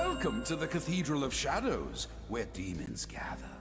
Welcome to the Cathedral of Shadows, where demons gather.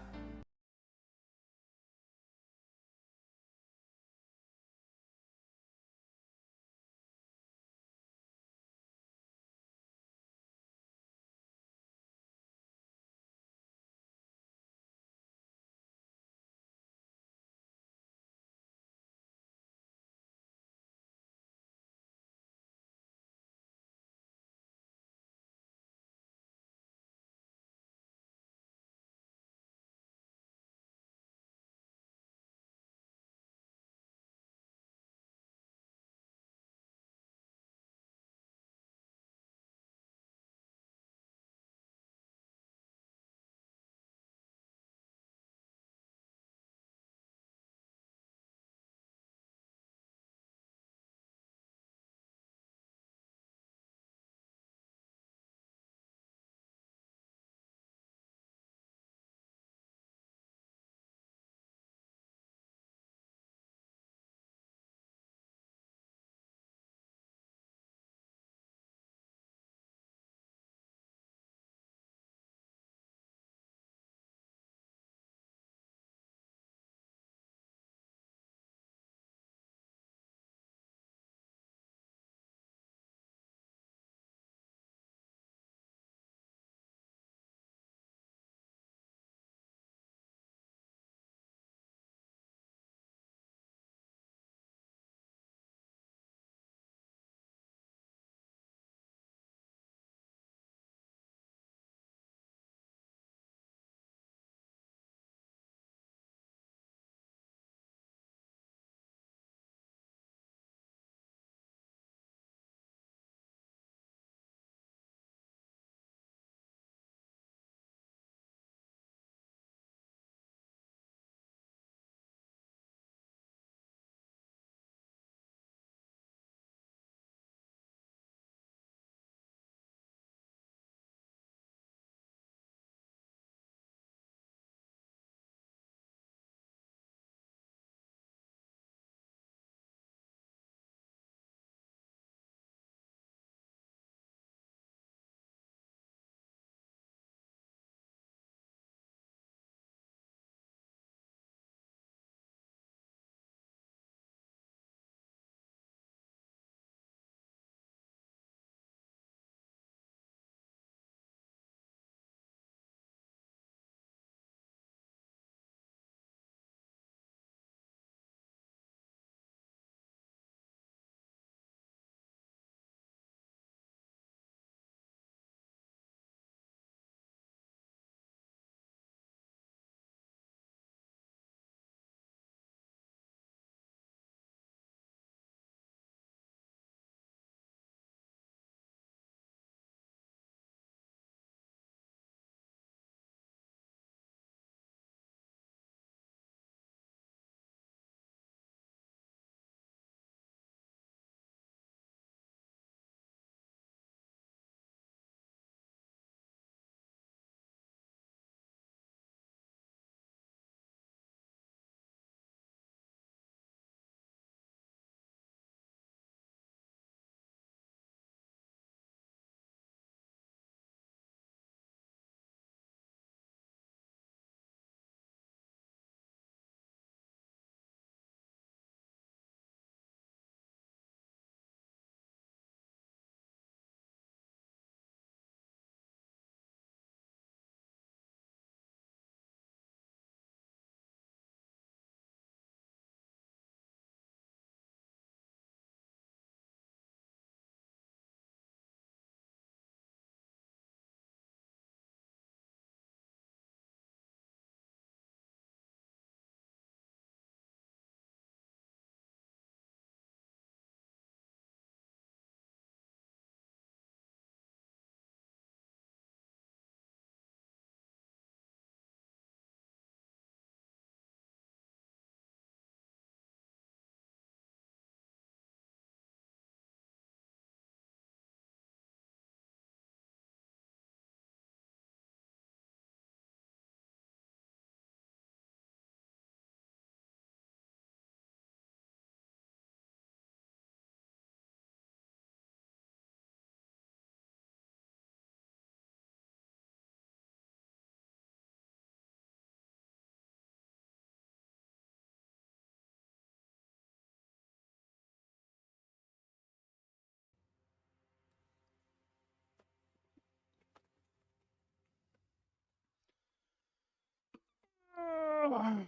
God,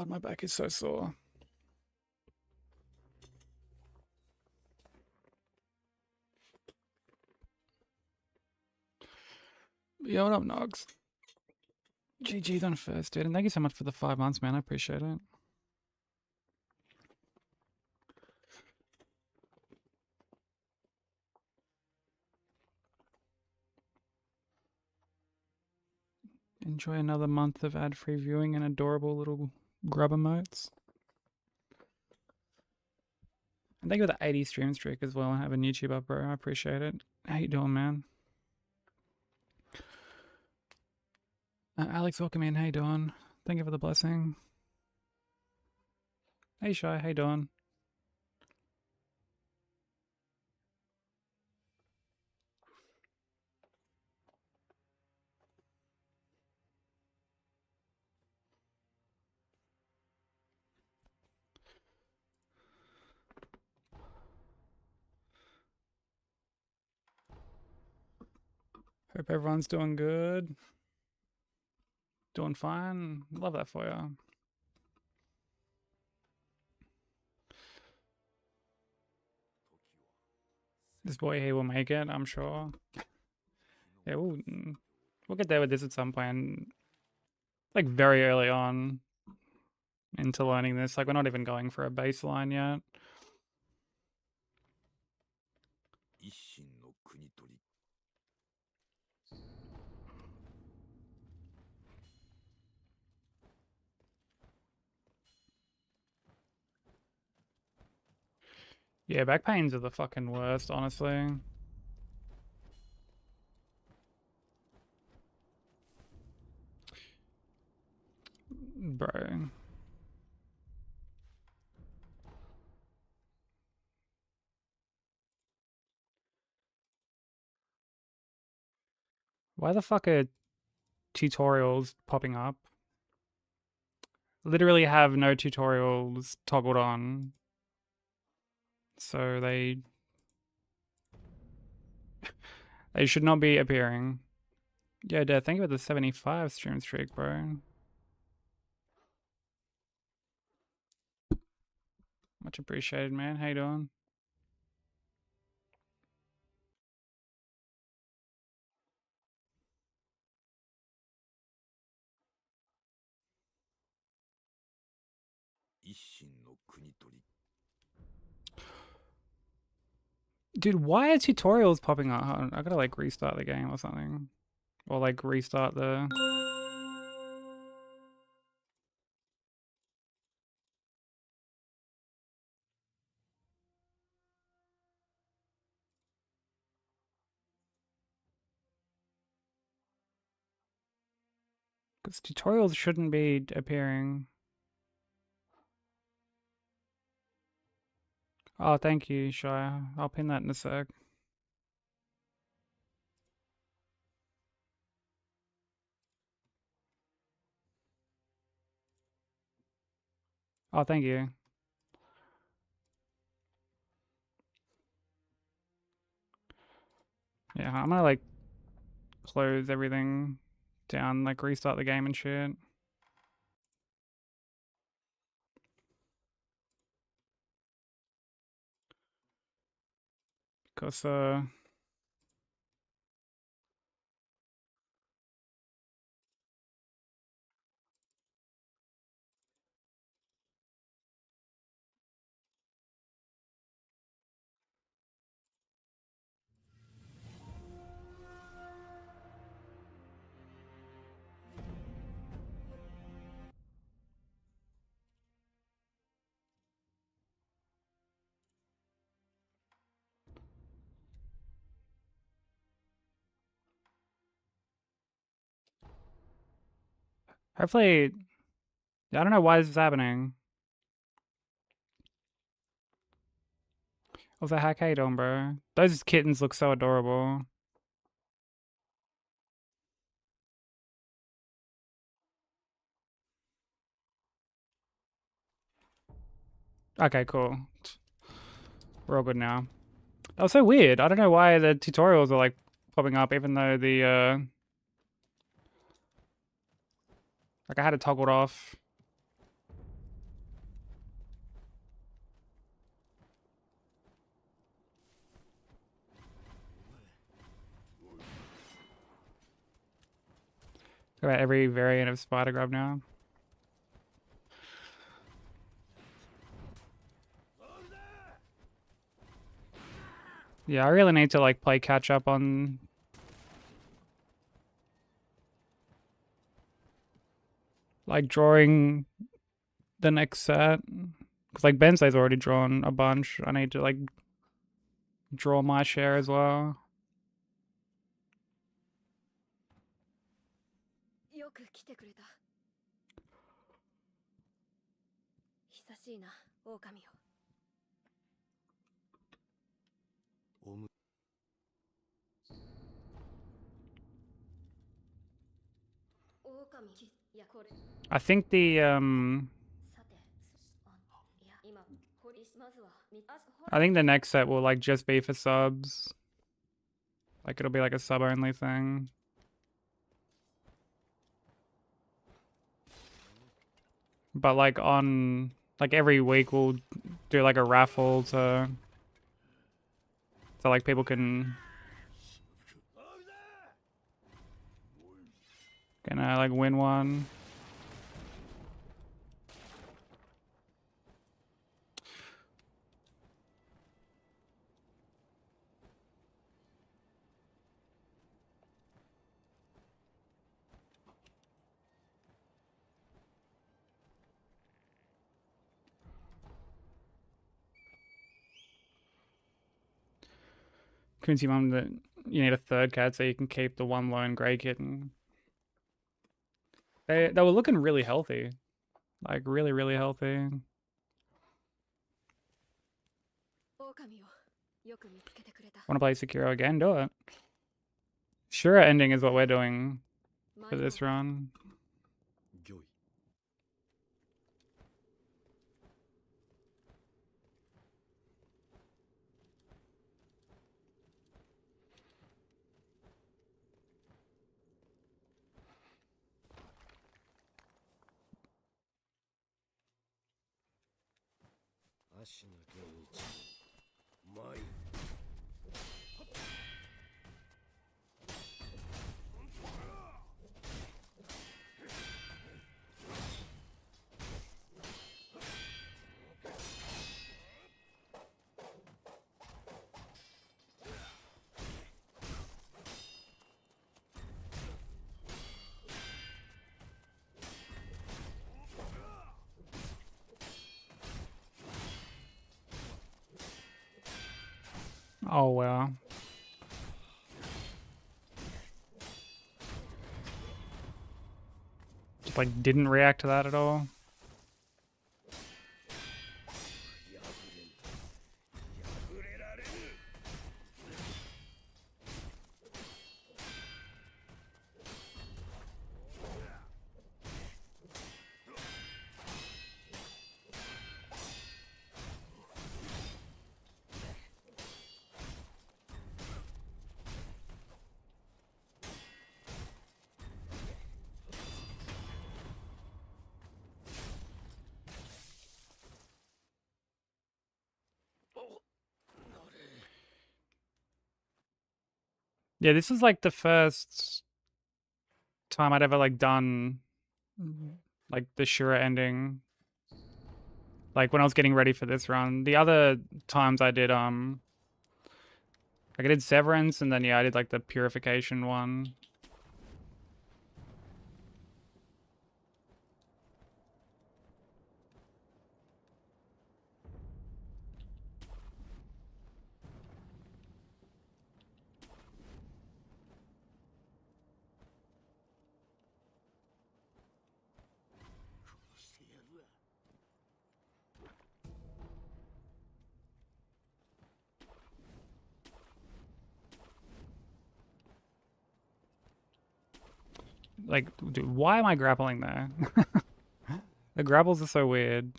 my back is so sore. Yo, what up, Nogs? GG's on first, dude. And thank you so much for the 5 months, man. I appreciate it. Enjoy another month of ad-free viewing and adorable little grub emotes. And thank you for the 80 stream streak as well. I have a YouTube up, bro. I appreciate it. How you doing, man? Alex, welcome in. How you doing? Thank you for the blessing. Hey, Shy. How you doing? Hope everyone's doing good. Doing fine. Love that for you. This boy here will make it, I'm sure. Yeah, we'll get there with this at some point. Like very early on into learning this. Like we're not even going for a baseline yet. Yeah, back pains are the fucking worst, honestly. Bro. Why the fuck are tutorials popping up? Literally have no tutorials toggled on. So they should not be appearing. Yeah, Dad, thank you for the 75 stream streak, bro. Much appreciated, man. How you doing? Dude, why are tutorials popping up? I gotta like restart the game or something. Or like restart the... Because tutorials shouldn't be appearing. Oh, thank you, Shia. I'll pin that in a sec. Oh, thank you. Yeah, I'm gonna like close everything down, like restart the game and shit. Because, hopefully, I don't know why this is happening. Also, how you doing, bro? Those kittens look so adorable. Okay, cool. We're all good now. That was so weird. I don't know why the tutorials are like popping up, even though the like I had it toggled off. About every variant of Spider Grub now. Yeah, I really need to like play catch up on like drawing the next set. Cause like Bensei's already drawn a bunch. I need to like draw my share as well. よく来てくれた。久しいな、狼よ。狼、いやこれ。I think the さて、いや今、まずは、I think the next set will like just be for subs. Like it'll be like a sub only thing. But like on like every week we'll do like a raffle to so like people can like win one. Convince your mum that you need a third cat so you can keep the one lone grey kitten. They were looking really healthy. Like really, really healthy. Wanna play Sekiro again? Do it. Shura ending is what we're doing for this run. Oh wow. Just like didn't react to that at all. Yeah, this is like the first time I'd ever like done like the Shura ending. Like when I was getting ready for this run. The other times I did like I did Severance and then yeah, I did like the Purification one. Like, dude, why am I grappling there? The grapples are so weird.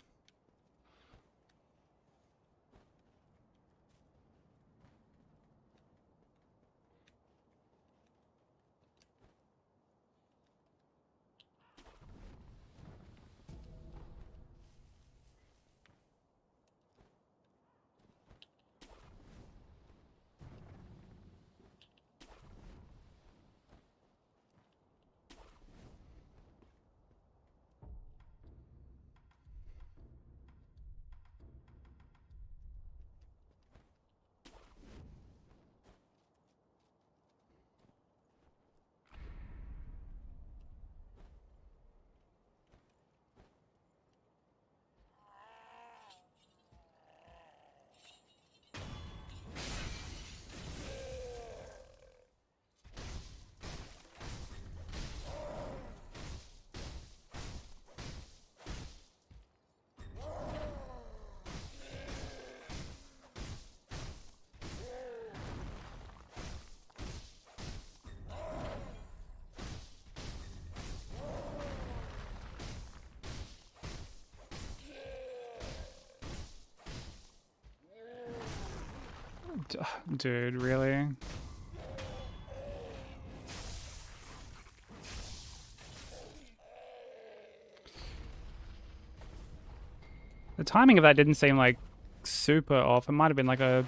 Dude, really? The timing of that didn't seem like super off. It might have been like a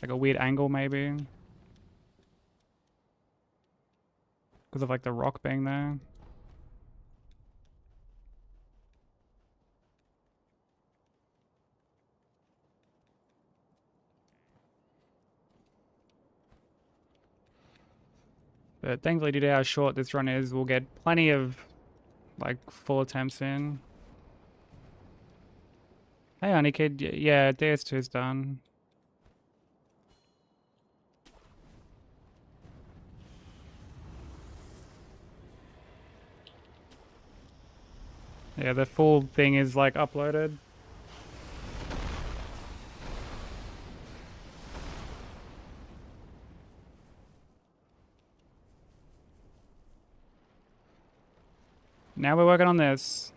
weird angle maybe. Because of like the rock being there. But thankfully due to how short this run is, we'll get plenty of like full attempts in. Hey honey kid, yeah, DS2's done. Yeah, the full thing is like uploaded. Now we're working on this.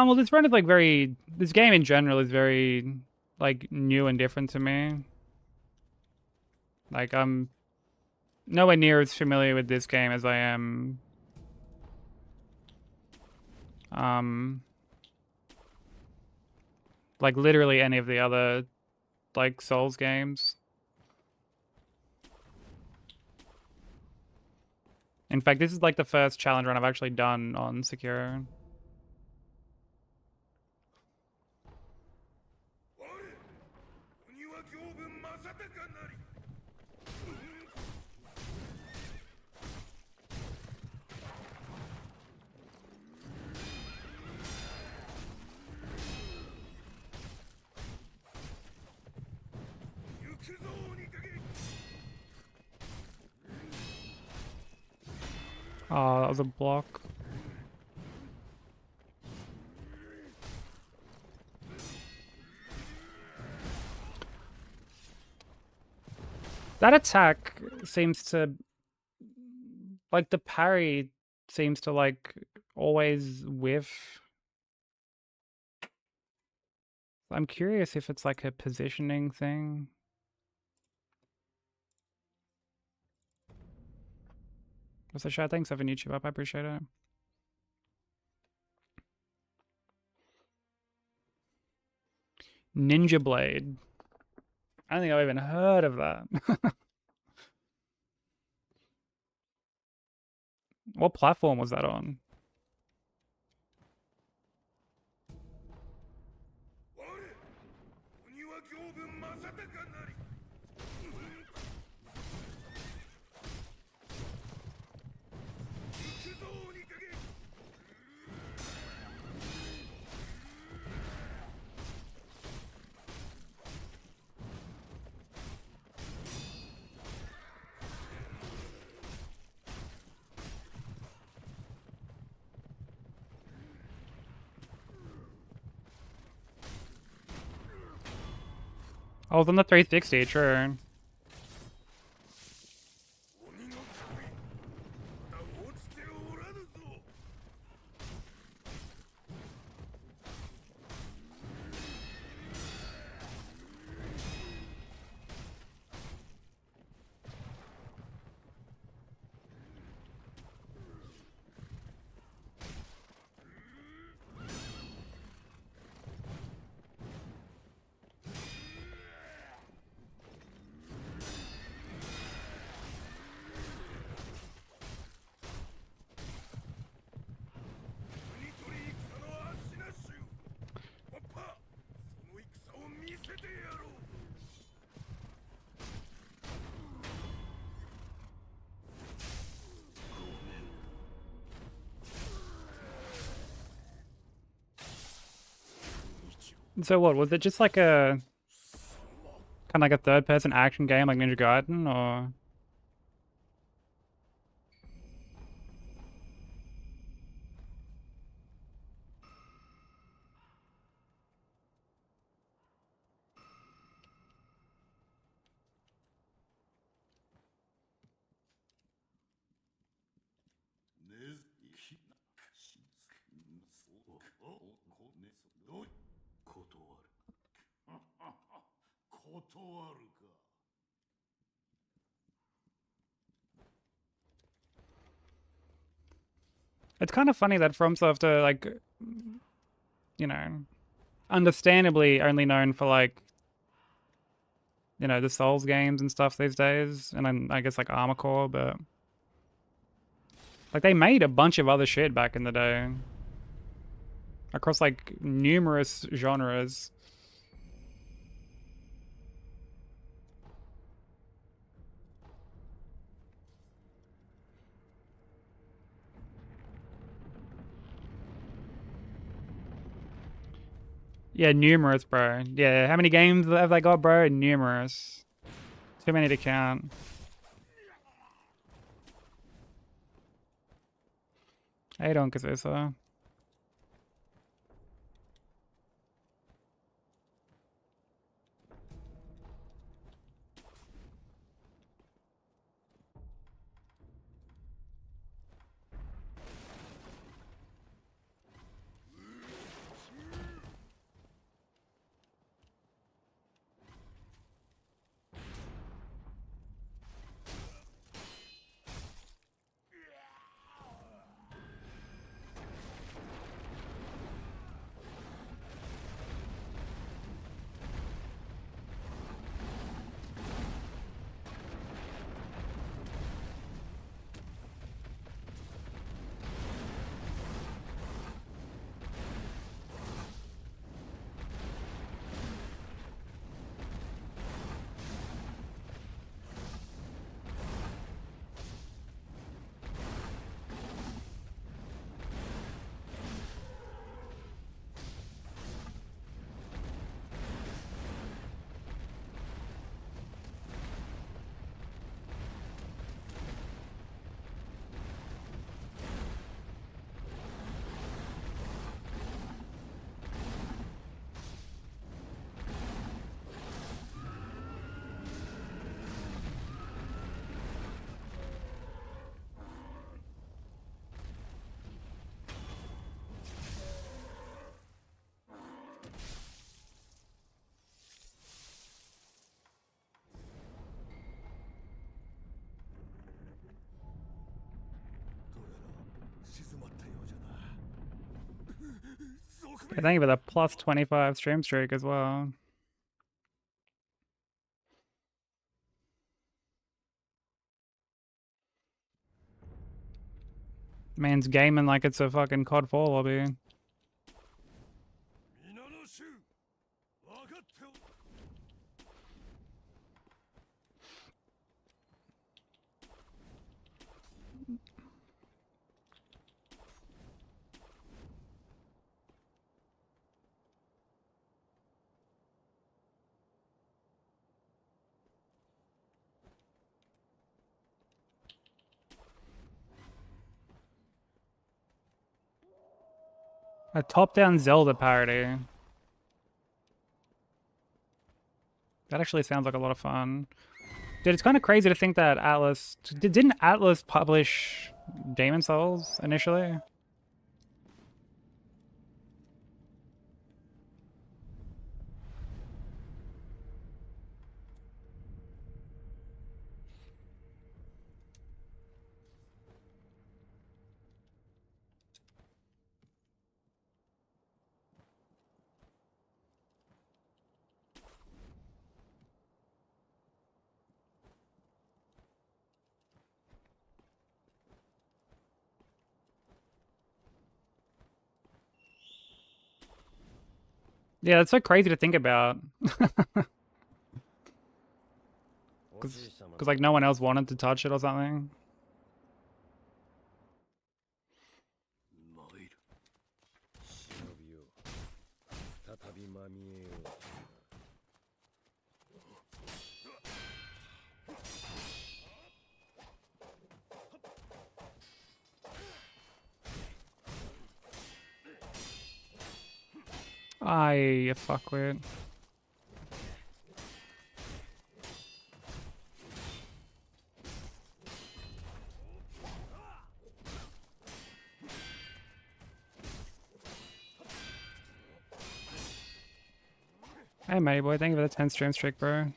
Well, this run is like this game in general is very like new and different to me. Like I'm nowhere near as familiar with this game as I am like literally any of the other like Souls games. In fact, this is like the first challenge run I've actually done on Sekiro. Oh, that was a block. That attack seems to like the parry seems to like always whiff. I'm curious if it's like a positioning thing. What's the shout? Thanks for YouTube up. I appreciate it. Ninja Blade. I don't think I've even heard of that. What platform was that on? Oh, it's on the 360, true. So what, was it just like a Kind of like a third-person action game like Ninja Gaiden, or... It's kind of funny that FromSoft are, like, you know, understandably only known for, like, you know, the Souls games and stuff these days, and then I guess like Armor Core, but like they made a bunch of other shit back in the day across like numerous genres. Yeah, numerous, bro. Yeah, how many games have they got, bro? Numerous. Too many to count. How you doing, Kazusa? I think about a plus 25 stream streak as well. Man's gaming like it's a fucking COD 4 lobby. A top-down Zelda parody. That actually sounds like a lot of fun. Dude, it's kind of crazy to think that Atlas... Didn't Atlas publish Demon Souls initially? Yeah, it's so crazy to think about. Because like no one else wanted to touch it or something. I fuckwit. Hey, matey boy, thank you for the 10 stream streak, bro.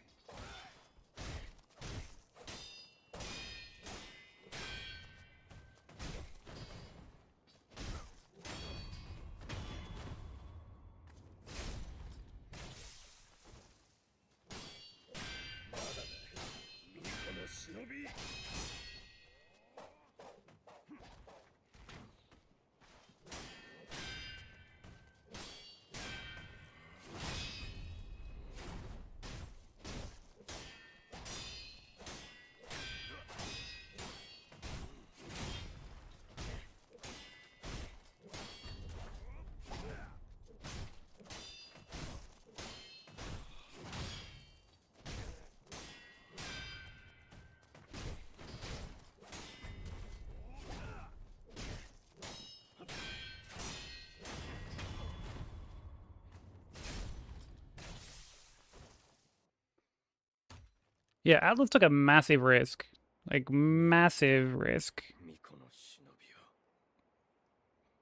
Yeah, Atlas took a massive risk. Like, massive risk.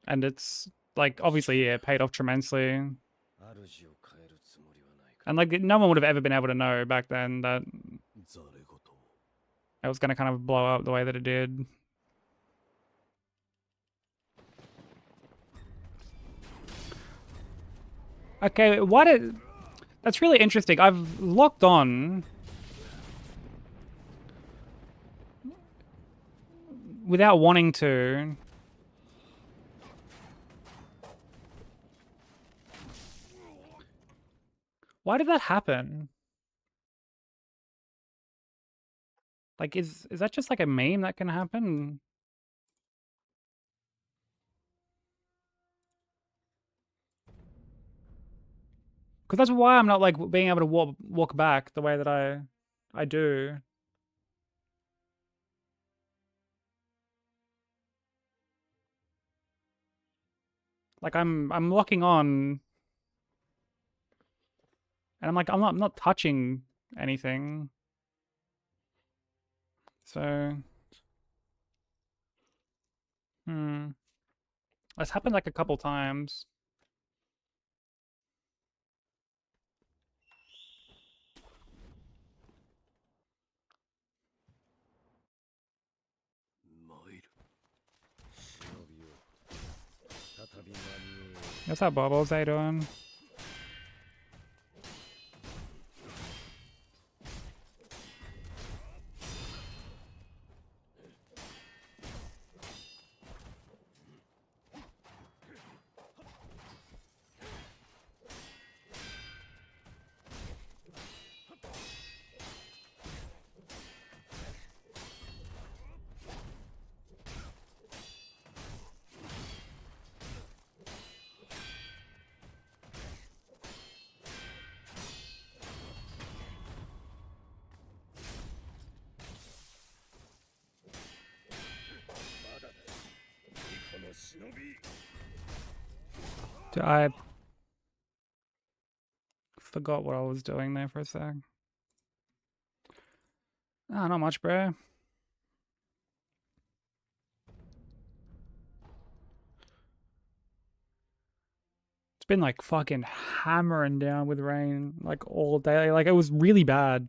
And it's, like, obviously, yeah, paid off tremendously. And, like, no one would have ever been able to know back then that it was going to kind of blow up the way that it did. Okay, why did... That's really interesting. I've locked on... without wanting to. Why did that happen? Like, is that just like a meme that can happen? Because that's why I'm not like being able to walk back the way that I do. Like I'm locking on, and I'm like I'm not touching anything. So, it's happened like a couple times. What's up, Bubbles? How you doing? I forgot what I was doing there for a sec. Ah, not much, bro. It's been like fucking hammering down with rain like all day. Like it was really bad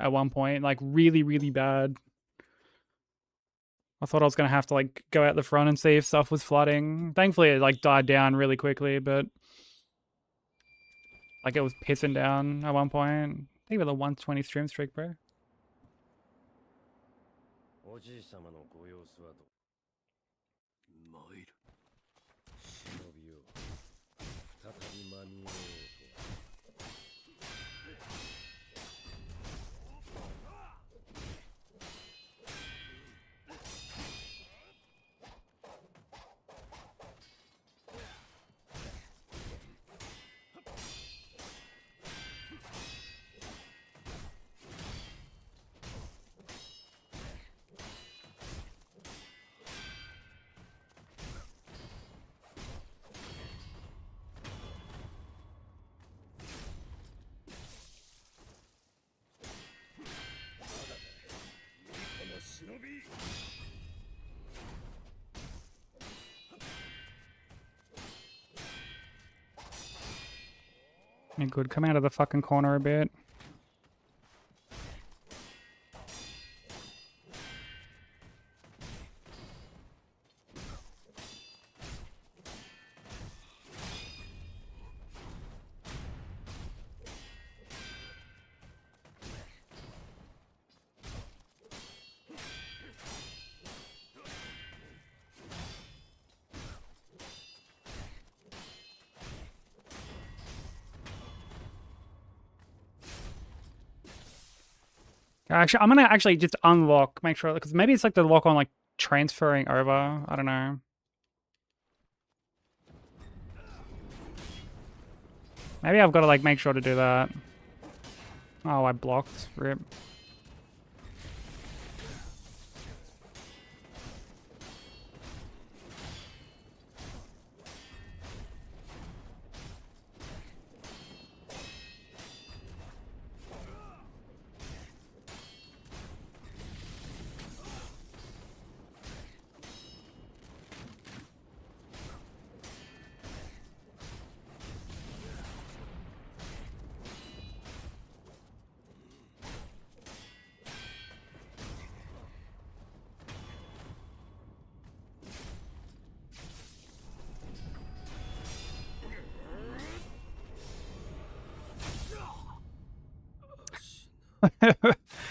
at one point, like really, really bad. I thought I was gonna have to like go out the front and see if stuff was flooding. Thankfully it like died down really quickly, but like it was pissing down at one point. I think about the 120 stream streak, bro. You're good. Come out of the fucking corner a bit. Actually, I'm gonna actually just unlock, make sure, because maybe it's like the lock on like transferring over. I don't know. Maybe I've got to like make sure to do that. Oh, I blocked. Rip.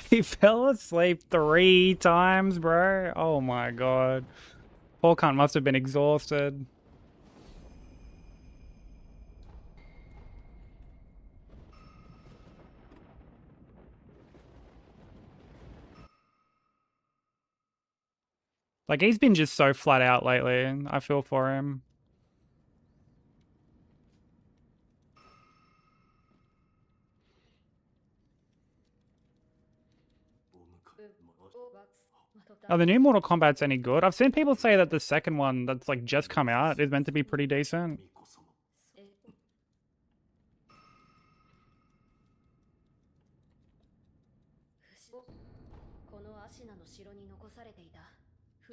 He fell asleep 3 times, bro. Oh my god. Poor cunt must have been exhausted. Like, he's been just so flat out lately. I feel for him. Oh, the new Mortal Kombat's any good? I've seen people say that the second one that's like just come out is meant to be pretty decent.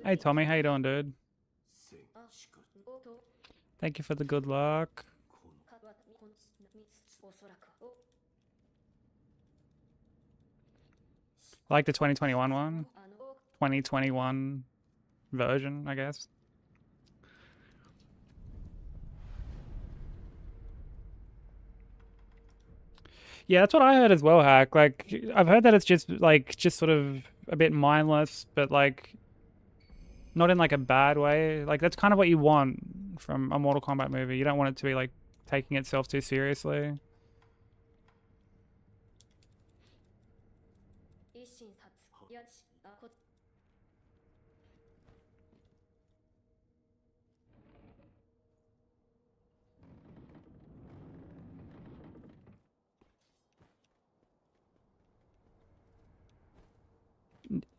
Hey Tommy, how you doing, dude? Thank you for the good luck. I like the 2021 one. 2021 version, I guess. Yeah, that's what I heard as well, Hack. Like, I've heard that it's just like just sort of a bit mindless, but like not in like a bad way. Like that's kind of what you want from a Mortal Kombat movie. You don't want it to be like taking itself too seriously.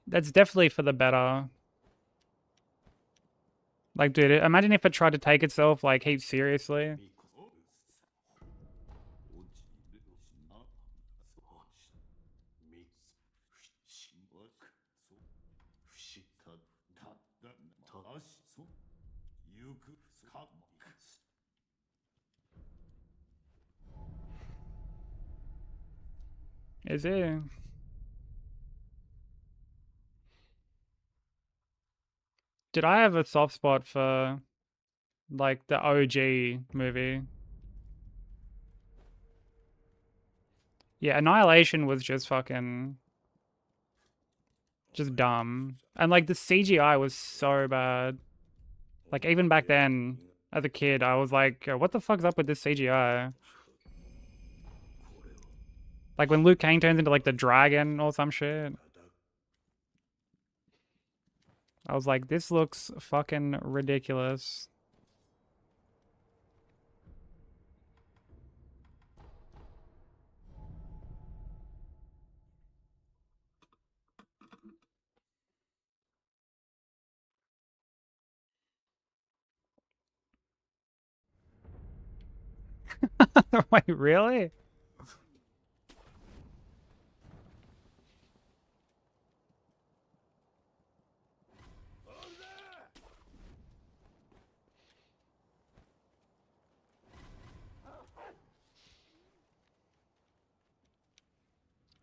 That's definitely for the better. Like, dude, imagine if it tried to take itself like heaps seriously. Is it? Did I have a soft spot for like the OG movie? Yeah, Annihilation was just fucking just dumb. And like the CGI was so bad. Like even back then, as a kid, I was like, what the fuck's up with this CGI? Like when Luke Kang turns into like the dragon or some shit. I was like, this looks fucking ridiculous. Wait, really?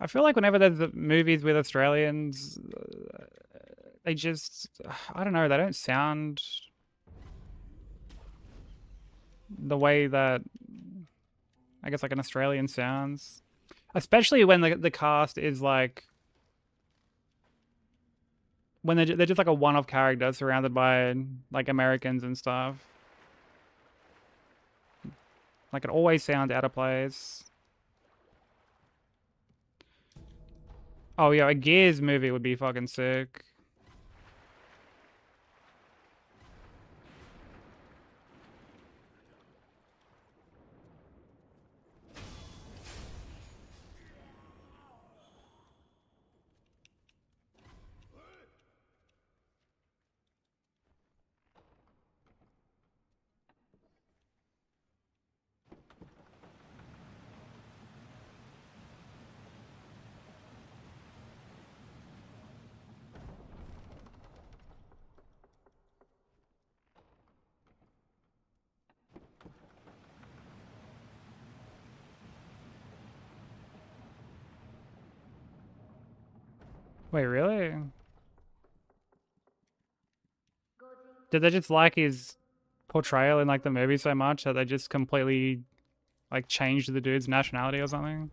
I feel like whenever there's movies with Australians, they just, I don't know, they don't sound the way that I guess like an Australian sounds. Especially when the cast is like, when they're just like a one-off character surrounded by like Americans and stuff. Like it always sounds out of place. Oh yeah, a Gears movie would be fucking sick. Wait, really? Did they just like his portrayal in like the movie so much that they just completely like changed the dude's nationality or something?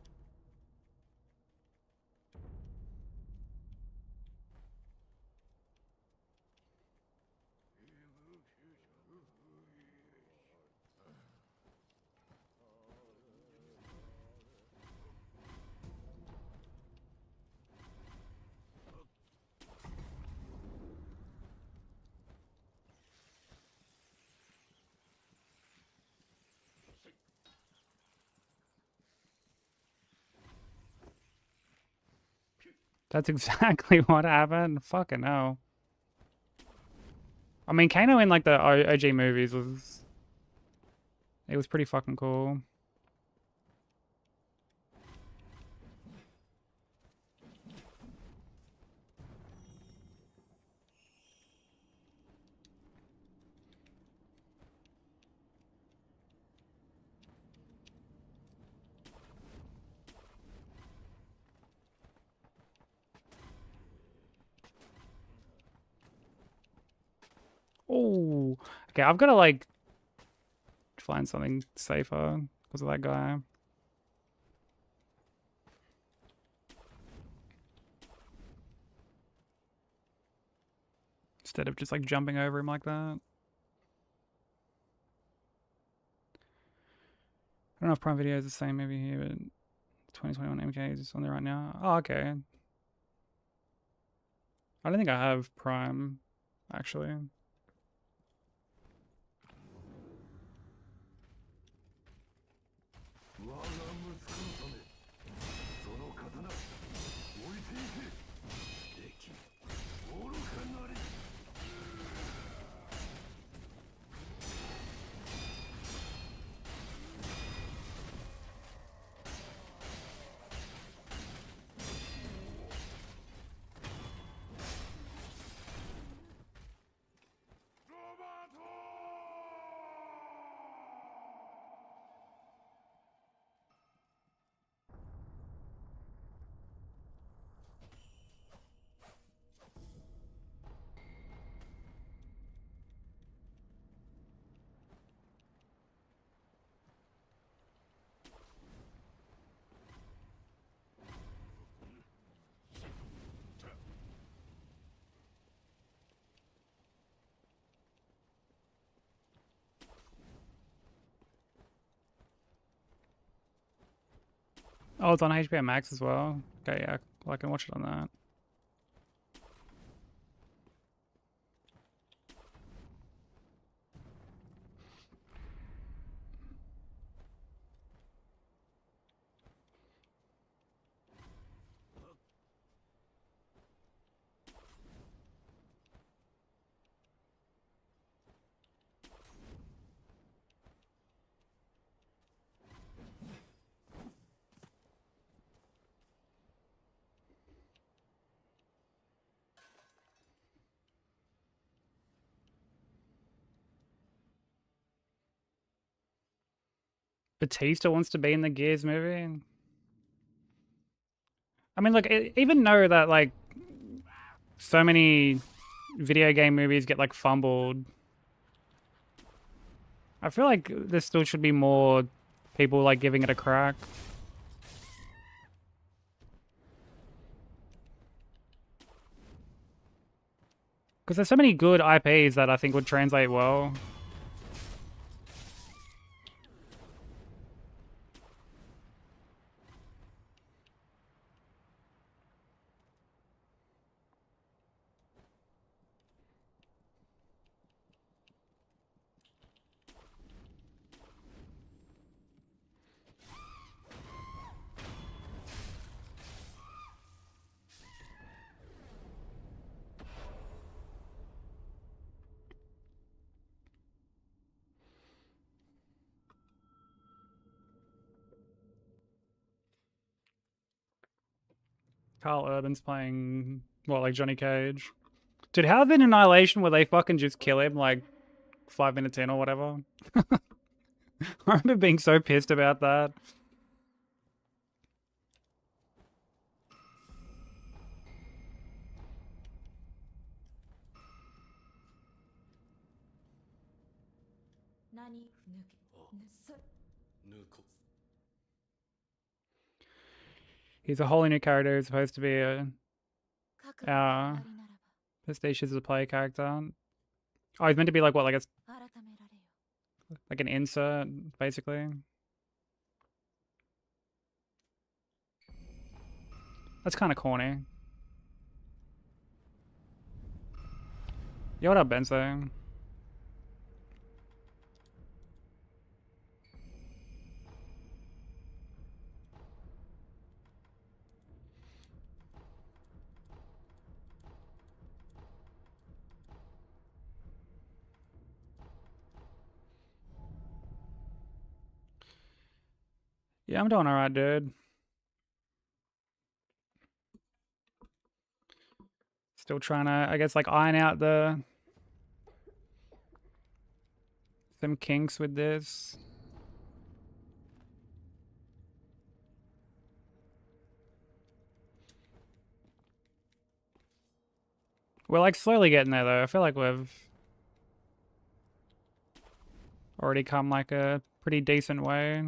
That's exactly what happened. Fucking hell. I mean, Kano in like the OG movies was, it was pretty fucking cool. Oh, okay. I've got to like find something safer because of that guy. Instead of just like jumping over him like that. I don't know if Prime Video is the same movie here, but 2021 MK is on there right now. Oh, okay. I don't think I have Prime, actually. Oh, it's on HBO Max as well. Okay, yeah, well, I can watch it on that. Batista wants to be in the Gears movie. I mean, look, even know that like so many video game movies get like fumbled. I feel like there still should be more people like giving it a crack. Because there's so many good IPs that I think would translate well. Carl Urban's playing, what, like Johnny Cage? Dude, how did Annihilation where they fucking just kill him like 5 minutes in or whatever? I remember being so pissed about that. He's a wholly new character who's supposed to be a Prestige is a play character. Oh, he's meant to be like what, like an insert, basically. That's kind of corny. Yo, what up, Benzo? Yeah, I'm doing alright, dude. Still trying to, I guess, like iron out some kinks with this. We're like slowly getting there though. I feel like we've already come like a pretty decent way.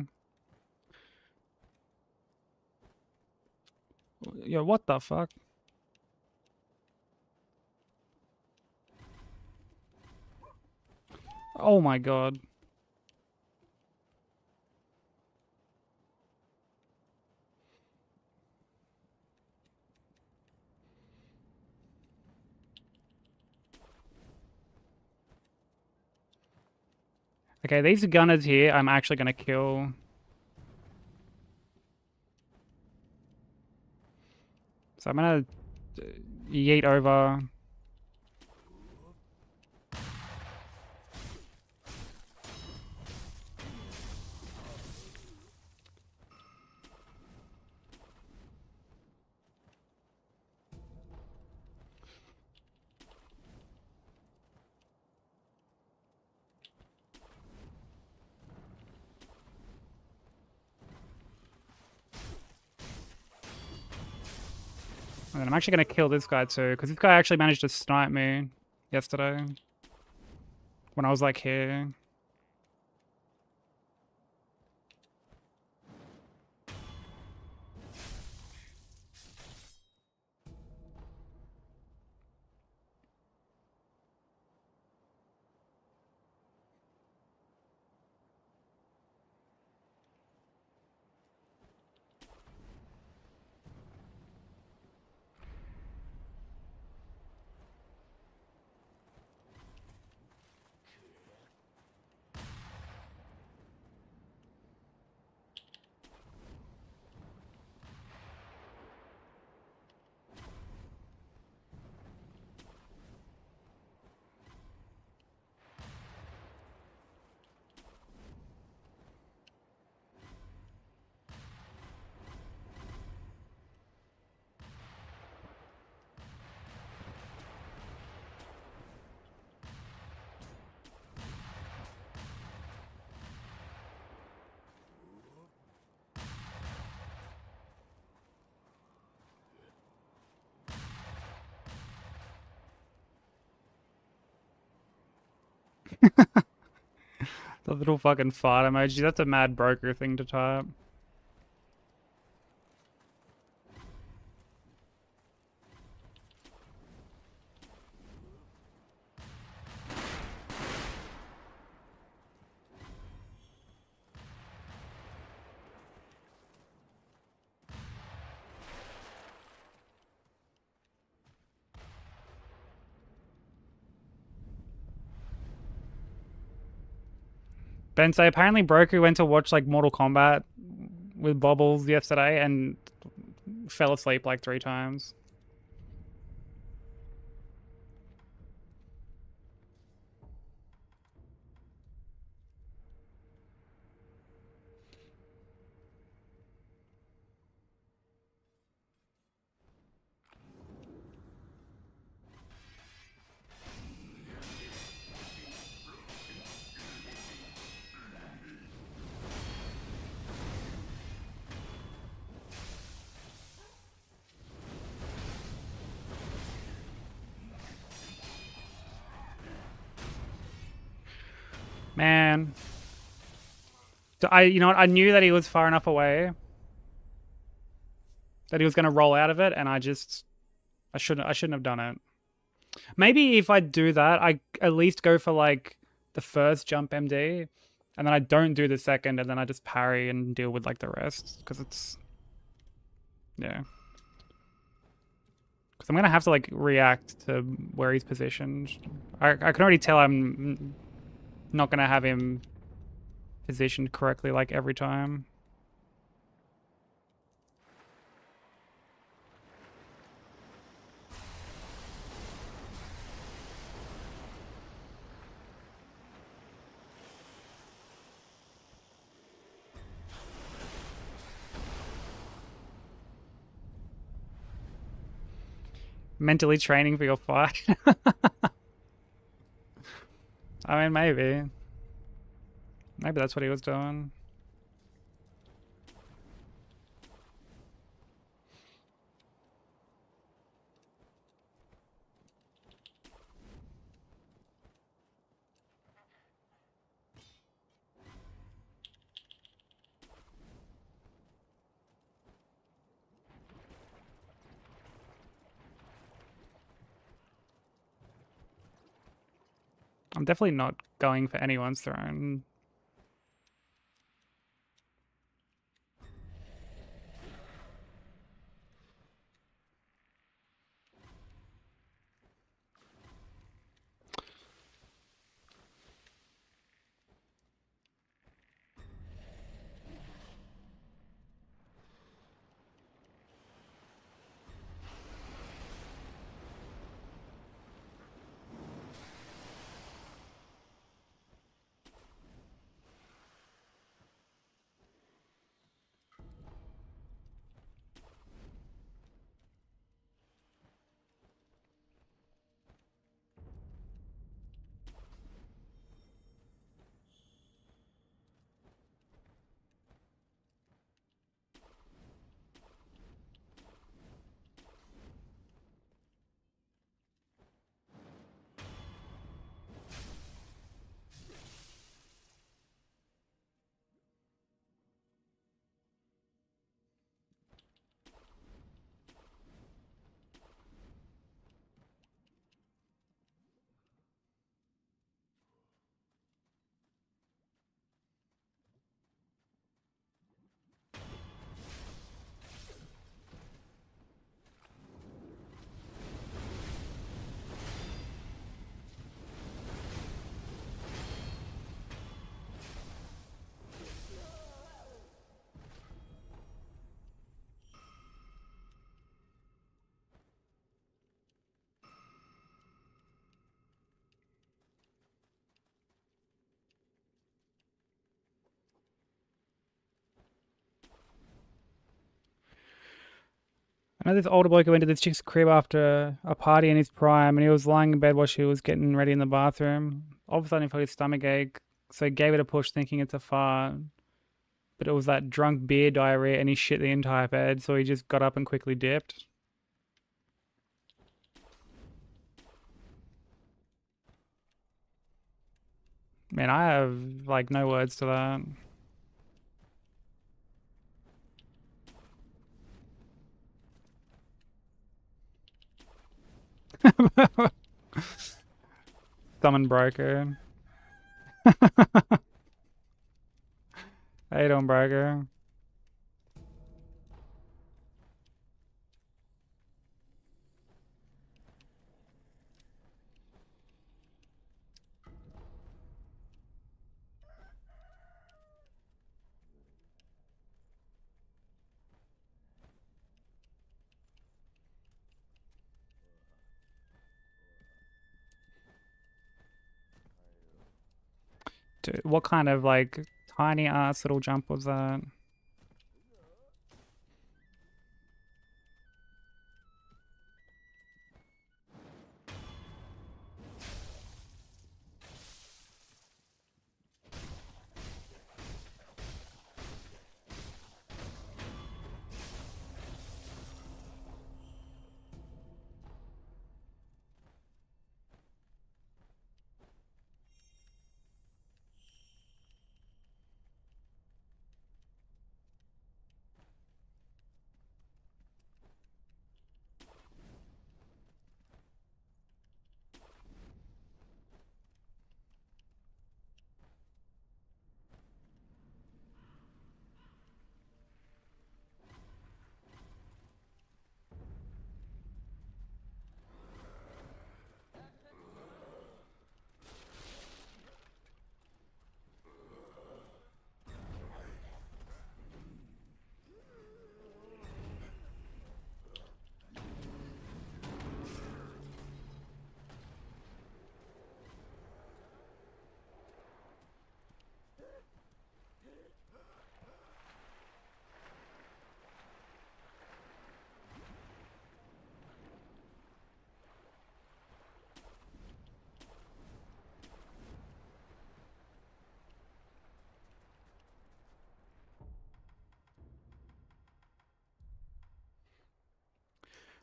Yo, what the fuck? Oh my god. Okay, these gunners here, I'm actually gonna kill. So I'm gonna yeet over. And then I'm actually gonna kill this guy too, because this guy actually managed to snipe me yesterday. When I was like here. The little fucking fart emoji. That's a mad broker thing to type. Ben say apparently Broker went to watch like Mortal Kombat with Bobbles yesterday and fell asleep like 3 times. Man. You know what? I knew that he was far enough away that he was going to roll out of it, and I shouldn't have done it. Maybe if I do that, I at least go for like the first jump MD, and then I don't do the second, and then I just parry and deal with like the rest, because it's, yeah. Because I'm going to have to like react to where he's positioned. I can already tell I'm not going to have him positioned correctly like every time. Mentally training for your fight. I mean, maybe. Maybe that's what he was doing. I'm definitely not going for anyone's throne. I know this older bloke who went to this chick's crib after a party in his prime, and he was lying in bed while she was getting ready in the bathroom. All of a sudden, he felt his stomach ache, so he gave it a push, thinking it's a fart. But it was that drunk beer diarrhea, and he shit the entire bed, so he just got up and quickly dipped. Man, I have like no words to that. Summon broker. How you doing, broker? Dude, what kind of like tiny ass little jump was that?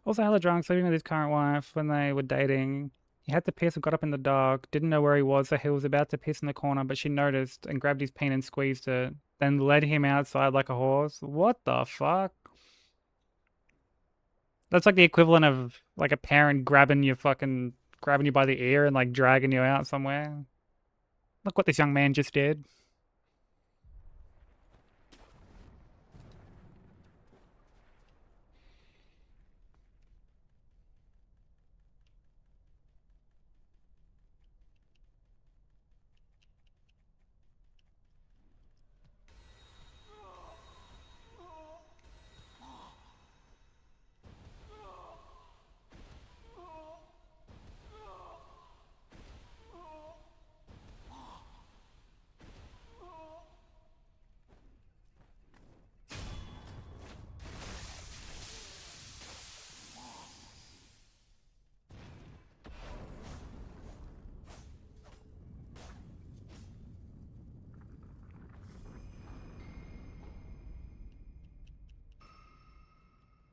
Also hella drunk, sleeping with his current wife when they were dating. He had to piss and got up in the dark, didn't know where he was, so he was about to piss in the corner, but she noticed and grabbed his peen and squeezed it, then led him outside like a horse. What the fuck? That's like the equivalent of like a parent grabbing you by the ear and like dragging you out somewhere. Look what this young man just did.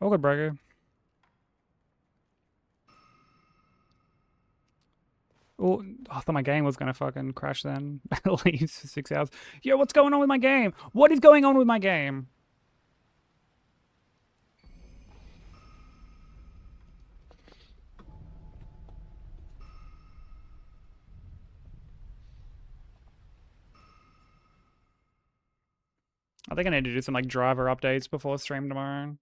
Oh, good burger. Oh, I thought my game was gonna fucking crash then. At least for 6 hours. Yo, what's going on with my game? What is going on with my game? I think I need to do some like driver updates before stream tomorrow.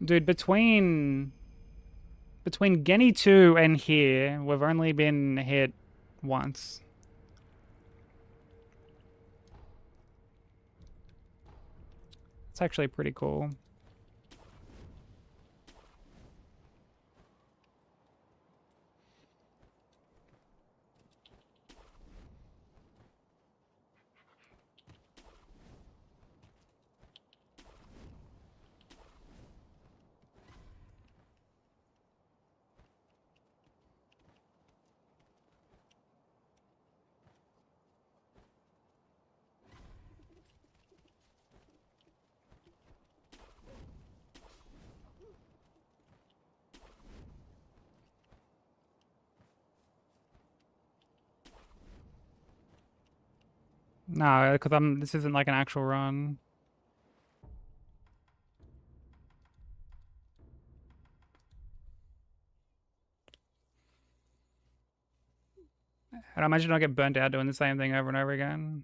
Dude, between Genny 2 and here, we've only been hit once. It's actually pretty cool. No, because this isn't like an actual run. And I imagine I'll get burnt out doing the same thing over and over again.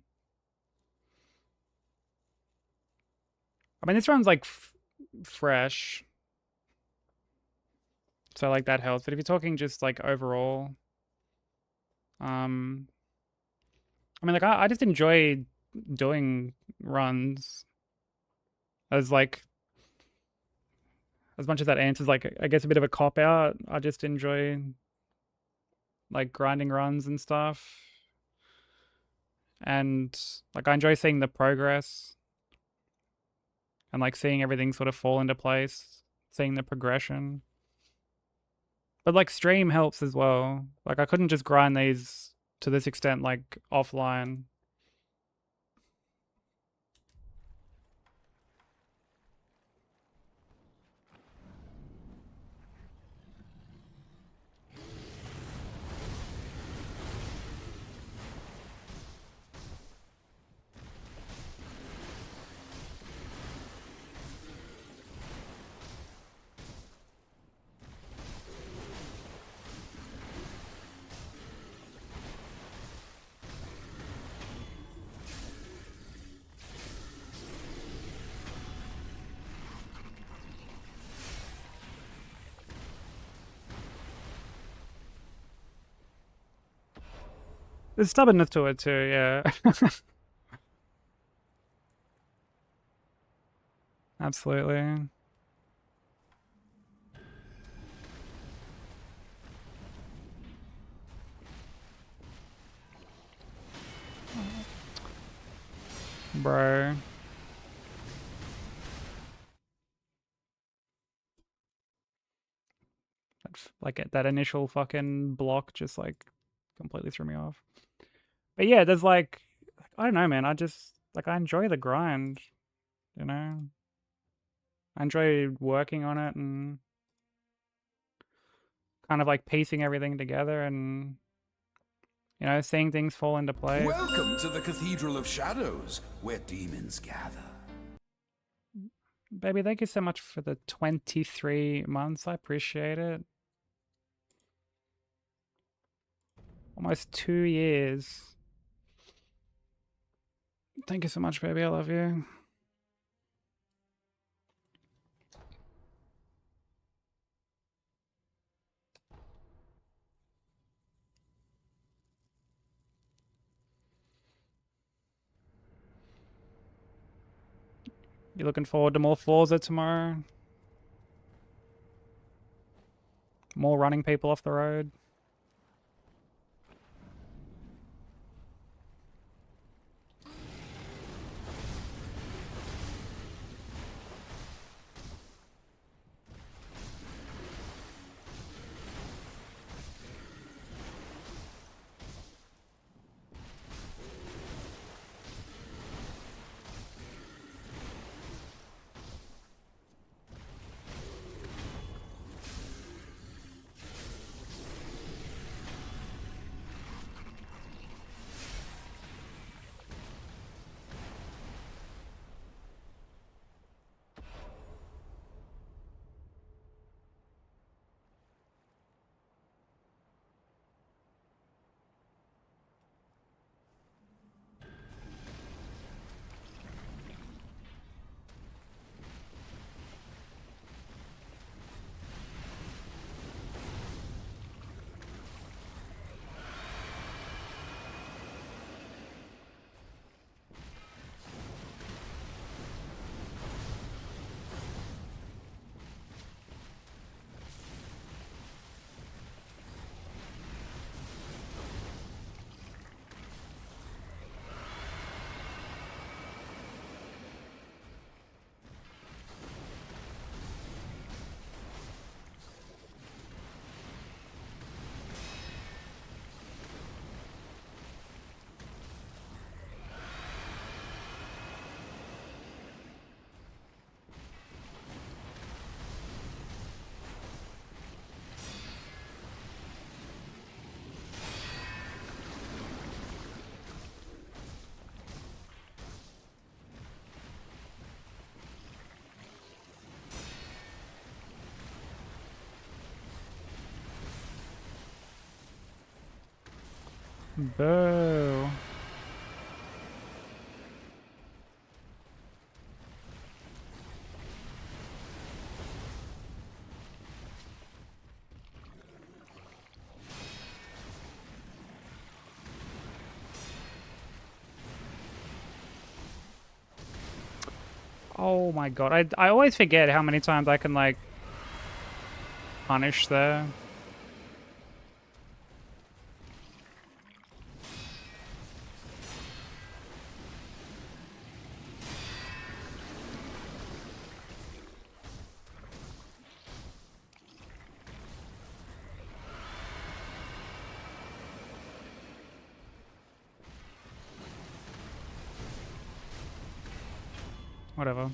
I mean, this run's like fresh, so like that helps. But if you're talking just like overall, I mean, like I just enjoy doing runs as like as much as that answers like I guess a bit of a cop out. I just enjoy like grinding runs and stuff, and like I enjoy seeing the progress and like seeing everything sort of fall into place, seeing the progression. But like stream helps as well. Like I couldn't just grind these to this extent like offline. There's stubbornness to it too, yeah. Absolutely. Bro. Like that initial fucking block just like completely threw me off. But yeah, there's like I don't know, man. I just like I enjoy the grind, you know. I enjoy working on it and kind of like piecing everything together and seeing things fall into place. Welcome to the Cathedral of Shadows, where demons gather. Baby, thank you so much for the 23 months. I appreciate it. Almost 2 years. Thank you so much, baby. I love you. You looking forward to more Forza tomorrow? More running people off the road? Boo. Oh my god, I always forget how many times I can, like, punish there. Whatever.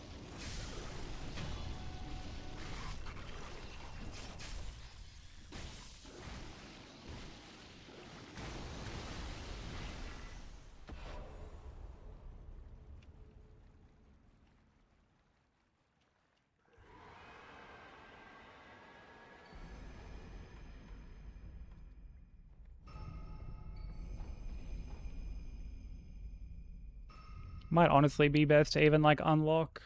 Might honestly be best to even, like, unlock.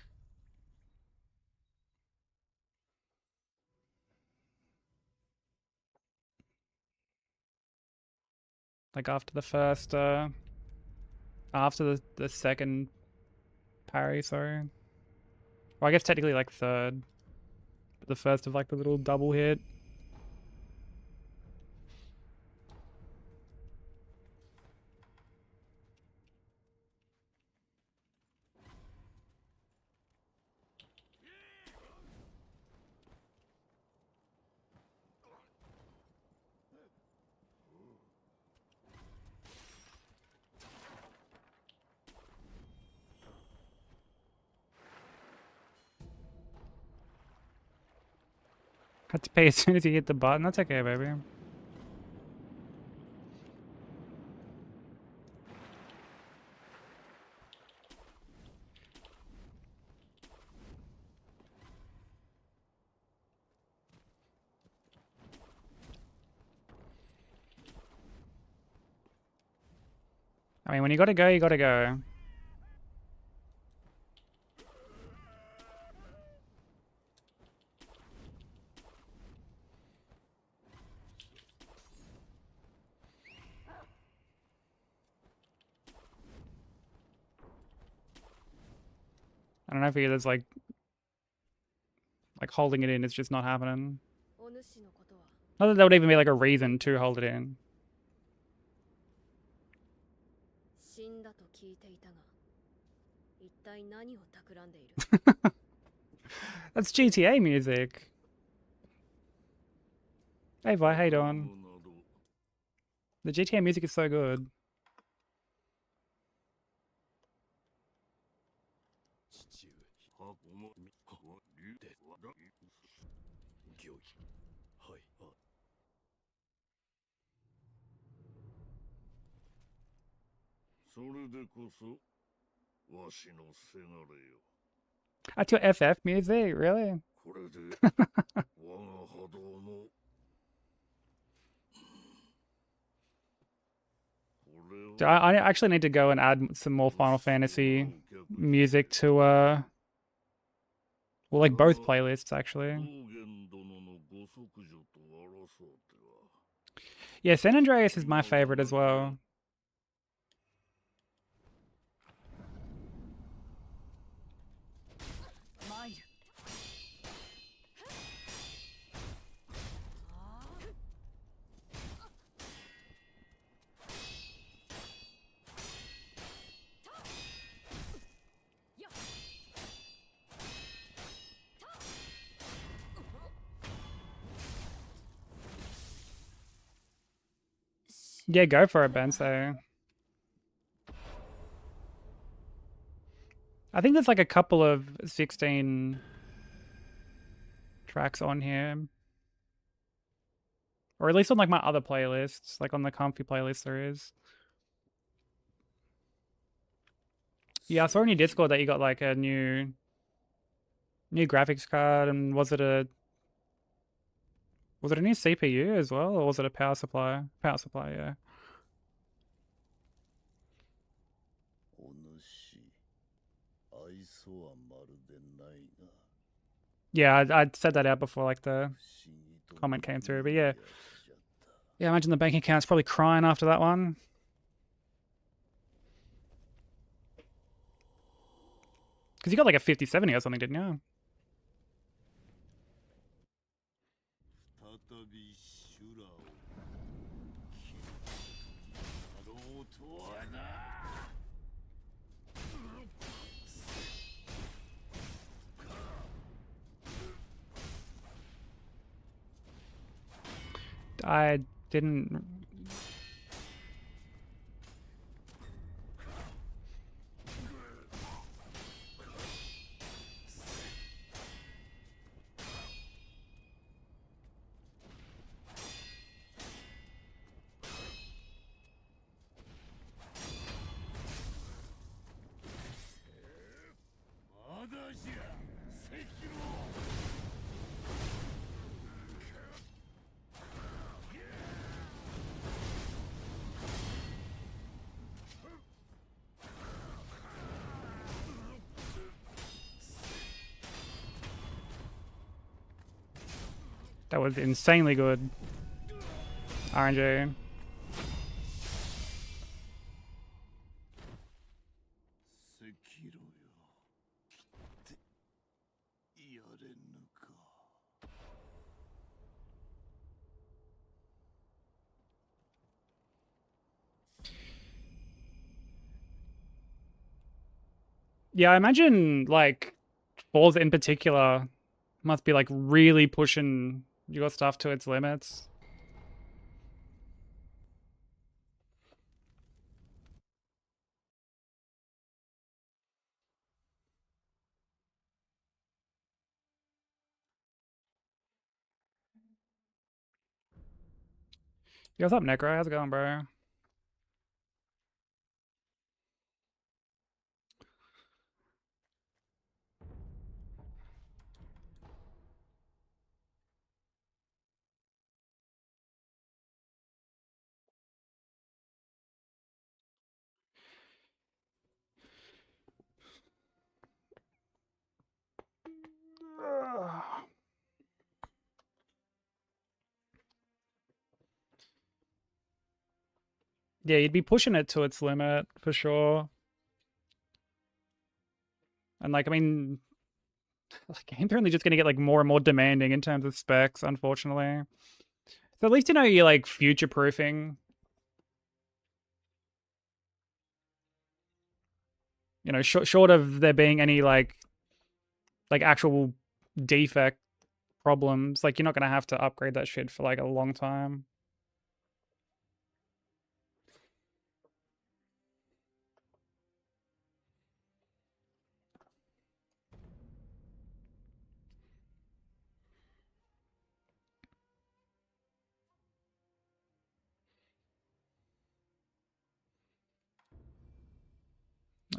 Like, after the first, after the second parry, sorry. Well, I guess technically, like, third. But the first of, like, the little double hit. Had to pay as soon as you hit the button. That's okay, baby. I mean, when you gotta go, you gotta go. I don't know if there's like holding it in is just not happening. お主のことは Not that there would even be like a reason to hold it in. 死んだと聞いていたが一体何を企んでいる That's GTA music. Hey Vi, how you doing? The GTA music is so good. それでこそわしのせがれよ。 That's your FF music, really? これで我が波動も Dude, I actually need to go and add some more Final Fantasy music to well, like both playlists actually. 道元殿のご息女と争うては Yeah, San Andreas is my favorite as well. Yeah, go for it, Benso. I think there's like a couple of 16 tracks on here. Or at least on like my other playlists, like on the comfy playlist there is. Yeah, I saw on your Discord that you got like a new graphics card, and was it a new CPU as well, or was it a power supply? Power supply, yeah. Yeah, I'd said that out before like the comment came through, but yeah. Yeah, I imagine the bank account's probably crying after that one. Because you got like a 50-70 or something, didn't you? I didn't... That was insanely good. RNG. Yeah, I imagine like Falls in particular must be like really pushing your stuff to its limits. Yo, what's up, Necro? How's it going, bro? Yeah, you'd be pushing it to its limit for sure. And like, I mean, like, games are only just going to get like more and more demanding in terms of specs, unfortunately. So at least you know you're like future proofing. You know, short of there being any like actual defect problems, like you're not going to have to upgrade that shit for like a long time.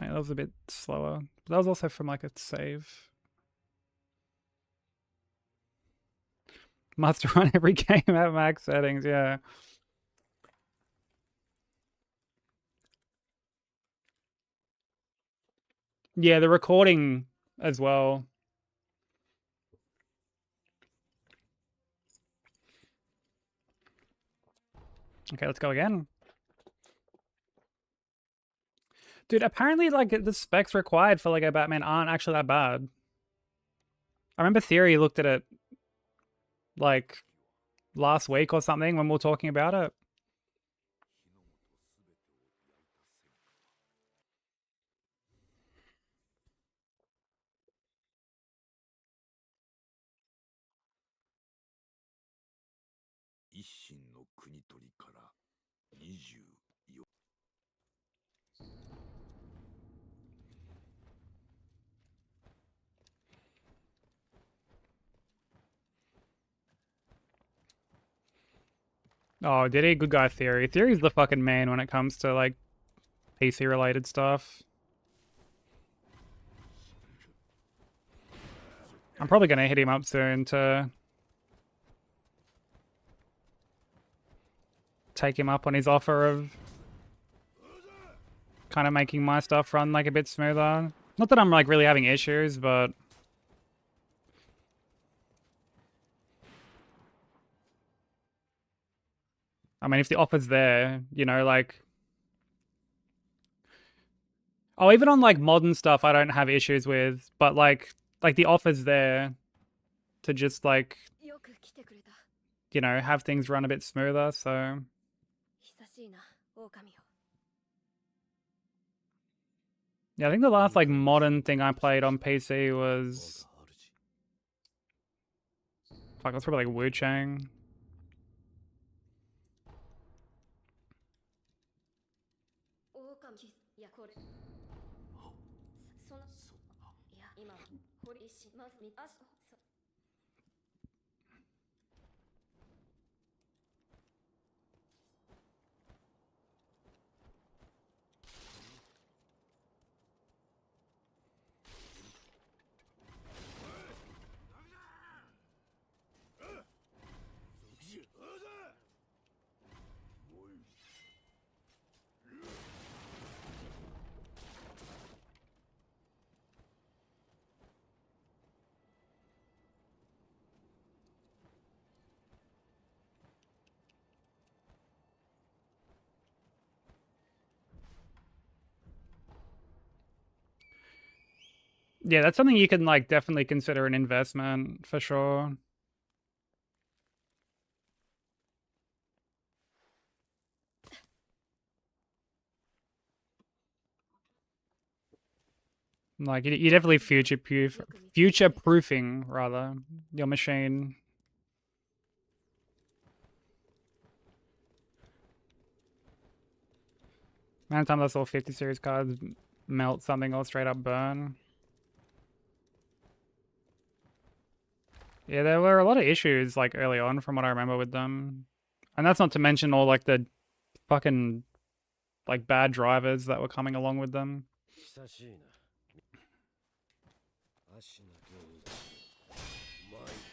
Yeah, that was a bit slower. But that was also from like a save. Must run every game at max settings, yeah. Yeah, the recording as well. Okay, let's go again. Dude, apparently like the specs required for like a Batman aren't actually that bad. I remember Theory looked at it like last week or something when we were talking about it. Oh, did he? Good guy Theory. Theory's the fucking man when it comes to like PC related stuff. I'm probably gonna hit him up soon to take him up on his offer of kind of making my stuff run like a bit smoother. Not that I'm like really having issues, but I mean, if the offer's there, you know, like, oh, even on like modern stuff, I don't have issues with, but like the offer's there to just like, よく来てくれた。 you know, have things run a bit smoother. So 久しいな、狼よ。 yeah, I think the last like modern thing I played on PC was, fuck, that's probably like Wu Chang. 狼、いや、これ。その、いや、今、堀石、まず、あ、そ、Yeah, that's something you can like definitely consider an investment for sure. Like you definitely future proofing rather your machine. Amount of time those all 50 series cards melt something or straight up burn. Yeah, there were a lot of issues like early on from what I remember with them. And that's not to mention all like the fucking like bad drivers that were coming along with them. 久しいな。足なきにうまい。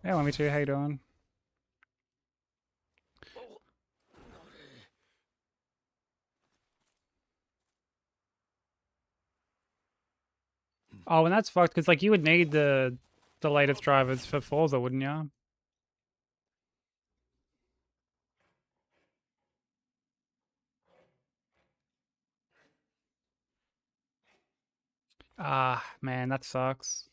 Yeah, let me too. How you doing? Oh, and that's fucked because like you would need the latest drivers for Forza, wouldn't you? Ah, man, that sucks.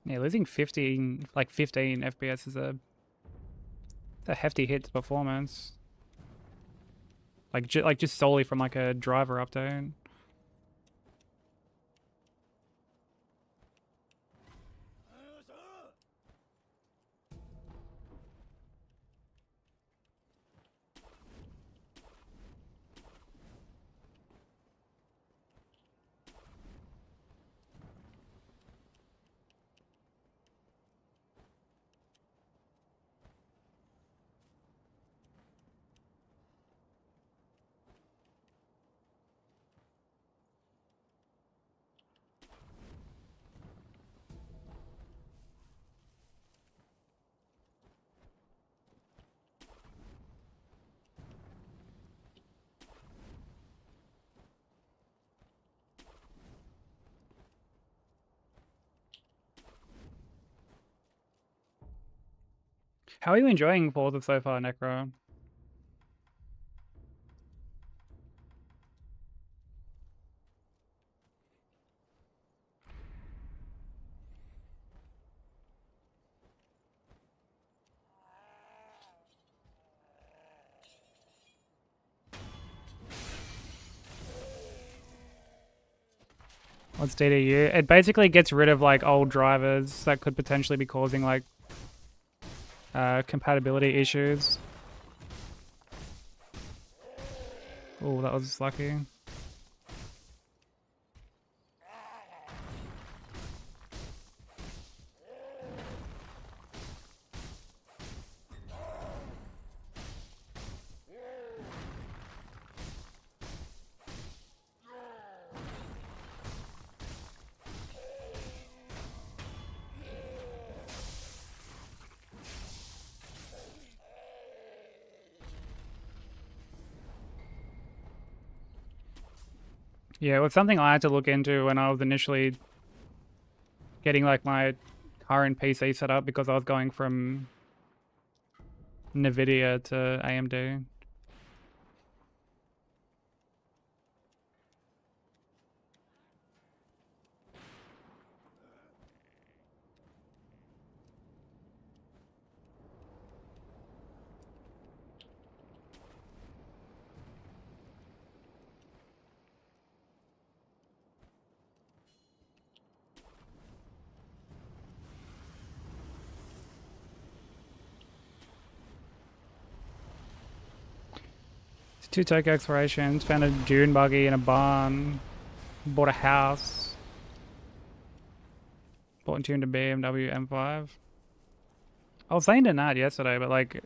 Yeah, losing 15 FPS is a hefty hit to performance. Like just solely from like a driver update. How are you enjoying Forza so far, Necro? What's DDU? It basically gets rid of like old drivers that could potentially be causing like compatibility issues. Oh, that was lucky. Yeah, it was something I had to look into when I was initially getting like my current PC set up because I was going from Nvidia to AMD. Two Tokyo explorations, found a dune buggy in a barn, bought a house, bought and tuned a BMW M5. I was saying to Nat yesterday, but like,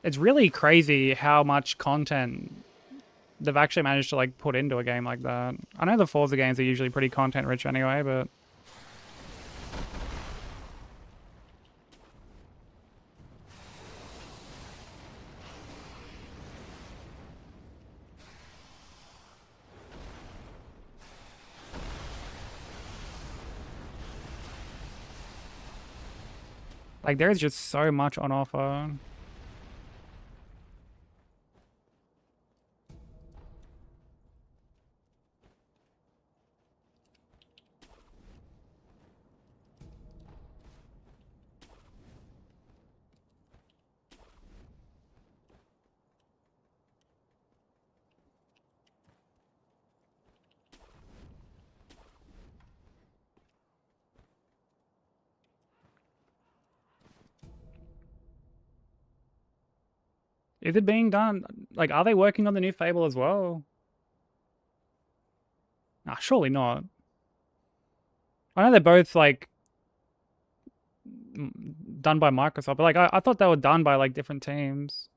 it's really crazy how much content they've actually managed to like put into a game like that. I know the Forza games are usually pretty content rich anyway, but like there's just so much on offer. Is it being done? Like, are they working on the new Fable as well? Nah, surely not. I know they're both like done by Microsoft, but like I thought they were done by like different teams.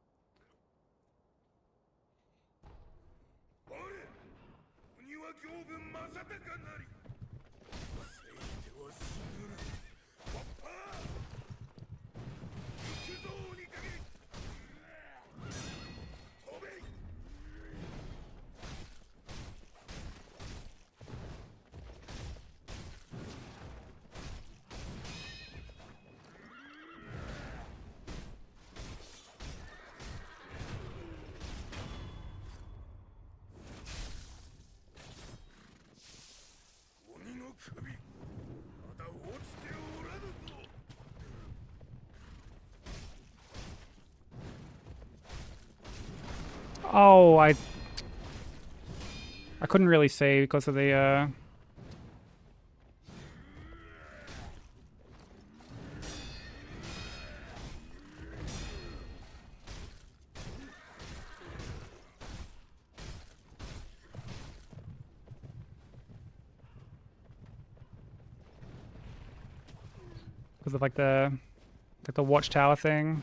Oh, I couldn't really see because of the because of like the watchtower thing.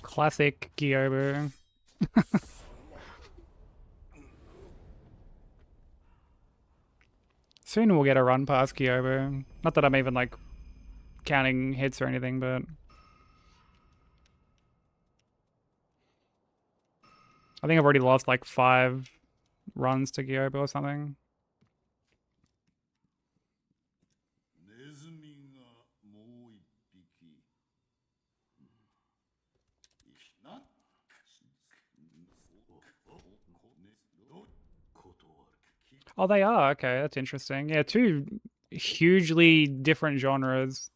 Classic Gyobu. Soon we'll get a run past Gyobu. Not that I'm even like counting hits or anything, but I think I've already lost like 5 runs to Gyoba or something. ネズミがもう一匹。な。断る。 Oh, they are. Okay, that's interesting. Yeah, 2 hugely different genres.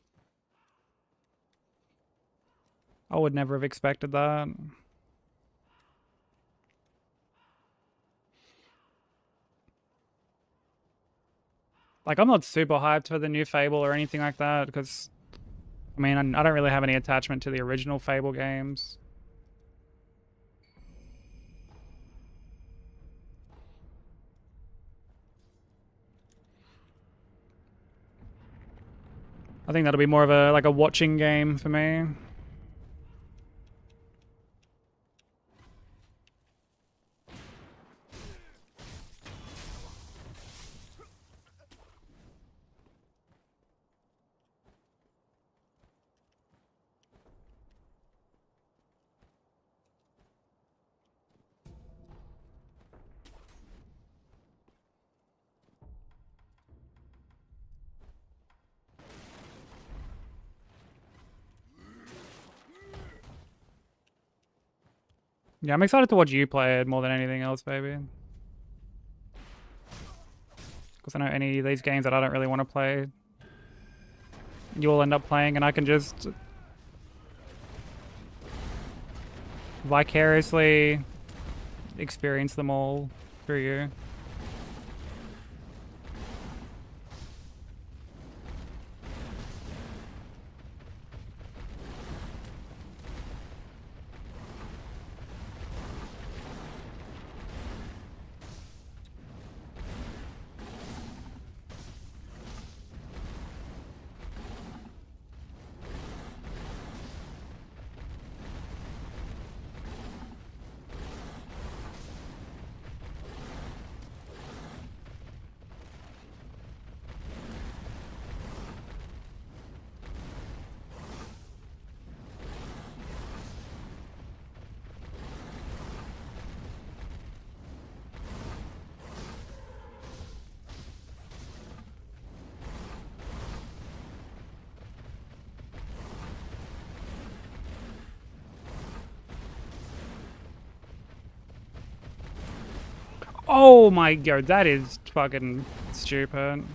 I would never have expected that. Like, I'm not super hyped for the new Fable or anything like that, because, I mean, I don't really have any attachment to the original Fable games. I think that'll be more of a, like, a watching game for me. Yeah, I'm excited to watch you play it more than anything else, baby. Because I know any of these games that I don't really want to play, you'll end up playing, and I can just vicariously experience them all through you. Oh my god, that is fucking stupid.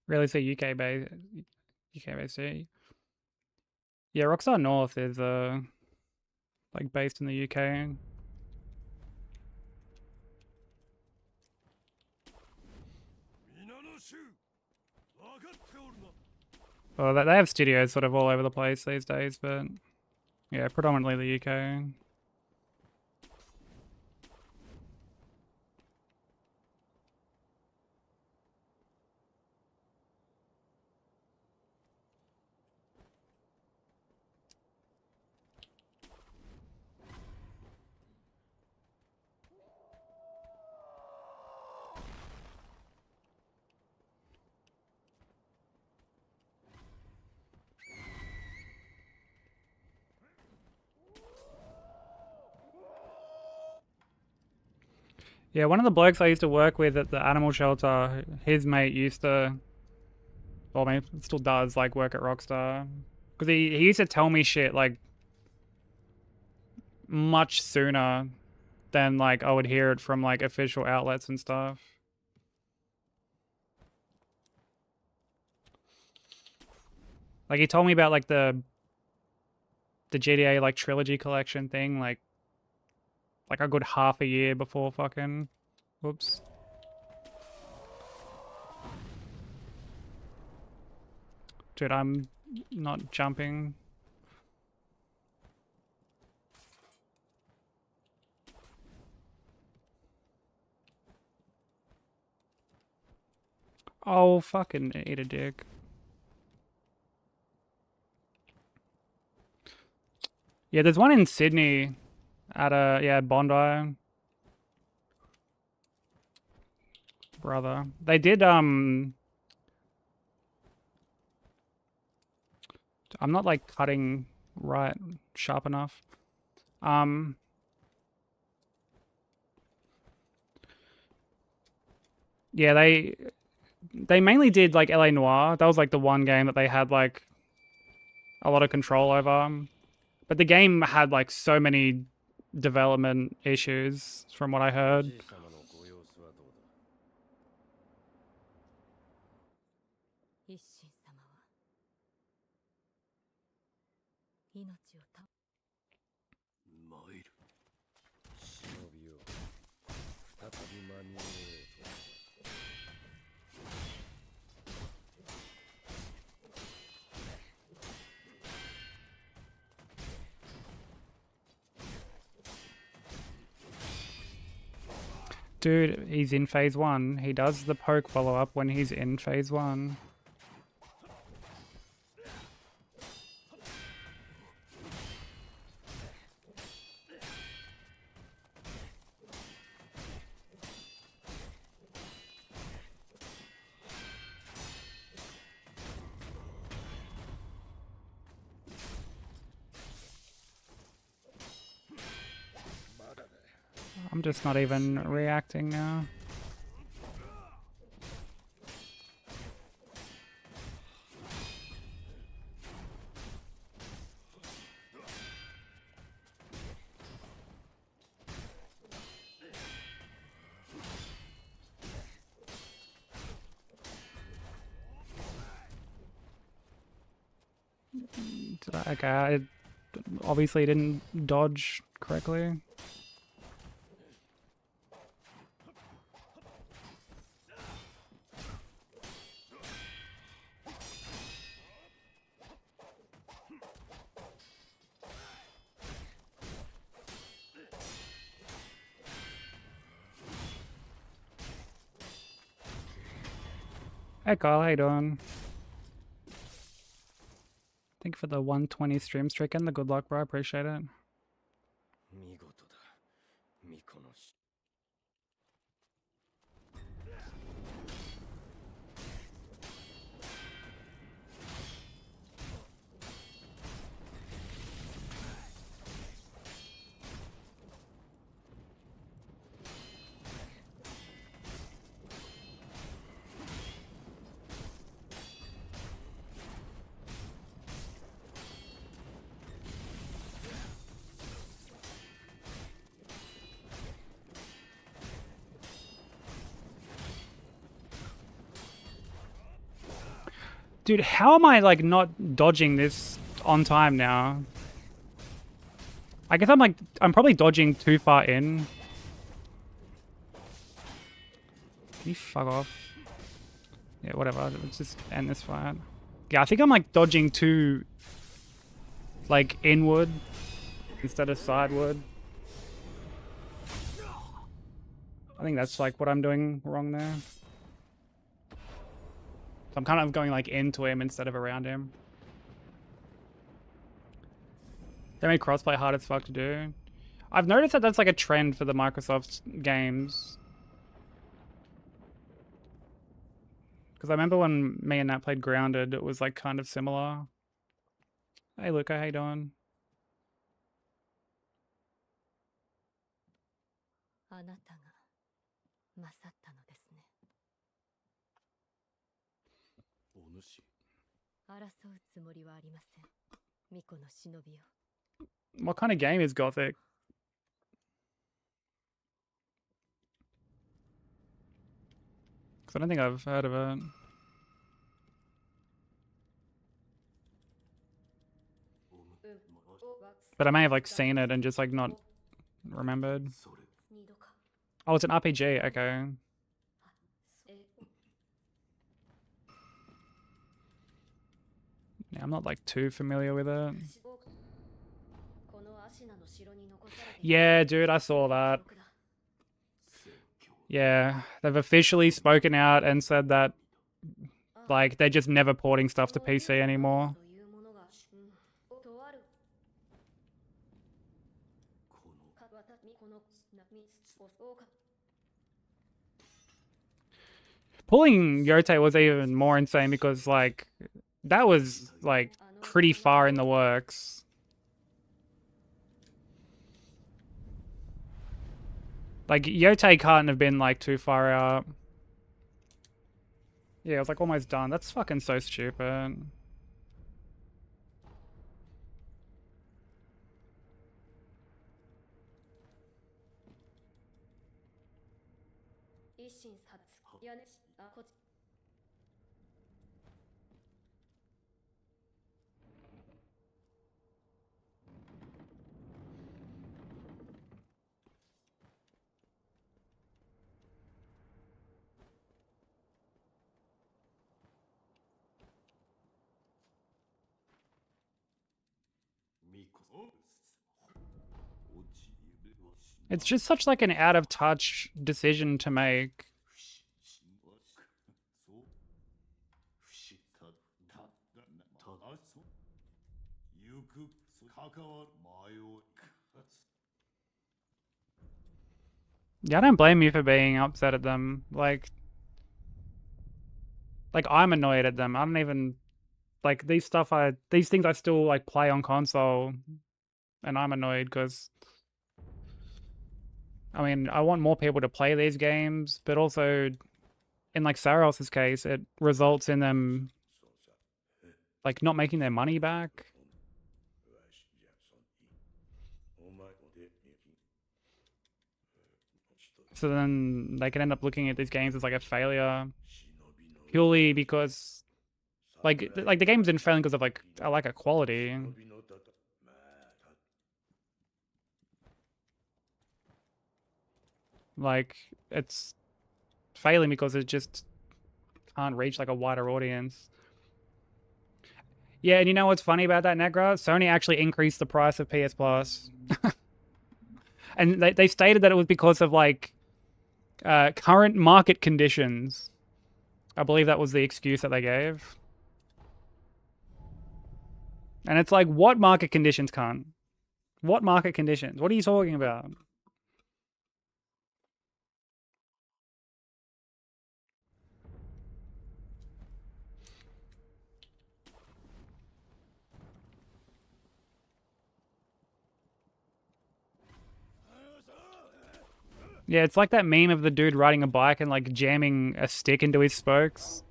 Really, so UK based, UK based. Yeah, Rockstar North is like based in the UK. 皆の衆、分かっておるな。 Well, they have studios sort of all over the place these days, but yeah, predominantly the UK. Yeah, one of the blokes I used to work with at the animal shelter, his mate used to, well, I mean, still does, like, work at Rockstar. Because he used to tell me shit, like, much sooner than, like, I would hear it from, like, official outlets and stuff. Like, he told me about, like, the GTA, like, trilogy collection thing, like a good half a year before fucking... Whoops. Dude, I'm not jumping. Oh, fucking eat a dick. Yeah, there's one in Sydney at Bondi. Brother. They did I'm not like cutting right sharp enough. Yeah, they mainly did like LA Noire. That was like the one game that they had like a lot of control over. But the game had like so many development issues from what I お heard. じい様のご様子はどうだ。一心様は命をた参る。忍びを再び間に合おうと。 Dude, he's in phase 1. He does the poke follow-up when he's in phase 1. I'm just not even reacting now. Okay, I obviously didn't dodge correctly. Hey Kyle, how you doing? Thank you for the 120 stream streak and the good luck, bro. I appreciate it. 見事だ。巫女のし。 Dude, how am I like not dodging this on time now? I guess I'm probably dodging too far in. Can you fuck off? Yeah, whatever. Let's just end this fight. Yeah, I think I'm like dodging too like inward instead of sideward. I think that's like what I'm doing wrong there. So I'm kind of going like into him instead of around him. They made crossplay hard as fuck to do. I've noticed that that's like a trend for the Microsoft games. Because I remember when me and Nat played Grounded, it was like kind of similar. Hey Luca, how you doing? あなたが勝ったのですね。お主。争うつもりはありません。巫女の忍びよ。 What kind of game is Gothic? Because I don't think I've heard of it. But I may have like seen it and just like not remembered. 二度か。 Oh, it's an RPG. Okay. え、 Yeah, I'm not like too familiar with it. このアシナの城に残されている Yeah, dude, I saw that. Yeah, they've officially spoken out and said that like they're just never porting stuff to PC anymore. Pulling Yote was even more insane because like that was like pretty far in the works. Like Yote can't have been like too far out. Yeah, I was like almost done. That's fucking so stupid. It's just such like an out of touch decision to make. Yeah, I don't blame you for being upset at them. Like I'm annoyed at them. I don't even like these things I still like play on console, and I'm annoyed because I mean I want more people to play these games, but also in like Saros's case, it results in them like not making their money back. So then they can end up looking at these games as like a failure purely because like the games didn't fail because of like a lack of quality. Like it's failing because it just can't reach like a wider audience. Yeah, and you know what's funny about that, Negra? Sony actually increased the price of PS Plus. And they stated that it was because of like current market conditions. I believe that was the excuse that they gave. And it's like, what market conditions, cunt? What market conditions? What are you talking about? Yeah, it's like that meme of the dude riding a bike and like jamming a stick into his spokes.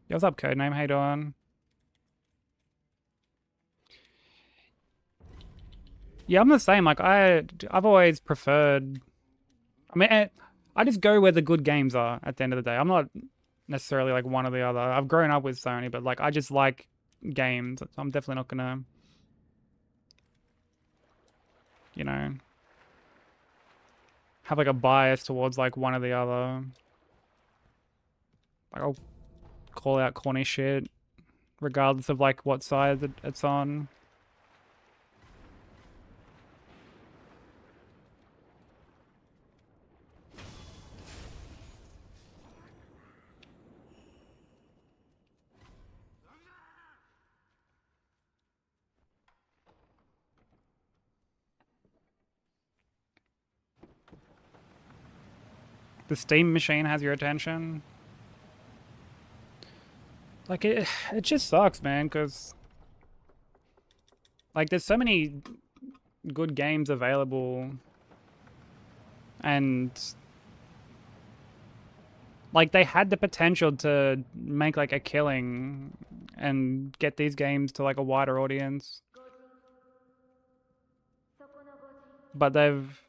Yo, what's up, Codename? How you doing? Yeah, I'm the same. Like I've always preferred. I mean, I just go where the good games are. At the end of the day, I'm not necessarily like one or the other. I've grown up with Sony, but like I just like games. So I'm definitely not gonna, you know, have like a bias towards like one or the other. Like I'll call out corny shit, regardless of like what side it's on. The Steam machine has your attention. Like it just sucks, man, because like there's so many good games available, and like they had the potential to make like a killing and get these games to like a wider audience, but they've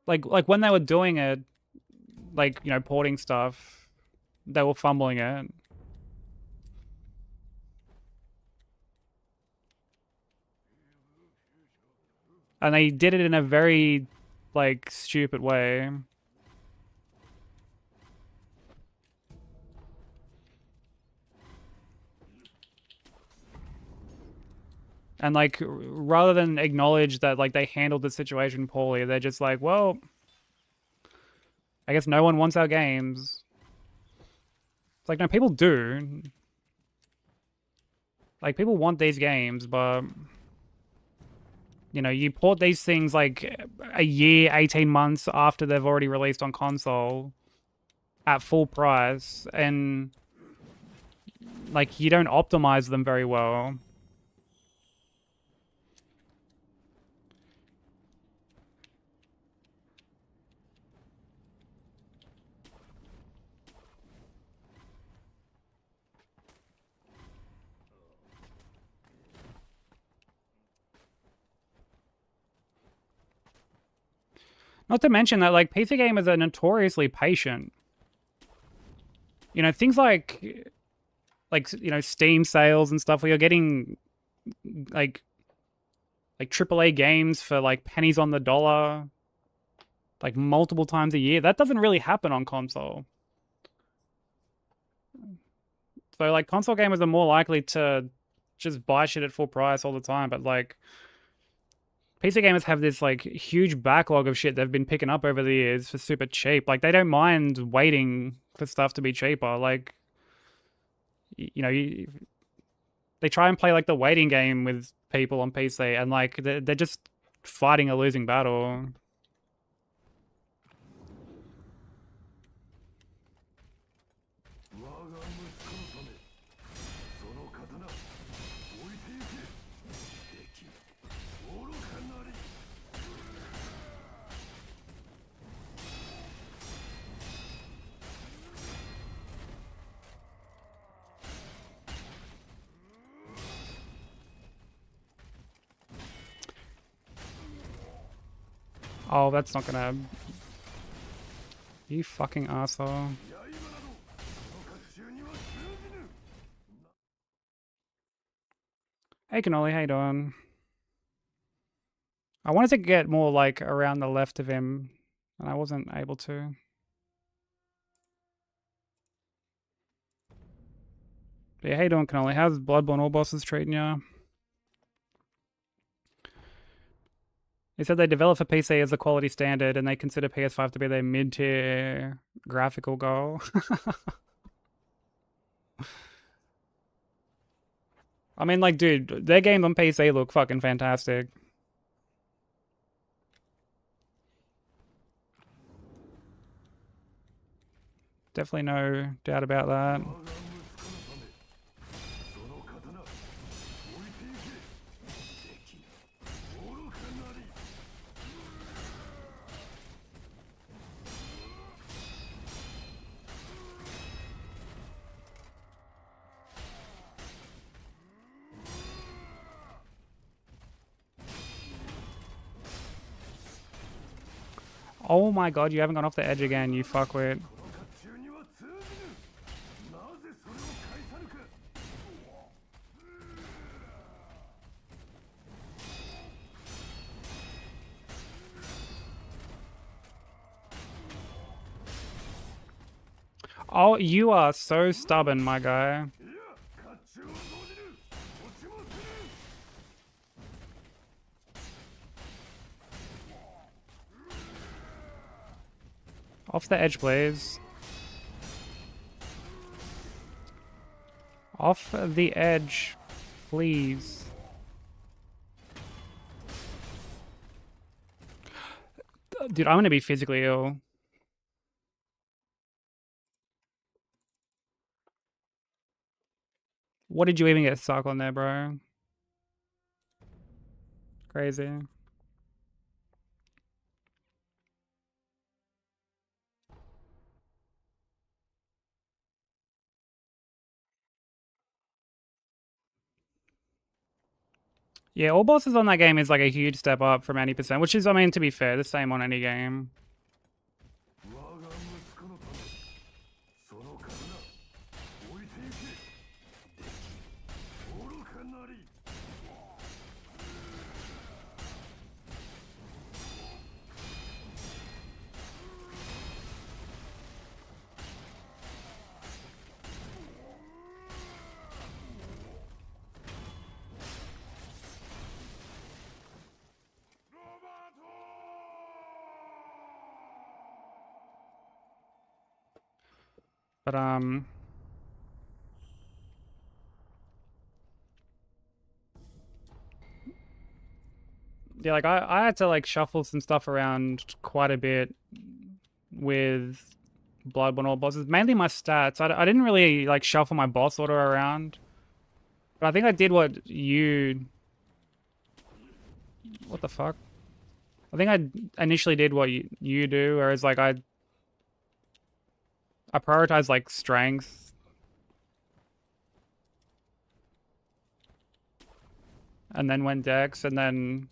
like when they were doing it, like, you know, porting stuff, they were fumbling it. And they did it in a very like stupid way. And like rather than acknowledge that like they handled the situation poorly, they're just like, well, I guess no one wants our games. It's like, no, people do. Like, people want these games, but... You know, you port these things like a year, 18 months after they've already released on console at full price, and like you don't optimize them very well. Not to mention that, like, PC gamers are notoriously patient. You know, things like, you know, Steam sales and stuff where you're getting, like AAA games for, like, pennies on the dollar, like, multiple times a year. That doesn't really happen on console. So, like, console gamers are more likely to just buy shit at full price all the time, but, like, PC gamers have this, like, huge backlog of shit they've been picking up over the years for super cheap. Like, they don't mind waiting for stuff to be cheaper. Like, you know, they try and play, like, the waiting game with people on PC, and, like, they're just fighting a losing battle. Oh, that's not gonna... You fucking asshole. Hey, Cannoli, how you doing? I wanted to get more, like, around the left of him, and I wasn't able to. But yeah, how you doing, Cannoli? How's Bloodborne All Bosses treating ya? They said they develop for PC as a quality standard, and they consider PS5 to be their mid-tier graphical goal. I mean, like, dude, their games on PC look fucking fantastic. Definitely no doubt about that. Oh my god, you haven't gone off the edge again, you fuckwit. Oh, you are so stubborn, my guy. Off the edge, please. Off the edge, please. Dude, I'm gonna be physically ill. What did you even get stuck on there, bro? Crazy. Yeah, all bosses on that game is like a huge step up from 80%, which is, I mean, to be fair, the same on any game. But yeah, like I had to like shuffle some stuff around quite a bit with Bloodborne all bosses. Mainly my stats. I didn't really like shuffle my boss order around. But I think I did what you... What the fuck? I think I initially did what you do, whereas like I prioritize like strength. And then went dex, and then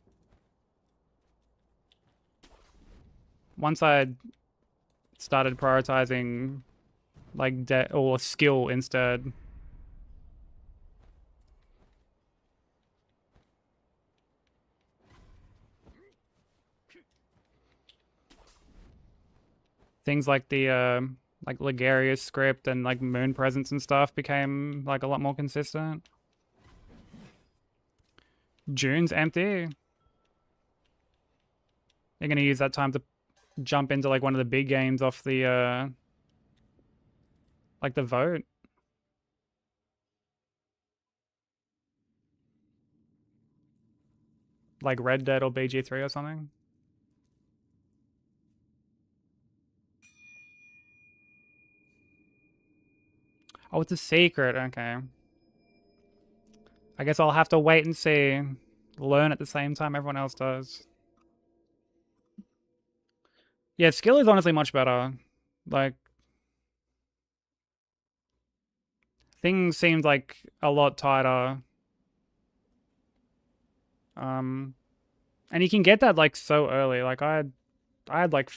once I started prioritizing like or skill instead. Things like the like Ligarius script and like moon presence and stuff became like a lot more consistent. June's empty. You're gonna use that time to jump into like one of the big games off the like the vote. Like Red Dead or BG3 or something. Oh, it's a secret. Okay. I guess I'll have to wait and see. Learn at the same time everyone else does. Yeah, skill is honestly much better. Like, things seemed like a lot tighter. And you can get that like so early. Like I had like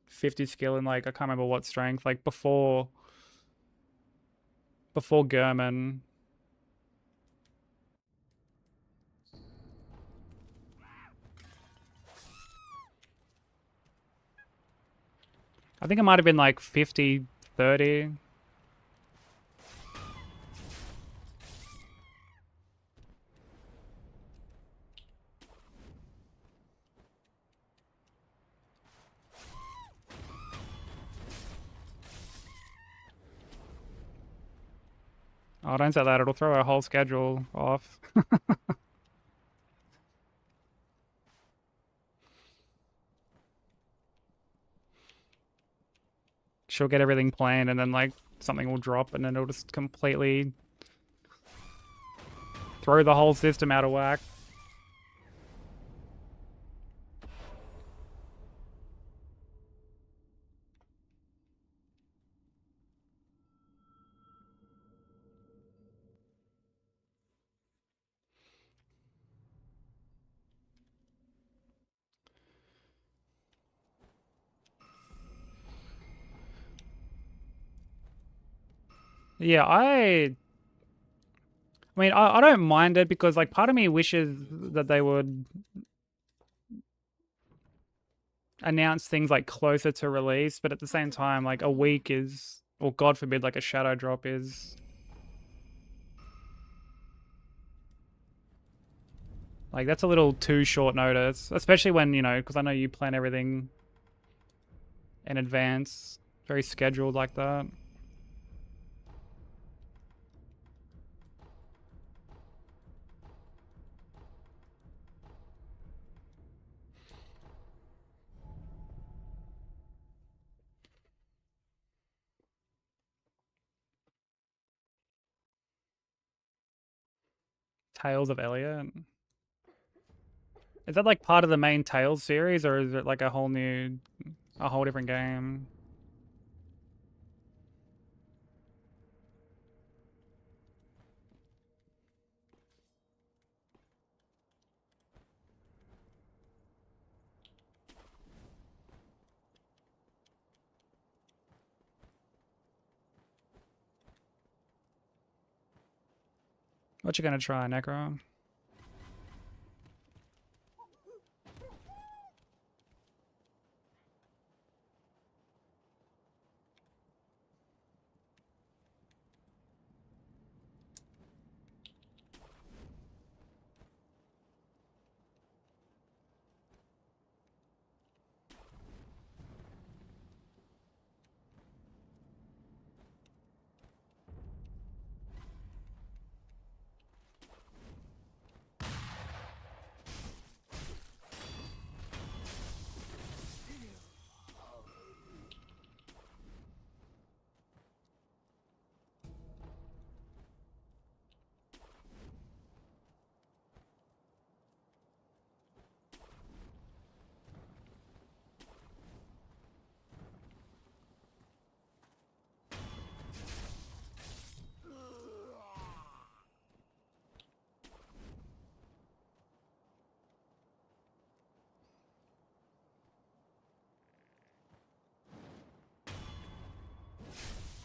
50 skill and like I can't remember what strength. Like before German. I think it might have been like 50, 30. Oh, don't say that. It'll throw our whole schedule off. She'll get everything planned and then like something will drop and then it'll just completely throw the whole system out of whack. Yeah, I mean, I don't mind it because like part of me wishes that they would announce things like closer to release, but at the same time, like a week is, or God forbid, like a shadow drop is like that's a little too short notice, especially when, you know, because I know you plan everything in advance, very scheduled like that. Tales of Elliot. Is that like part of the main Tales series, or is it like a whole different game? What you gonna try, Necro?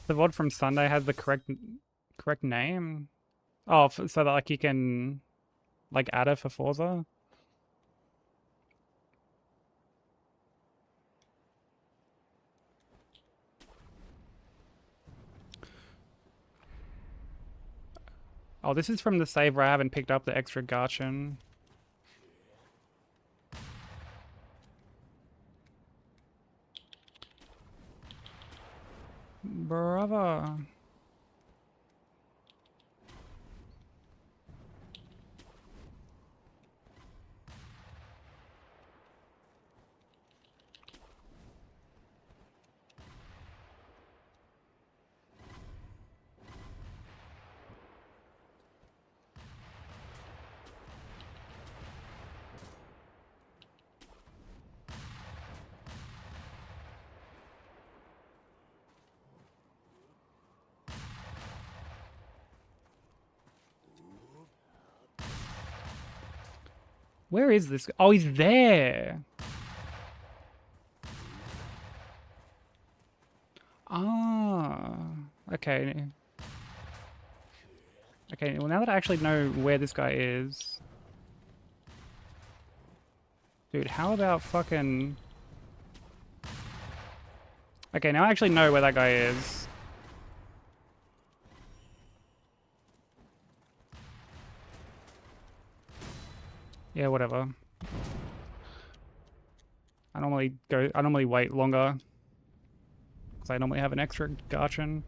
The VOD from Sunday has the correct name. Oh, so that like you can like add it for Forza. Oh, this is from the save where I haven't picked up the extra Garchin. Brother. Where is this? Oh, he's there. Ah, okay. Okay, well now that I actually know where this guy is. Dude, how about fucking... Okay, now I actually know where that guy is. Yeah, whatever. I normally wait longer. Because I normally have an extra Garchin.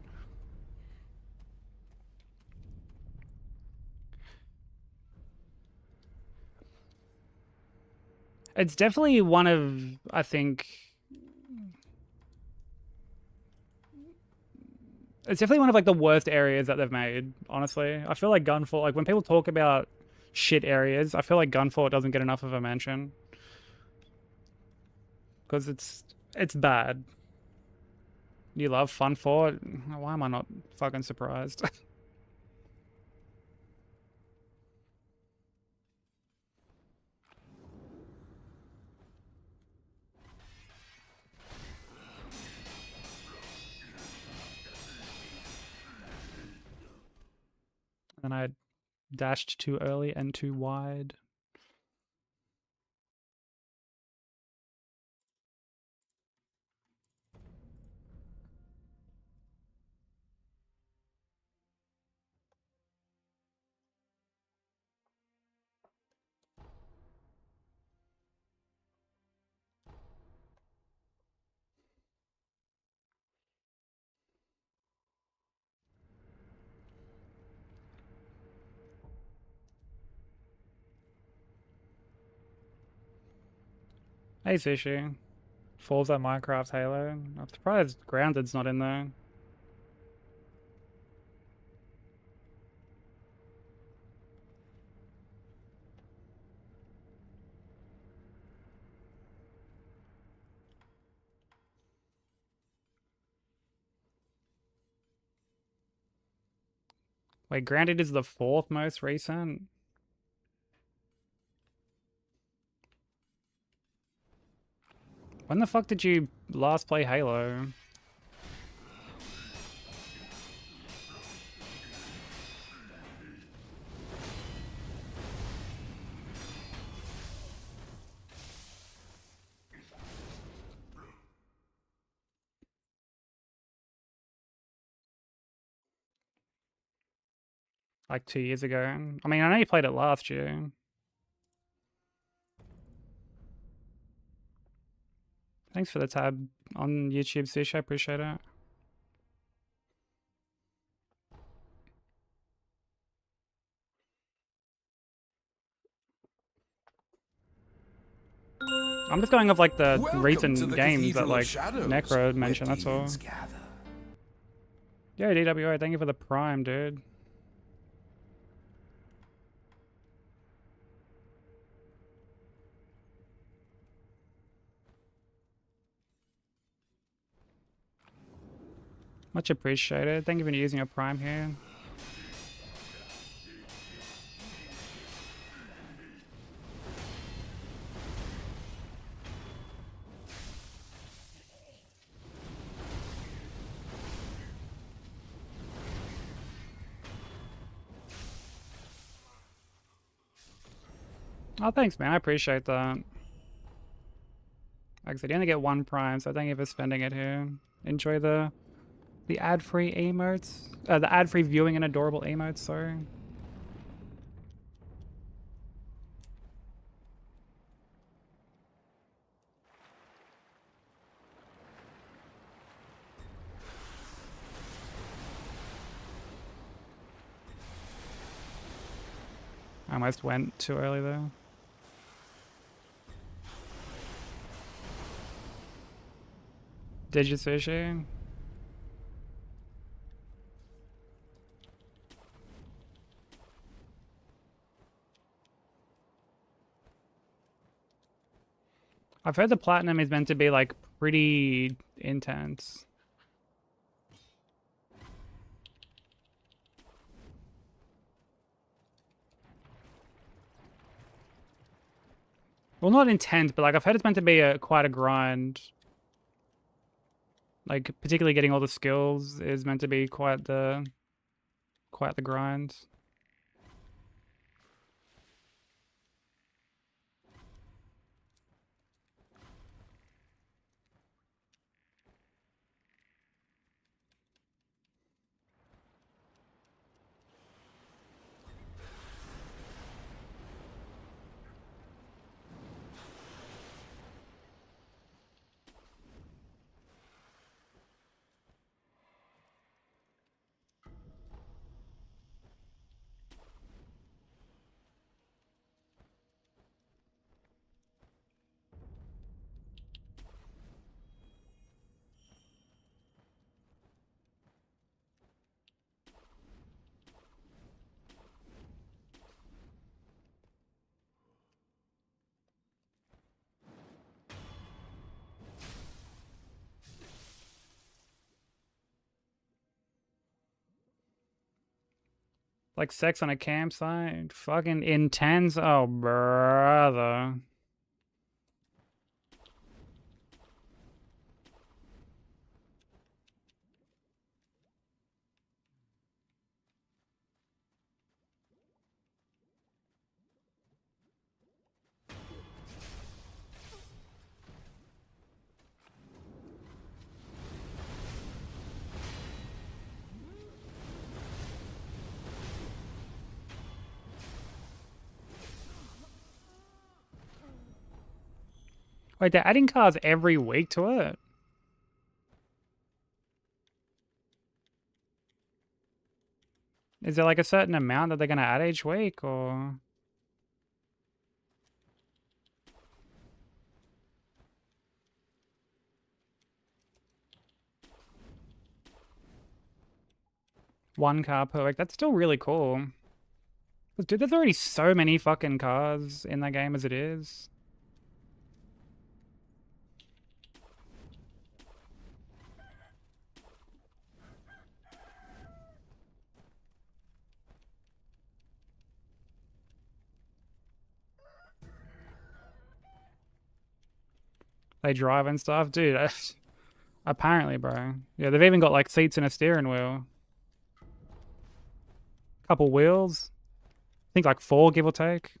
It's definitely one of, I think... It's definitely one of like the worst areas that they've made, honestly. I feel like Gunfall, like when people talk about shit areas, I feel like Gunfall doesn't get enough of a mention. Because it's bad. You love Fun Fort? Why am I not fucking surprised? And I dashed too early and too wide. Hey Sushi. Forza, Minecraft, Halo. I'm surprised Grounded's not in there. Wait, Grounded is the 4th most recent? When the fuck did you last play Halo? Like 2 years ago. I mean, I know you played it last year. Thanks for the tab on YouTube, Sushi. I appreciate it. I'm just going off like the Welcome to recent the games that Cathedral of like Shadows, Necro where mentioned, that's all. demons gather. Yo, DWO, thank you for the Prime, dude. Much appreciated. Thank you for using your Prime here. Oh, thanks, man. I appreciate that. Like I said, you only get one prime, so thank you for spending it here. Enjoy the ad-free emotes. The ad-free viewing and adorable emotes, sorry. I almost went too early there. Did you, Sushi? I've heard the platinum is meant to be like pretty intense. Well, not intense, but like I've heard it's meant to be quite a grind. Like particularly getting all the skills is meant to be quite the grind. Like sex on a campsite? Fucking intense? Oh, brother. Wait, they're adding cards every week to it? Is there like a certain amount that they're going to add each week, or? One card per week? That's still really cool. Dude, there's already so many fucking cards in that game as it is. They drive and stuff. Dude, apparently, bro. Yeah, they've even got like seats and a steering wheel. Couple wheels. I think like 4, give or take.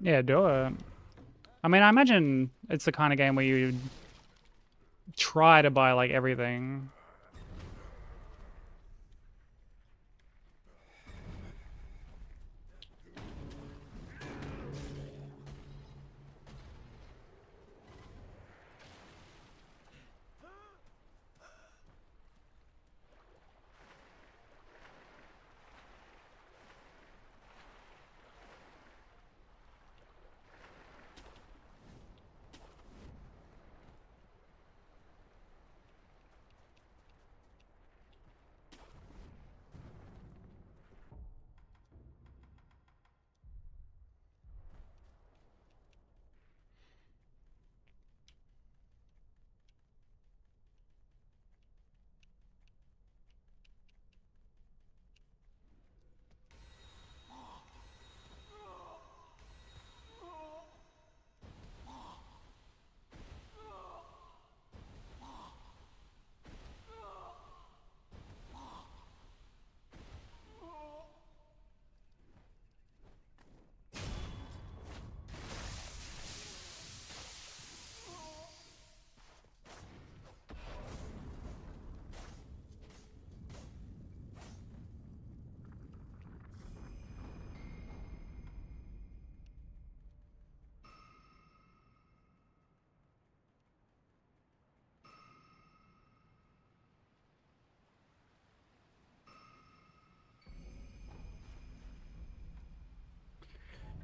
Yeah, do it. I mean, I imagine it's the kind of game where you try to buy like everything.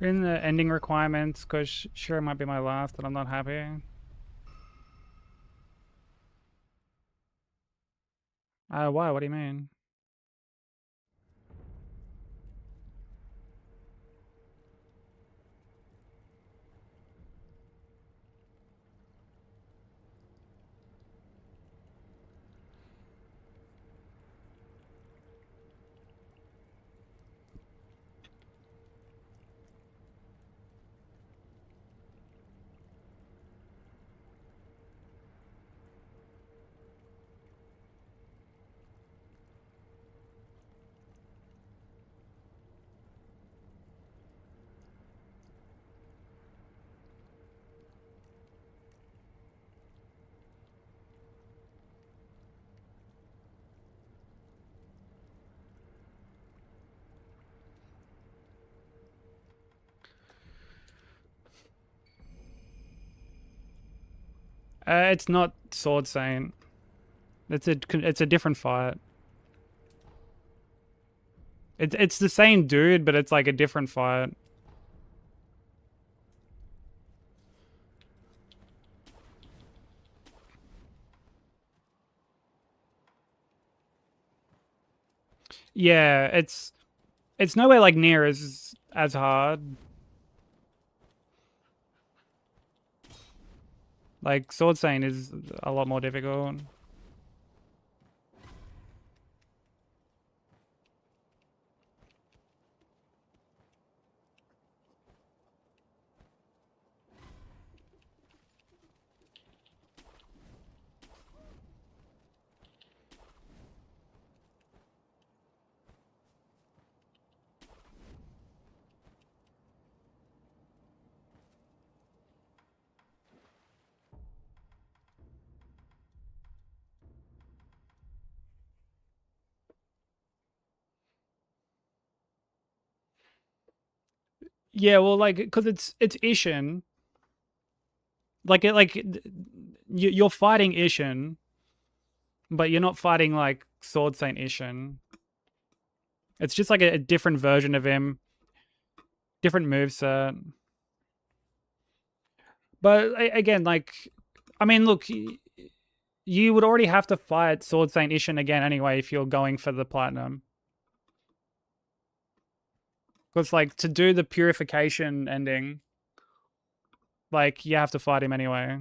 In the ending requirements, because sure it might be my last, but I'm not happy. Why? What do you mean? It's not Sword Saint. It's a different fight. It's the same dude, but it's like a different fight. Yeah, it's nowhere like near as hard. Like Sword Saint is a lot more difficult. Yeah, well, like, because it's Ishin. You're fighting Ishin, but you're not fighting like Sword Saint Ishin. It's just like a different version of him, different moveset. But again, like, I mean, look, you would already have to fight Sword Saint Ishin again anyway if you're going for the platinum. Because like to do the purification ending, like you have to fight him anyway.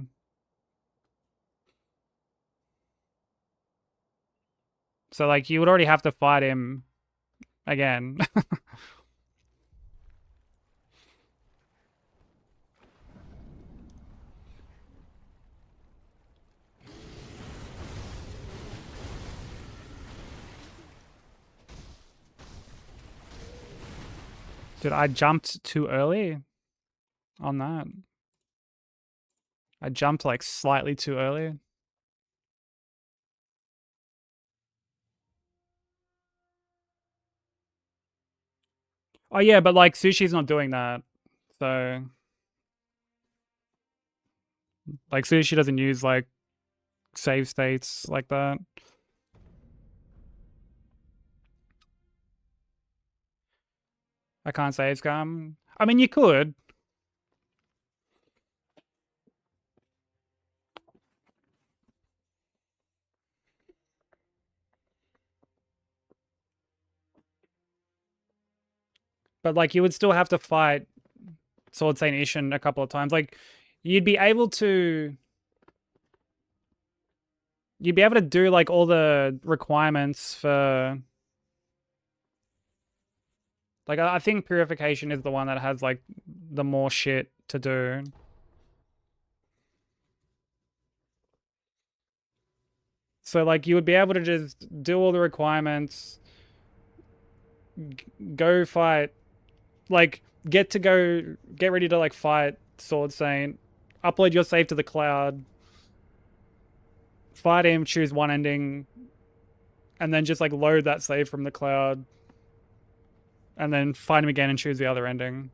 So like you would already have to fight him again. Dude, I jumped too early on that. I jumped like slightly too early. Oh yeah, but like Sushi's not doing that. So like Sushi doesn't use like save states like that. I can't save scum. I mean you could. But like you would still have to fight Sword Saint Ishin a couple of times. Like you'd be able to do like all the requirements for like I think purification is the one that has like the more shit to do. So like you would be able to just do all the requirements, go fight, like get ready to like fight Sword Saint, upload your save to the cloud, fight him, choose one ending, and then just like load that save from the cloud, and then fight him again and choose the other ending.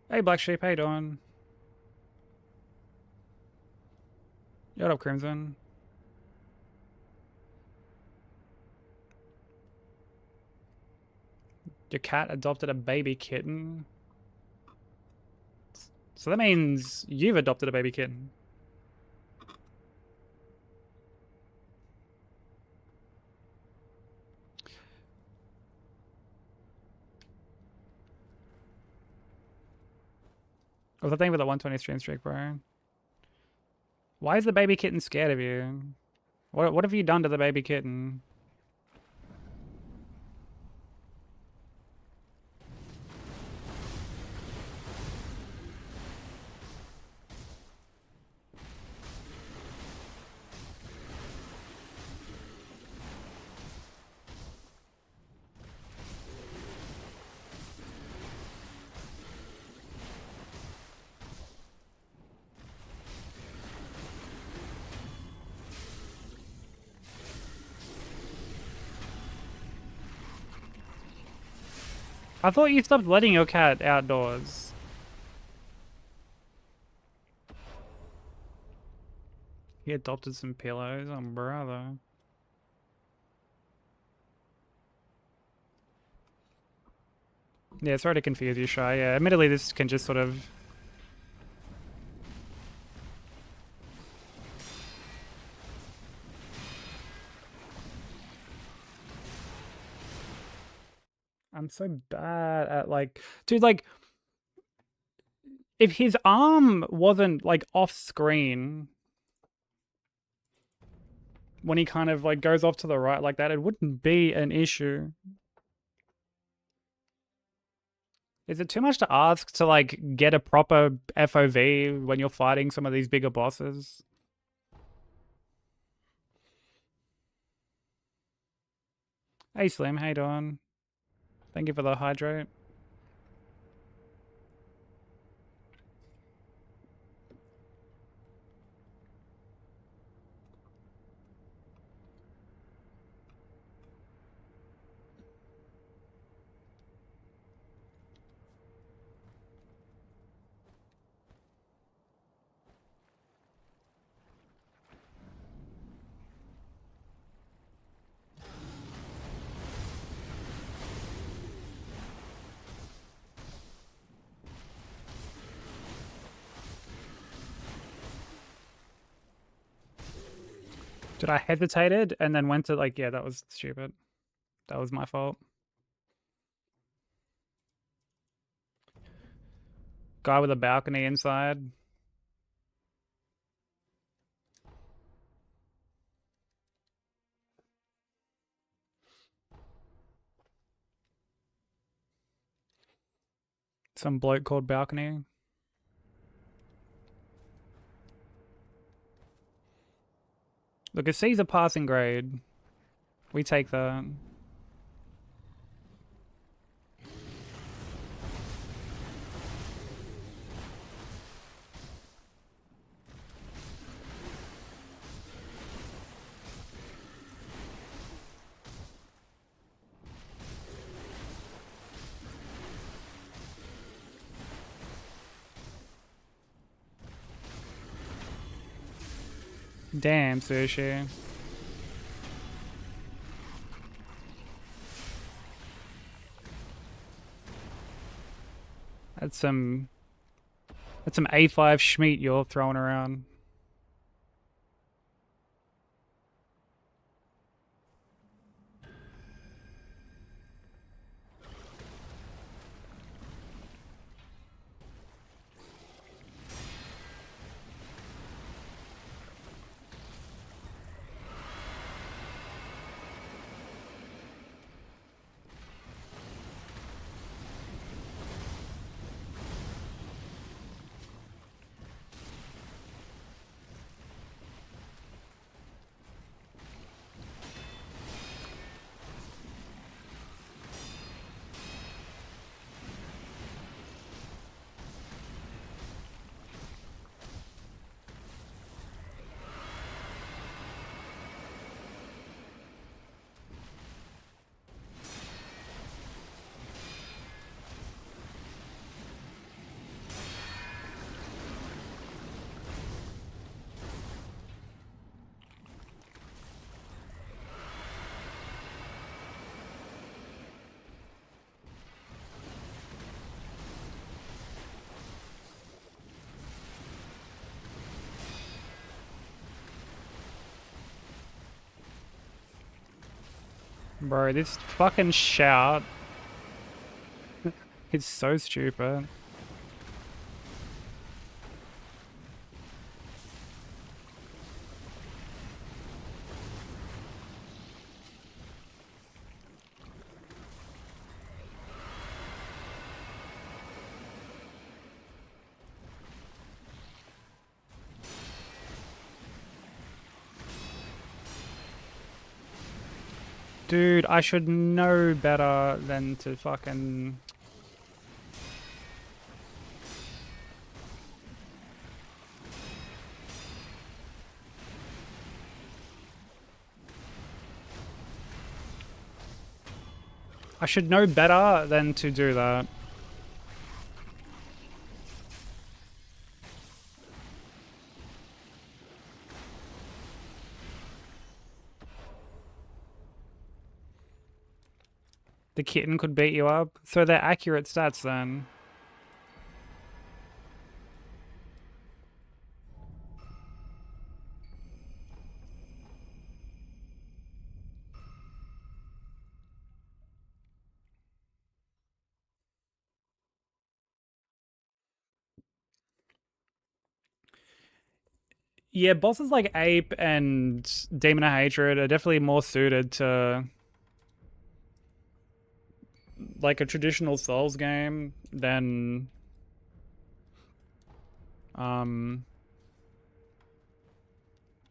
Hey Black Sheep, how you doing? What up, Crimson? Your cat adopted a baby kitten. So that means you've adopted a baby kitten. What's the thing with the 120 stream streak, bro? Why is the baby kitten scared of you? What have you done to the baby kitten? I thought you stopped letting your cat outdoors. He adopted some pillows. Oh, brother. Yeah, sorry to confuse you, Shy. Yeah, admittedly, this can just sort of... I'm so bad at, like... Dude, like... If his arm wasn't, like, off-screen... When he kind of, like, goes off to the right like that, it wouldn't be an issue. Is it too much to ask to, like, get a proper FOV when you're fighting some of these bigger bosses? Hey Slim, how you doing? Thank you for the hydrate. Dude, I hesitated and then went to, like, yeah, that was stupid. That was my fault. Guy with a balcony inside. Some bloke called balcony. Look, a C's a passing grade. We take that. Damn, Sushi. That's some A5 schmeat you're throwing around. Bro, this fucking shout is so stupid. Dude, I should know better than to fucking... I should know better than to do that. The kitten could beat you up. So they're accurate stats then. Yeah, bosses like Ape and Demon of Hatred are definitely more suited to like a traditional Souls game than than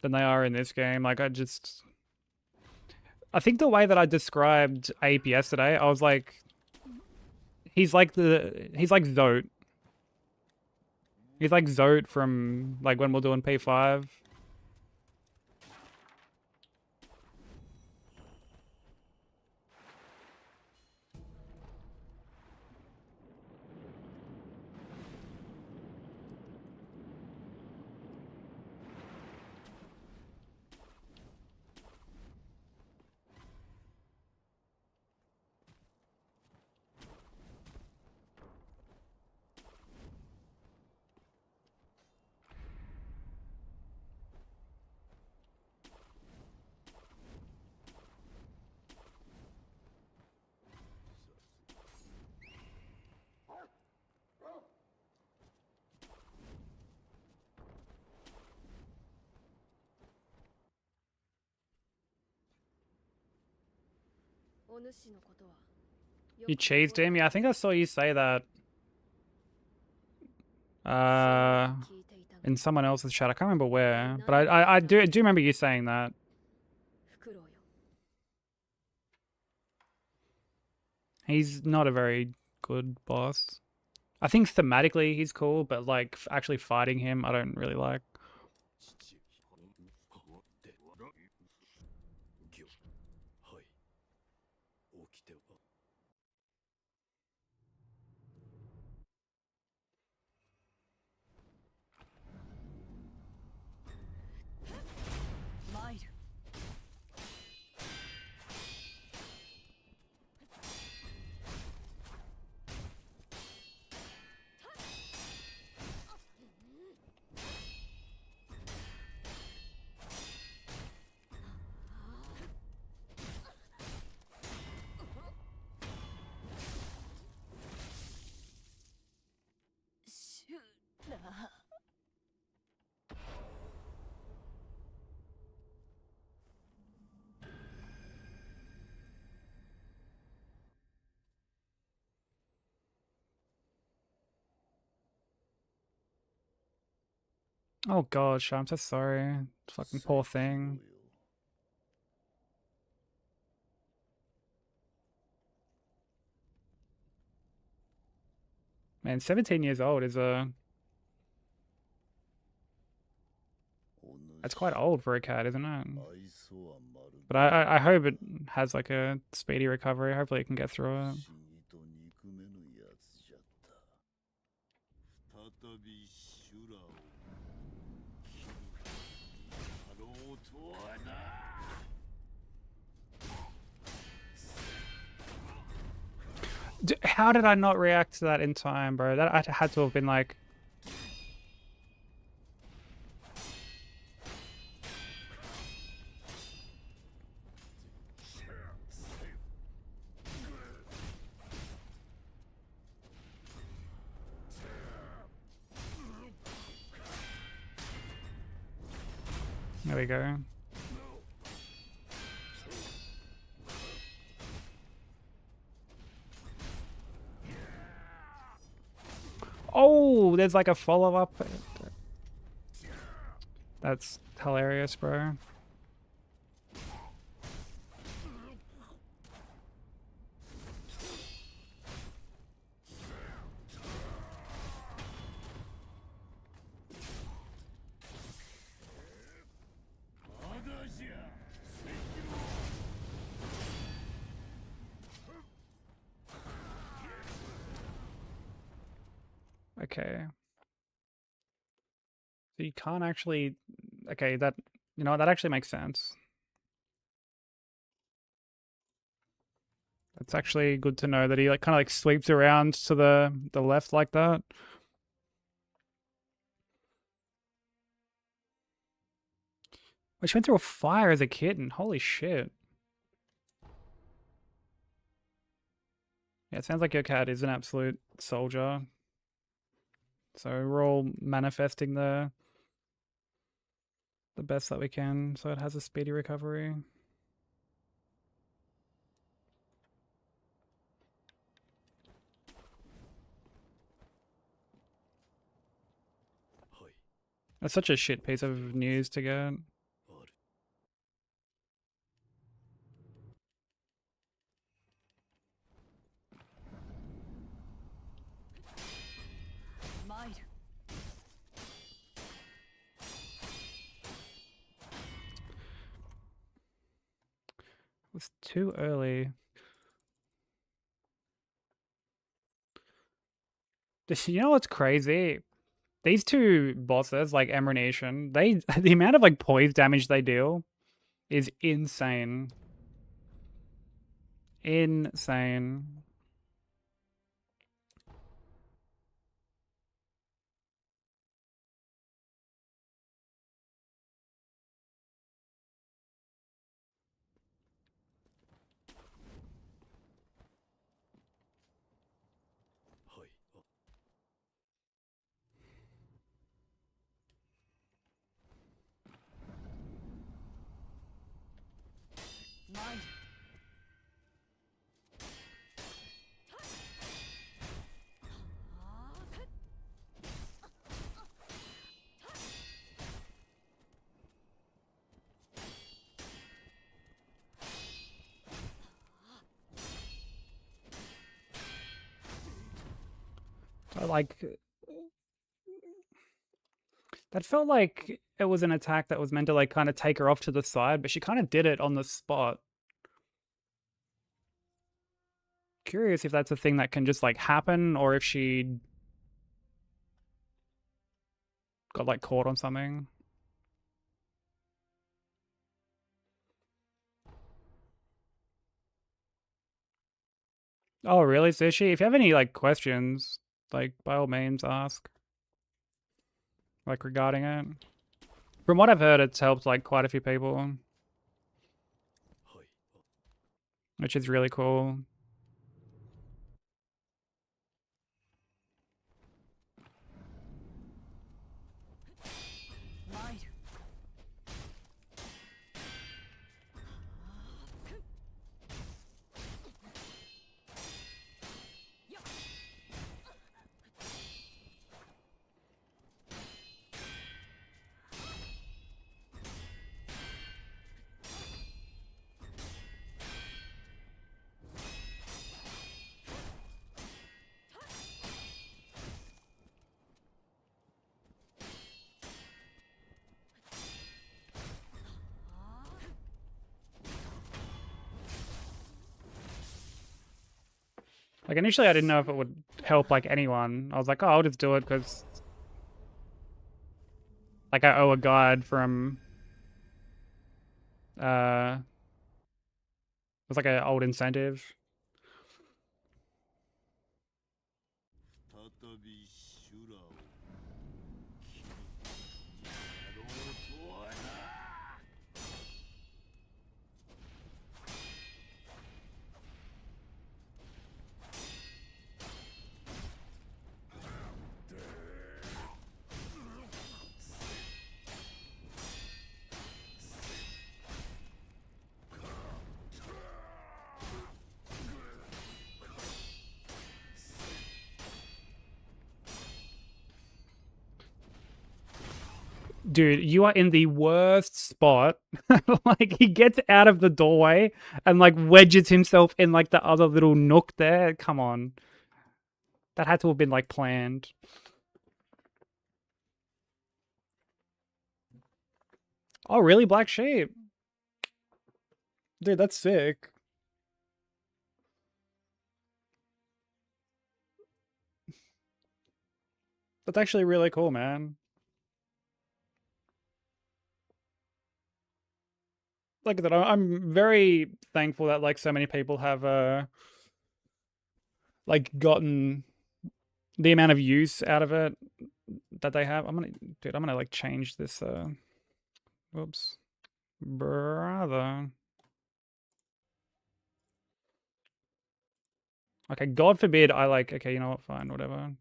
they are in this game. Like I think the way that I described Ape yesterday, I was like, he's like Zote. He's like Zote from like when we're doing P5. You cheesed him? Yeah, I think I saw you say that. In someone else's chat. I can't remember where, but I do remember you saying that. He's not a very good boss. I think thematically he's cool, but like actually fighting him, I don't really like. Oh gosh, I'm so sorry. Fucking poor thing. Man, 17 years old is that's quite old for a cat, isn't it? But I hope it has like a speedy recovery. Hopefully it can get through it. How did I not react to that in time, bro? That I had to have been like... There we go. Oh, there's like a follow-up. That's hilarious, bro. Okay. So you can't actually... Okay, that... You know what? That actually makes sense. It's actually good to know that he like kind of like sweeps around to the left like that. Well, she went through a fire as a kitten. Holy shit. Yeah, it sounds like your cat is an absolute soldier. So we're all manifesting the best that we can so it has a speedy recovery. That's such a shit piece of news to get. It was too early. You know what's crazy? These two bosses, like Emanation, they the amount of like poise damage they deal is insane. Insane. Like that felt like it was an attack that was meant to like kind of take her off to the side, but she kind of did it on the spot. Curious if that's a thing that can just like happen or if she got like caught on something. Oh, really, Sushi? If you have any like questions, like by all means ask. Like regarding it. From what I've heard, it's helped like quite a few people. Which is really cool. Like initially I didn't know if it would help like anyone. I was like, oh, I'll just do it because like I owe a guide from it was like an old incentive. 再び修羅を君にやろうとはな。Dude, you are in the worst spot. Like, he gets out of the doorway and, like, wedges himself in, like, the other little nook there. Come on. That had to have been, like, planned. Oh, really? Black Sheep? Dude, that's sick. That's actually really cool, man. Like that, I'm very thankful that like so many people have like gotten the amount of use out of it that they have. I'm gonna like change this. Whoops, brother. Okay, God forbid I like. Okay, you know what? Fine, whatever.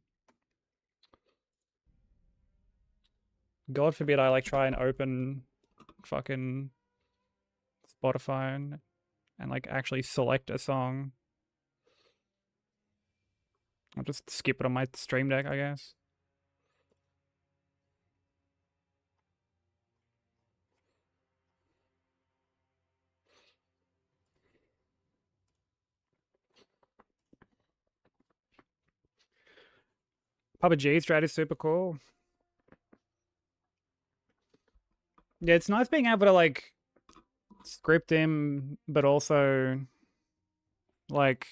God forbid I like try and open fucking Spotify and like actually select a song. I'll just skip it on my stream deck, I guess. Papa G strat is super cool. Yeah, it's nice being able to like script him, but also like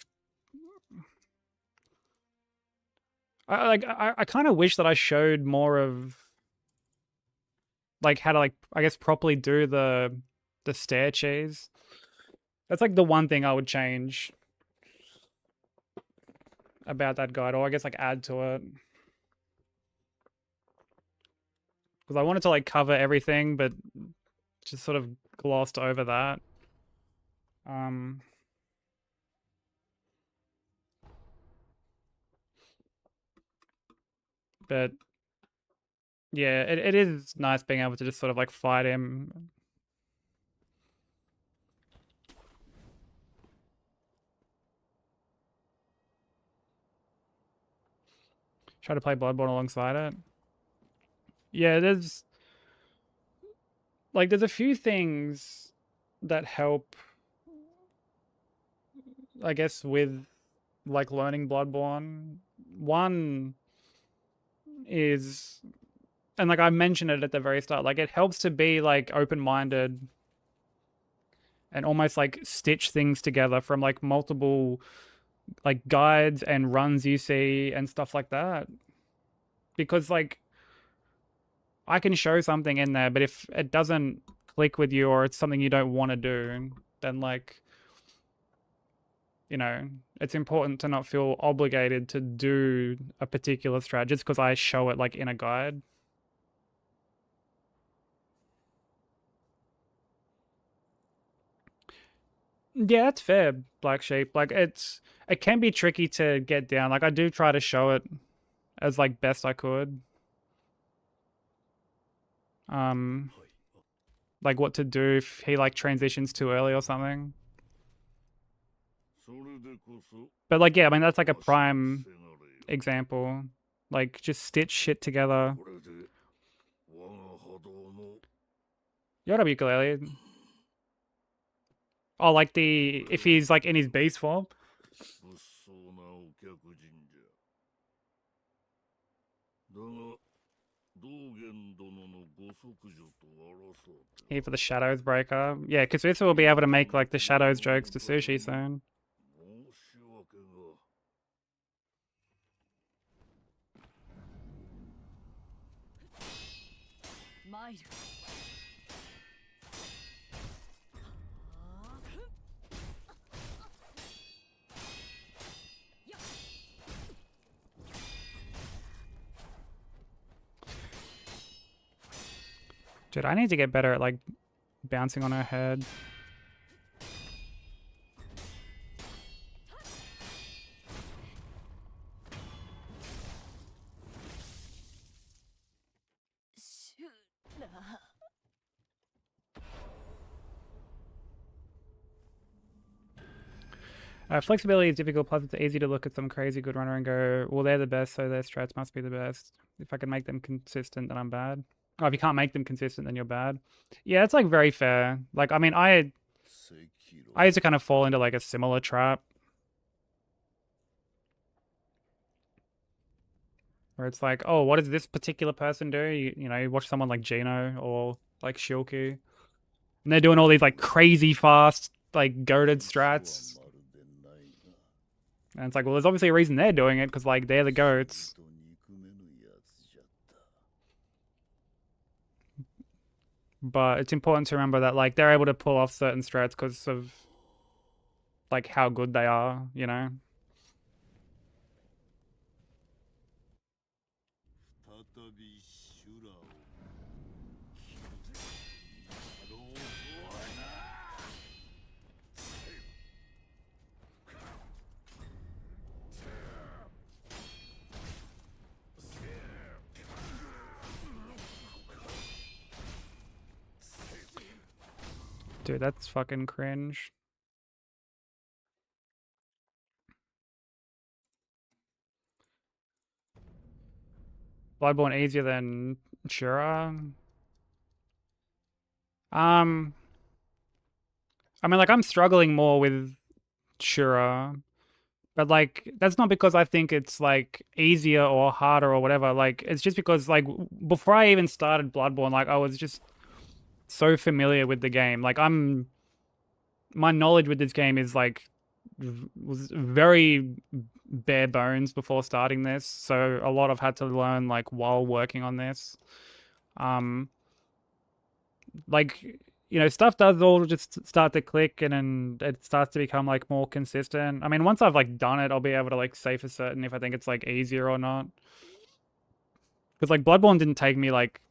I kind of wish that I showed more of like how to like I guess properly do the stair cheese. That's like the one thing I would change about that guide, or I guess like add to it. Because I wanted to like cover everything, but just sort of glossed over that. But yeah, it is nice being able to just sort of like fight him. Try to play Bloodborne alongside it. Yeah, there's a few things that help, I guess, with like learning Bloodborne. One is, and like I mentioned it at the very start, like it helps to be like open-minded and almost like stitch things together from like multiple like guides and runs you see and stuff like that. Because like I can show something in there, but if it doesn't click with you or it's something you don't want to do, then like, you know, it's important to not feel obligated to do a particular strat just because I show it like in a guide. Yeah, that's fair, Black Sheep. Like it can be tricky to get down. Like I do try to show it as like best I could. Like what to do if he like transitions too early or something. But like yeah, I mean that's like a prime example. Like just stitch shit together. You're up, ukulele. Oh, like if he's like in his beast form. Here for the Shadows Breaker. Yeah, because this will be able to make like the Shadows jokes to Sushi soon. Dude, I need to get better at like bouncing on her head. Flexibility is difficult, plus it's easy to look at some crazy good runner and go, well, they're the best, so their strats must be the best. If I can make them consistent, then I'm bad. Oh, if you can't make them consistent, then you're bad. Yeah, it's like very fair. Like, I mean, I 赤 used to kind of fall into like a similar trap where it's like, oh, what does this particular person do? You know, you watch someone like Gino or like Shilky, and they're doing all these like crazy fast, like goated strats. まるでないな And it's like, well, there's obviously a reason they're doing it because like they're the goats. と憎めぬやつじゃった But it's important to remember that like they're able to pull off certain strats because of like how good they are, you know? 再び修羅を切るやろうとはな Dude, that's fucking cringe. Bloodborne easier than Shura? I mean, like, I'm struggling more with Shura, but, like, that's not because I think it's, like, easier or harder or whatever. Like, it's just because, like, before I even started Bloodborne, like, I was just so familiar with the game. Like, my knowledge with this game is, like, was very bare bones before starting this. So a lot I've had to learn, like, while working on this. Like, you know, stuff does all just start to click and then it starts to become like more consistent. I mean, once I've like done it, I'll be able to like say for certain if I think it's like easier or not. Because like Bloodborne didn't take me like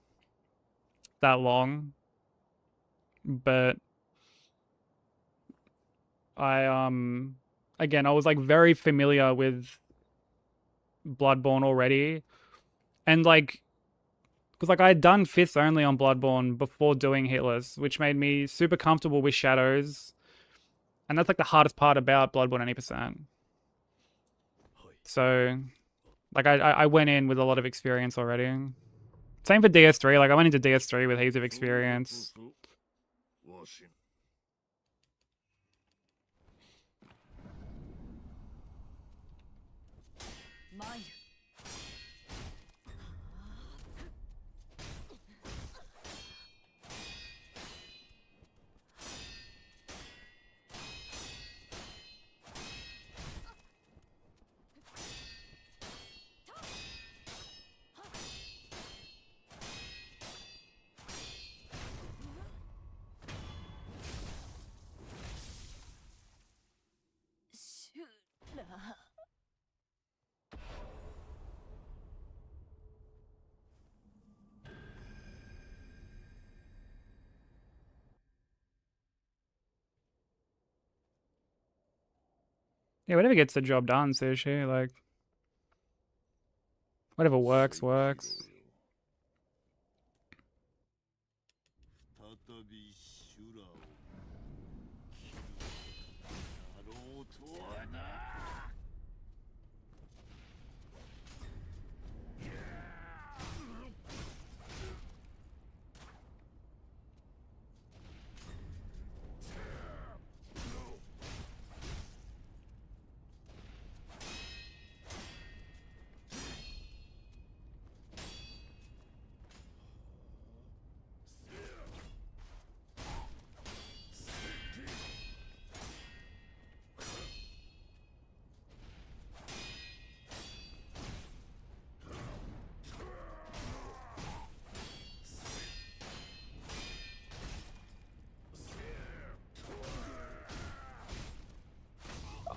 that long, but I again, I was like very familiar with Bloodborne already, and like because like I had done fists only on Bloodborne before doing hitless, which made me super comfortable with shadows, and that's like the hardest part about Bloodborne 80%. So, like I went in with a lot of experience already. Same for DS3. Like I went into DS3 with heaps of experience. わし Yeah, whatever gets the job done, Sushi. Like whatever works, works. 再び修羅を切るやろうとはな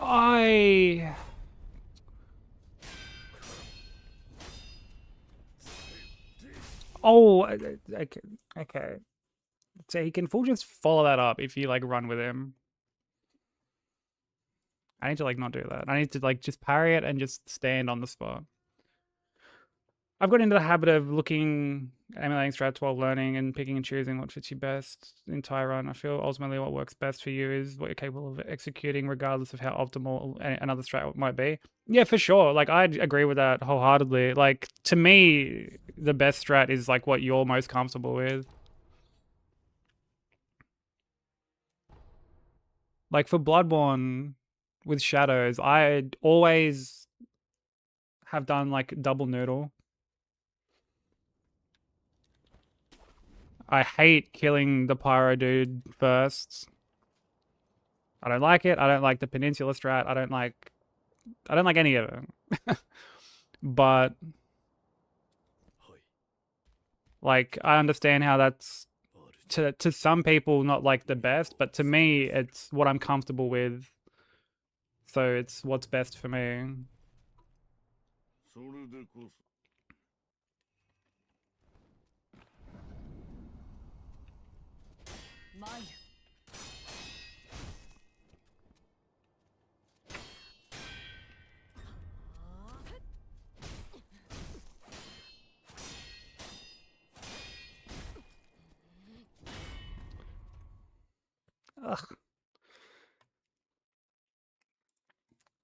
I Oh, okay, okay. So he can full just follow that up if you like run with him. I need to like not do that. I need to like just parry it and just stand on the spot. I've got into the habit of looking emulating strats while learning and picking and choosing what fits you best in Tyrant. I feel ultimately what works best for you is what you're capable of executing, regardless of how optimal another strat might be. Yeah, for sure. Like, I'd agree with that wholeheartedly. Like, to me, the best strat is like what you're most comfortable with. Like for Bloodborne with Shadows, I'd always have done like double noodle. I hate killing the pyro dude first. I don't like it. I don't like the peninsula strat. I don't like any of it. But like I understand how that's to some people not like the best, but to me it's what I'm comfortable with. So it's what's best for me. それでこそ Ugh.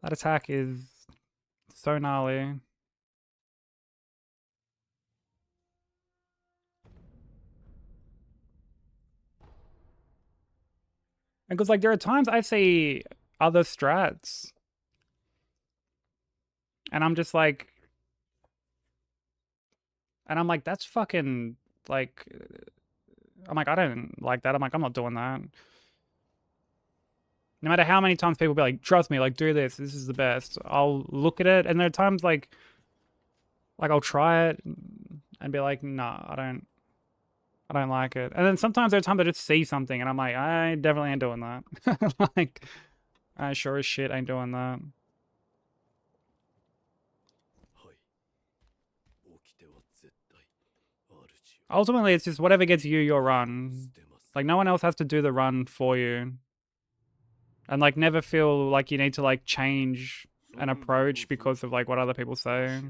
That attack is so gnarly. And because like there are times I see other strats and I'm just like, and I'm like, that's fucking like, I'm like, I don't like that. I'm like, I'm not doing that. No matter how many times people be like, trust me, like do this is the best. I'll look at it and there are times like I'll try it and be like, nah, I don't like it. And then sometimes there are times I just see something and I'm like, I definitely ain't doing that. Like, I sure as shit ain't doing that. Ultimately, it's just whatever gets you your run. Like, no one else has to do the run for you. And, like, never feel like you need to, like, change an approach because of, like, what other people say.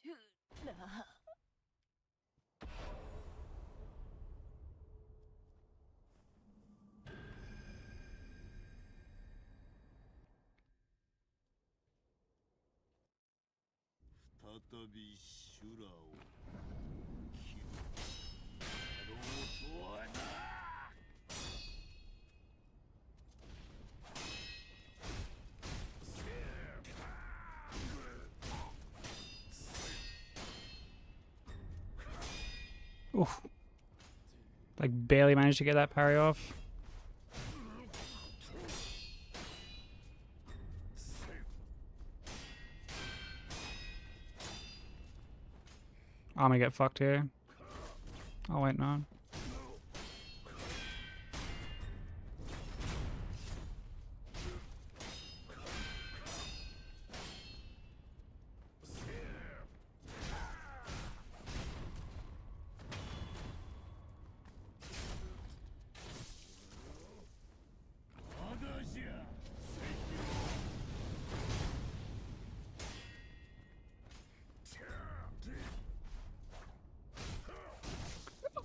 Shura. 再び修羅を切るだろうとはな。Oof. Like, barely managed to get that parry off. I'm gonna get fucked here. Oh, wait, no.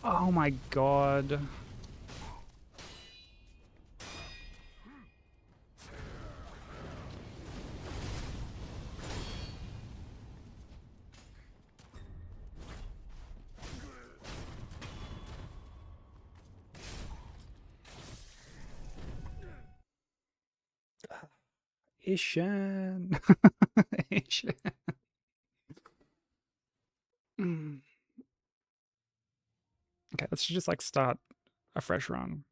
Oh my god. Ishan. Ishan. Mm. Okay, let's just like start a fresh run.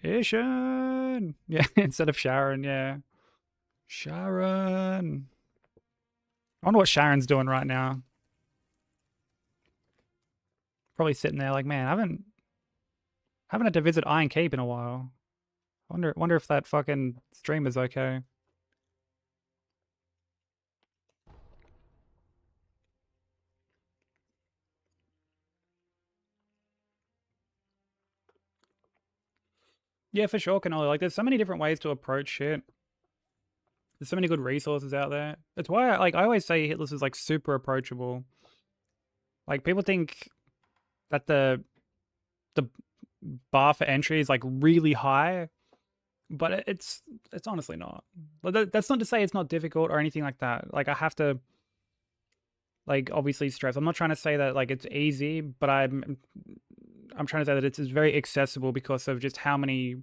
Ishan. Yeah, instead of Sharon, yeah. Sharon. I wonder what Sharon's doing right now. Probably sitting there like, man, I haven't had to visit Iron Keep in a while. Wonder if that fucking stream is okay. Yeah, for sure, Cannoli. Like, there's so many different ways to approach shit. There's so many good resources out there. That's why, I always say Hitless is like super approachable. Like, people think that the bar for entry is like really high, but it's honestly not. That's not to say it's not difficult or anything like that. Like, I have to like obviously stress. I'm not trying to say that like it's easy, but I'm trying to say that it's very accessible because of just how many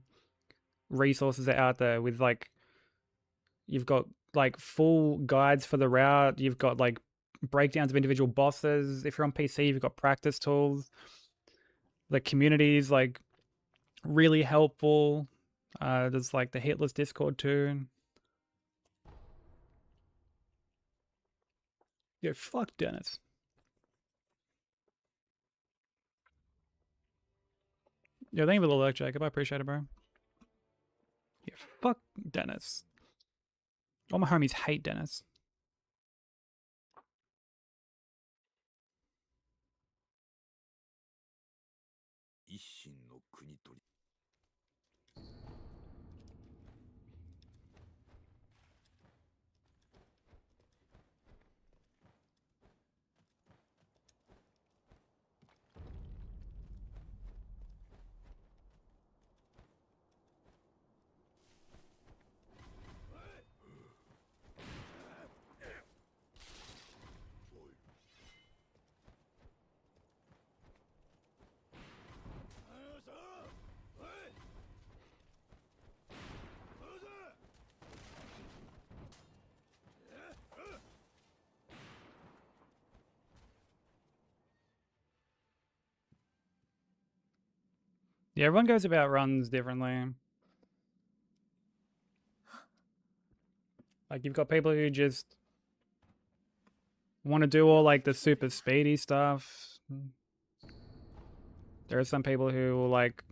resources are out there. With like, you've got like full guides for the route, you've got like breakdowns of individual bosses. If you're on PC, you've got practice tools. The community is like really helpful. There's like the Hitless Discord too. Yeah, fuck Dennis. Yeah, thank you for the lurk, Jacob. I appreciate it, bro. Yeah, fuck Dennis. All my homies hate Dennis. Yeah, everyone goes about runs differently. Like, you've got people who just want to do all like the super speedy stuff. There are some people who will like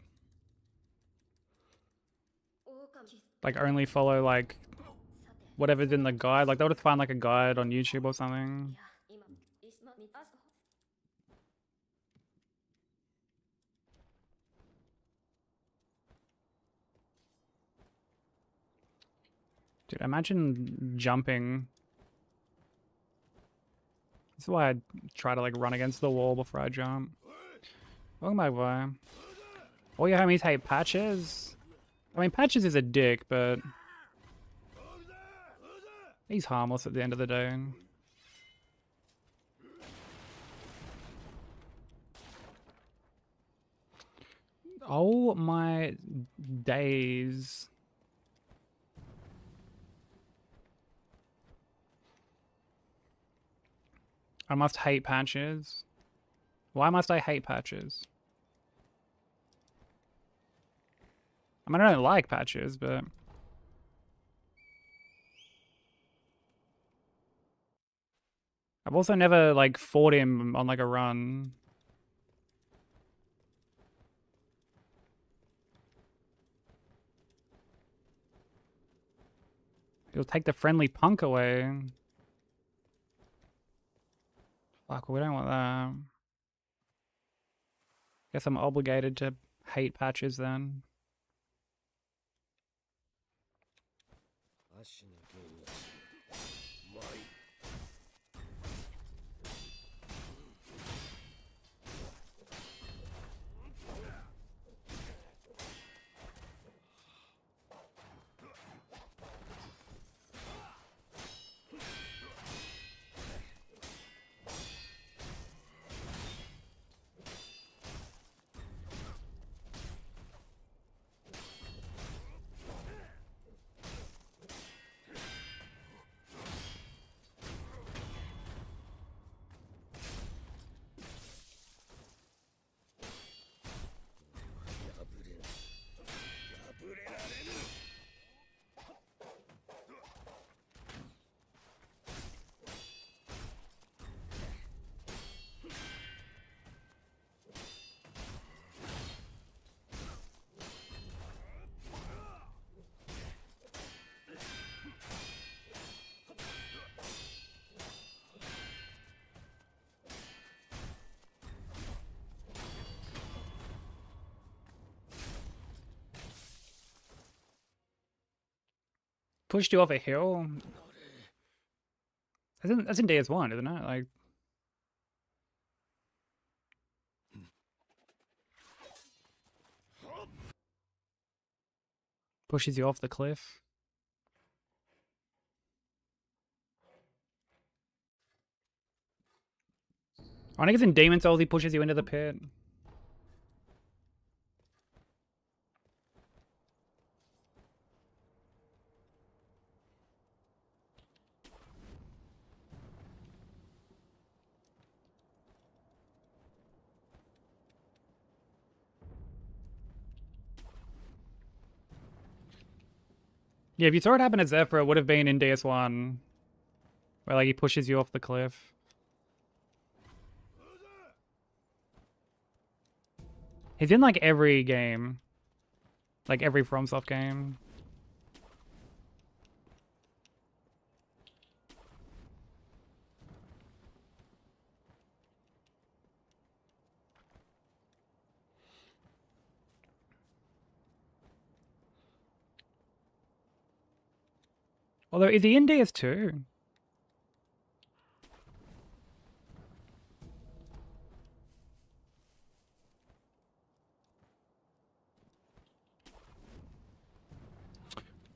only follow like whatever's in the guide. Like, they'll just find like a guide on YouTube or something. Dude, imagine jumping. This is why I try to like run against the wall before I jump. Welcome back, boy. All your homies hate Patches. I mean, Patches is a dick, but he's harmless at the end of the day. Oh my days. I must hate Patches. Why must I hate Patches? I mean, I don't like Patches, but I've also never like fought him on like a run. He'll take the friendly punk away. Fuck, we don't want that. Guess I'm obligated to hate Patches then. Pushed you off a hill? That's in DS1, isn't it? Like, pushes you off the cliff. I think it's in Demon Souls he pushes you into the pit. Yeah, if you saw it happen at Zephyr, it would have been in DS1. Where, like, he pushes you off the cliff. He's in, like, every game. Like, every FromSoft game. Although, is he in DS2?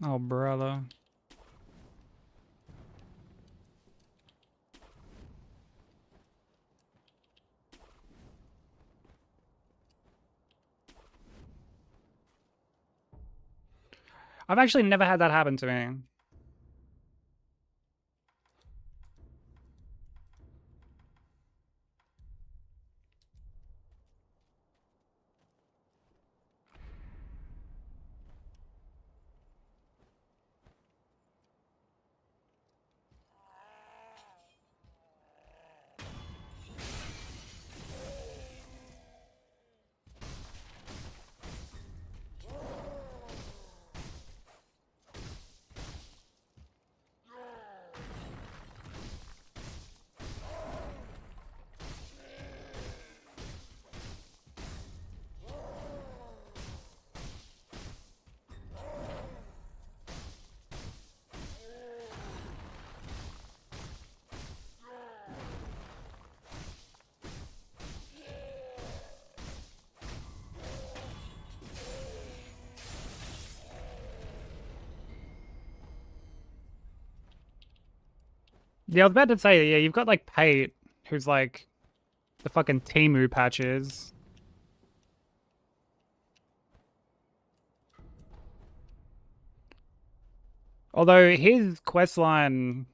Oh, brother. I've actually never had that happen to me. Yeah, I was about to say, yeah, you've got, like, Pate, who's, like, the fucking Timu patches. Although his questline,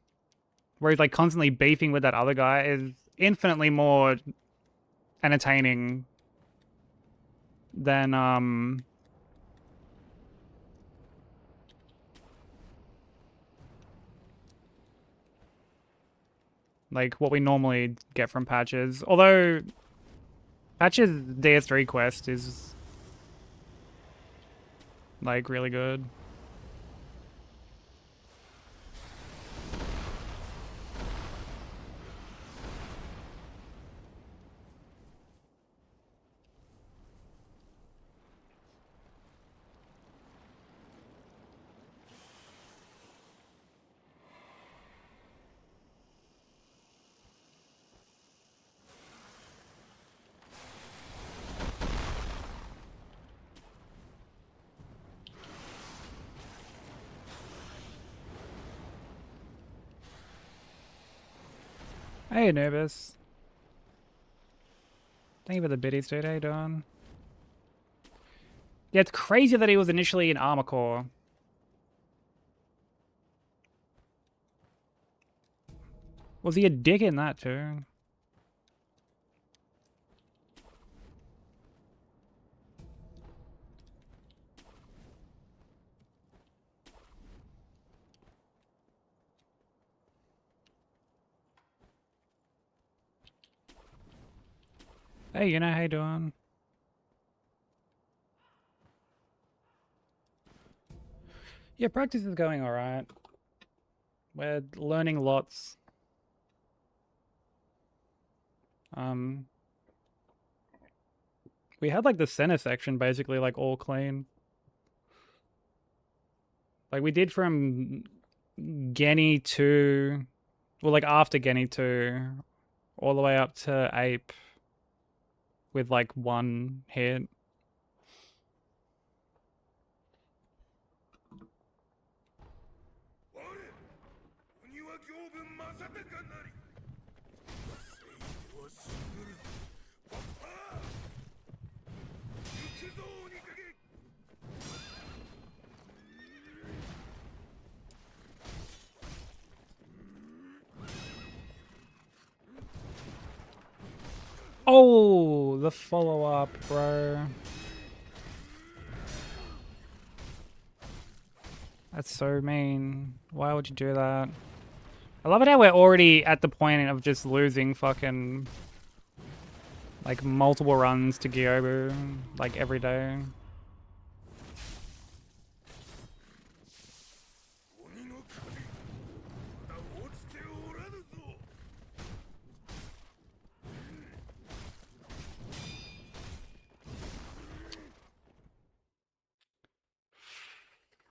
where he's, like, constantly beefing with that other guy, is infinitely more entertaining than, like, what we normally get from Patches. Although, Patches' DS3 quest is, like, really good. Hey, Anubis. Thank you for the biddies, dude. How you doing? Yeah, it's crazy that he was initially in Armor Core. Was he a dick in that too? Hey, you know, how you doing? Yeah, practice is going alright. We're learning lots. We had, like, the center section basically, like, all clean. Like we did from Genny 2, well, like after Genny 2, all the way up to Ape with like one hit. Oh, the follow-up, bro. That's so mean. Why would you do that? I love it how we're already at the point of just losing fucking like multiple runs to Gyobu like every day.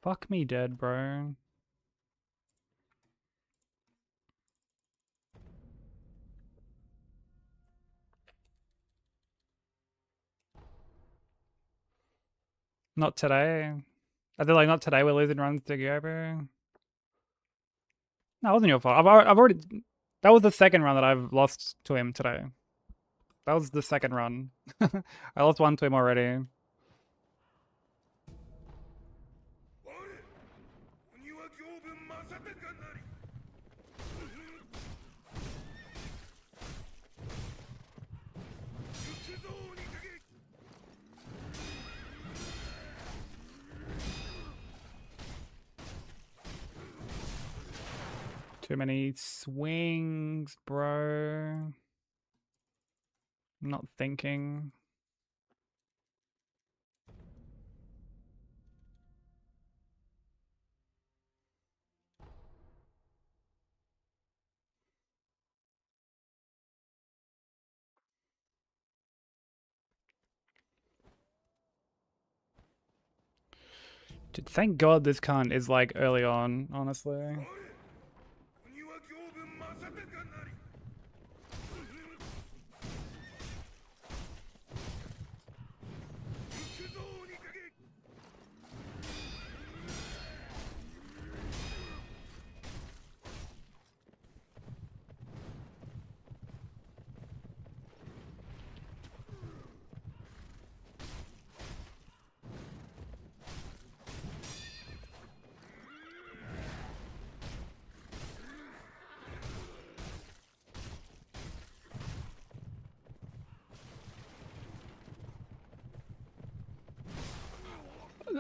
Fuck me dead, bro. Not today. I feel like not today we're losing runs to Gyobu. No, it wasn't your fault. I've already... That was the second run that I've lost to him today. That was the second run. I lost one to him already. Too many swings, bro. I'm not thinking. Dude, thank God this cunt is like early on, honestly.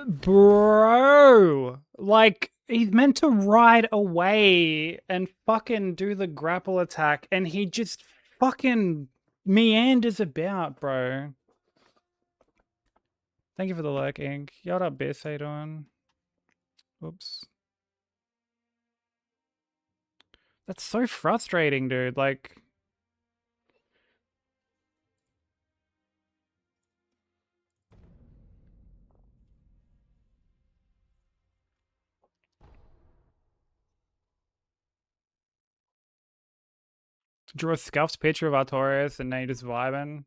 Bro, like he's meant to ride away and fucking do the grapple attack and he just fucking meanders about, bro. Thank you for the lurk, Ink. What up, Biss? How you doing? Oops. That's so frustrating, dude. Like... Drew a scuffed picture of Artorias and now you're just vibing.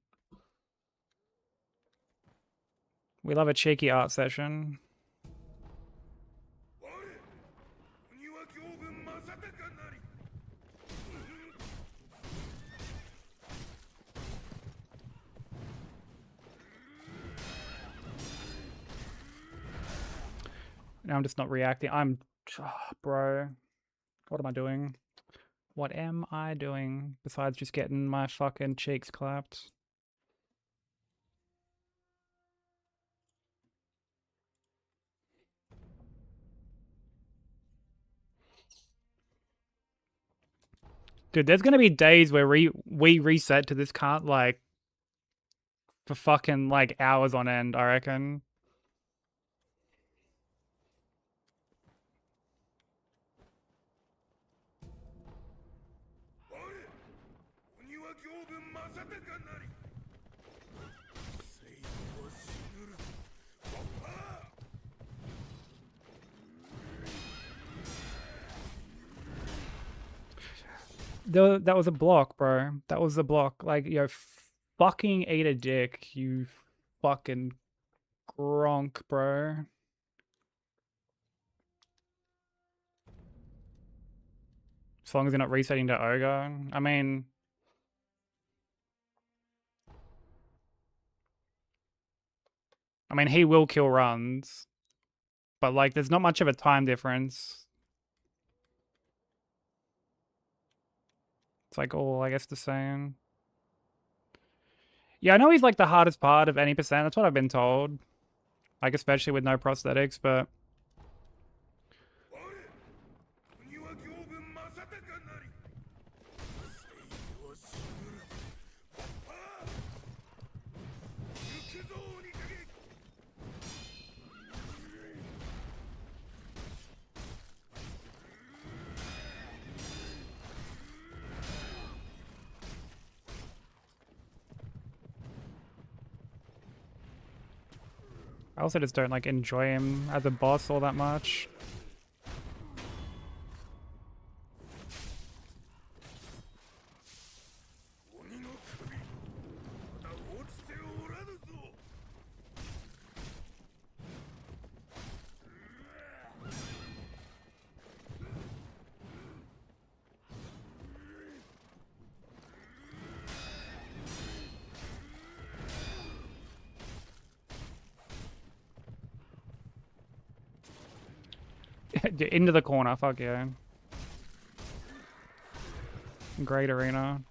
We love a cheeky art session. Now I'm just not reacting. I'm... bro. What am I doing? What am I doing besides just getting my fucking cheeks clapped? Dude, there's gonna be days where we reset to this cart like for fucking like hours on end, I reckon. that was a block, bro. That was a block. Like, yo, fucking eat a dick, you fucking gronk, bro. As long as you're not resetting to ogre. I mean, he will kill runs, but like, there's not much of a time difference. It's like all, I guess, the same. Yeah, I know he's like the hardest part of any percent. That's what I've been told. Like, especially with no prosthetics, but 国は行軍正隆なり正義を信るパー行くぞ鬼影 I also just don't like enjoy him as a boss all that much. Into the corner, fuck yeah. Great arena.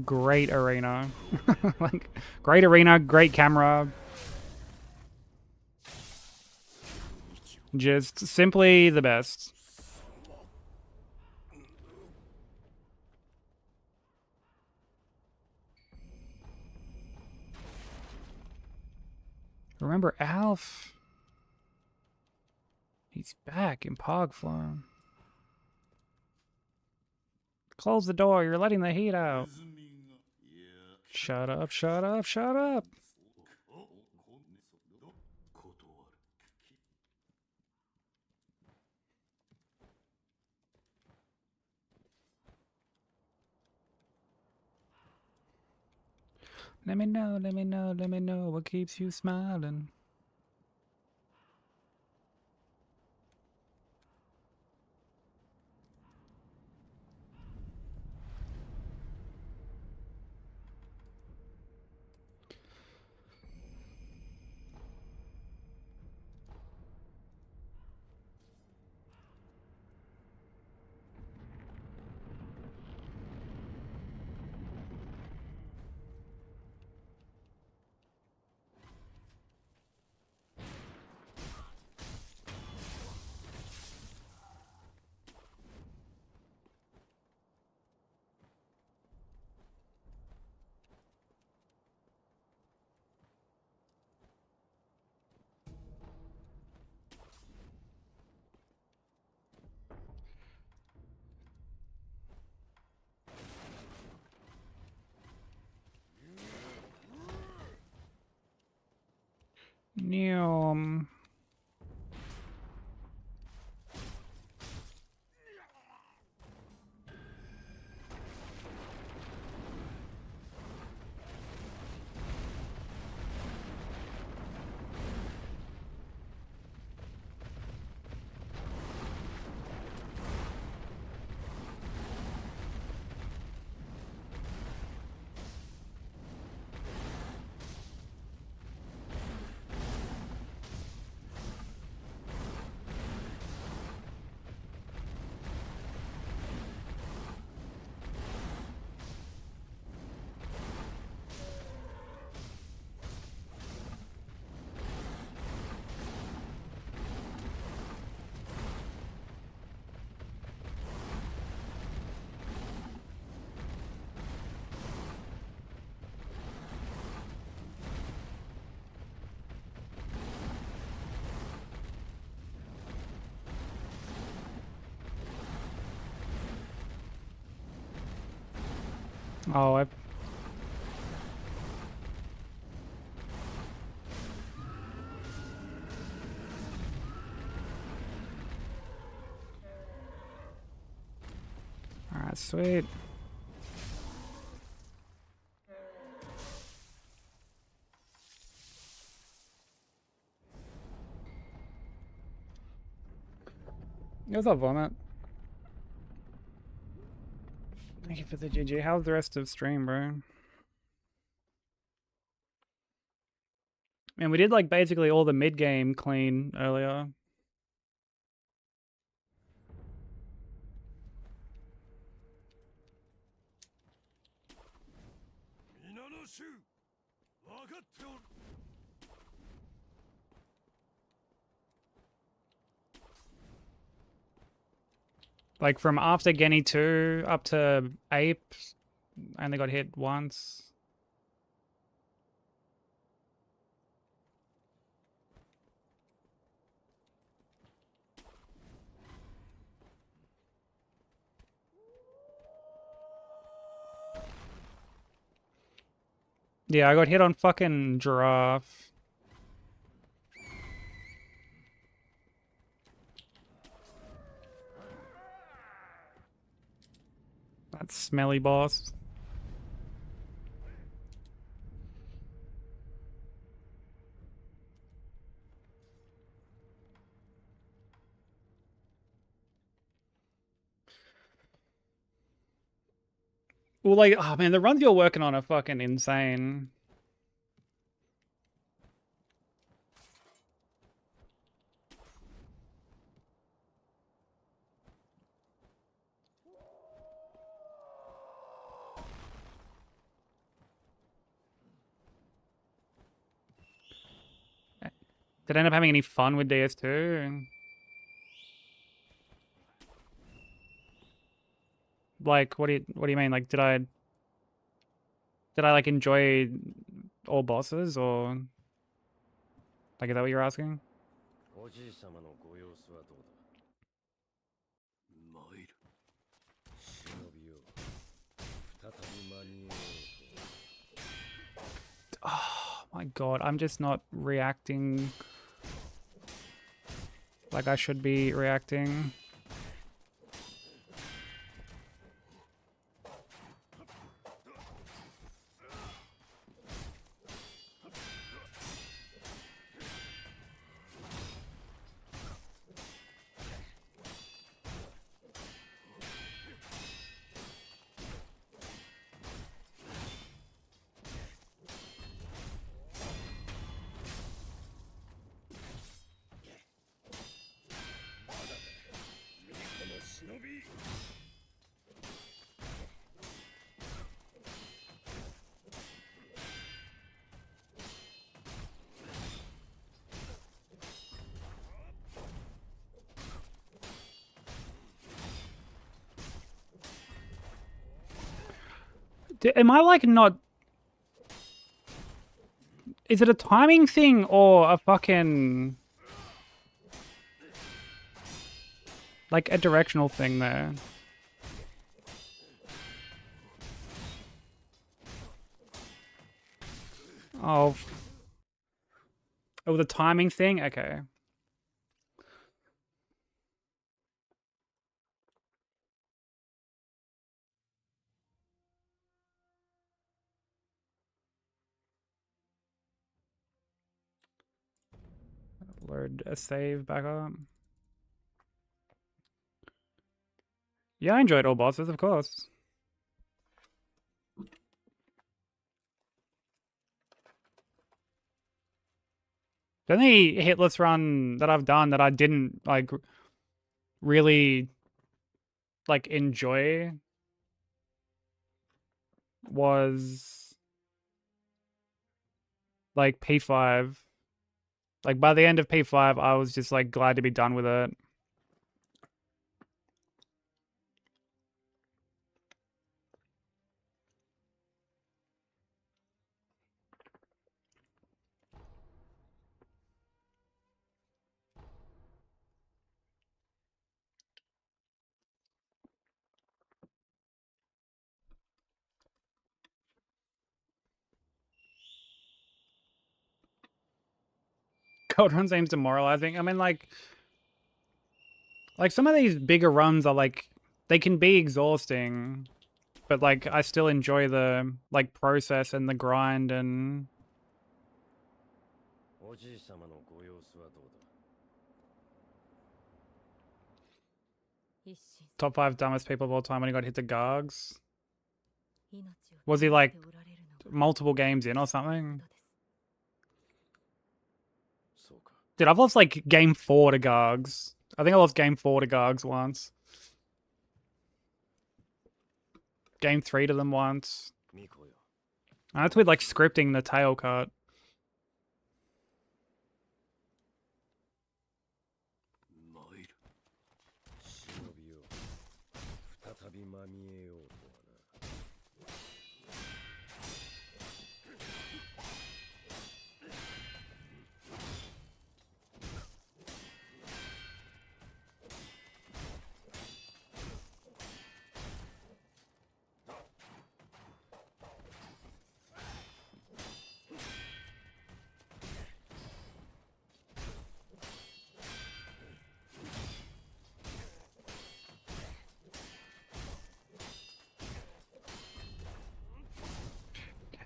Great arena. Like, great arena, great camera. Just simply the best. Remember Alf? He's back in Pog form. Close the door, you're letting the heat out. Shut up, shut up, shut up. Let me know, let me know, let me know what keeps you smiling. Neom. Oh, I. Alright, sweet. It was a vomit. Thank you for the GG. How's the rest of stream, bro? Man, we did like basically all the mid game clean earlier. Like from after Genny 2 up to Ape, I only got hit once. Yeah, I got hit on fucking Giraffe. That smelly boss. Well, like, oh man, the runs you're working on are fucking insane. Did I end up having any fun with DS2? Like, what do you mean? Like, did I like enjoy all bosses, or like, is that what you're asking? おじい様のご様子はどうだ。参る。忍びよ。再び間に合おうと。 Oh my god, I'm just not reacting like I should be reacting. Am I like not... Is it a timing thing or a fucking... like a directional thing there? Oh. Oh, the timing thing? Okay. Load a save back up. Yeah, I enjoyed all bosses, of course. The only hitless run that I've done that I didn't like really like enjoy was like P5. Like by the end of P5, I was just like glad to be done with it. Gold run seems demoralizing. I mean, like some of these bigger runs are like, they can be exhausting, but like I still enjoy the like process and the grind and おじい様のご様子はどうだ。 一心 top 5 dumbest people of all time when he got hit to Gargs. 命を Was he like 懸けておられるのは multiple games in or something? 人です そうか。 Dude, I've lost like game 4 to Gargs. I think I lost game 4 to Gargs once. Game 3 to them once. ミコよ。 And that's with like scripting the tail cut. 参る。忍びよ。再びまみえようとはな。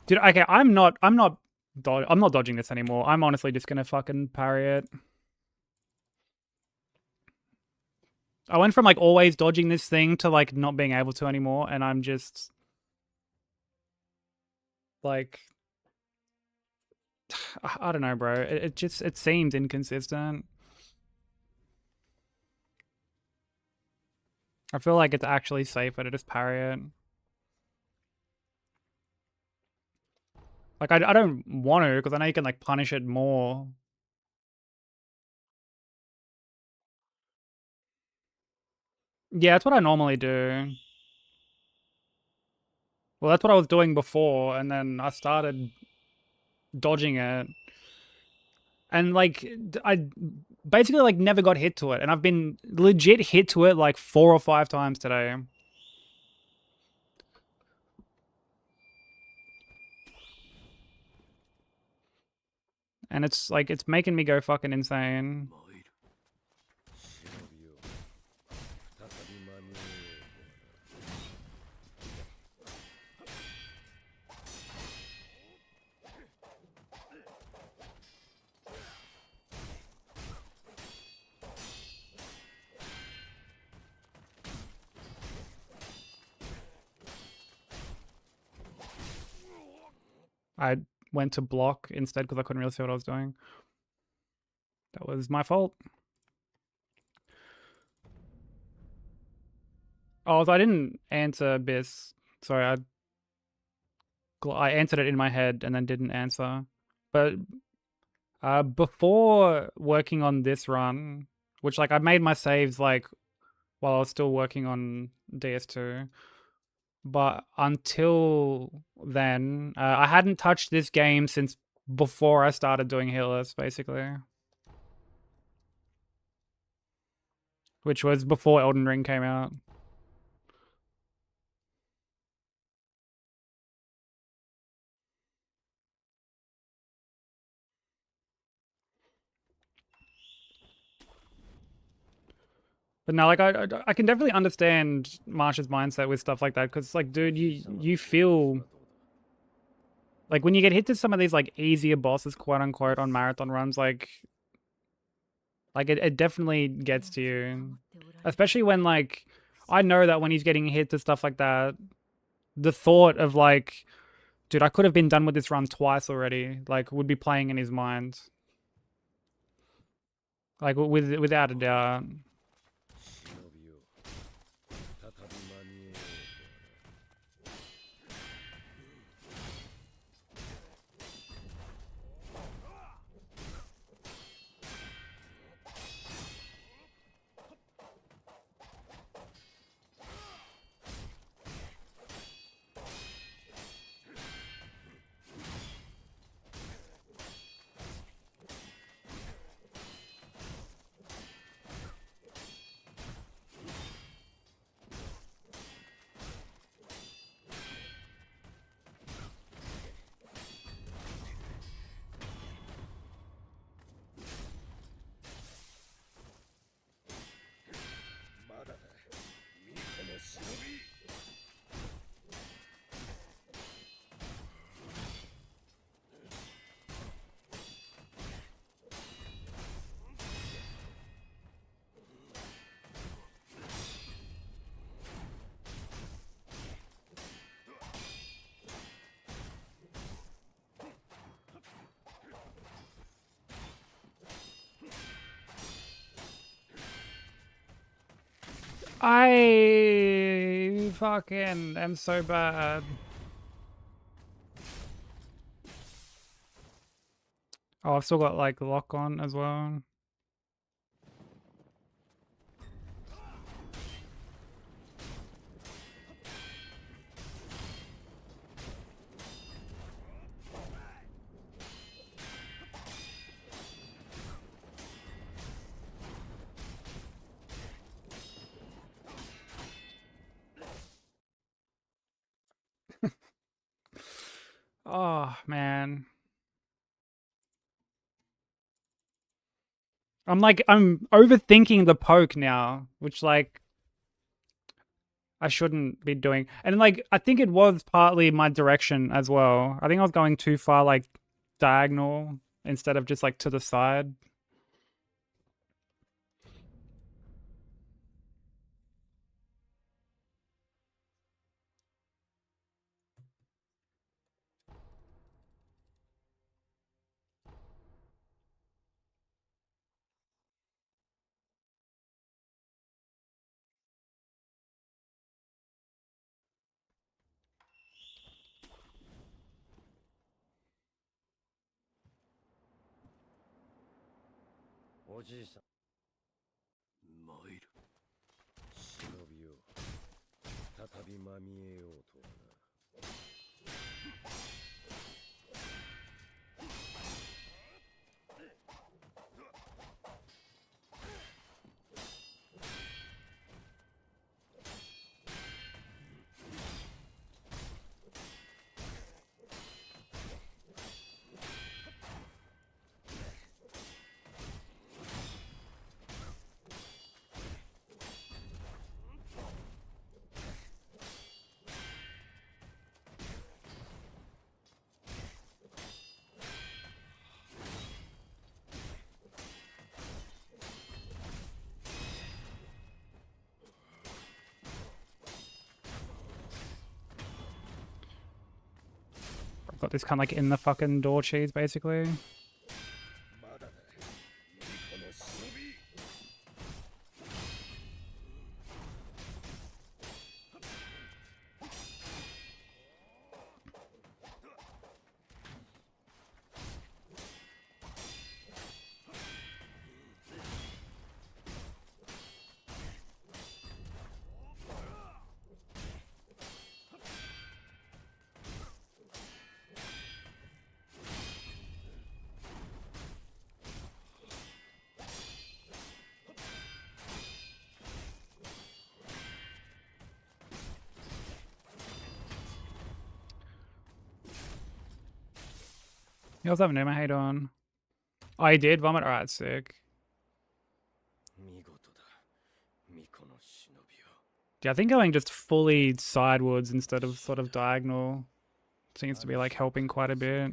Dude, okay, I'm not dodging this anymore. I'm honestly just gonna fucking parry it. I went from like always dodging this thing to like not being able to anymore, and I'm just like, I don't know, bro. It seems inconsistent. I feel like it's actually safer to just parry it. Like, I don't want to, because I know you can, like, punish it more. Yeah, that's what I normally do. Well, that's what I was doing before, and then I started dodging it. And, like, I basically, like, never got hit to it. And I've been legit hit to it, like, 4 or 5 times today. And it's, like, it's making me go fucking insane. 参る。忍びよ。再びまみえようとはな。 I went to block instead because I couldn't really see what I was doing. That was my fault. Oh, so I didn't answer Biss. Sorry, I answered it in my head and then didn't answer. But before working on this run, which like I made my saves like while I was still working on DS2, but until then, I hadn't touched this game since before I started doing healers, basically. Which was before Elden Ring came out. But no, like I can definitely understand Marsh's mindset with stuff like that, because like, dude, you feel like when you get hit to some of these like easier bosses, quote unquote, on marathon runs, like it definitely gets to you, especially when like I know that when he's getting hit to stuff like that, the thought of like, dude, I could have been done with this run twice already, like would be playing in his mind, like without a doubt. 忍びよ。再びまみえようとはな。 一 I fucking am so bad. Oh, I've still got like lock on as well. Oh man. I'm overthinking the poke now, which like I shouldn't be doing. And like I think it was partly my direction as well. I think I was going too far like diagonal instead of just like to the side. I've got this kind of like in the fucking door cheese basically. You also have no hate on. Oh, I did vomit. Alright, sick. Yeah, I think going just fully sidewards instead of sort of diagonal seems to be like helping quite a bit.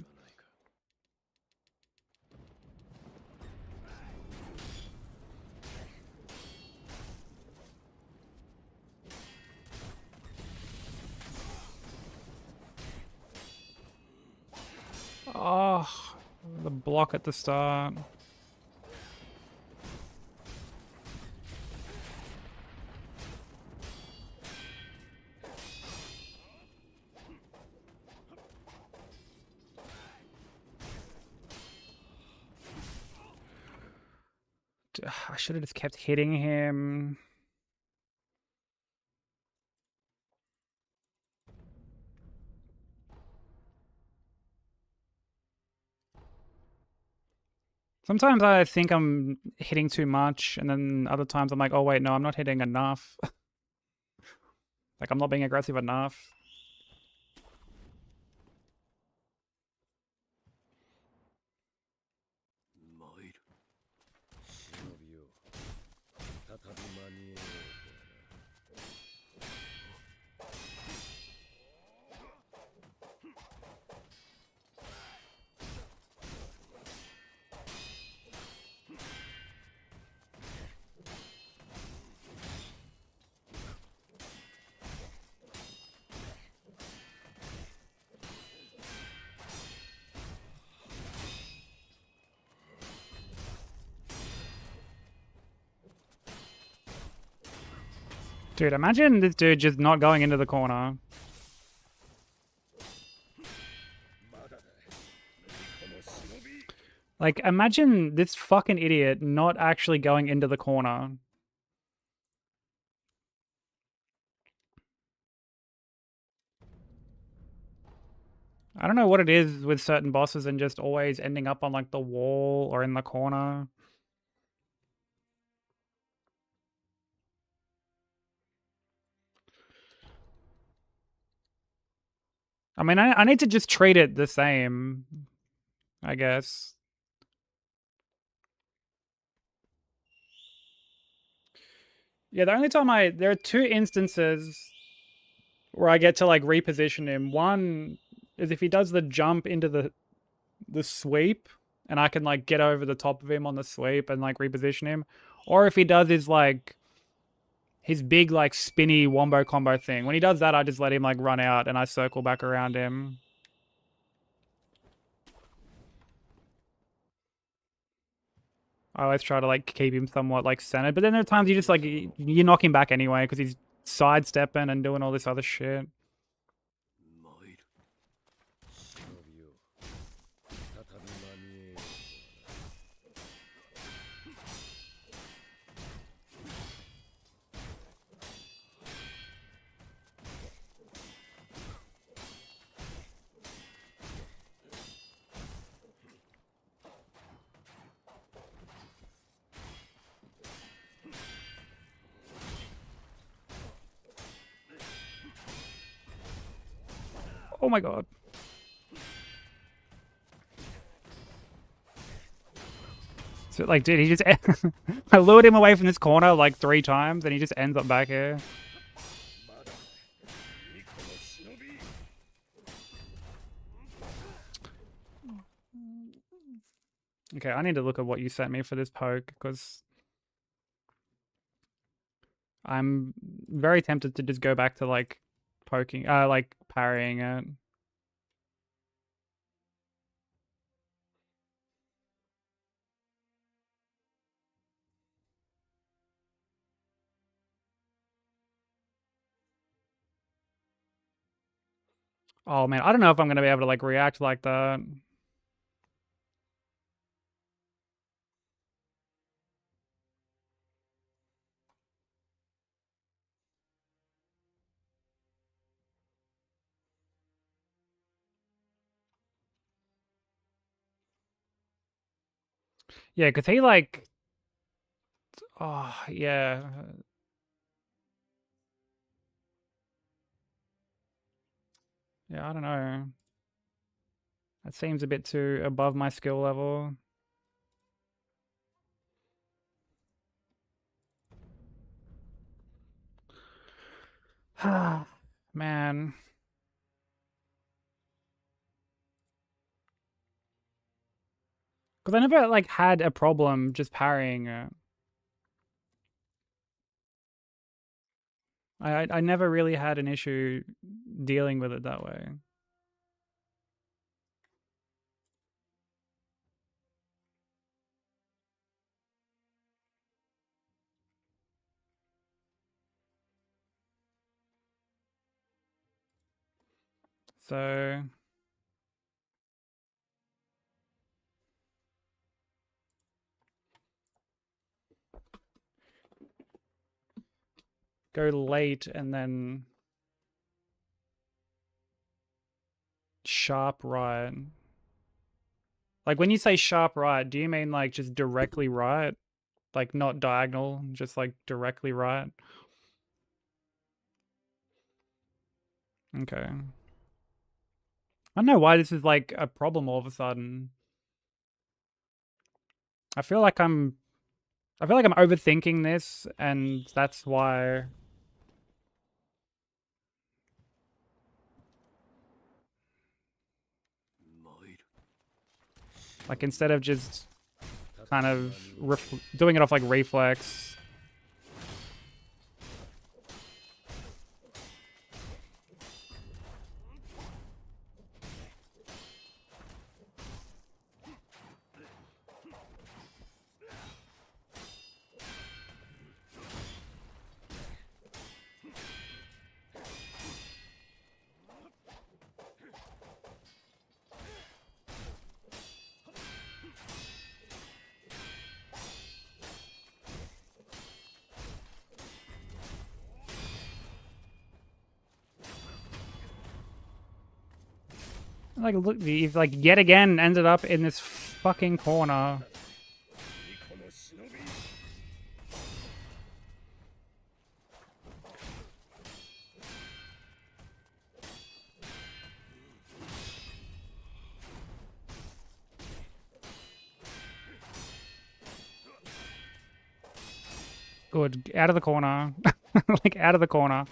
Oh, the block at the start. I should have just kept hitting him. Sometimes I think I'm hitting too much, and then other times I'm like, oh wait, no, I'm not hitting enough. Like I'm not being aggressive enough. Dude, imagine this dude just not going into the corner. Like, imagine this fucking idiot not actually going into the corner. I don't know what it is with certain bosses and just always ending up on like the wall or in the corner. I mean, I need to just treat it the same, I guess. Yeah, the only time there are two instances where I get to like reposition him. One is if he does the jump into the sweep and I can like get over the top of him on the sweep and like reposition him. Or if he does his like his big like spinny wombo combo thing. When he does that, I just let him like run out and I circle back around him. I always try to like keep him somewhat like centered, but then there are times you just like you knock him back anyway because he's sidestepping and doing all this other shit. 参る忍びよ再び間に合えようとはな Oh my god. So like, dude, he just I lured him away from this corner like 3 times and he just ends up back here. まだ巫女の忍び Okay, I need to look at what you sent me for this poke because I'm very tempted to just go back to like poking, like parrying it. Oh man, I don't know if I'm gonna be able to like react like that. Yeah, because he like, oh yeah. Yeah, I don't know. That seems a bit too above my skill level. Man. Because I never like had a problem just parrying it. I never really had an issue dealing with it that way. So go late and then sharp right. Like when you say sharp right, do you mean like just directly right? Like not diagonal, just like directly right? Okay. I don't know why this is like a problem all of a sudden. I feel like I'm overthinking this and that's why. Like instead of just kind of doing it off like reflex. Like, look, he's like yet again ended up in this fucking corner. Good, out of the corner. Like, out of the corner.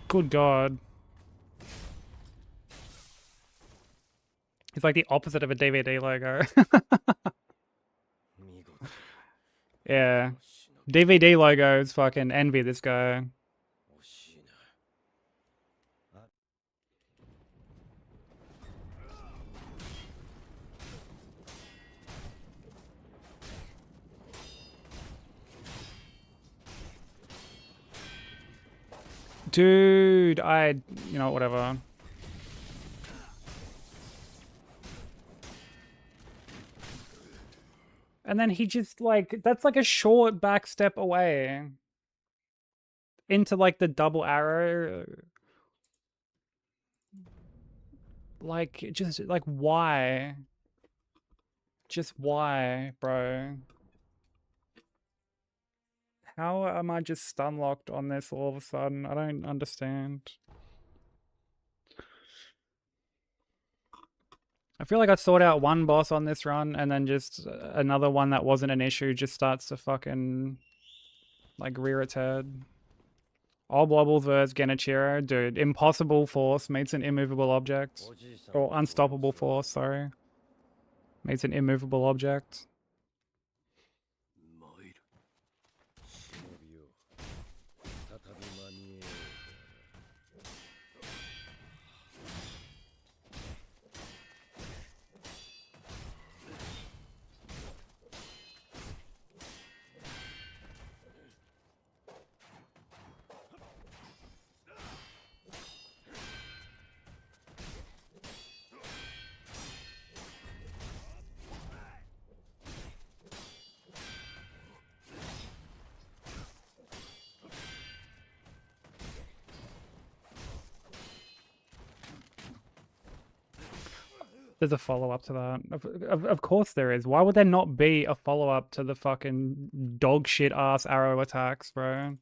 Good God. It's like the opposite of a DVD logo. Yeah. DVD logos fucking envy this guy. Dude, you know, whatever. And then he just like, that's like a short back step away into like the double arrow. Like, just like, why? Just why, bro? How am I just stun locked on this all of a sudden? I don't understand. I feel like I sorted out one boss on this run and then just another one that wasn't an issue just starts to fucking like rear its head. All Blobbles versus Genichiro. Dude, impossible force meets an immovable object. Or unstoppable force, sorry. Meets an immovable object. There's a follow-up to that. Of course there is. Why would there not be a follow-up to the fucking dog shit ass arrow attacks, bro?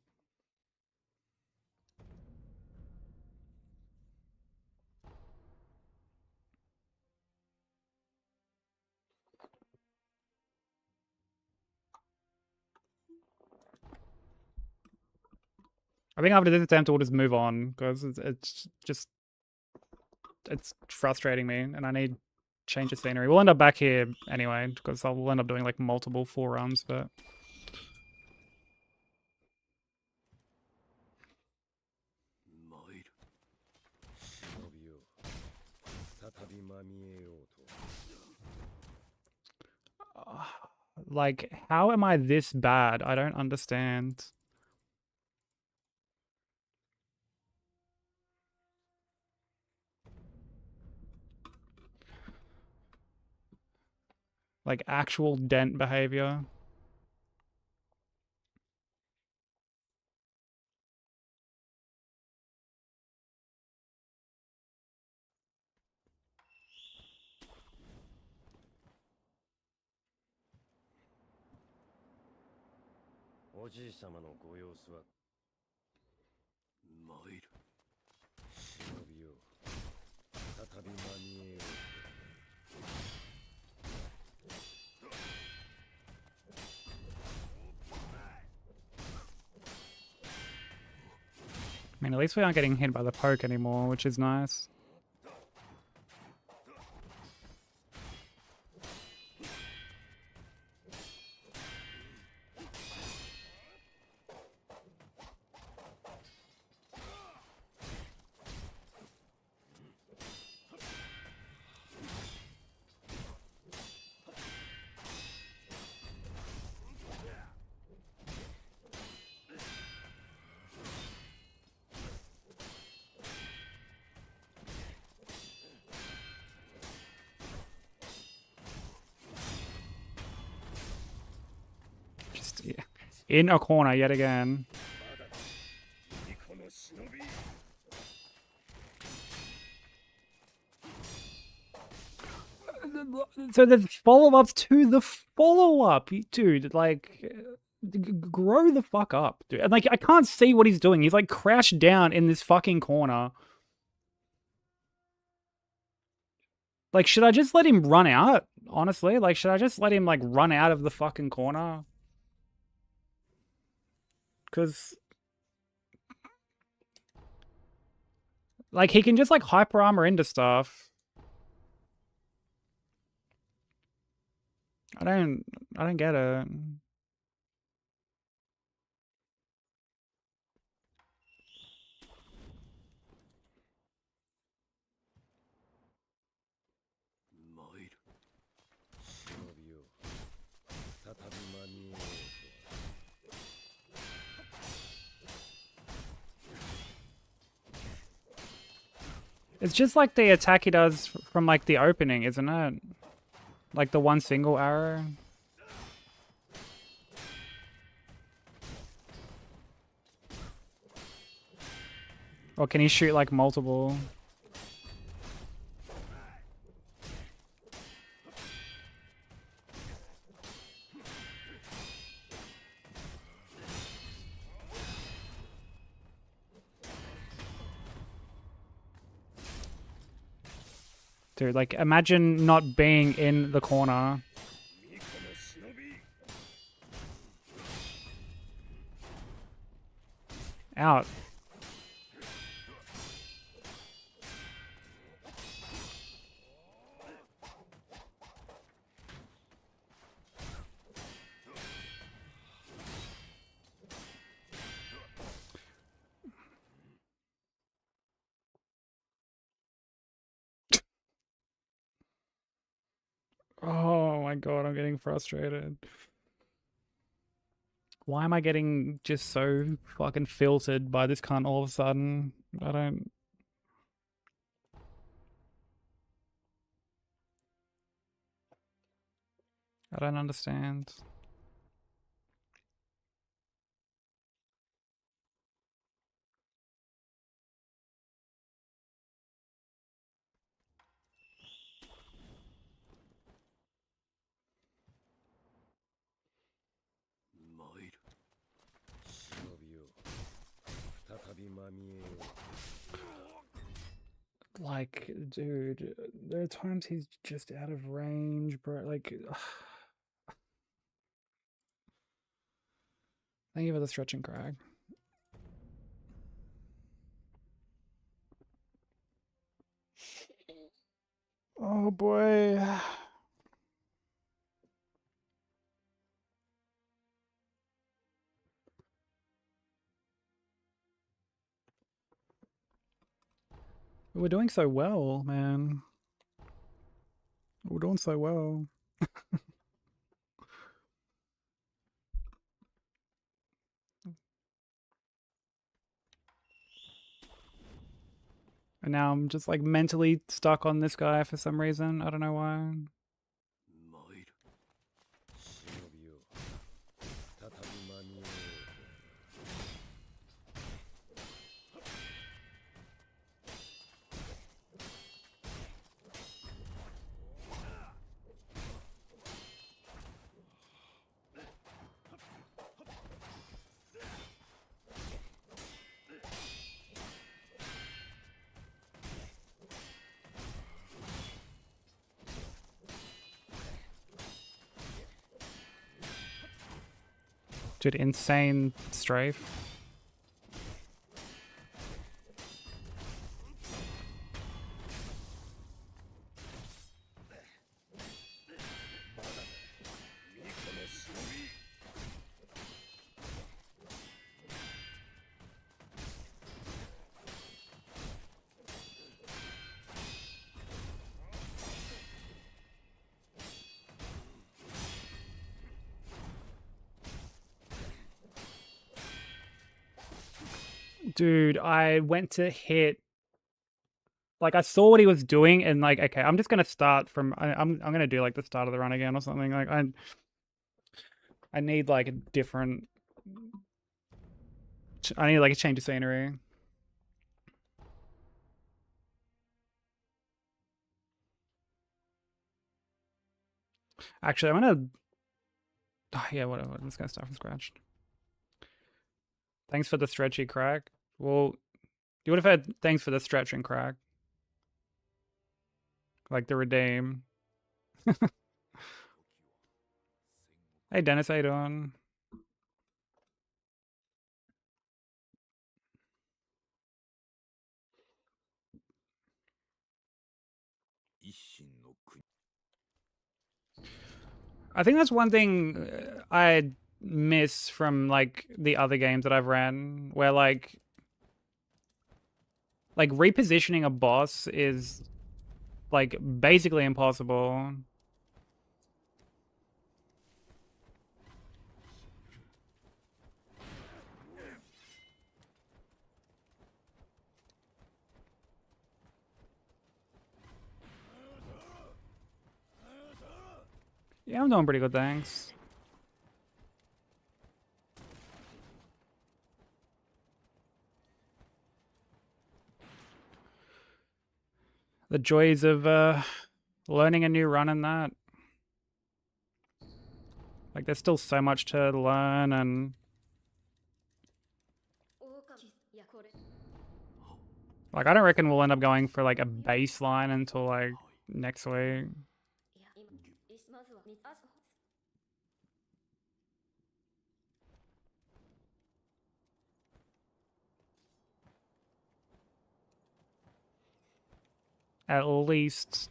I think after this attempt we'll just move on, because it's just... it's frustrating me, and I need change of scenery. We'll end up back here anyway, because I'll end up doing like multiple 4 runs, but... Like, how am I this bad? I don't understand. Like, actual dent behavior. I mean, at least we aren't getting hit by the poke anymore, which is nice. just in a corner yet again. いこの忍び So there's follow-ups to the follow-up, dude. Like, grow the fuck up, dude. And like, I can't see what he's doing. He's like crouched down in this fucking corner. Like, should I just let him run out? Honestly, like, should I just let him like run out of the fucking corner? Because, like, he can just like hyper armor into stuff. I don't get it. It's just like the attack he does from like the opening, isn't it? Like the one single arrow. Or can he shoot like multiple? Dude, like, imagine not being in the corner. Out. Oh my god, I'm getting frustrated. Why am I getting just so fucking filtered by this cunt all of a sudden? I don't understand. Like, dude, there are times he's just out of range, bro. Like, thank you for the stretching, Crag. Oh boy. We're doing so well, man. We're doing so well. And now I'm just like mentally stuck on this guy for some reason. I don't know why. Dude, insane strafe. Dude, I went to hit, like, I saw what he was doing and like, okay, I'm just gonna start from, I'm gonna do like the start of the run again or something. Like, I need like a different. I need like a change of scenery. Actually, I'm gonna. Oh, yeah, whatever. I'm just gonna start from scratch. Thanks for the stretchy crack. Well, you would have had thanks for the stretch and crack. Like the redeem. Hey Dennis, how you doing? I think that's one thing I miss from like the other games that I've ran, where like repositioning a boss is like basically impossible. Yeah, I'm doing pretty good, thanks. The joys of learning a new run in that. Like, there's still so much to learn, and like, I don't reckon we'll end up going for like a baseline until like next week. At least.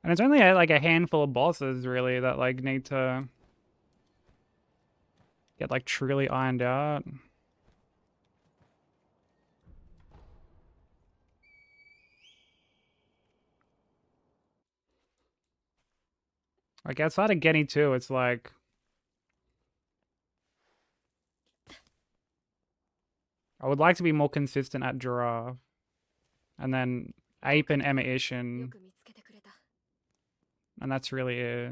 And it's only like a handful of bosses really that like need to get like truly ironed out. Like outside of getting to, it's like I would like to be more consistent at Giraffe. And then Ape and Emma Ishin. And that's really it.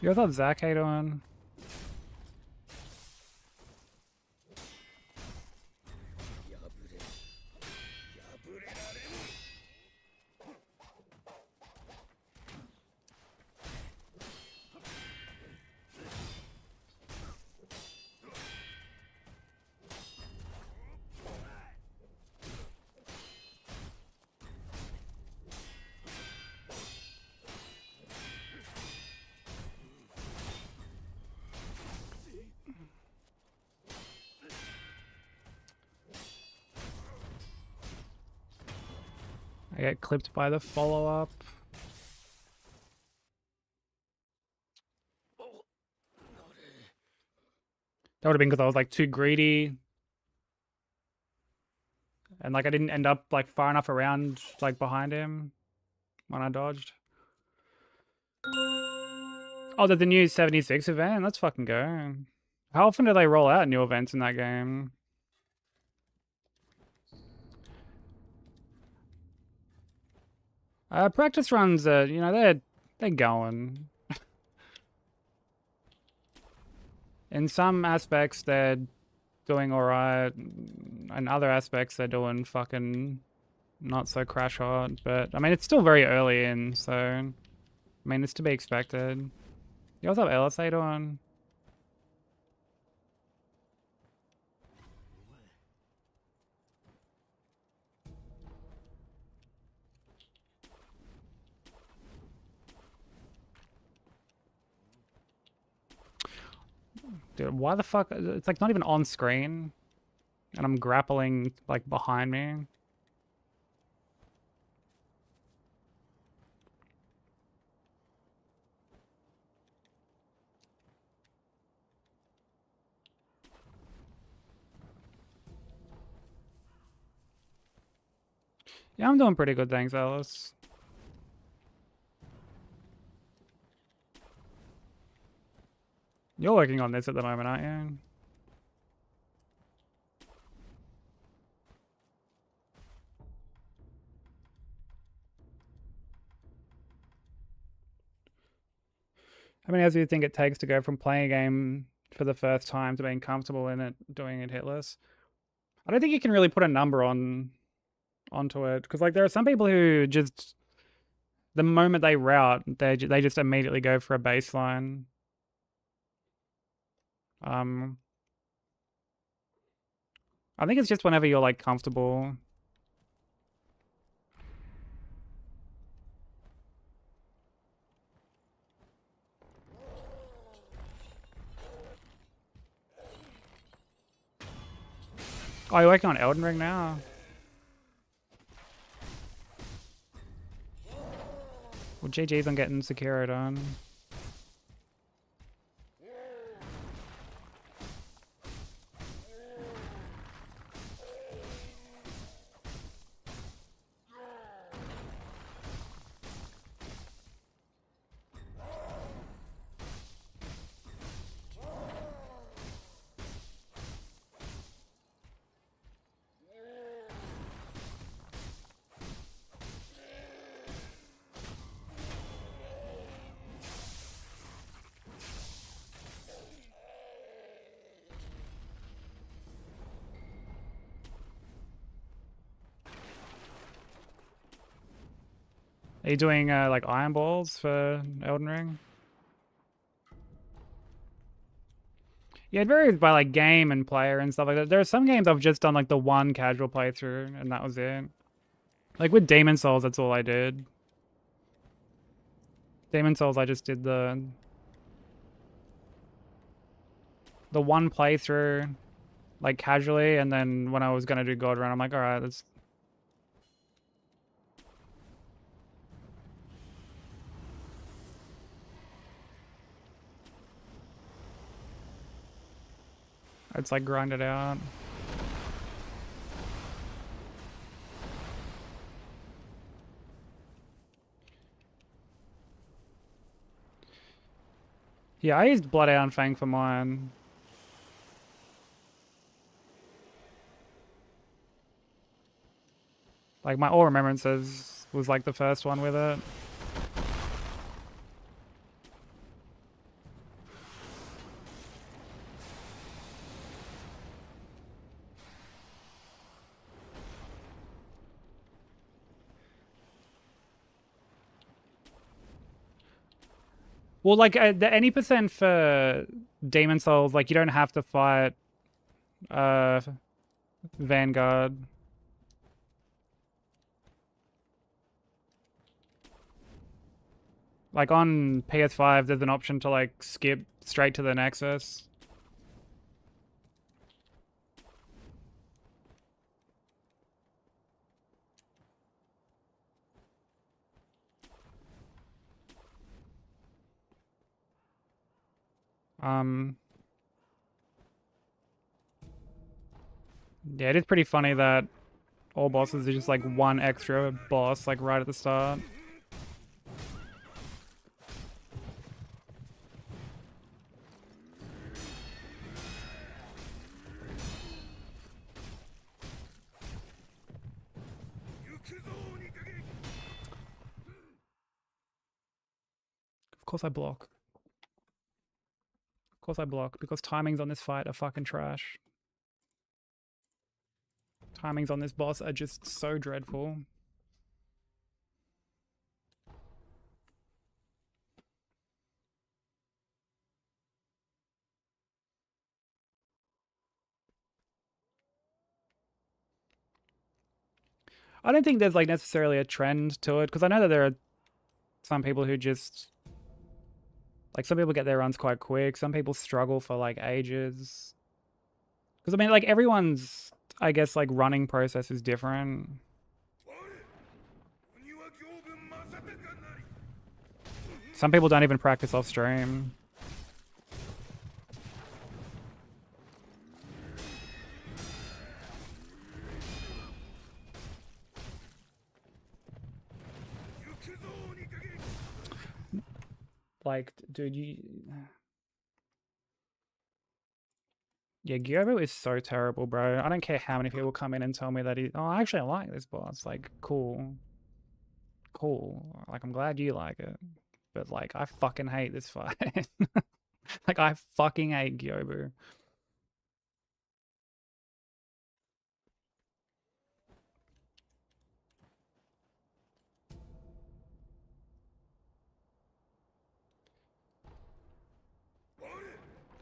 You thought Zach hate on? I get clipped by the follow-up. That would have been because I was like too greedy. And like I didn't end up like far enough around like behind him when I dodged. Oh, there's the new 76 event? Let's fucking go. How often do they roll out new events in that game? Practice runs, you know, they're going. In some aspects, they're doing alright. In other aspects, they're doing fucking not so crash hot. But, I mean, it's still very early in, so... I mean, it's to be expected. Yo, what's up, LSA doing? Dude, why the fuck? It's like not even on screen. And I'm grappling like behind me. Yeah, I'm doing pretty good, thanks, Alice. You're working on this at the moment, aren't you? How many hours do you think it takes to go from playing a game for the first time to being comfortable in it, doing it hitless? I don't think you can really put a number onto it, because like there are some people who just the moment they route, they just immediately go for a baseline. I think it's just whenever you're like comfortable. Oh, you're working on Elden Ring now? Well, GG's on getting Sekiro done. Are you doing like iron balls for Elden Ring? Yeah, it varies by like game and player and stuff like that. There are some games I've just done like the one casual playthrough and that was it. Like with Demon Souls, that's all I did. Demon Souls, I just did the one playthrough like casually, and then when I was gonna do God Run, I'm like, all right, let's. It's like grind it out. Yeah, I used Bloodhound Fang for mine. Like my All Remembrances was like the first one with it. Well, like the any percent for Demon Souls, like you don't have to fight Vanguard. Like on PS5, there's an option to like skip straight to the Nexus. Yeah, it is pretty funny that all bosses are just like one extra boss, like right at the start. course I block. Of course I block, because timings on this fight are fucking trash. Timings on this boss are just so dreadful. I don't think there's like necessarily a trend to it, because I know that there are some people who just like, some people get their runs quite quick, some people struggle for like ages. Because I mean, like, everyone's, I guess, like, running process is different. Some people don't even practice off stream. Like, dude, yeah, Gyobo is so terrible, bro. I don't care how many people come in and tell me that actually I like this boss. Like, cool. Cool. Like, I'm glad you like it. But, like, I fucking hate this fight. Like, I fucking hate Gyobo.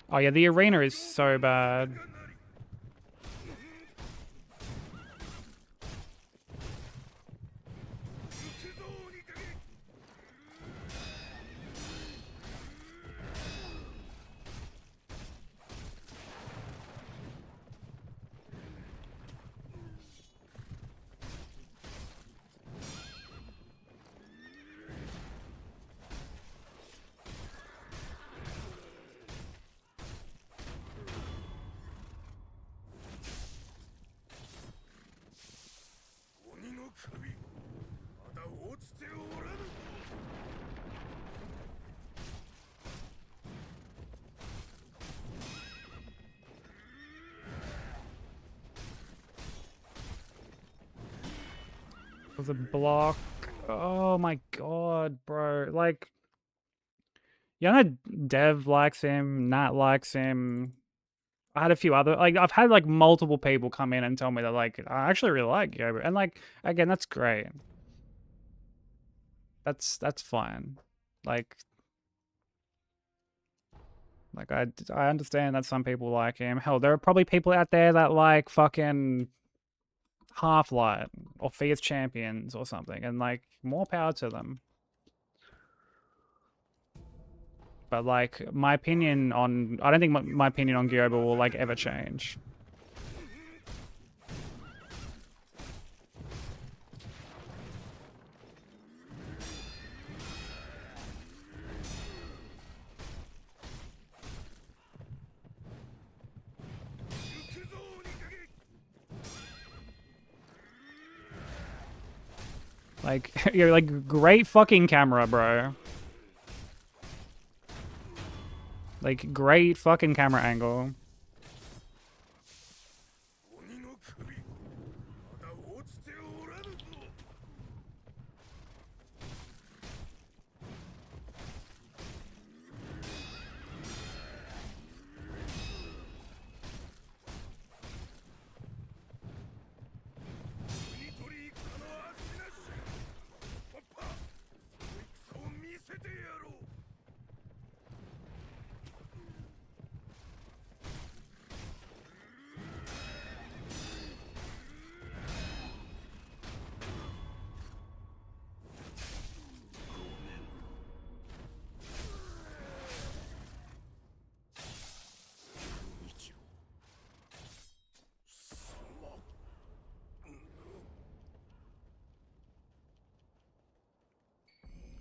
Oh yeah, the arena is so bad. Was a block. Oh my god, bro. Like, yeah, I know Dev likes him, Nat likes him. I had a few other, like, I've had like multiple people come in and tell me that, like, I actually really like Yoba. And like, again, that's great. That's fine. Like I understand that some people like him. Hell, there are probably people out there that like fucking Half-Light or Fierce Champions or something, and like, more power to them. But like, my opinion on, I don't think my opinion on Gyoba will like ever change. Like, you're like, great fucking camera, bro. Like, great fucking camera angle.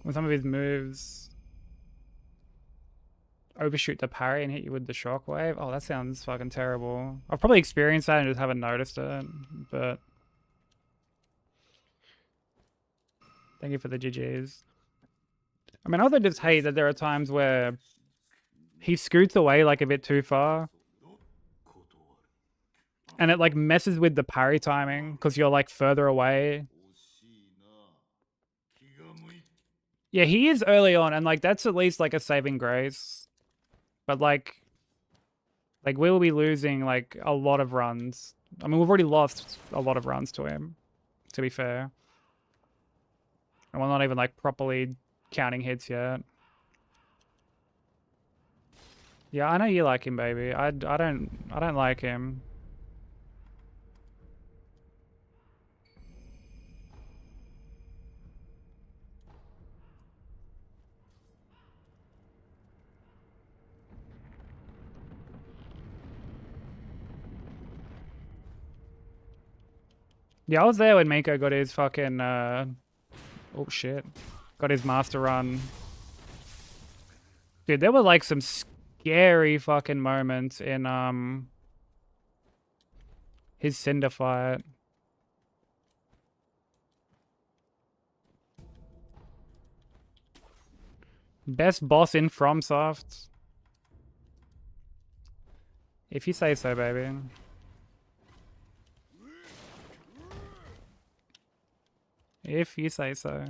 When some of his moves overshoot the parry and hit you with the shockwave. Oh, that sounds fucking terrible. I've probably experienced that and just haven't noticed it, but thank you for the GGs. I mean, I also just hate that there are times where he scoots away like a bit too far, and it like messes with the parry timing because you're like further away. Yeah, he is early on, and like that's at least like a saving grace. But like we will be losing like a lot of runs. I mean, we've already lost a lot of runs to him, to be fair. And we're not even like properly counting hits yet. Yeah, I know you like him, baby. I don't like him. Yeah, I was there when Miko got his fucking oh shit. Got his master run. Dude, there were like some scary fucking moments in his Cinder fight. Best boss in FromSoft. If you say so, baby. If you say so.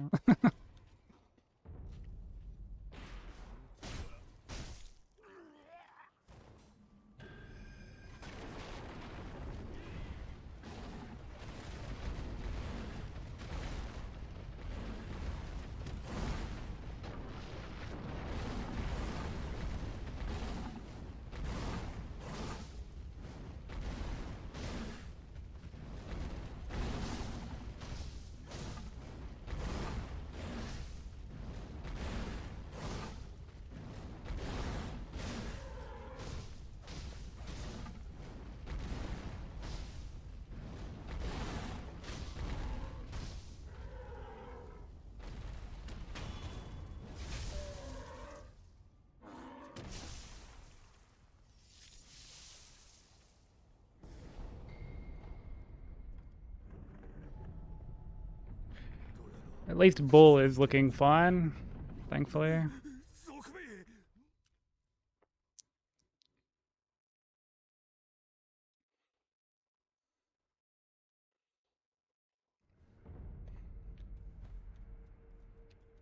At least Bull is looking fine, thankfully.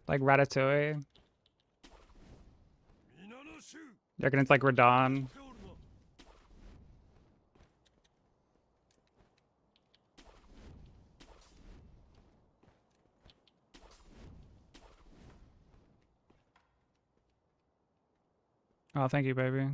Like Ratatouille. You reckon it's like Radon? Oh, thank you, baby.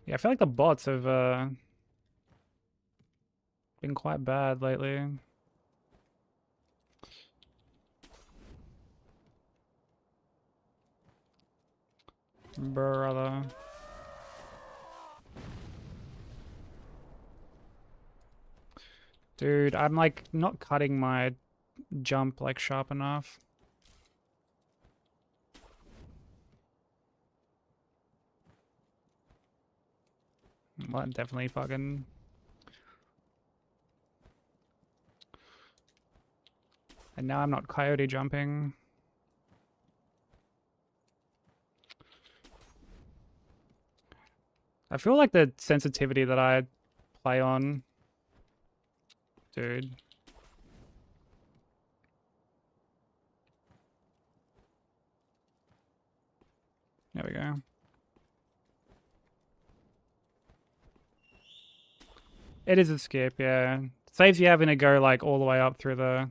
Yeah, I feel like the bots have been quite bad lately. Brother. Dude, I'm like not cutting my jump like sharp enough. Well, definitely fucking... And now I'm not coyote jumping. I feel like the sensitivity that I play on... Dude. There we go. It is a skip, yeah. Saves you having to go like all the way up through the...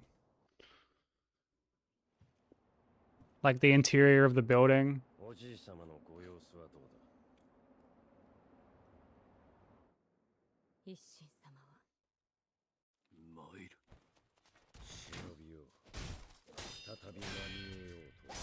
Like the interior of the building. おじい様のご様子はどうだ。一心様は参る。忍びよ再び間に合えようと。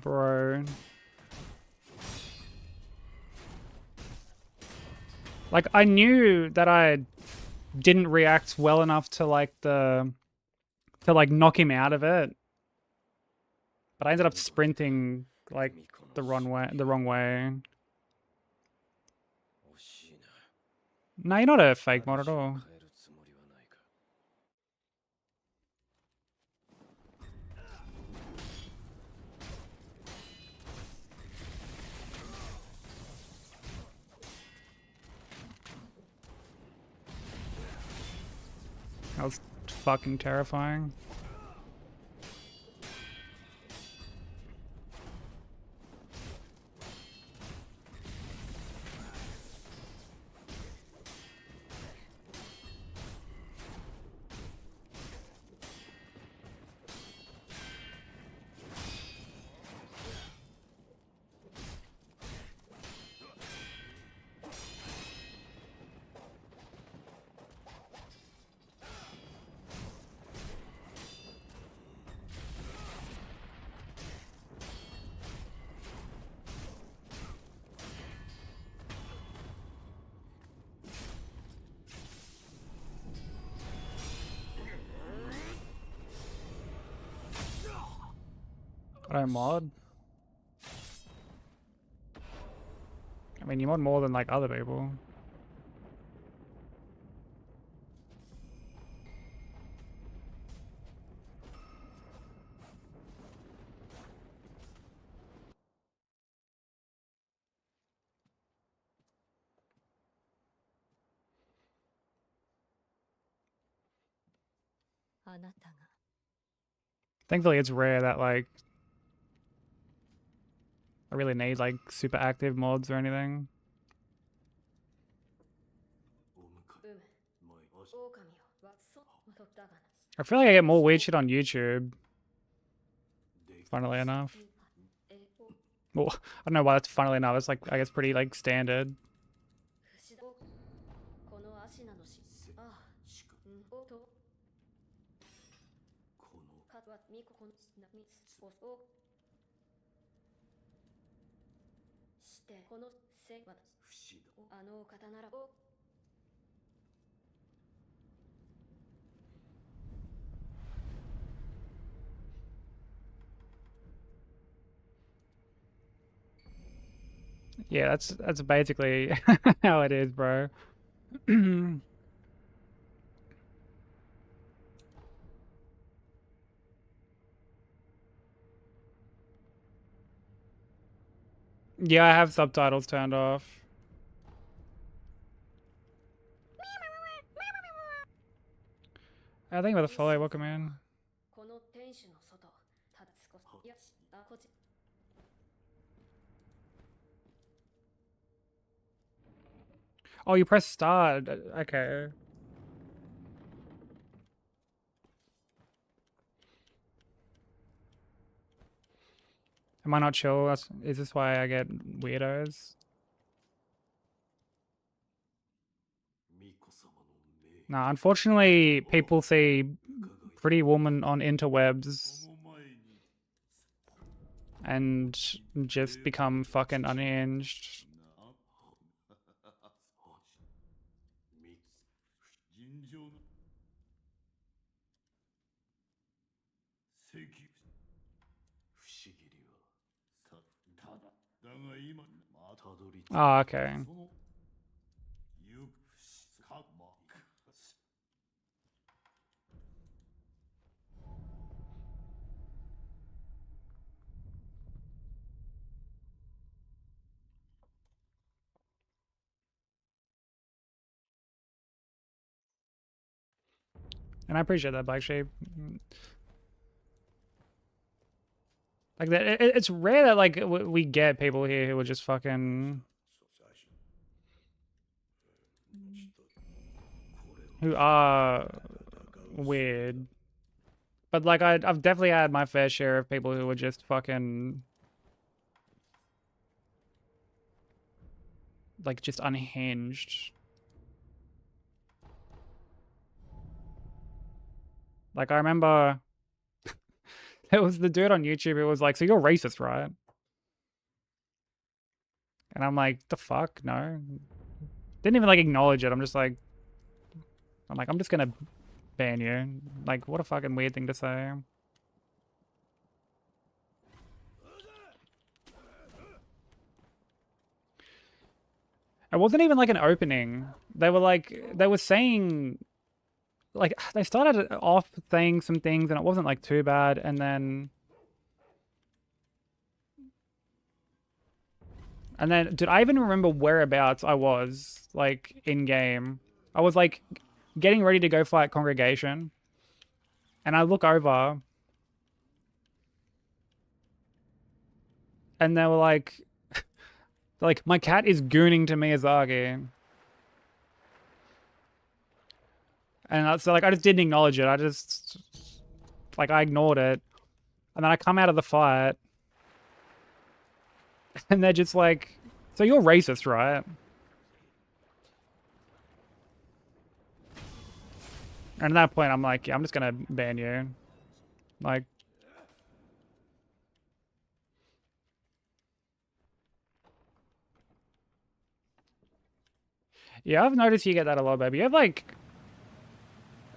Bro. Like, I knew that I didn't react well enough to like to like knock him out of it. But I ended up sprinting like the wrong way. No, you're not a fake mod at all. That was fucking terrifying. I don't mod. I mean, you mod more than like other people. Thankfully, it's rare that like I really need like super active mods or anything. 狼はそうとだがな I feel like I get more weird shit on YouTube. Funnily enough. えお Well, I don't know why that's funnily enough. It's like I guess pretty like standard. 不死だこの足なのしああうんおとかはみここのなみおおしてこのせは不死だあの方ならお Yeah, that's basically how it is, bro. Yeah, I have subtitles turned off. I think about the follow. Welcome in. この天守の外ただ少しいやあこっち Oh, you press start. Okay. Am I not chill? Is this why I get weirdos? Nah, unfortunately, people see pretty woman on interwebs and just become fucking unhinged. 尋常な石不思議にはただだが今またどり着 Oh, okay. そのゆくかま And I appreciate that, Black Sheep. Like that, it's rare that like we get people here who are just fucking who are weird. But like I've definitely had my fair share of people who are just fucking like just unhinged. Like I remember There was the dude on YouTube. It was like, so you're racist, right? And I'm like, the fuck? No. Didn't even like acknowledge it. I'm like, I'm just gonna ban you. Like, what a fucking weird thing to say. It wasn't even like an opening. They were saying, like, they started off saying some things and it wasn't like too bad. And then, dude, I even remember whereabouts I was, like, in game. I was like getting ready to go fight Congregation. And I look over and they were like, my cat is gooning to Miyazaki. And so, like, I just didn't acknowledge it. I ignored it. And then I come out of the fight. And they're just like, so you're racist, right? And at that point, I'm like, yeah, I'm just gonna ban you. Like... Yeah, I've noticed you get that a lot, baby. You have, like,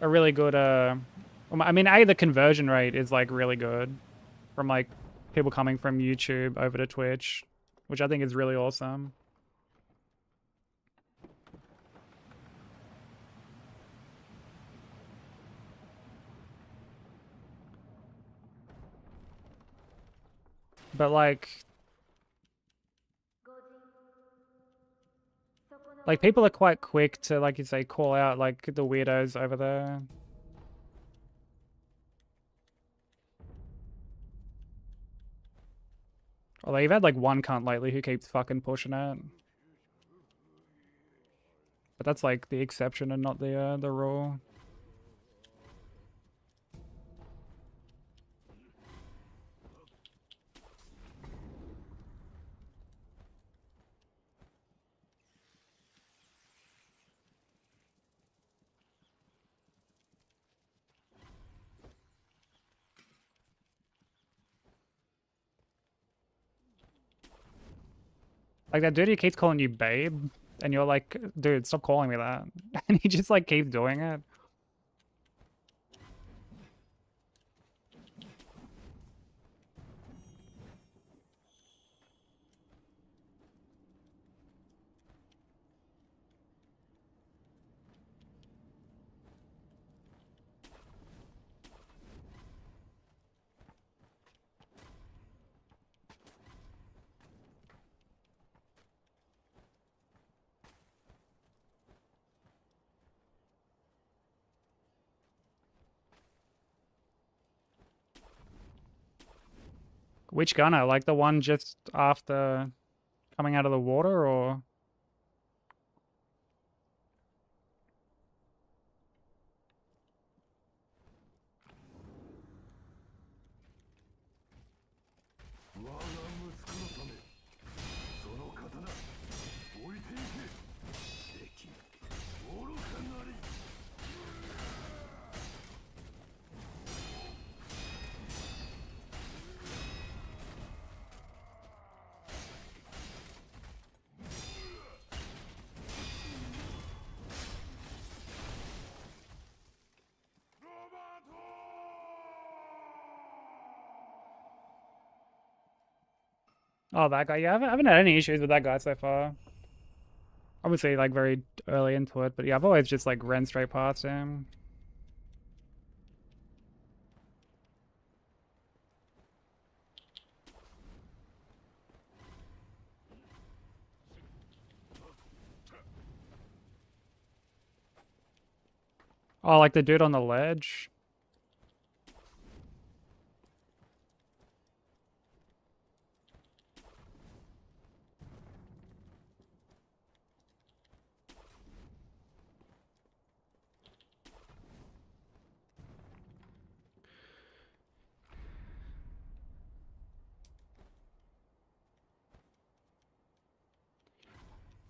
a really good, I mean, the conversion rate is, like, really good from, like, people coming from YouTube over to Twitch, which I think is really awesome. But, like, people are quite quick to, like you say, call out, like, the weirdos over there. Although you've had, like, one cunt lately who keeps fucking pushing it. But that's, like, the exception and not the rule. Like, that dude who keeps calling you babe, and you're like, dude, stop calling me that. And he just, like, keeps doing it. Which gunner? Like the one just after coming out of the water, or? Oh, that guy. Yeah, I haven't had any issues with that guy so far. Obviously, like, very early into it, but yeah, I've always just, like, ran straight past him. Oh, like the dude on the ledge?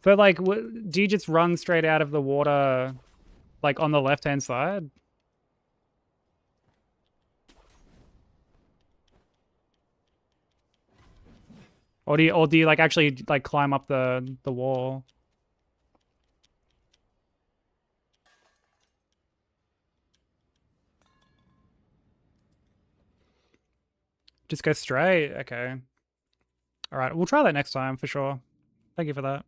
So, like, do you just run straight out of the water, like, on the left-hand side? Or do you like actually like climb up the wall? Just go straight? Okay. Alright, we'll try that next time for sure. Thank you for that.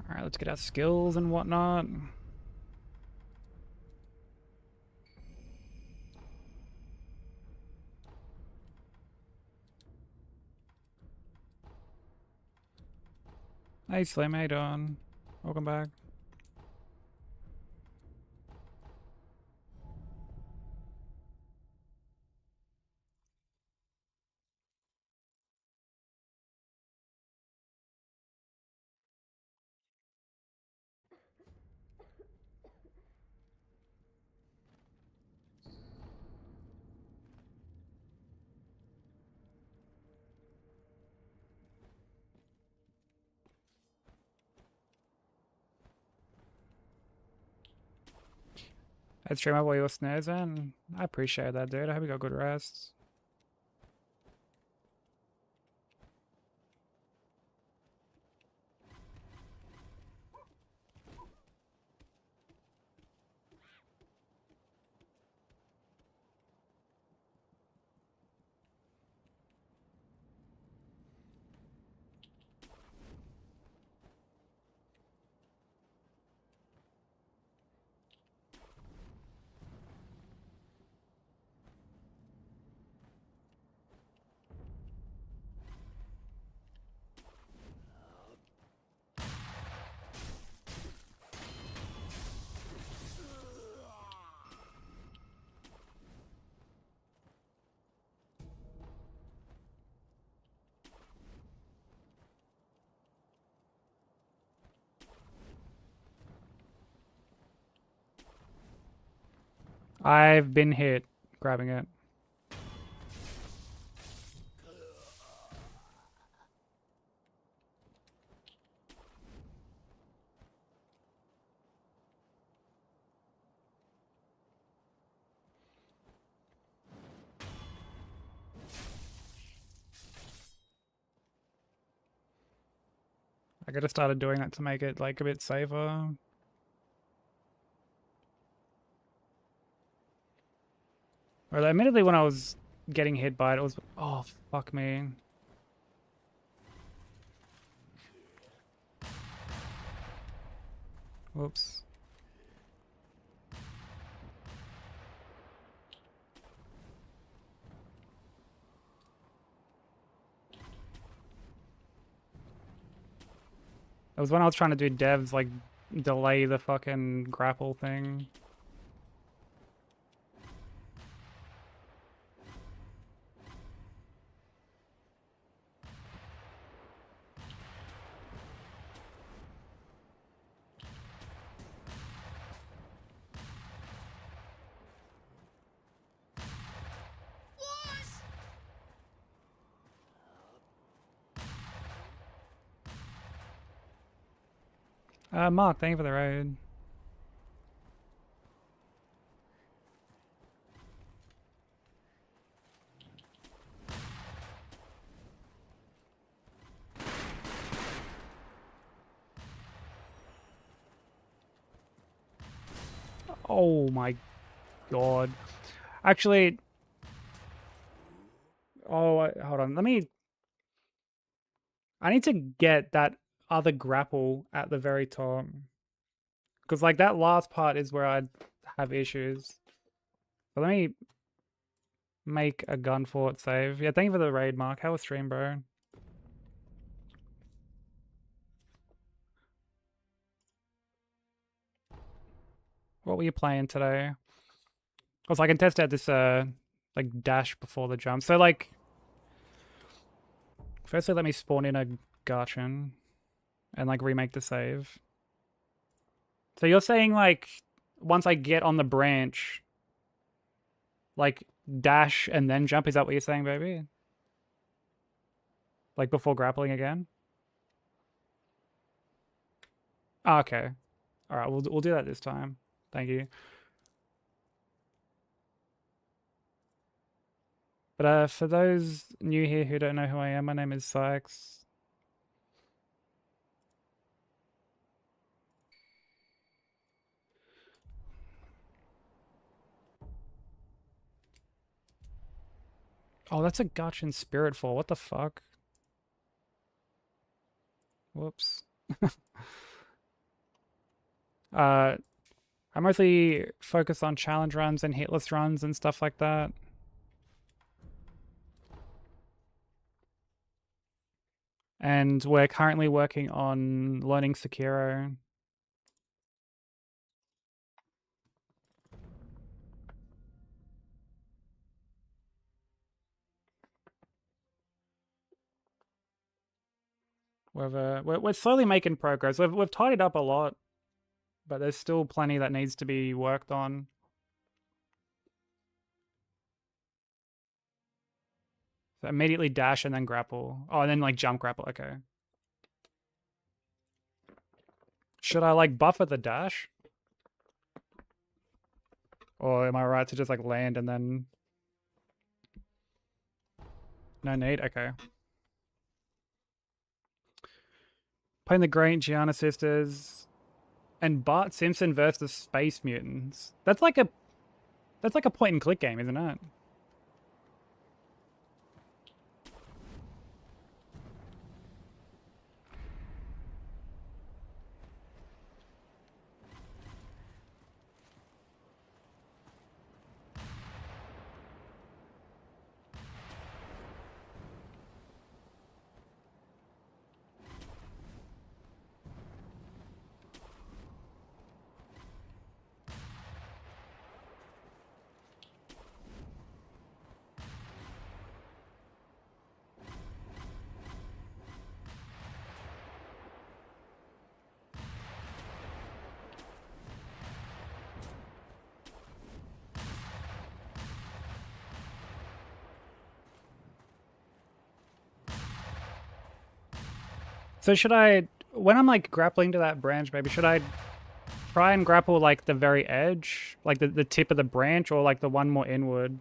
Alright, let's get our skills and whatnot. Hey Slim, how you doing? Welcome back. I stream up while you were snoozing. I appreciate that, dude. I hope you got good rest. I've been hit grabbing it. I could have started doing that to make it like a bit safer. Or admittedly, when I was getting hit by it, it was, oh fuck me. Whoops. It was when I was trying to do devs, like, delay the fucking grapple thing. Mark, thank you for the raid. Oh my god. Actually, hold on. I need to get that other grapple at the very top. Because, like, that last part is where I'd have issues. So let me make a gun fort save. Yeah, thank you for the raid, Mark. How was stream, bro? What were you playing today? Also, I can test out this, like, dash before the jump. So, like, firstly, let me spawn in a Garchin and, like, remake the save. So you're saying, like, once I get on the branch, like, dash and then jump? Is that what you're saying, baby? Like, before grappling again? Oh, okay. All right, we'll do that this time. Thank you. But for those new here who don't know who I am, my name is Sykes. Oh, that's a Gotchin Spirit Fall. What the fuck? Whoops. I mostly focus on challenge runs and hitless runs and stuff like that. And we're currently working on learning Sekiro. We're slowly making progress. We've tidied up a lot, but there's still plenty that needs to be worked on. So immediately dash and then grapple. Oh, and then like jump grapple. Okay. Should I like buffer the dash? Or am I right to just like land and then... No need? Okay. Playing the Great Gianna Sisters and Bart Simpson versus Space Mutants. That's like a point and click game, isn't it? So should I, when I'm like grappling to that branch, maybe should I try and grapple like the very edge, like the tip of the branch, or like the one more inward?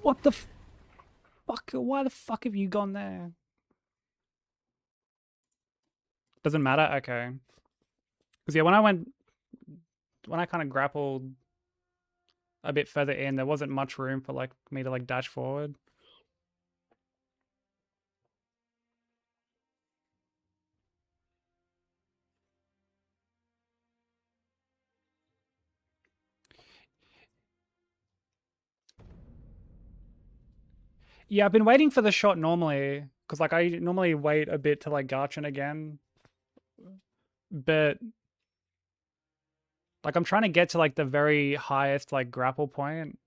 What the fuck? Why the fuck have you gone there? Doesn't matter? Okay. Because yeah, when I kind of grappled a bit further in, there wasn't much room for like me to like dash forward. Yeah, I've been waiting for the shot normally, because like I normally wait a bit to like Garchin again. But like I'm trying to get to like the very highest like grapple point.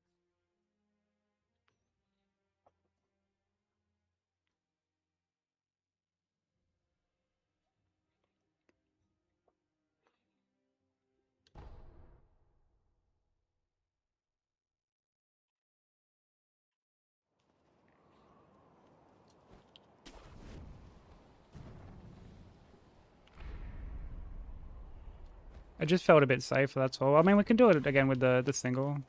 I just felt a bit safer, that's all. I mean, we can do it again with the single.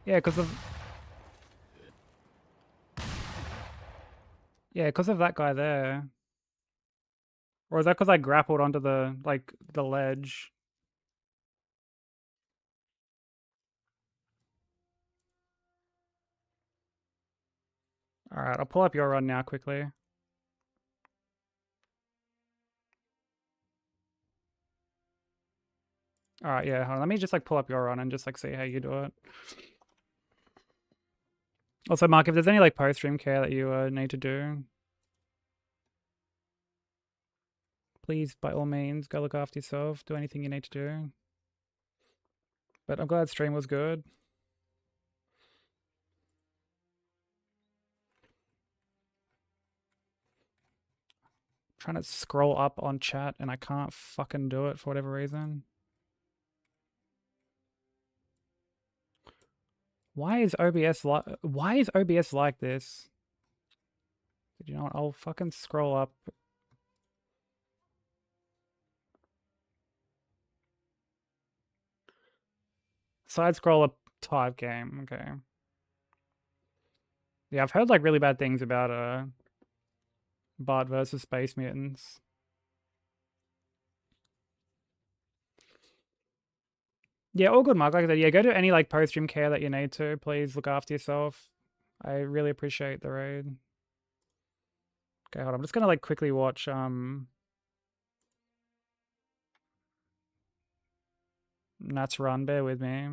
Yeah, because of... Yeah, because of that guy there. Or is that because I grappled onto the, like, the ledge? Alright, I'll pull up your run now quickly. Alright, yeah, hold on. Let me just, like, pull up your run and just, like, see how you do it. Also, Mark, if there's any, like, post-stream care that you need to do, please, by all means, go look after yourself. Do anything you need to do. But I'm glad stream was good. Trying to scroll up on chat and I can't fucking do it for whatever reason. Why is OBS like this? You know what? I'll fucking scroll up. Side scroller type game, okay. Yeah, I've heard like really bad things about Bart versus Space Mutants. Yeah, all good, Mark. Like I said, yeah, go to any like post-stream care that you need to. Please look after yourself. I really appreciate the raid. Okay, hold on. I'm just gonna like quickly watch Nat's run. Bear with me.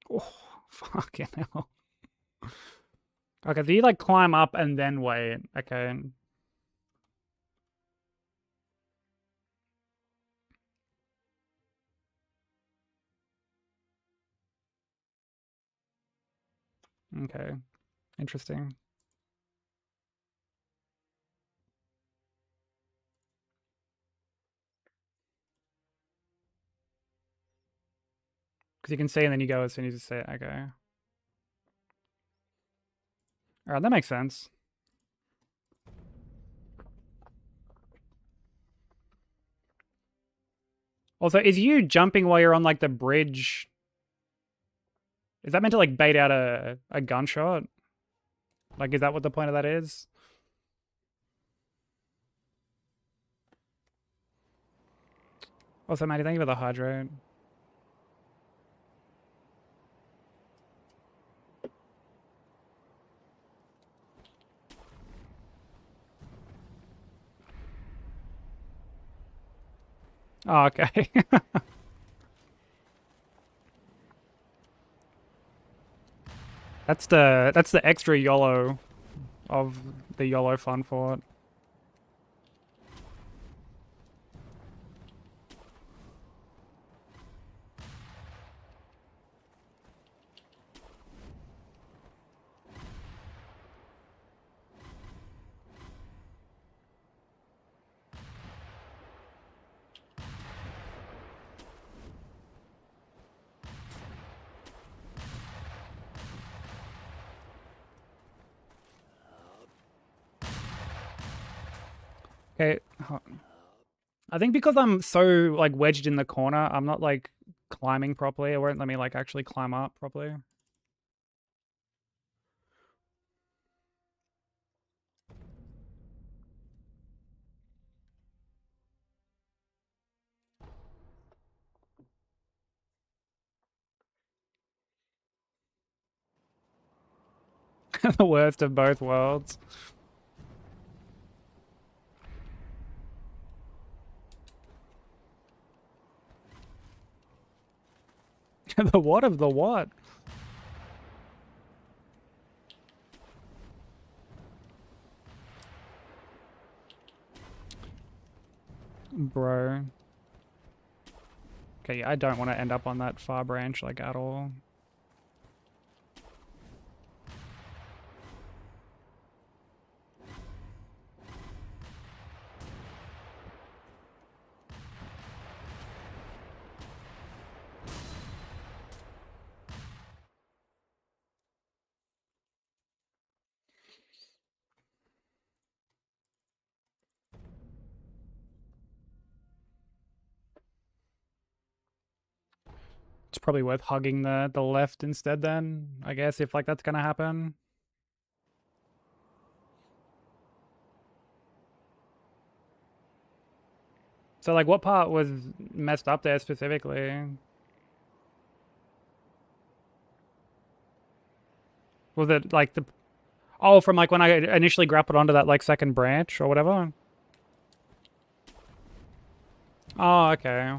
Oh, fucking hell. Okay, so you like climb up and then wait. Okay. Okay. Interesting. Because you can see and then you go as soon as you say it. Okay. Alright, that makes sense. Also, is you jumping while you're on like the bridge? Is that meant to like bait out a gunshot? Like, is that what the point of that is? Also, Maddie, thank you for the hydrate. Oh, okay. That's the extra YOLO of the YOLO fun fort. I think because I'm so like wedged in the corner, I'm not like climbing properly. It won't let me like actually climb up properly. The worst of both worlds. The what of the what? Bro. Okay, I don't want to end up on that far branch like at all. It's probably worth hugging the left instead then, I guess, if like that's gonna happen. So like what part was messed up there specifically? Was it like the... Oh, from like when I initially grappled onto that like second branch or whatever? Oh, okay.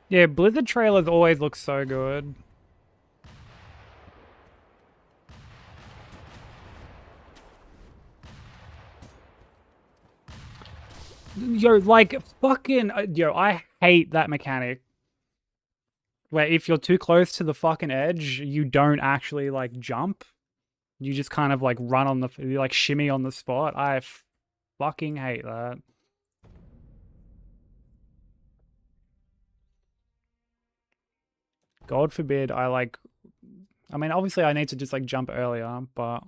Yeah, Blizzard trailers always look so good. Yo, like, fucking... yo, I hate that mechanic. Where if you're too close to the fucking edge, you don't actually, like, jump. You just kind of, like, run on the... You, like, shimmy on the spot. I fucking hate that. God forbid I, like... I mean, obviously I need to just, like, jump earlier, but...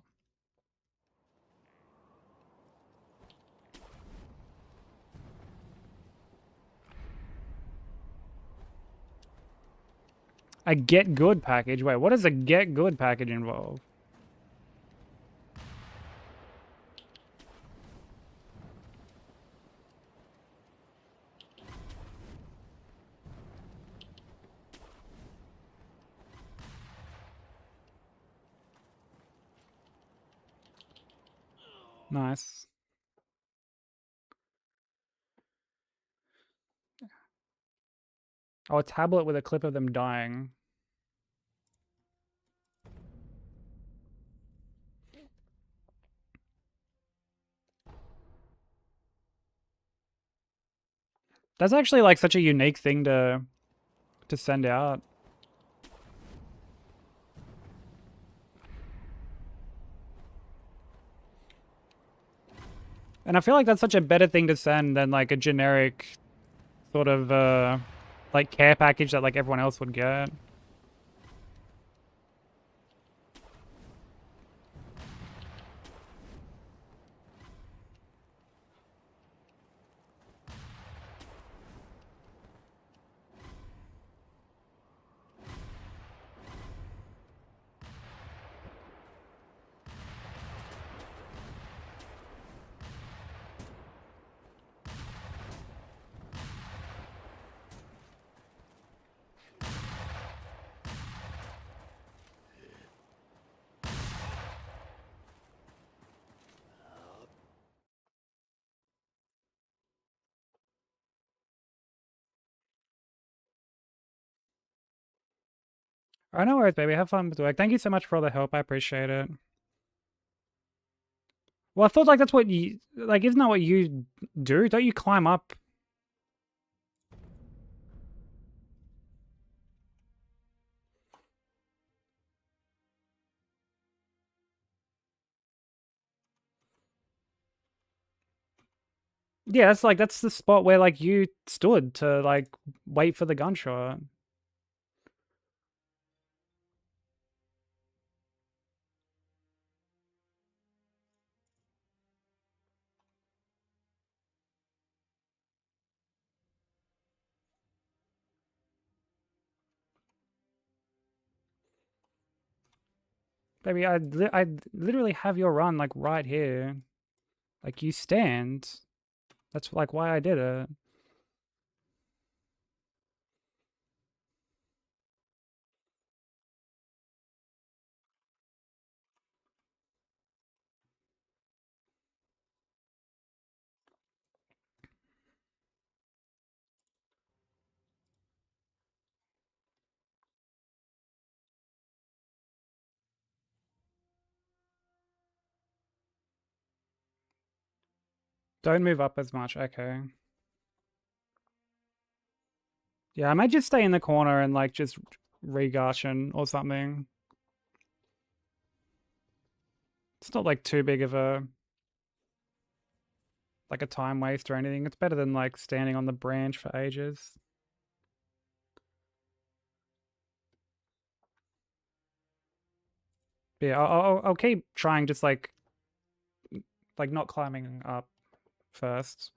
A get good package? Wait, what does a get good package involve? Nice. Oh, a tablet with a clip of them dying. That's actually like such a unique thing to send out. And I feel like that's such a better thing to send than like a generic sort of like care package that like everyone else would get. I know worries, baby. Have fun with work. Thank you so much for all the help. I appreciate it. Well, I thought like that's what you like. Isn't that what you do? Don't you climb up? Yeah, that's the spot where like you stood to like wait for the gunshot. Baby, I literally have your run like right here. Like you stand. That's like why I did it. Don't move up as much. Okay. Yeah, I might just stay in the corner and like just regashin or something. It's not like too big of a like a time waste or anything. It's better than like standing on the branch for ages. But yeah, I'll keep trying just like not climbing up first.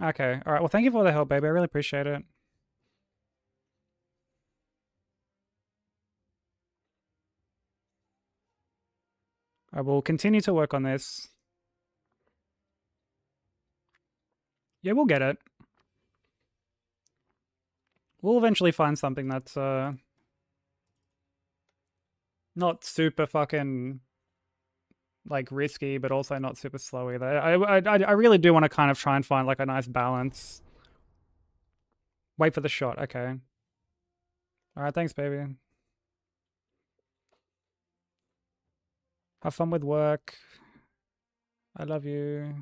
Okay. All right. Well, thank you for the help, baby. I really appreciate it. I will continue to work on this. Yeah, we'll get it. We'll eventually find something that's not super fucking like risky, but also not super slow either. I really do want to kind of try and find like a nice balance. Wait for the shot. Okay. All right. Thanks, baby. Have fun with work. I love you.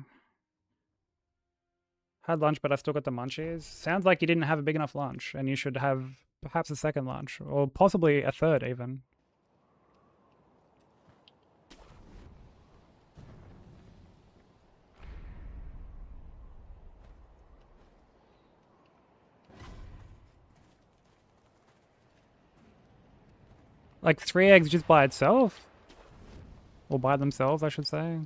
Had lunch, but I still got the munchies. Sounds like you didn't have a big enough lunch, and you should have perhaps a second lunch, or possibly a third even. Like 3 eggs just by itself? Or by themselves, I should say.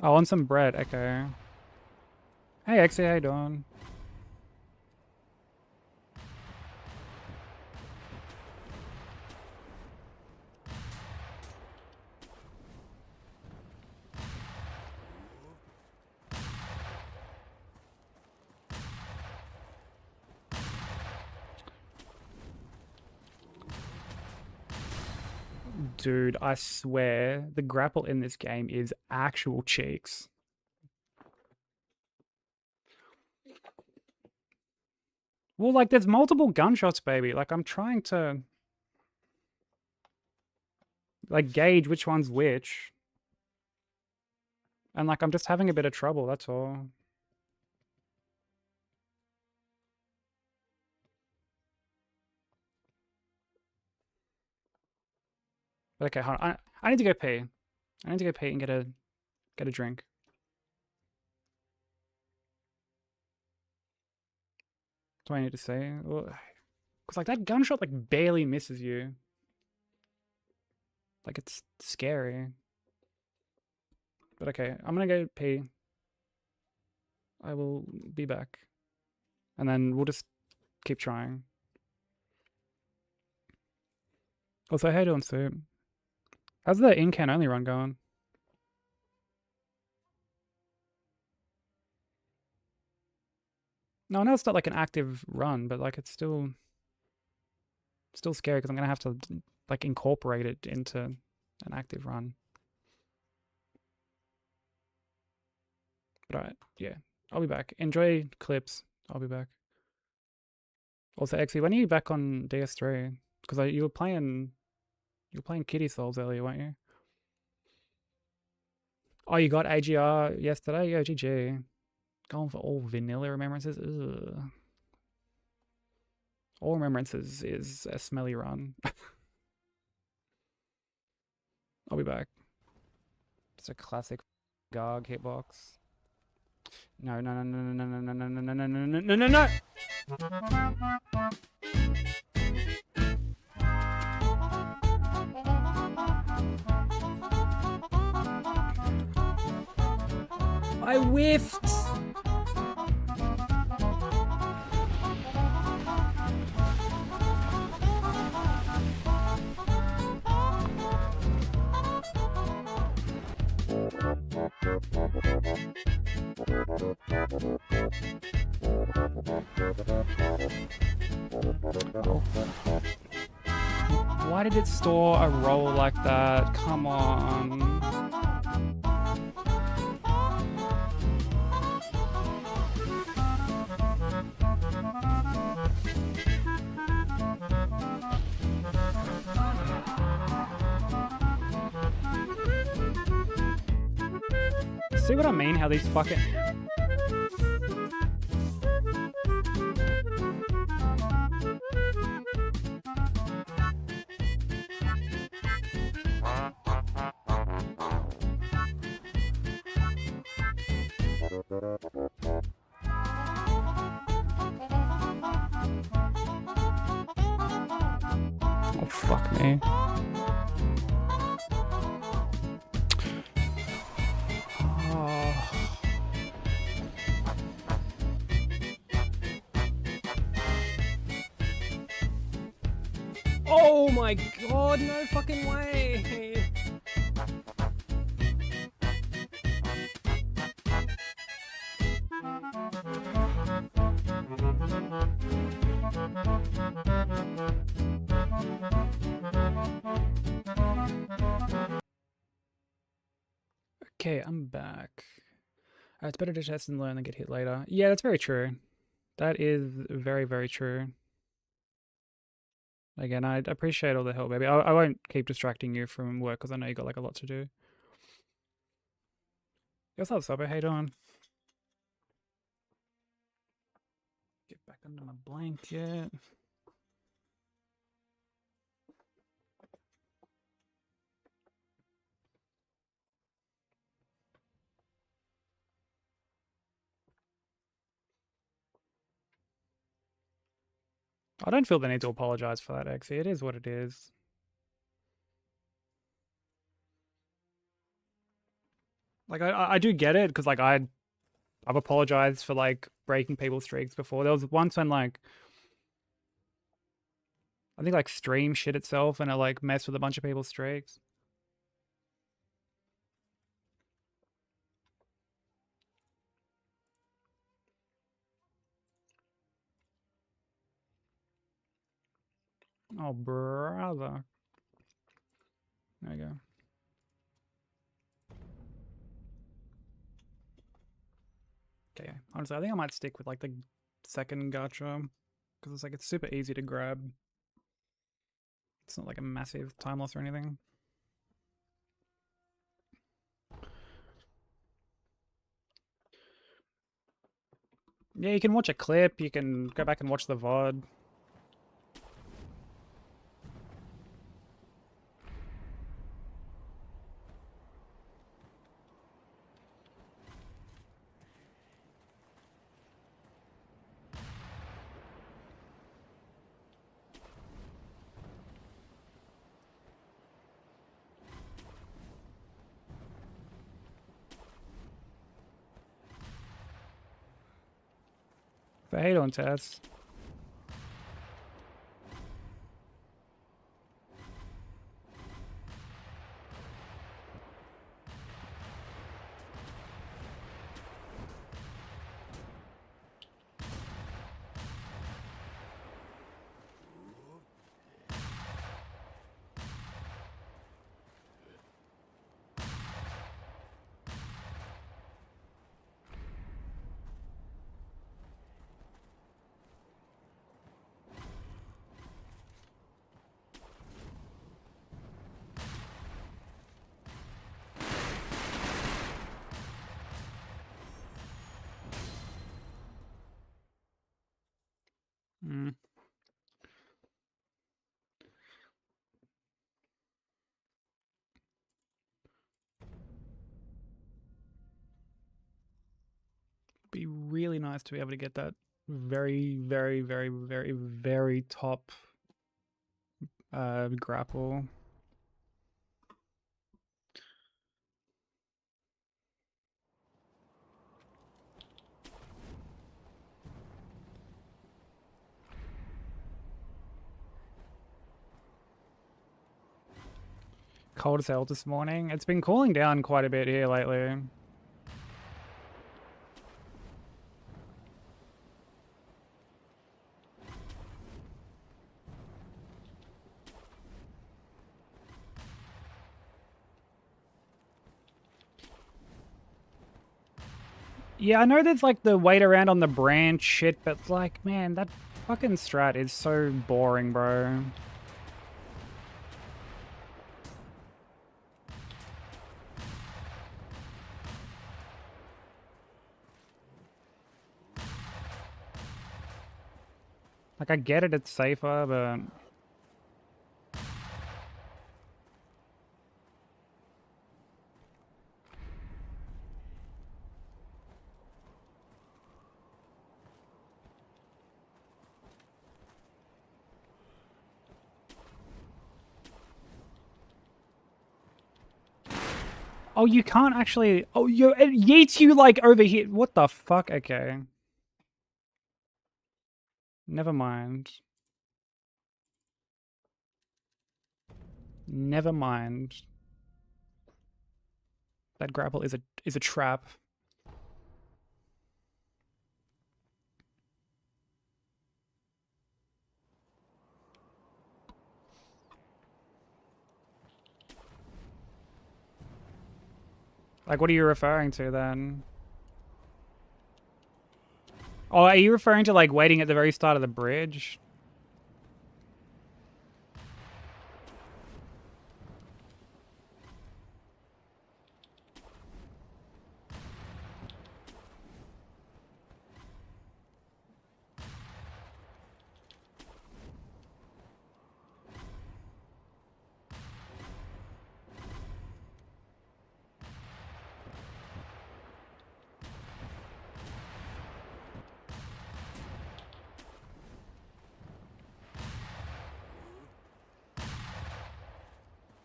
Oh, and some bread, okay. Hey, Exy, how you doing? Dude, I swear, the grapple in this game is actual cheeks. Well, like, there's multiple gunshots, baby. Like, I'm trying to, like, gauge which one's which. And, like, I'm just having a bit of trouble, that's all. Okay, hold on. I need to go pee. I need to go pee and get a drink. That's what I need to say. Because, like, that gunshot, like, barely misses you. Like, it's scary. But okay, I'm gonna go pee. I will be back. And then we'll just keep trying. Also, how you doing, Soup? How's the in-can only run going? No, I know it's not like an active run, but like it's still scary because I'm gonna have to like incorporate it into an active run. But alright, yeah, I'll be back. Enjoy clips. I'll be back. Also, Exy, when are you back on DS3? Because you were playing Kitty Souls earlier, weren't you? Oh, you got AGR yesterday? Yo, GG. Going for all vanilla remembrances. Ugh. All remembrances is a smelly run. I'll be back. It's a classic Garg hitbox. No, no, no, no, no, no, no, no, no, no, no, no, no, no, no! I whiffed! Why did it store a roll like that? Come on. See what I mean? How these fucking... Oh, fuck me. Oh my god, no fucking way! Okay, I'm back. It's better to test and learn than get hit later. Yeah, that's very true. That is very, very true. Again, I appreciate all the help, baby. I won't keep distracting you from work because I know you got like a lot to do. What's up, Subway? How you doing? Get back under my blanket. I don't feel the need to apologize for that, Exy. It is what it is. Like, I do get it, because, like, I've apologized for, like, breaking people's streaks before. There was once when, like, I think, like, stream shit itself and it, like, messed with a bunch of people's streaks. Oh, brother. There you go. Okay, honestly, I think I might stick with, like, the second gacha, because it's, like, it's super easy to grab. It's not, like, a massive time loss or anything. Yeah, you can watch a clip, you can go back and watch the VOD. But hey, don't test. Mm. Be really nice to be able to get that very, very, very, very, very top grapple. Cold as hell this morning. It's been cooling down quite a bit here lately. Yeah, I know there's like the wait around on the branch shit, but like, man, that fucking strat is so boring, bro. Like, I get it, it's safer, but... Oh, you can't actually... Oh, it yeets you, like, over here. What the fuck? Okay. Never mind. Never mind. That grapple is a trap. Like, what are you referring to then? Oh, are you referring to, like, waiting at the very start of the bridge?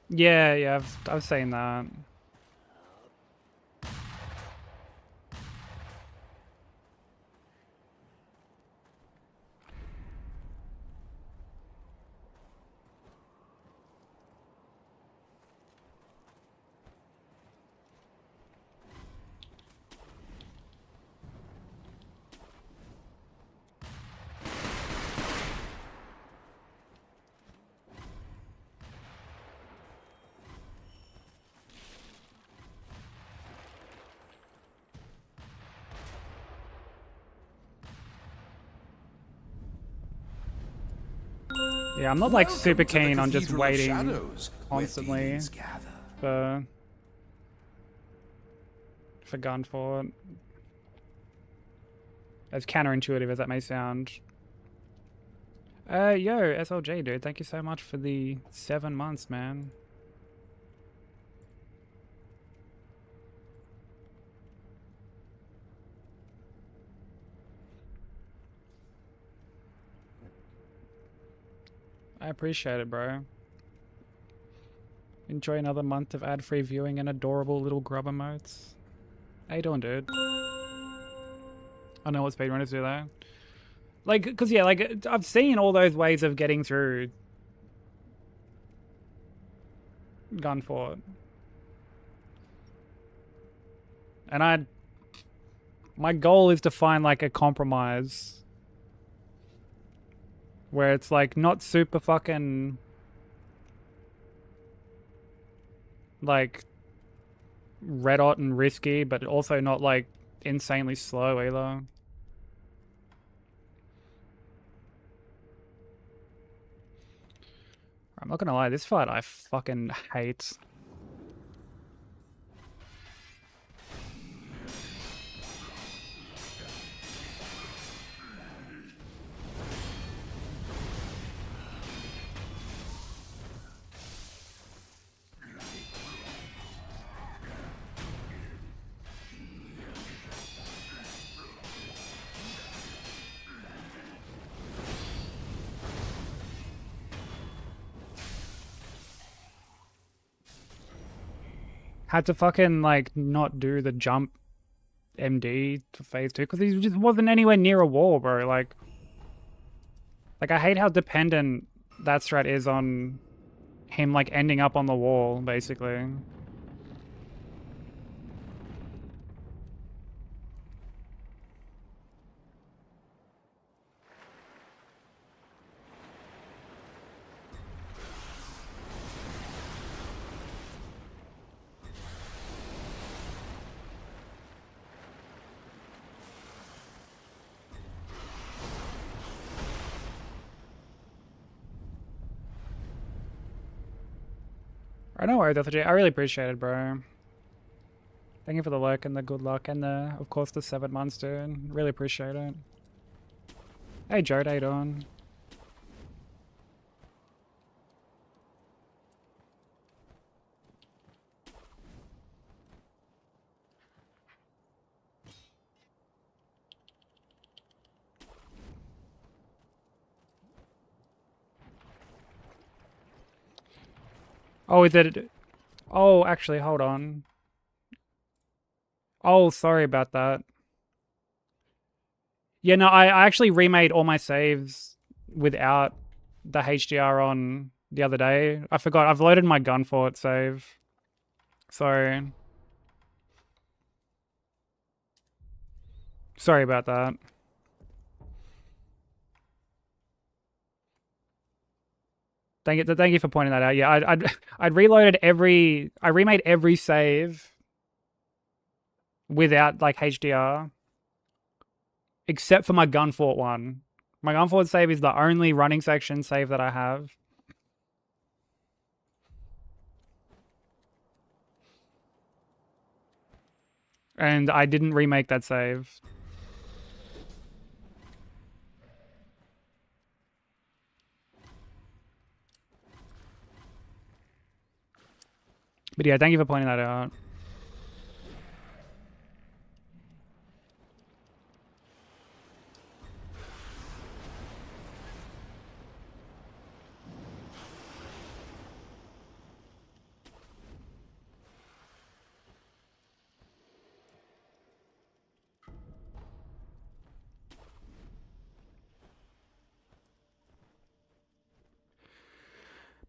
Yeah, I've seen that. Yeah, I'm not like super keen on just waiting constantly for gun for it. As counterintuitive as that may sound. Yo, SLJ dude, thank you so much for the 7 months, man. I appreciate it, bro. Enjoy another month of ad-free viewing and adorable little grub emotes. How you doing, dude? I know what speedrunners do though. Like, cause yeah, like I've seen all those ways of getting through Gunfort. And my goal is to find like a compromise where it's like not super fucking like red hot and risky, but also not like insanely slow either. I'm not gonna lie, this fight I fucking hate. had to fucking like not do the jump MD to phase 2 because he just wasn't anywhere near a wall, bro. Like I hate how dependent that strat is on him like ending up on the wall, basically. I know why, Dr. J. I really appreciate it, bro. Thank you for the lurk and the good luck and the, of course, the 7 months, dude. Really appreciate it. Hey, Jared, how you doing? Oh, is it? Oh, actually, hold on. Oh, sorry about that. Yeah, no, I actually remade all my saves without the HDR on the other day. I forgot. I've loaded my Gunfort save. Sorry. Sorry about that. Thank you for pointing that out. Yeah, I'd reloaded I remade every save without like HDR, except for my Gunfort one. My Gunfort save is the only running section save that I have. And I didn't remake that save. But yeah, thank you for pointing that out.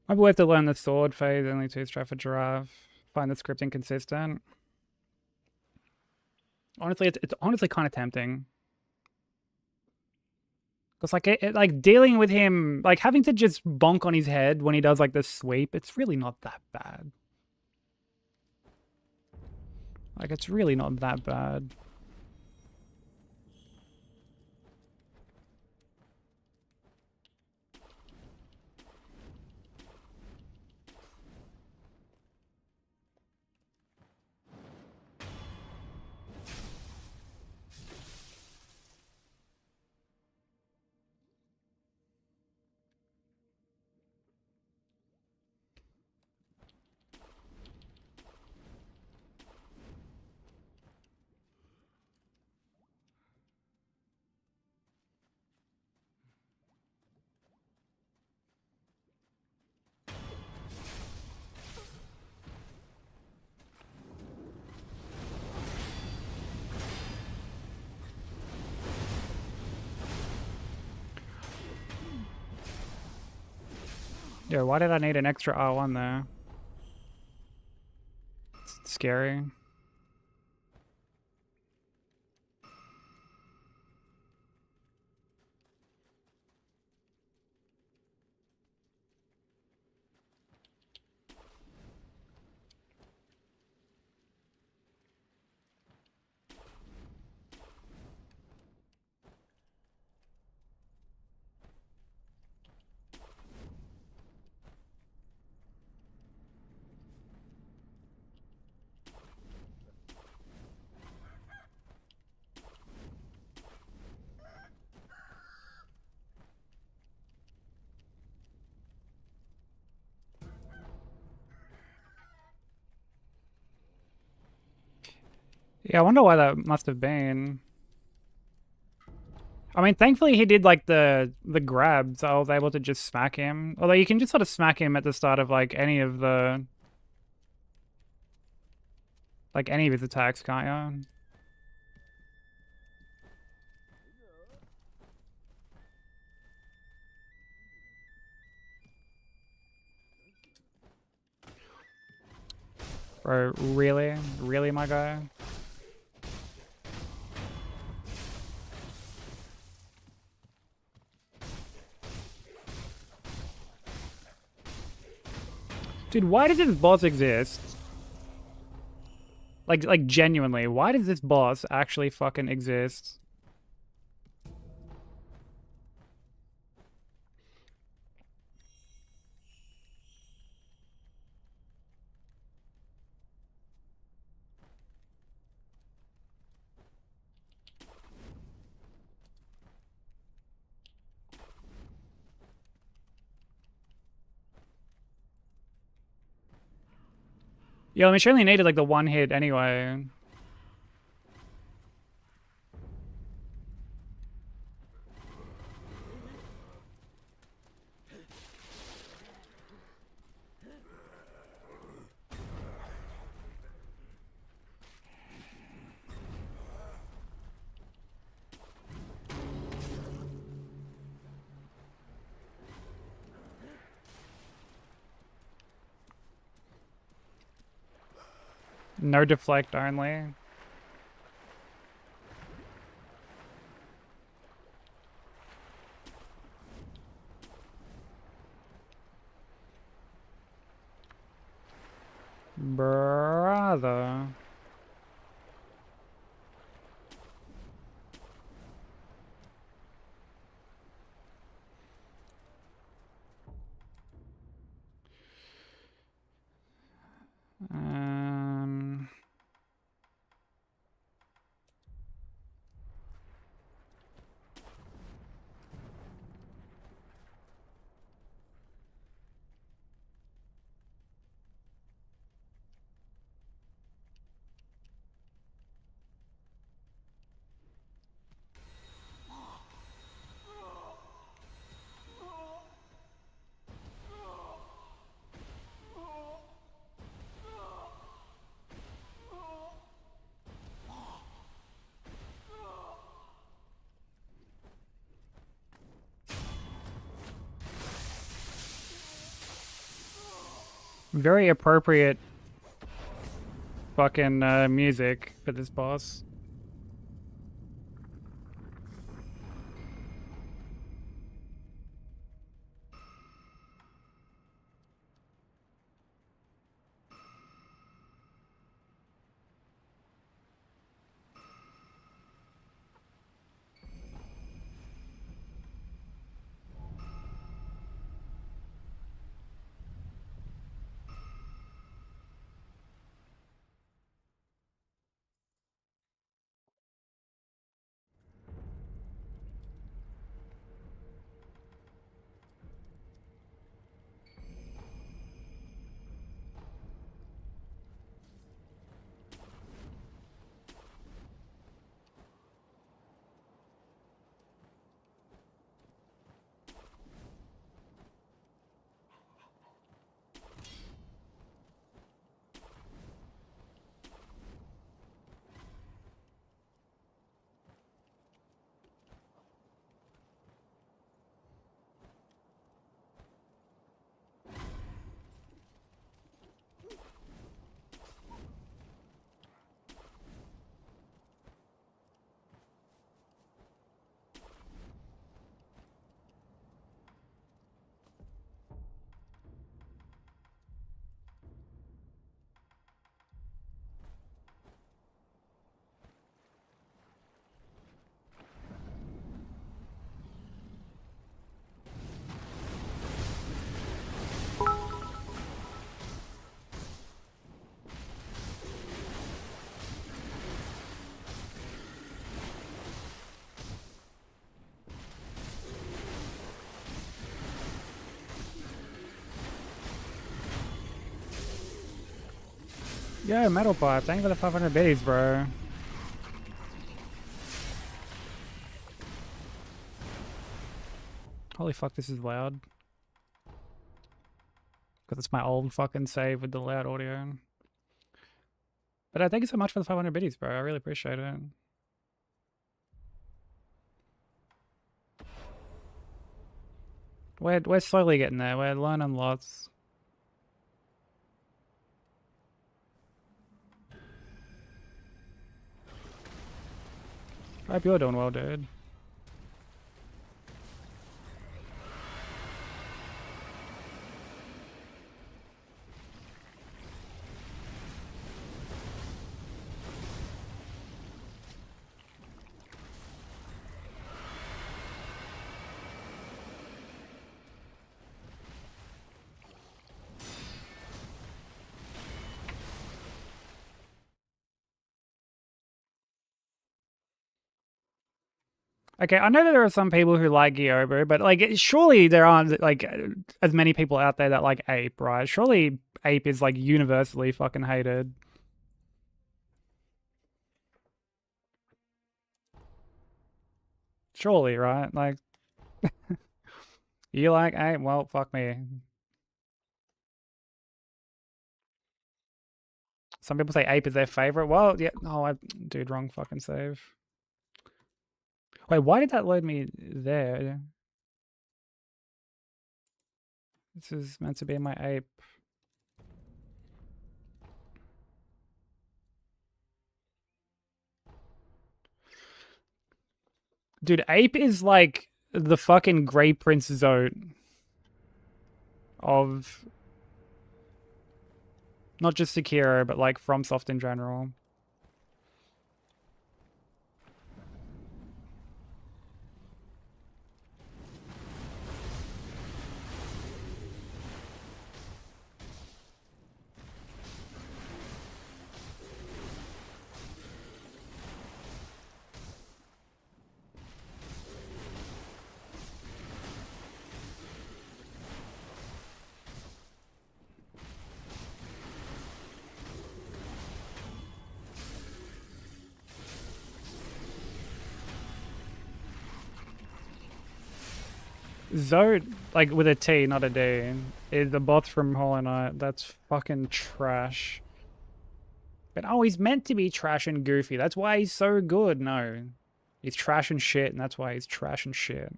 Maybe we have to learn the sword phase, only 2 strat for giraffe. Find the script inconsistent. Honestly, it's honestly kind of tempting. Because like dealing with him, like having to just bonk on his head when he does like the sweep, it's really not that bad. Like it's really not that bad. Yo, why did I need an extra R1 there? It's scary. Yeah, I wonder why that must have been. I mean, thankfully he did like the grab, so I was able to just smack him. Although you can just sort of smack him at the start of like any of the like any of his attacks, can't you? Bro, really? Really, my guy? Dude, why does this boss exist? Like genuinely, why does this boss actually fucking exist? Yo, I mean, she only needed like the one hit anyway. No deflect only. Brother. Um... Very appropriate fucking music for this boss. Yo, Metal Pipe, thank you for the 500 biddies, bro. Holy fuck, this is loud. Because it's my old fucking save with the loud audio. But thank you so much for the 500 biddies, bro. I really appreciate it. We're slowly getting there. We're learning lots. I hope you're doing well, dude. Okay, I know that there are some people who like Gyobu, but like, surely there aren't like as many people out there that like Ape, right? Surely Ape is like universally fucking hated. Surely, right? Like, you like Ape? Well, fuck me. Some people say Ape is their favorite. Well, yeah. Oh, dude, wrong fucking save. Wait, why did that load me there? This is meant to be my Ape. Dude, Ape is like the fucking Grey Prince Zote of not just Sekiro, but like FromSoft in general. Zote, like with a T, not a D, is the boss from Hollow Knight. That's fucking trash. But oh, he's meant to be trash and goofy. That's why he's so good. No. He's trash and shit, and that's why he's trash and shit.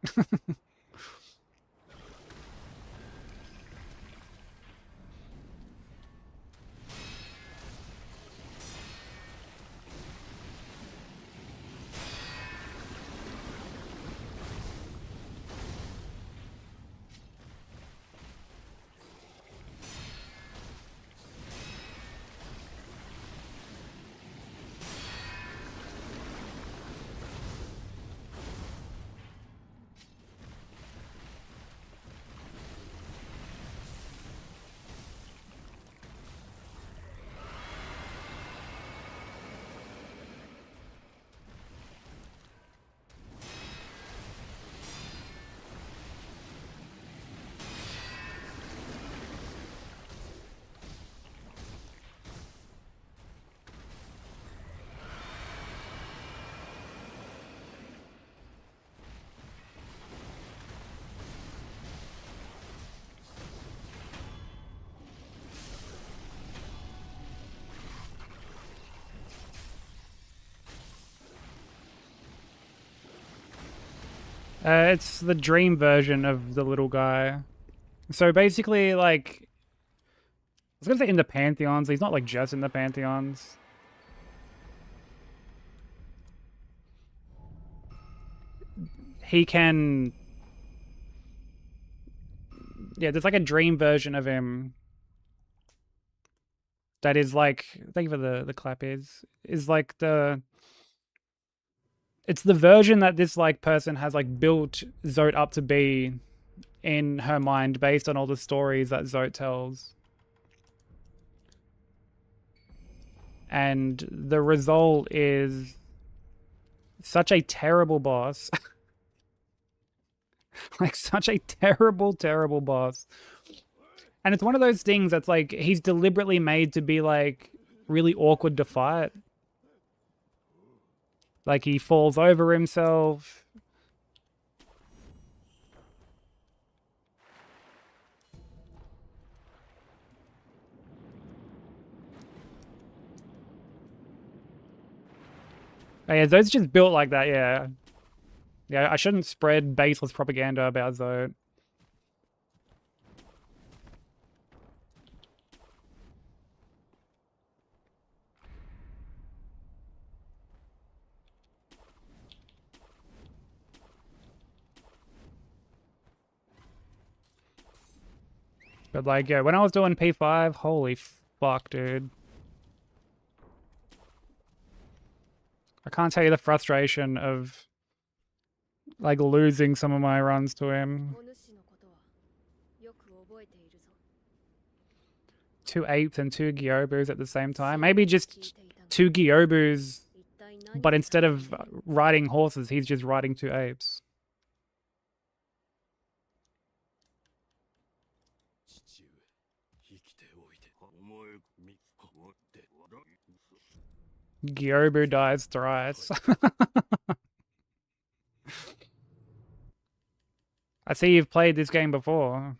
It's the dream version of the little guy. So basically, like, I was gonna say in the Pantheons. He's not like just in the Pantheons. He can... Yeah, there's like a dream version of him that is like... Thank you for the clap is like the... It's the version that this like person has like built Zote up to be in her mind based on all the stories that Zote tells. And the result is such a terrible boss. Like such a terrible, terrible boss. And it's one of those things that's like he's deliberately made to be like really awkward to fight. Like he falls over himself. Oh, yeah, Zode's just built like that, yeah. Yeah, I shouldn't spread baseless propaganda about Zode. But like, yeah, when I was doing P5, holy fuck, dude. I can't tell you the frustration of like losing some of my runs to him. お主のことはよく覚えているぞ。 2 apes and 2 Gyobus at the same time. Maybe just 2 Gyobus, 一体何 but instead of riding horses, he's just riding 2 apes. 父上生きておいてお前みわってわだい Gyobu dies thrice. I see you've played this game before.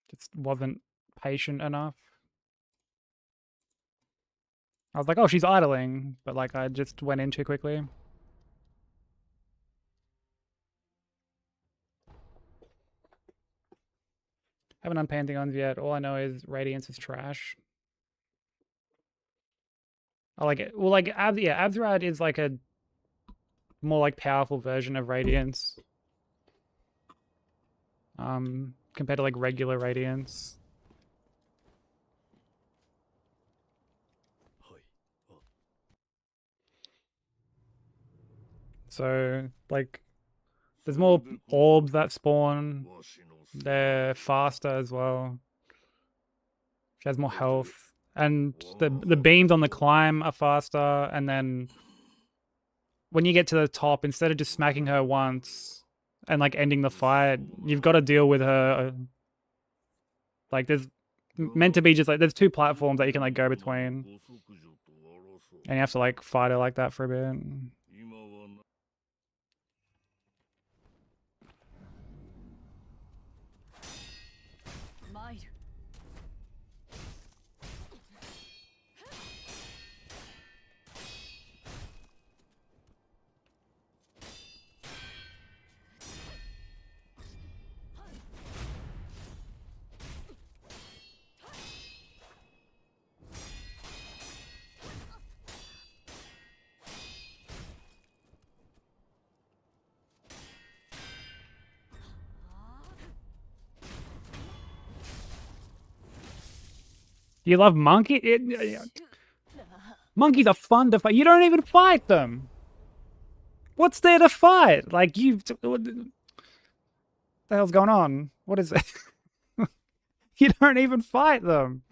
Just wasn't patient enough. I was like, oh, she's idling, but like I just went in too quickly. Haven't done Pantheons yet. All I know is Radiance is trash. I like it. Well, like, yeah, Abzurad is like a more like powerful version of Radiance. Compared to like regular Radiance. はいあ So, like, there's more orbs that spawn. わしの They're faster as well. She has more health. And the beams on the climb are faster. And then when you get to the top, instead of just smacking her once and like ending the fight, you've got to deal with her. Like there's meant to be just like, there's 2 platforms that you can like go between. ご息女と争う And you have to like fight her like that for a bit. 今はな 参る You love monkey? Monkeys are fun to fight. You don't even fight them. What's there to fight? Like what the hell's going on? What is it? You don't even fight them.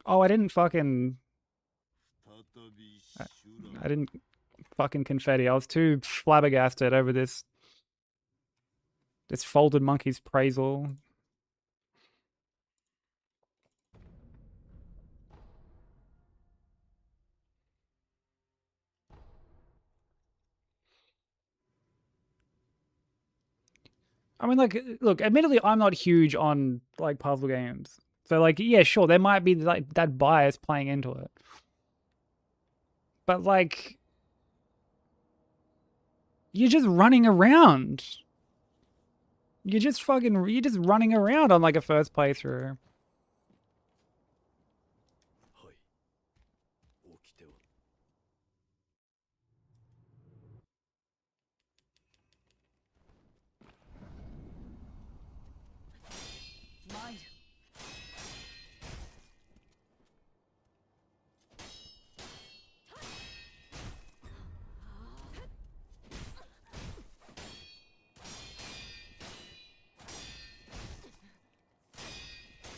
Oh, I didn't fucking 再び修羅 I didn't fucking confetti. I was too flabbergasted over this folded monkey's praisal. I mean, like, look, admittedly, I'm not huge on, like, puzzle games. So, like, yeah, sure, there might be, like, that bias playing into it. But, like, you're just running around. You're just running around on, like, a first playthrough. はい起きてお 参る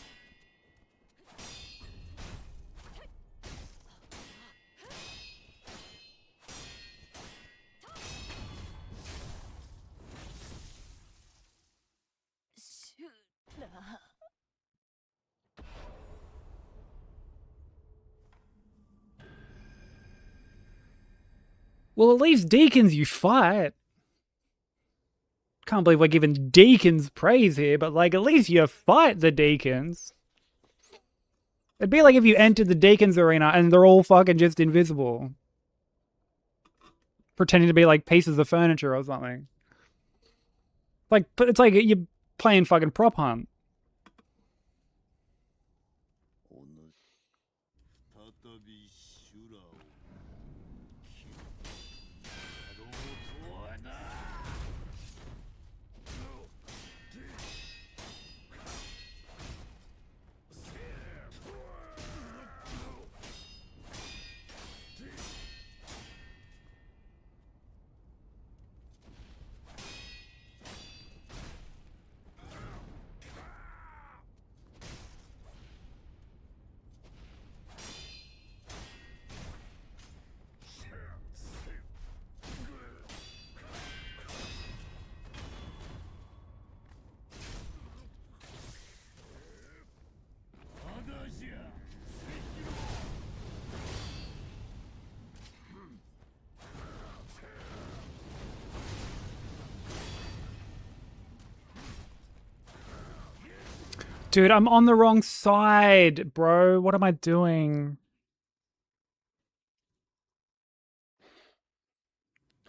お Well, at least deacons you fight. Can't believe we're giving deacons praise here, but like at least you fight the deacons. It'd be like if you entered the deacons arena and they're all fucking just invisible. Pretending to be like pieces of furniture or something. Like, it's like you're playing fucking prop hunt. 再び修羅を切るだろうとはな。Dude, I'm on the wrong side, bro. What am I doing?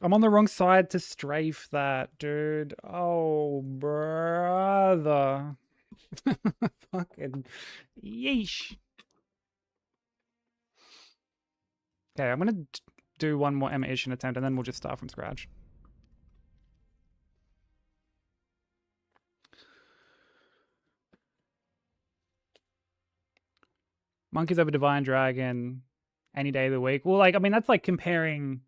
I'm on the wrong side to strafe that, dude. Oh, brother. Fucking yeesh. Okay, I'm gonna do one more emission attempt and then we'll just start from scratch. Monkeys over Divine Dragon any day of the week. Well, like, I mean, that's like comparing...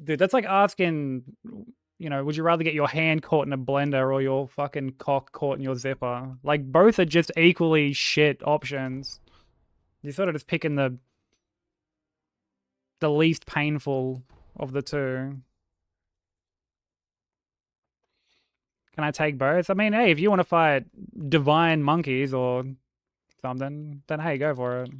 Dude, that's like asking, you know, would you rather get your hand caught in a blender or your fucking cock caught in your zipper? Like, both are just equally shit options. You're sort of just picking the least painful of the two. Can I take both? I mean, hey, if you want to fight divine monkeys or something, then hey, go for it.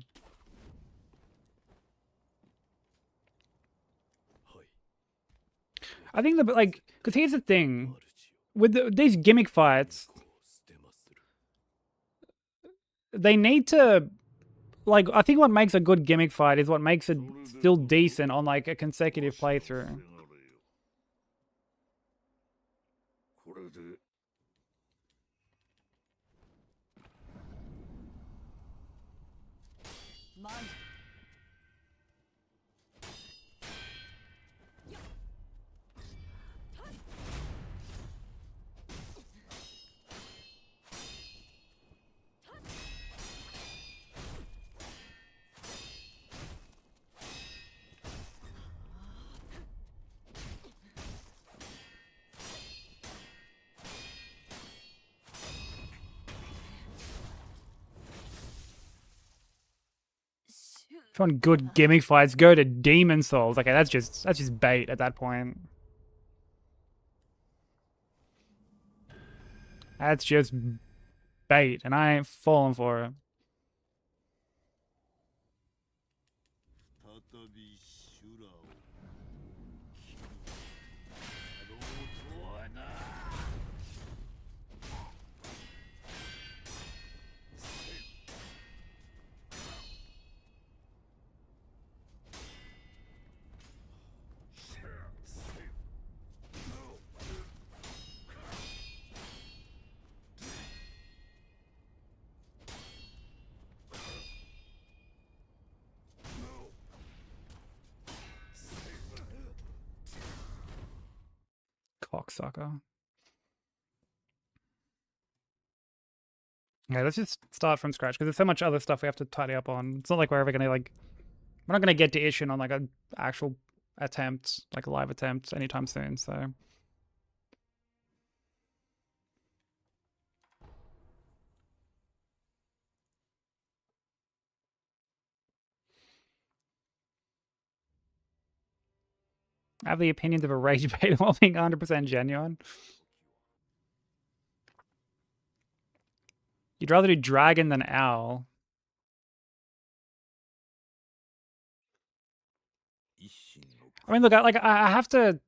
I think the like, because here's the thing with these gimmick fights, they need to like. I think what makes a good gimmick fight is what makes it still decent on like a consecutive playthrough. これで If you want good gimmick fights, go to Demon Souls. Okay, that's just bait at that point. That's just bait, and I ain't falling for it. 再び修羅を切るだろうとはな。Cocksucker. Okay, let's just start from scratch because there's so much other stuff we have to tidy up on. It's not like we're ever gonna like, we're not gonna get to Ishin on like an actual attempt, like a live attempt anytime soon. So. I have the opinions of a rage bait while being 100% genuine. You'd rather do dragon than owl. I mean, look, I have to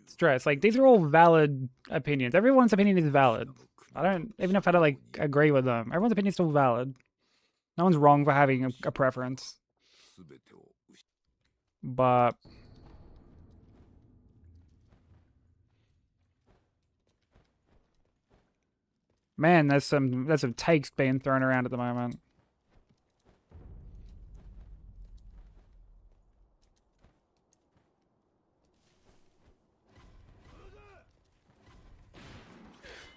stress, like, these are all valid opinions. Everyone's opinion is valid. I don't, even if I don't, like, agree with them, everyone's opinion is still valid. No one's wrong for having a preference. But man, there's some takes being thrown around at the moment.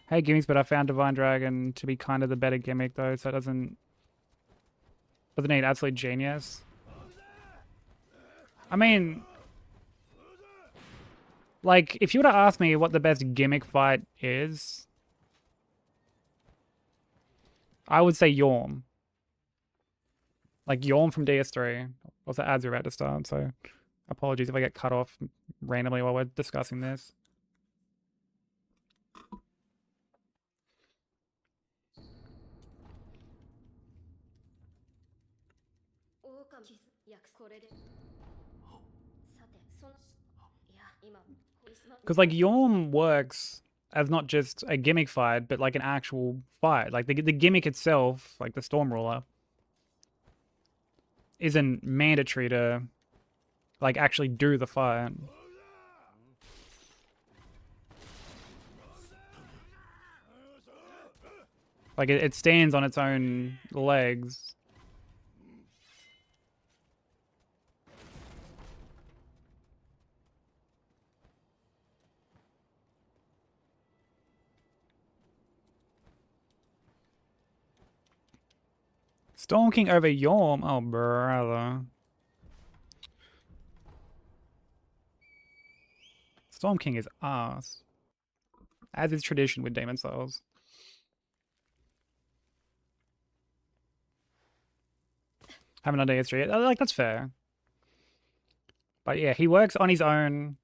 Hey, gimmicks, but I found Divine Dragon to be kind of the better gimmick, though, so it doesn't need absolute genius. I mean, like, if you were to ask me what the best gimmick fight is, I would say Yorm. Like, Yorm from DS3. Also, ads are about to start, so apologies if I get cut off randomly while we're discussing this. Because, like, Yorm works as not just a gimmick fight, but like an actual fight. Like, the gimmick itself, like the Stormruler, isn't mandatory to, like, actually do the fight. Like, it stands on its own legs. Storm King over Yorm? Oh, brother. Storm King is ass. As is tradition with Demon Souls. Haven't done DS3 yet. Like, that's fair. But yeah, he works on his own.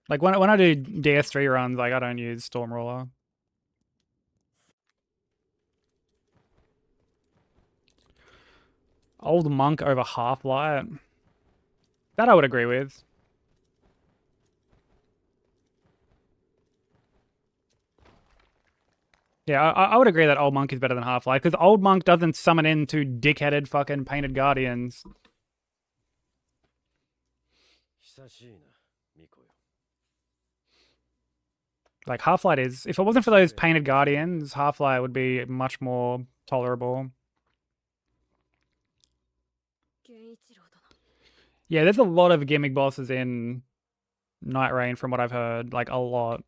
Like, when I do DS3 runs, like, I don't use Stormruler. Old Monk over Half-Light. That I would agree with. Yeah, I would agree that Old Monk is better than Half-Life, because Old Monk doesn't summon in two dickheaded fucking painted guardians. Like, Half-Light is... If it wasn't for those painted guardians, Half-Light would be much more tolerable. Yeah, there's a lot of gimmick bosses in Night Rain from what I've heard. Like, a lot.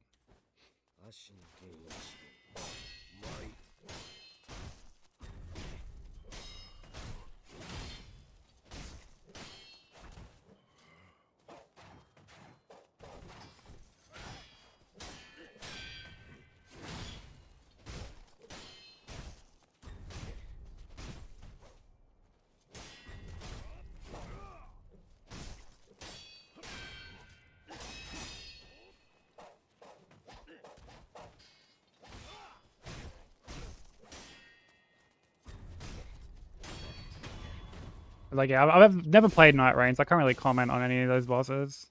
Like, yeah, I've never played Night Rain, so I can't really comment on any of those bosses.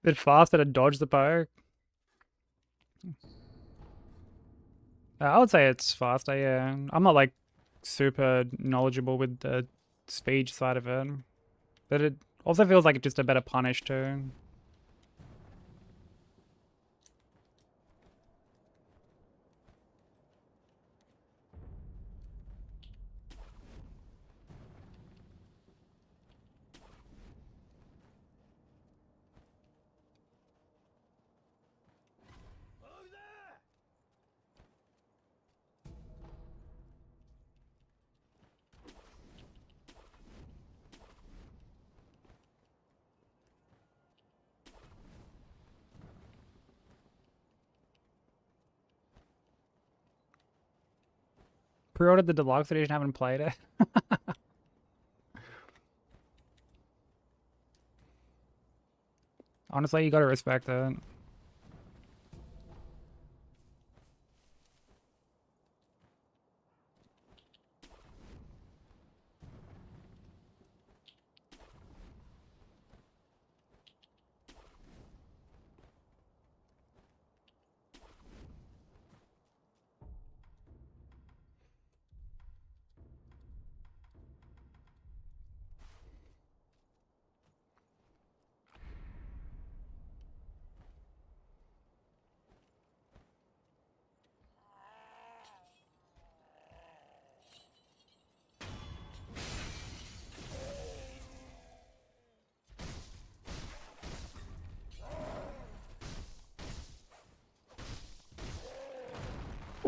Is it faster to dodge the poke? I would say it's faster, yeah. I'm not, like, super knowledgeable with the speed side of it. But it also feels like it's just a better punish, too. Pre-ordered the deluxe edition, haven't played it. Honestly, you gotta respect it.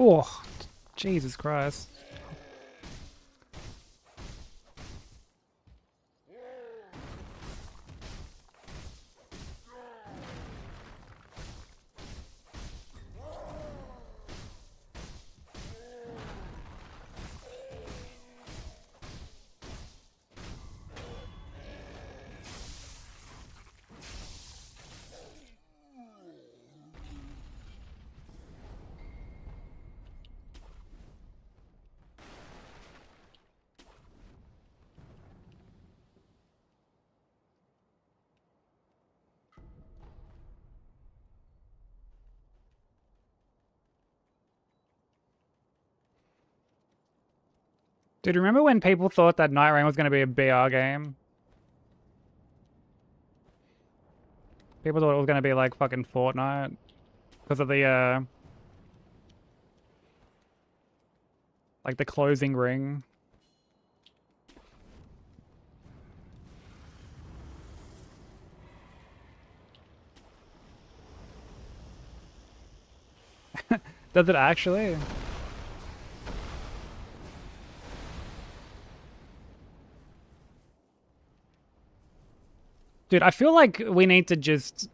Oh, Jesus Christ. Dude, remember when people thought that Night Rain was going to be a BR game? People thought it was going to be like fucking Fortnite because of the like the closing ring. Does it actually? Dude, I feel like we need to just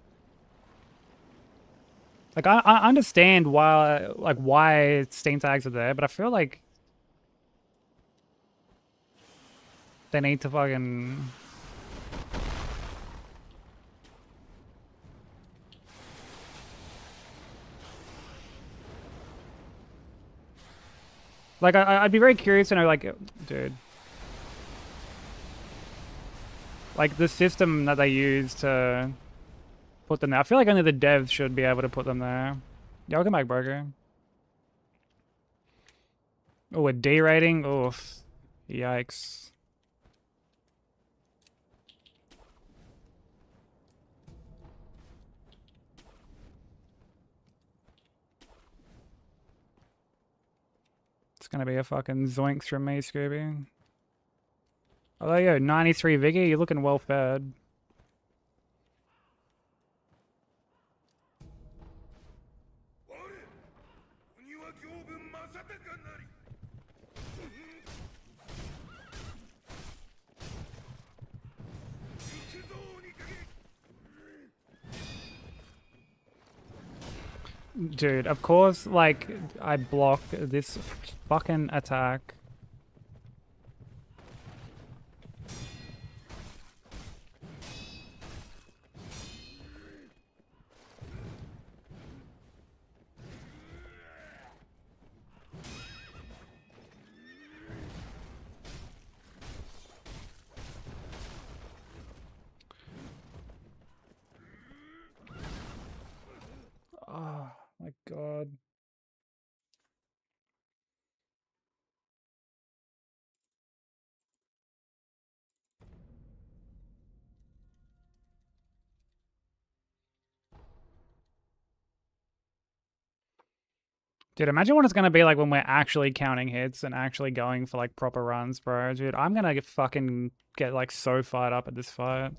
like I understand why Steam tags are there, but I feel like they need to fucking like I'd be very curious to know, like, dude, like the system that they use to put them there. I feel like only the devs should be able to put them there. Yeah, welcome back, Burger. Oh, a D rating? Oof. Yikes. It's gonna be a fucking zoinks from me, Scooby. Although, yo, 93 Vigor, you're looking well fed. Dude, of course, like, I block this fucking attack. Oh, my God. Dude, imagine what it's gonna be like when we're actually counting hits and actually going for like proper runs, bro. Dude, I'm gonna fucking get like so fired up at this fight.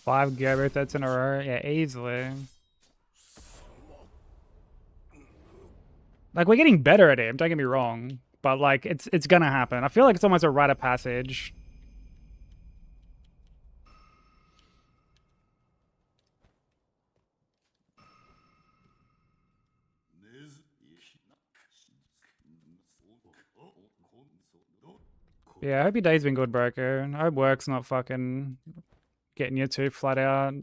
5 Gerber threats in a row. Yeah, easily. Like, we're getting better at it, don't get me wrong. But, like, it's gonna happen. I feel like it's almost a rite of passage. Yeah, I hope your day's been good, Broker. I hope work's not fucking getting you too flat out.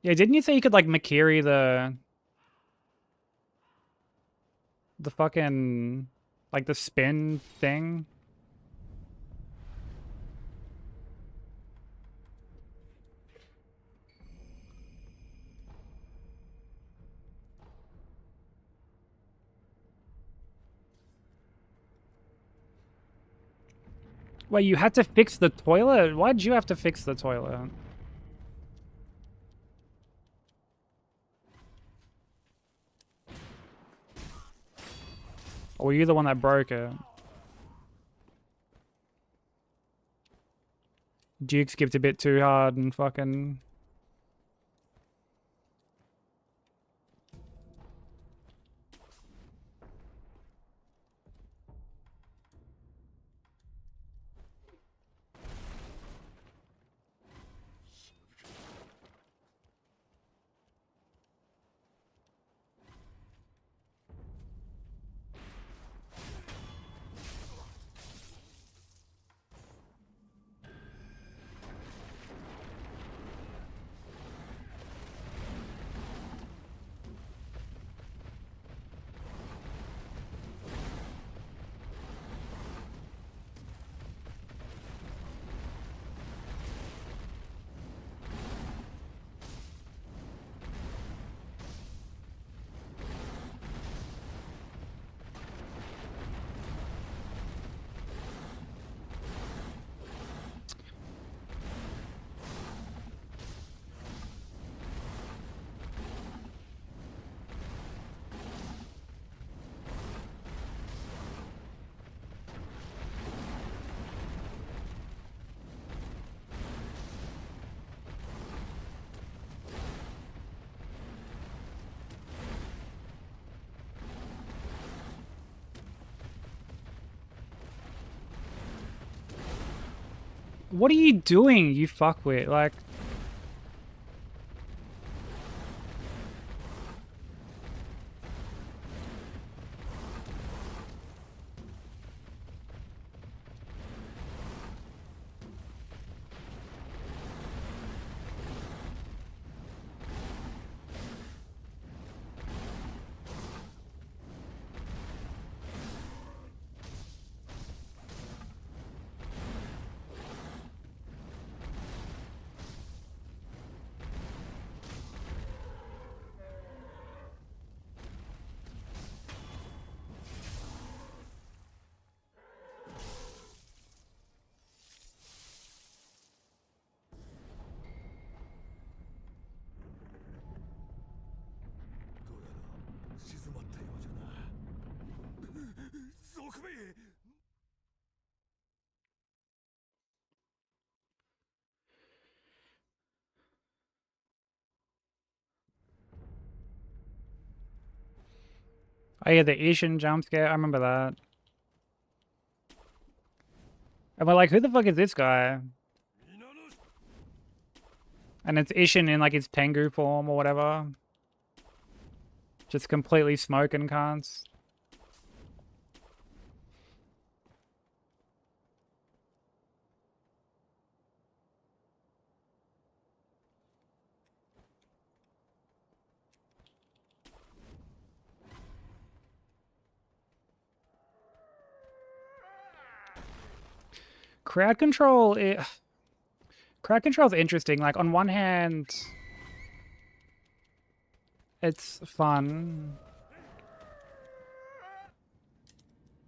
Yeah, didn't you say you could, like, Makiri the fucking, like, the spin thing? Wait, you had to fix the toilet? Why'd you have to fix the toilet? Or were you the one that broke it? Duke skipped a bit too hard and fucking... What are you doing, you fuckwit? Like... Oh yeah, the Ishin jump scare. I remember that. And we're like, who the fuck is this guy? And it's Ishin in like his Tengu form or whatever. Just completely smoking cunts. Crowd control, crowd control is interesting. Like, on one hand, it's fun.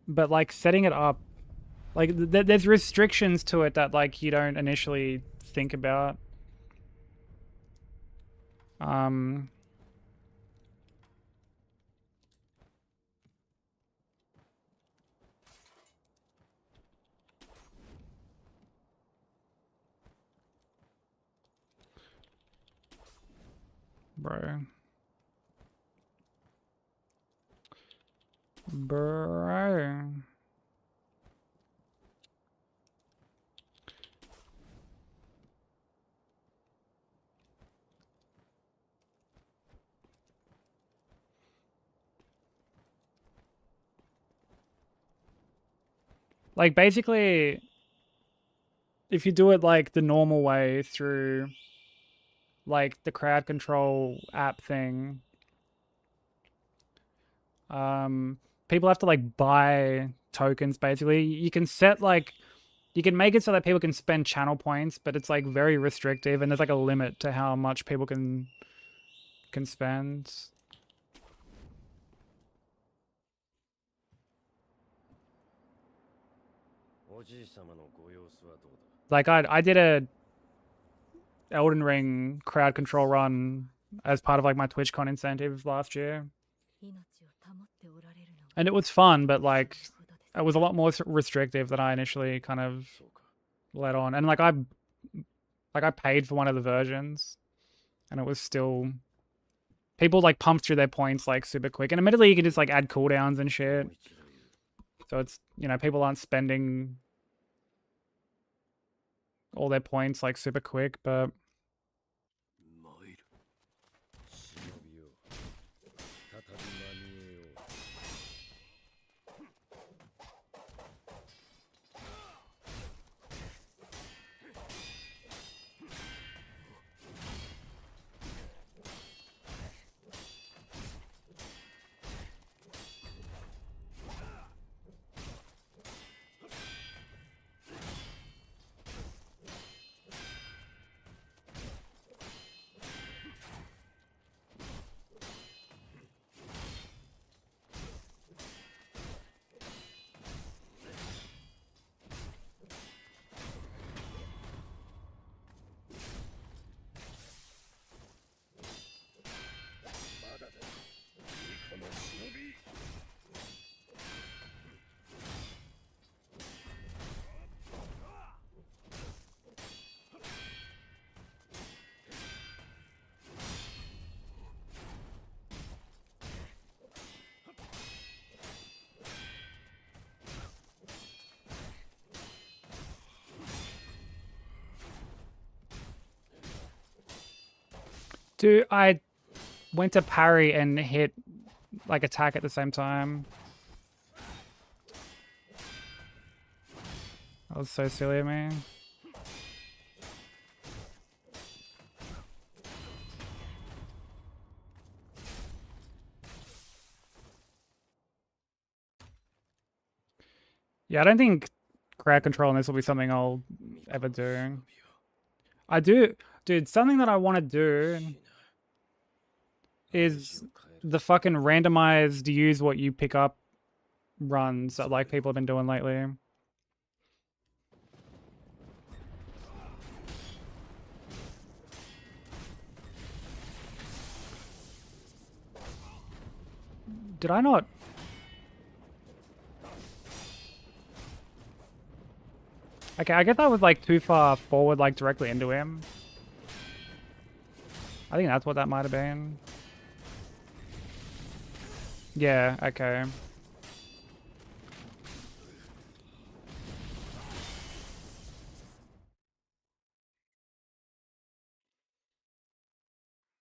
But, like, setting it up, like, there's restrictions to it that, like, you don't initially think about. Bro. Bro. Like basically, if you do it like the normal way through like the crowd control app thing, people have to like buy tokens basically. You can set like, you can make it so that people can spend channel points, but it's like very restrictive and there's like a limit to how much people can spend. Like I did a Elden Ring crowd control run as part of like my TwitchCon incentive last year. And it was fun, but like it was a lot more restrictive than I initially kind of let on. And like I paid for one of the versions and it was still, people like pumped through their points like super quick. And admittedly you can just like add cooldowns and shit. So it's, you know, people aren't spending all their points like super quick, but dude, I went to parry and hit like attack at the same time. That was so silly of me. Yeah, I don't think crowd control on this will be something I'll ever do. I do, dude, something that I want to do is the fucking randomized use what you pick up runs that like people have been doing lately. Did I not? Okay, I guess I was like too far forward, like directly into him. I think that's what that might have been. Yeah, okay.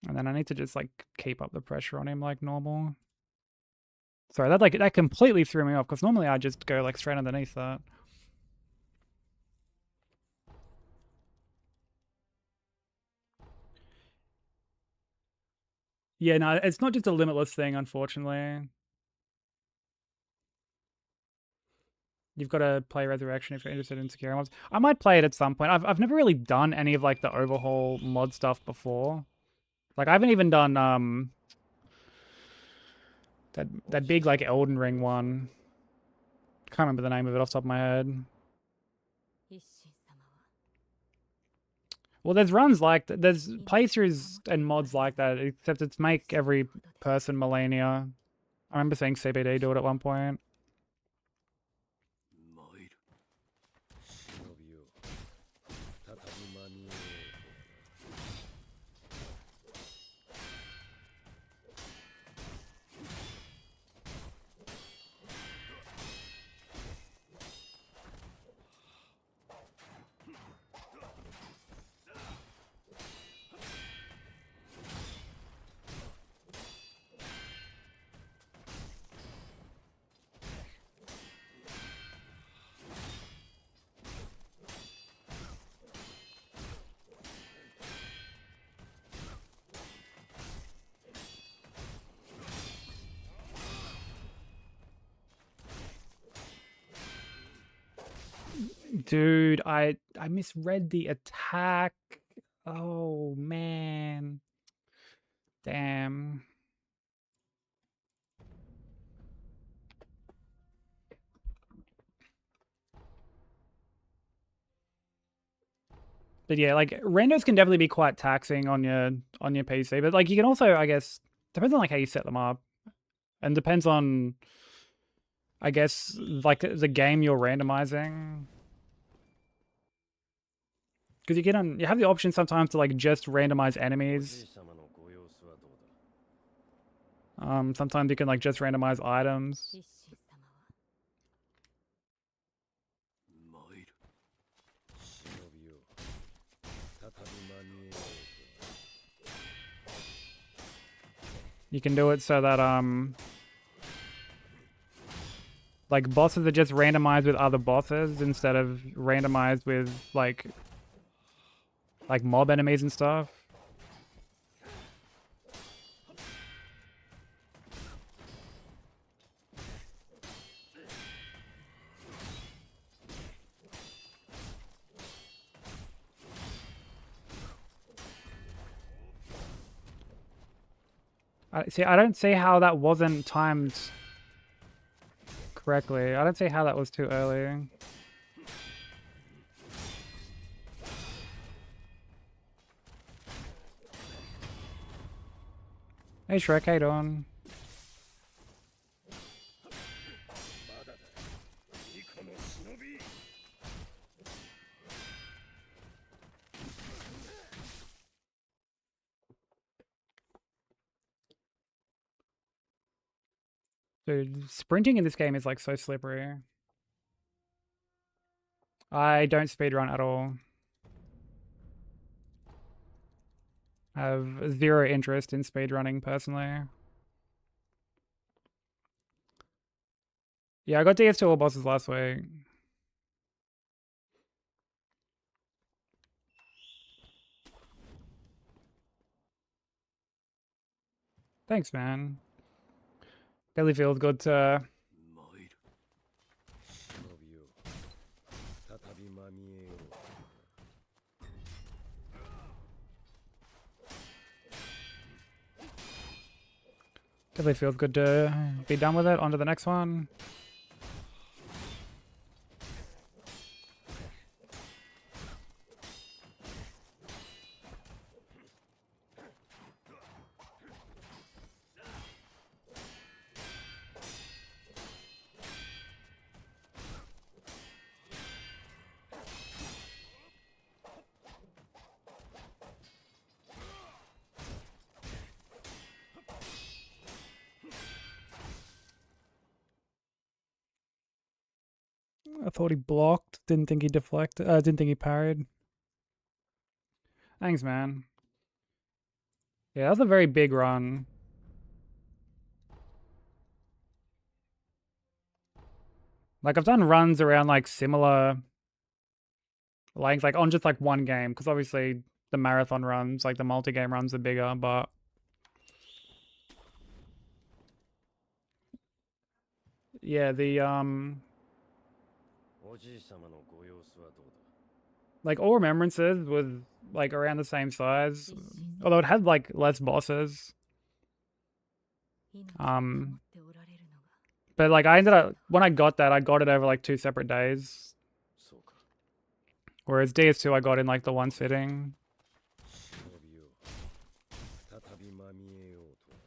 And then I need to just like keep up the pressure on him like normal. Sorry, that completely threw me off because normally I just go like straight underneath that. Yeah, no, it's not just a limitless thing, unfortunately. You've got to play Resurrection if you're interested in Sekiro mods. I might play it at some point. I've never really done any of like the overhaul mod stuff before. Like I haven't even done that big like Elden Ring one. Can't remember the name of it off the top of my head. Well, there's runs like that. There's playthroughs and mods like that, except it's make every person Millennia. I remember seeing CBD do it at one point. Dude, I misread the attack. Oh man. Damn. But yeah, like randos can definitely be quite taxing on your PC. But like you can also, I guess, depends on like how you set them up. And depends on I guess like the game you're randomizing. Because you have the option sometimes to like just randomize お enemies. じい様のご様子はどうだ Sometimes you can like just randomize items. 一心様は参る忍びよ再び間に合おう You can do it so that like bosses are just randomized with other bosses instead of randomized with like mob enemies and stuff. I don't see how that wasn't timed correctly. I don't see how that was too early. Hey Shrek, how you doing? まだだニコの忍び Dude, sprinting in this game is like so slippery. I don't speedrun at all. I have zero interest in speedrunning personally. Yeah, I got DS2 all bosses last week. Thanks, man. Really feels good to 参る忍びよ再び間に合おう definitely feels good to be done with it. On to the next one. I thought he blocked. Didn't think he deflected. Didn't think he parried. Thanks, man. Yeah, that was a very big run. Like I've done runs around like similar lengths, like on just like one game, because obviously the marathon runs, like the multi-game runs are bigger, but yeah, the おじい様のご様子はどうだ like all remembrances was like around the same size, although it had like less bosses. 命を守っておられるのが But like I ended up when I got that, I got it over like 2 separate days, そうか whereas DS2 I got in like the one sitting. 忍びよ再び間に合おうとはな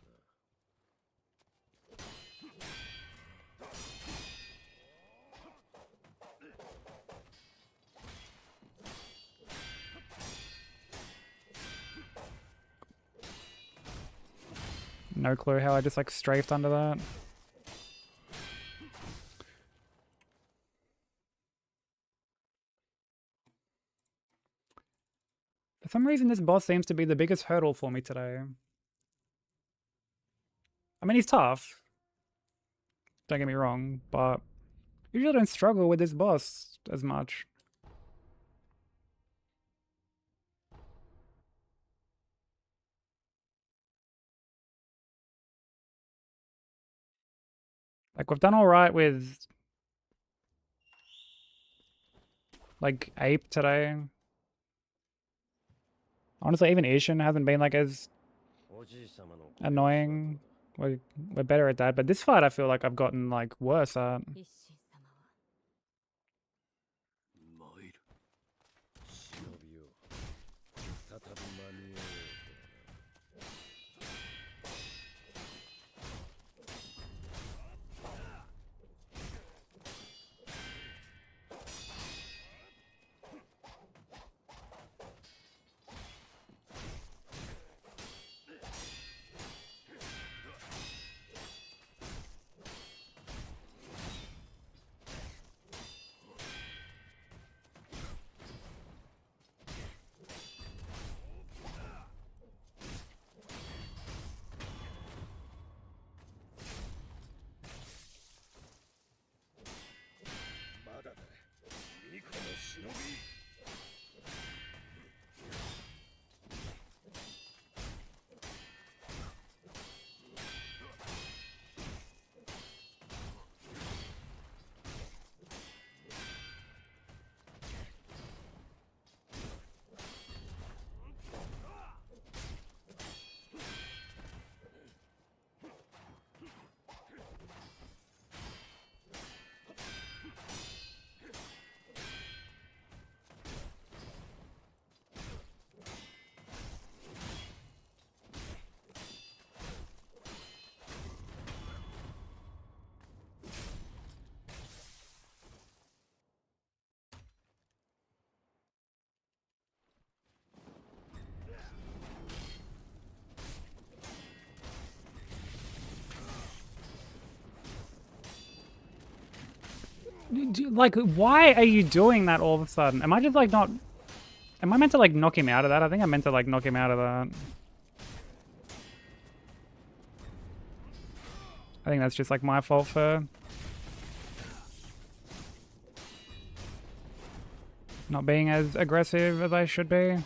No clue how I just like strafed under that. For some reason, this boss seems to be the biggest hurdle for me today. I mean, he's tough. Don't get me wrong, but usually I don't struggle with this boss as much. Like, we've done alright with like ape today. Honestly, even Ishin hasn't been like as おじい様の annoying. We're better at that, but this fight I feel like I've gotten like worse at. 一心様は参る忍びよ再び間に合おうとはまだだ巫女の忍び Like, why are you doing that all of a sudden? Am I just like not... Am I meant to like knock him out of that? I think I meant to like knock him out of that. I think that's just like my fault for not being as aggressive as I should be.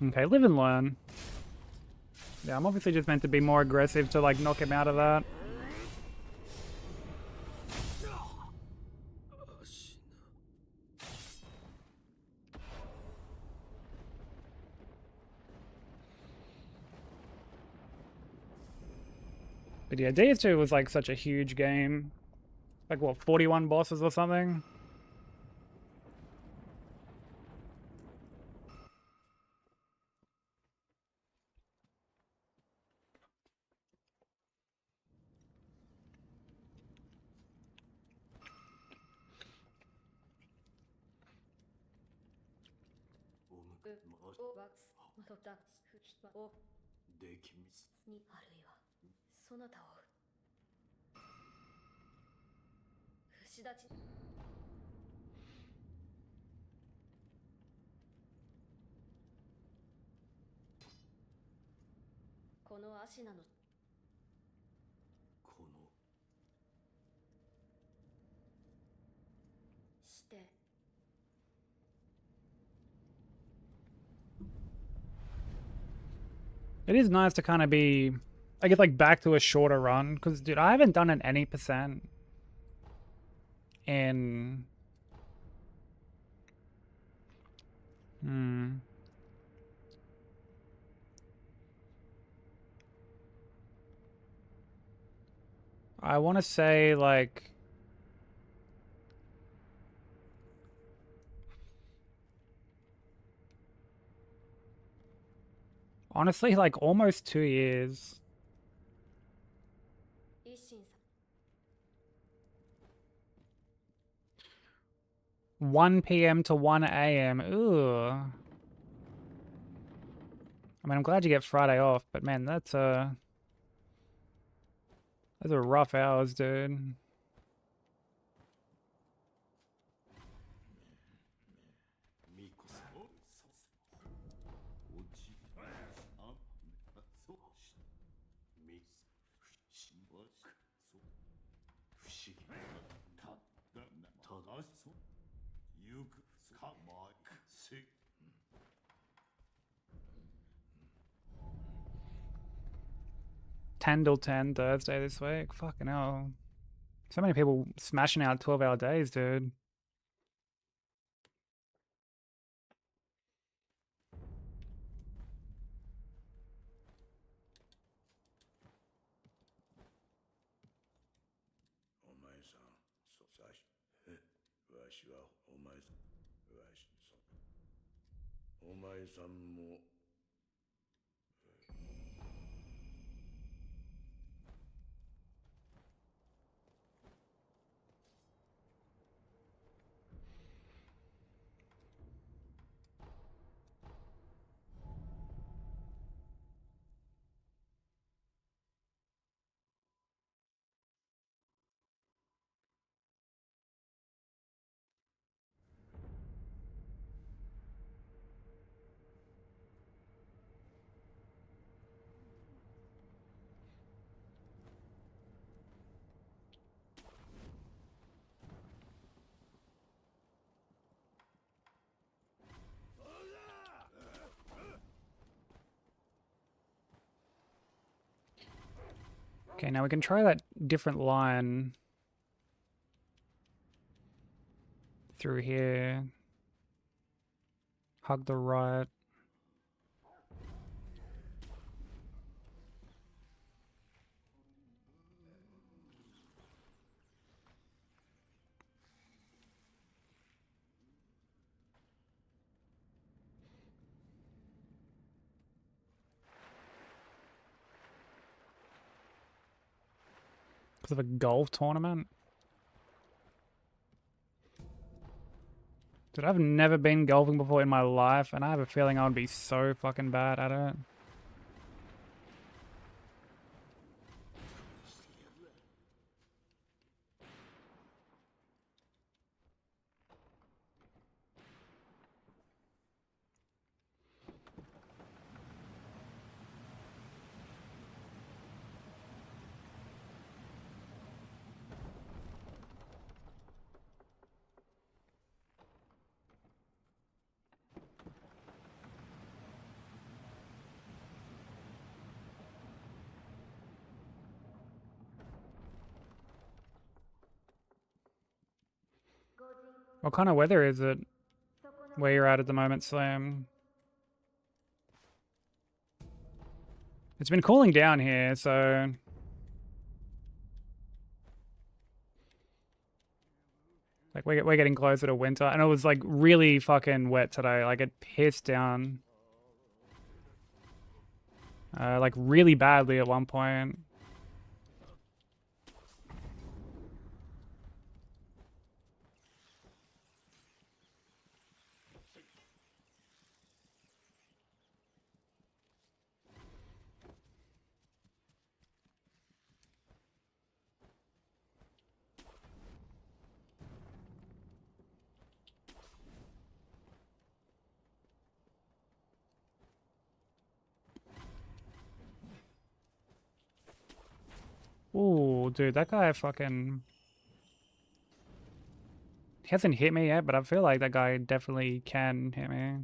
Okay, live and learn. Yeah, I'm obviously just meant to be more aggressive to like knock him out of that. But yeah, DS2 was like such a huge game. Like what, 41 bosses or something?このアシナのこのして It is nice to kind of be, I guess, like back to a shorter run. Because, dude, I haven't done an any percent in... I want to say, like... Honestly, like almost 2 years. 一心様 1 p.m. to 1 a.m. Ooh. I mean, I'm glad you get Friday off, but man, those are rough hours, dude. 巫女さんおじあそうみしわくそ不思議ただ10 till 10 Thursday this week. Fucking hell. So many people smashing out 12-hour days, dude. Okay, now we can try that different line through here. Hug the right. Because of a golf tournament. Dude, I've never been golfing before in my life, and I have a feeling I would be so fucking bad at it. What kind of weather is it where you're at the moment, Slam? It's been cooling down here, so... Like, we're getting closer to winter, and it was, like, really fucking wet today. Like, it pissed down. Like, really badly at one point. Ooh, dude, that guy fucking... He hasn't hit me yet, but I feel like that guy definitely can hit me.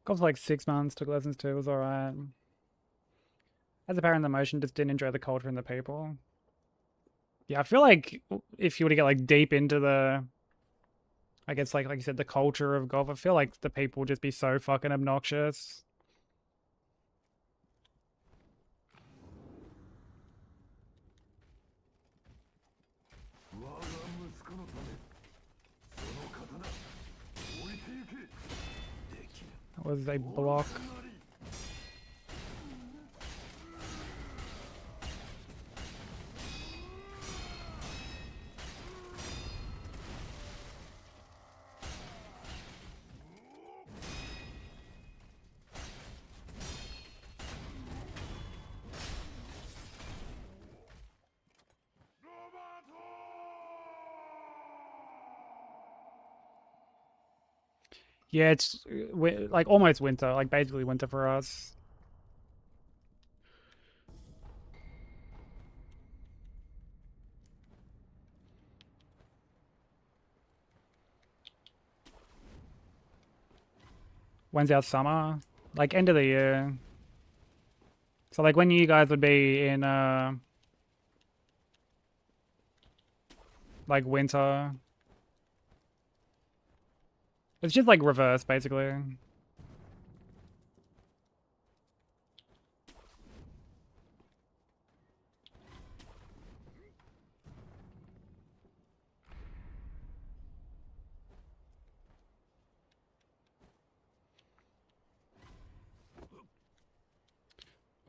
Got for like 6 months, took lessons too, it was alright. As a parent, the motion just didn't enjoy the culture and the people. Yeah, I feel like if you were to get like deep into the, I guess like you said, the culture of golf, I feel like the people would just be so fucking obnoxious. That was a block. Yeah, it's like almost winter, like basically winter for us. When's our summer? Like end of the year. So like when you guys would be in like winter. It's just like reverse basically.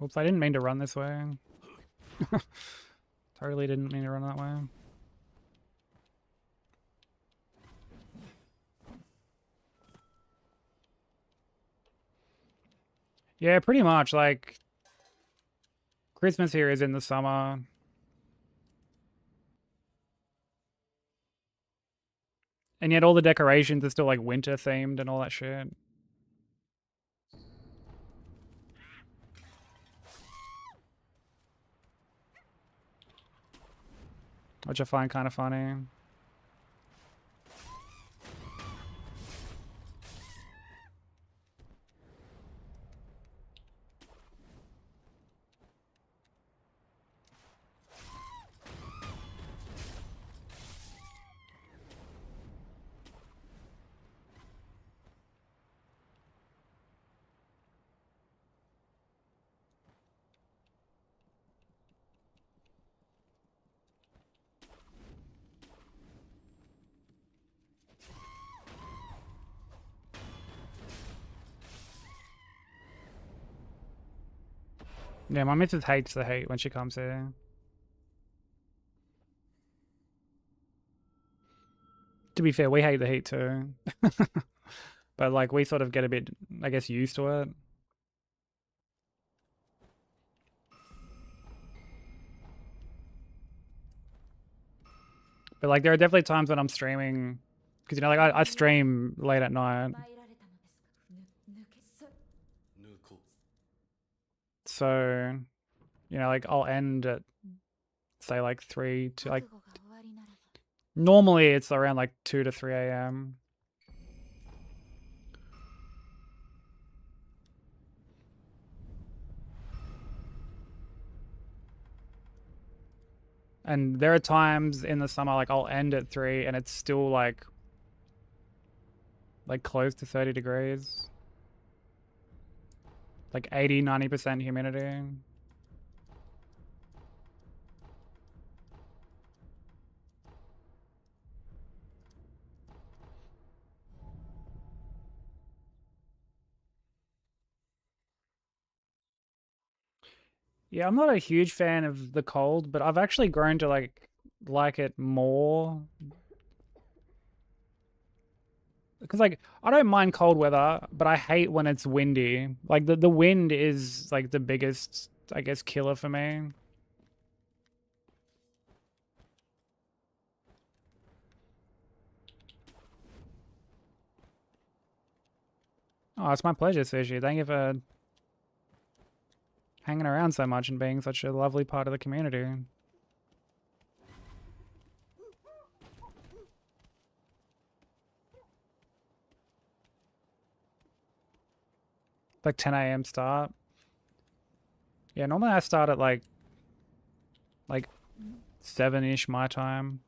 Oops, I didn't mean to run this way. Totally didn't mean to run that way. Yeah, pretty much. Like, Christmas here is in the summer. And yet all the decorations are still, like, winter themed and all that shit. Which I find kind of funny. Yeah, my missus hates the heat when she comes here. To be fair, we hate the heat too. But, like, we sort of get a bit, I guess, used to it. But, like, there are definitely times when I'm streaming. Because, you know, like, I stream late at night. 参られたのですか。抜けそ So, you know, like, I'll end at, say, like, 3 to, like, 覚悟が終わりならば normally it's around, like, 2 to 3 a.m. And there are times in the summer, like, I'll end at 3 and it's still, like close to 30 degrees. Like 80, 90% humidity. Yeah, I'm not a huge fan of the cold, but I've actually grown to like it more. Because like I don't mind cold weather, but I hate when it's windy. Like the wind is like the biggest, I guess, killer for me. Oh, it's my pleasure, Sushi. Thank you for hanging around so much and being such a lovely part of the community. Like 10 a.m. start. Yeah, normally I start at like 7-ish my time.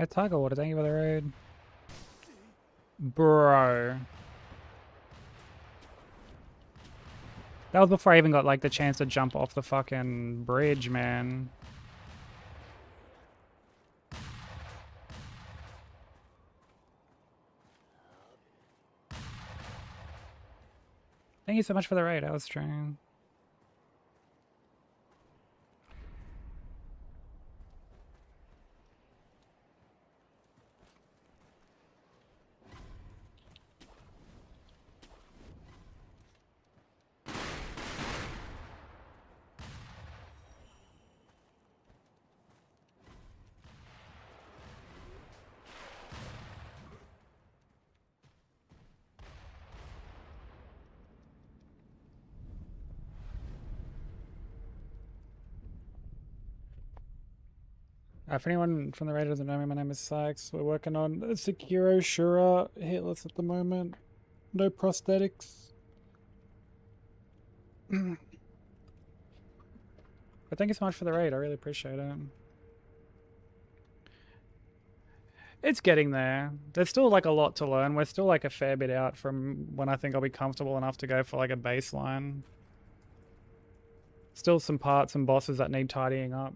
Tiger Water, thank you for the raid. Bro. That was before I even got like the chance to jump off the fucking bridge, man. Thank you so much for the raid, I was trying. If anyone from the raid doesn't know me, my name is Sykes. We're working on Sekiro Shura hitless at the moment. No prosthetics. But thank you so much for the raid. I really appreciate it. It's getting there. There's still like a lot to learn. We're still like a fair bit out from when I think I'll be comfortable enough to go for like a baseline. Still some parts and bosses that need tidying up.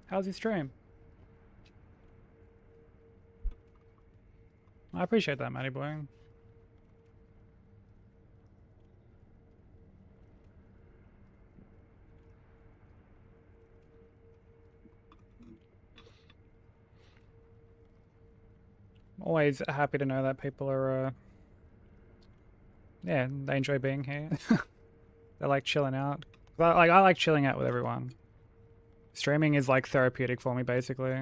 How's your stream? I appreciate that, Matty boy. Always happy to know that people are, yeah, they enjoy being here. They like chilling out. I like chilling out with everyone. Streaming is like therapeutic for me, basically.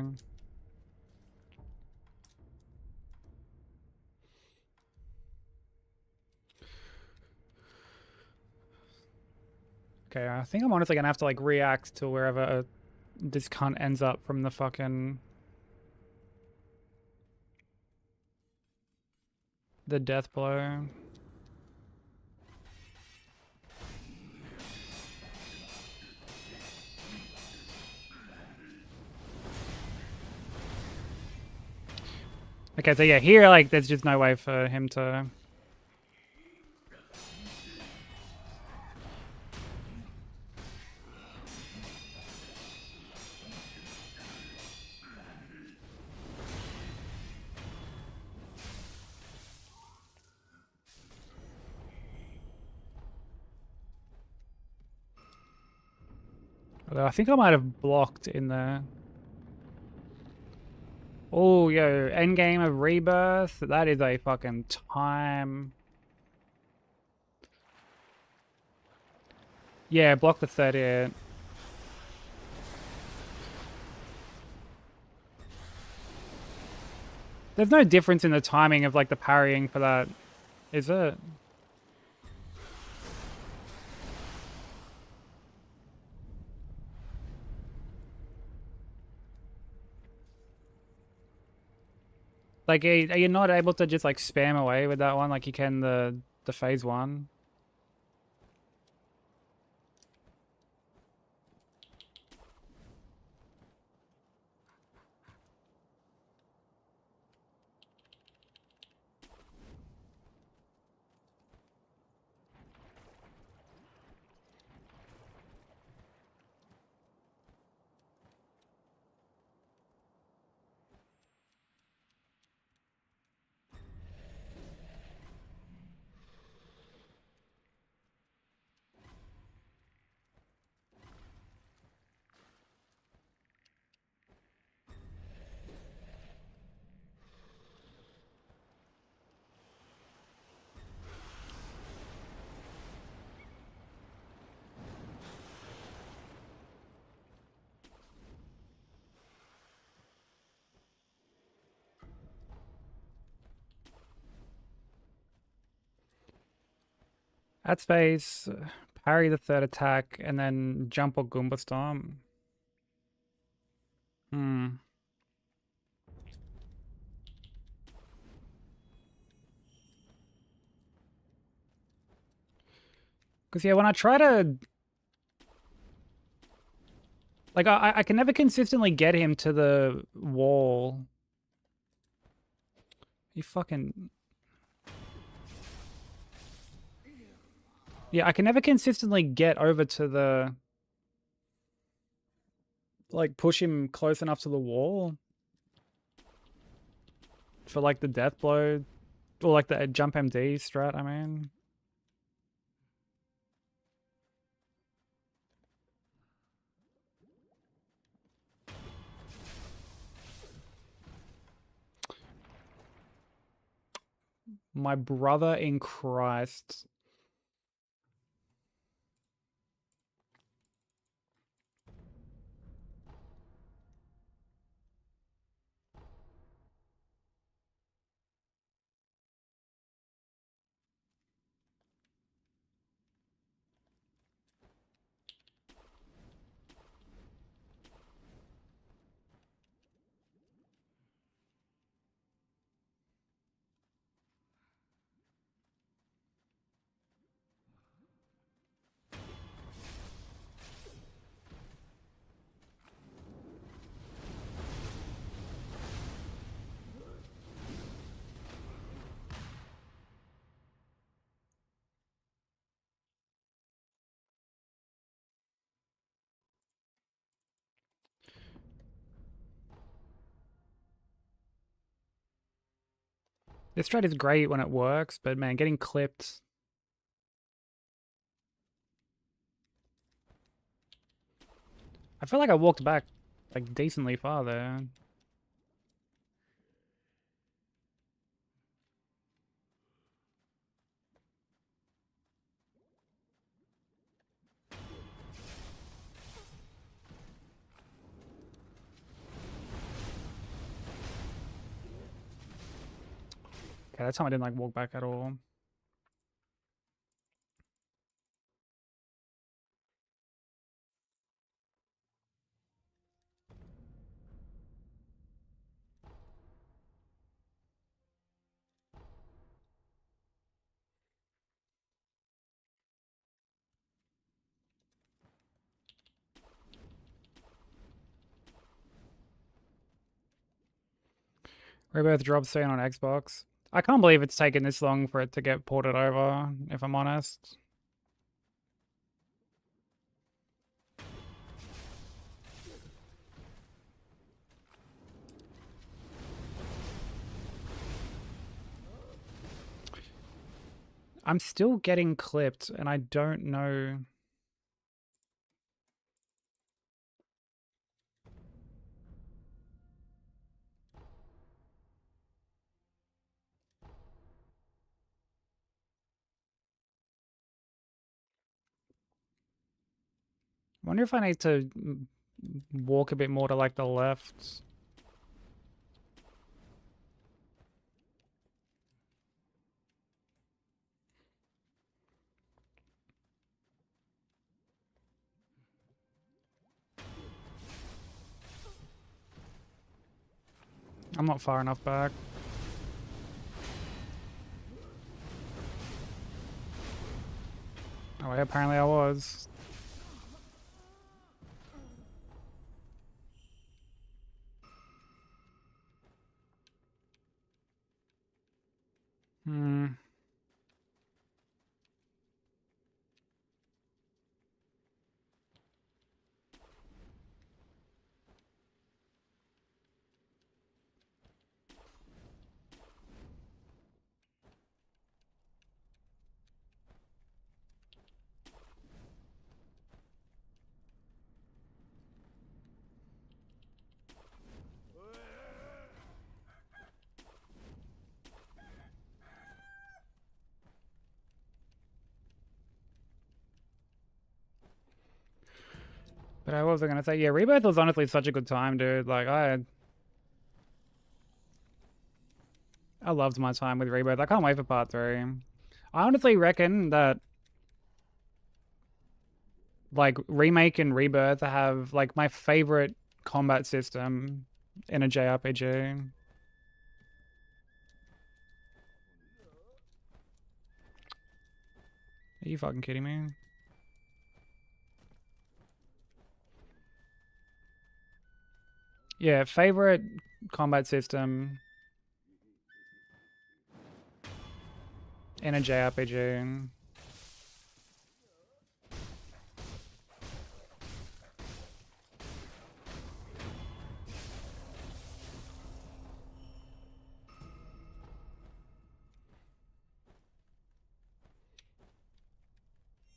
Okay, I think I'm honestly gonna have to like react to wherever this cunt ends up from the fucking... the death blow. Okay, so yeah, here, like, there's just no way for him to... Although I think I might have blocked in there. Oh, yo, endgame of Rebirth. That is a fucking time. Yeah, block the 38. There's no difference in the timing of like the parrying for that, is it? Like, are you not able to just like spam away with that one like you can the phase 1? At space, parry the 3rd attack, and then jump or Goomba Stomp. Hmm. Because, yeah, when I try to... Like, I can never consistently get him to the wall. You fucking... Yeah, I can never consistently get over to the... Like, push him close enough to the wall. For, like, the death blow. Or, like, the jump MD strat, I mean. My brother in Christ. This strat is great when it works, but man, getting clipped. I feel like I walked back like decently far there. Okay, that time I didn't like walk back at all. Rebirth drops soon on Xbox. I can't believe it's taken this long for it to get ported over, if I'm honest. I'm still getting clipped, and I don't know... I wonder if I need to walk a bit more to like the left. I'm not far enough back. Oh, yeah, apparently I was. Hmm. But I was gonna say, yeah, Rebirth was honestly such a good time, dude. Like, I loved my time with Rebirth. I can't wait for part 3. I honestly reckon that like Remake and Rebirth have like my favorite combat system in a JRPG. Are you fucking kidding me? Yeah, favorite combat system in a JRPG.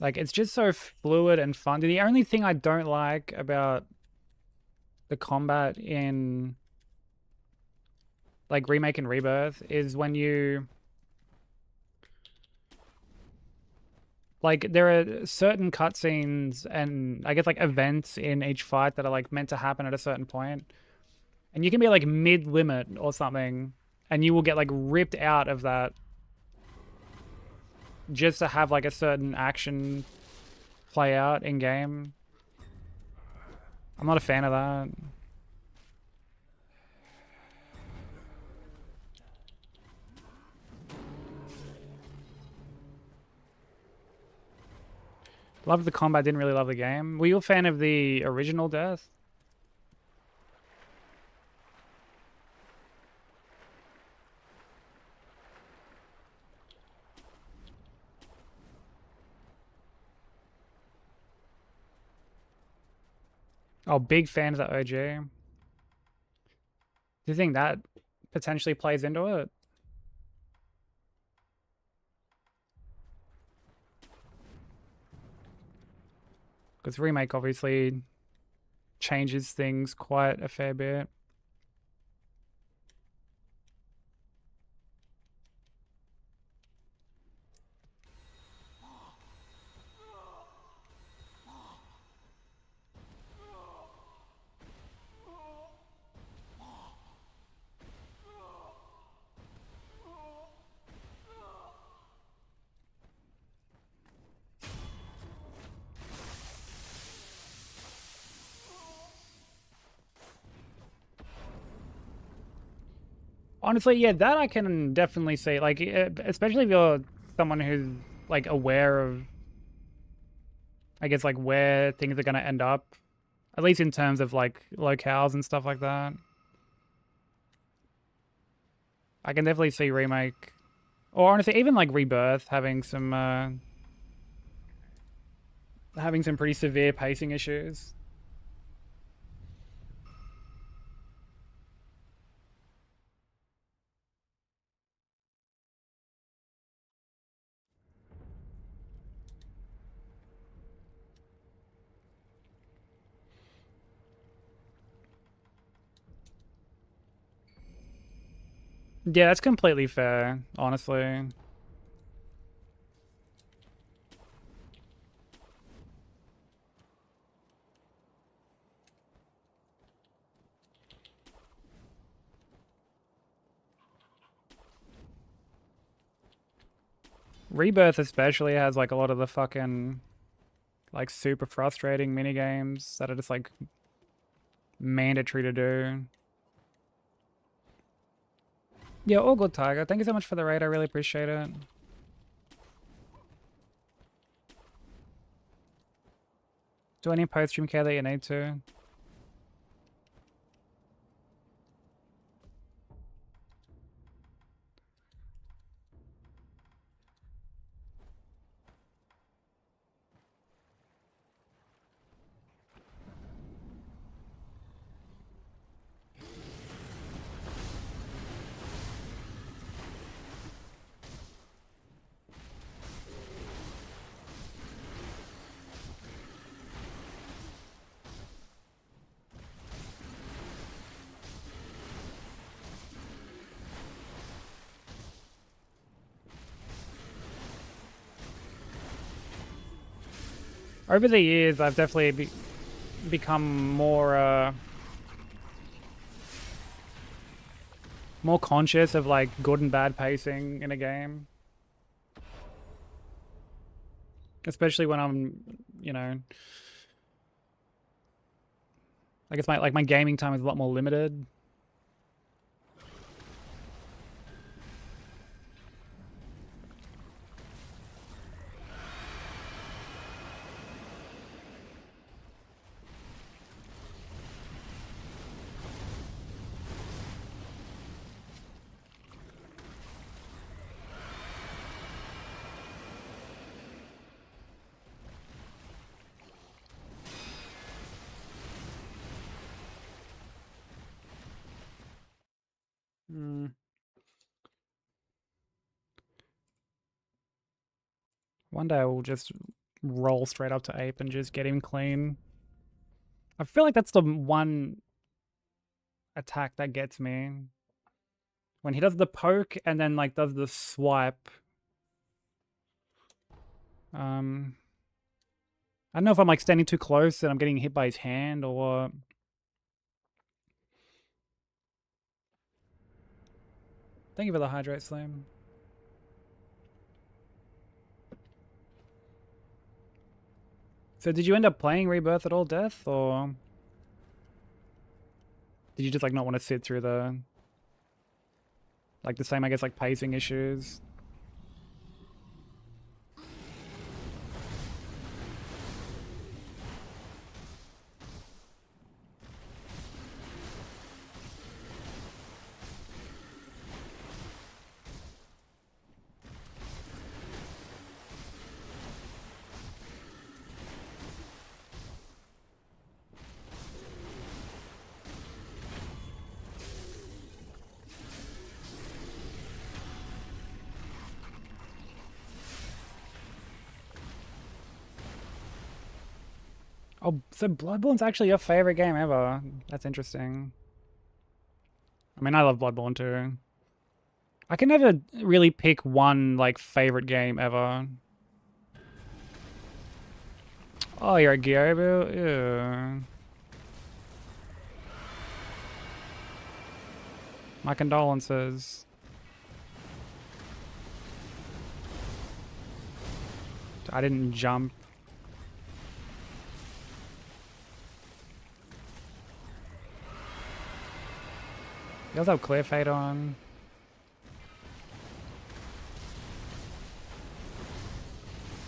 Like, it's just so fluid and fun. The only thing I don't like about the combat in like Remake and Rebirth is when you like there are certain cutscenes and I guess like events in each fight that are like meant to happen at a certain point, and you can be like mid-limit or something, and you will get like ripped out of that just to have like a certain action play out in game. I'm not a fan of that. Loved the combat, didn't really love the game. Were you a fan of the original Death? Oh, big fan of the OG. Do you think that potentially plays into it? Because Remake obviously changes things quite a fair bit. Honestly, yeah, that I can definitely see. Like, especially if you're someone who's like aware of, I guess, like where things are going to end up, at least in terms of like locales and stuff like that. I can definitely see Remake, or honestly, even like Rebirth having some pretty severe pacing issues. Yeah, that's completely fair, honestly. Rebirth especially has like a lot of the fucking like super frustrating mini games that are just like mandatory to do. Yeah, all good, Tiger. Thank you so much for the raid. I really appreciate it. Do any post-stream care that you need to? Over the years, I've definitely become more more conscious of like good and bad pacing in a game, especially when I'm, you know, I guess my gaming time is a lot more limited. One day I will just roll straight up to Ape and just get him clean. I feel like that's the one attack that gets me. When he does the poke and then like does the swipe. I don't know if I'm like standing too close and I'm getting hit by his hand or... Thank you for the hydrate, Slim. So did you end up playing Rebirth at all, Death, or did you just like not want to sit through the like the same, I guess, like pacing issues? Oh, so Bloodborne's actually your favorite game ever. That's interesting. I mean, I love Bloodborne too. I can never really pick one, like, favorite game ever. Oh, you're a Gyarabu? Ew. My condolences. I didn't jump. You also have Clear Fade on.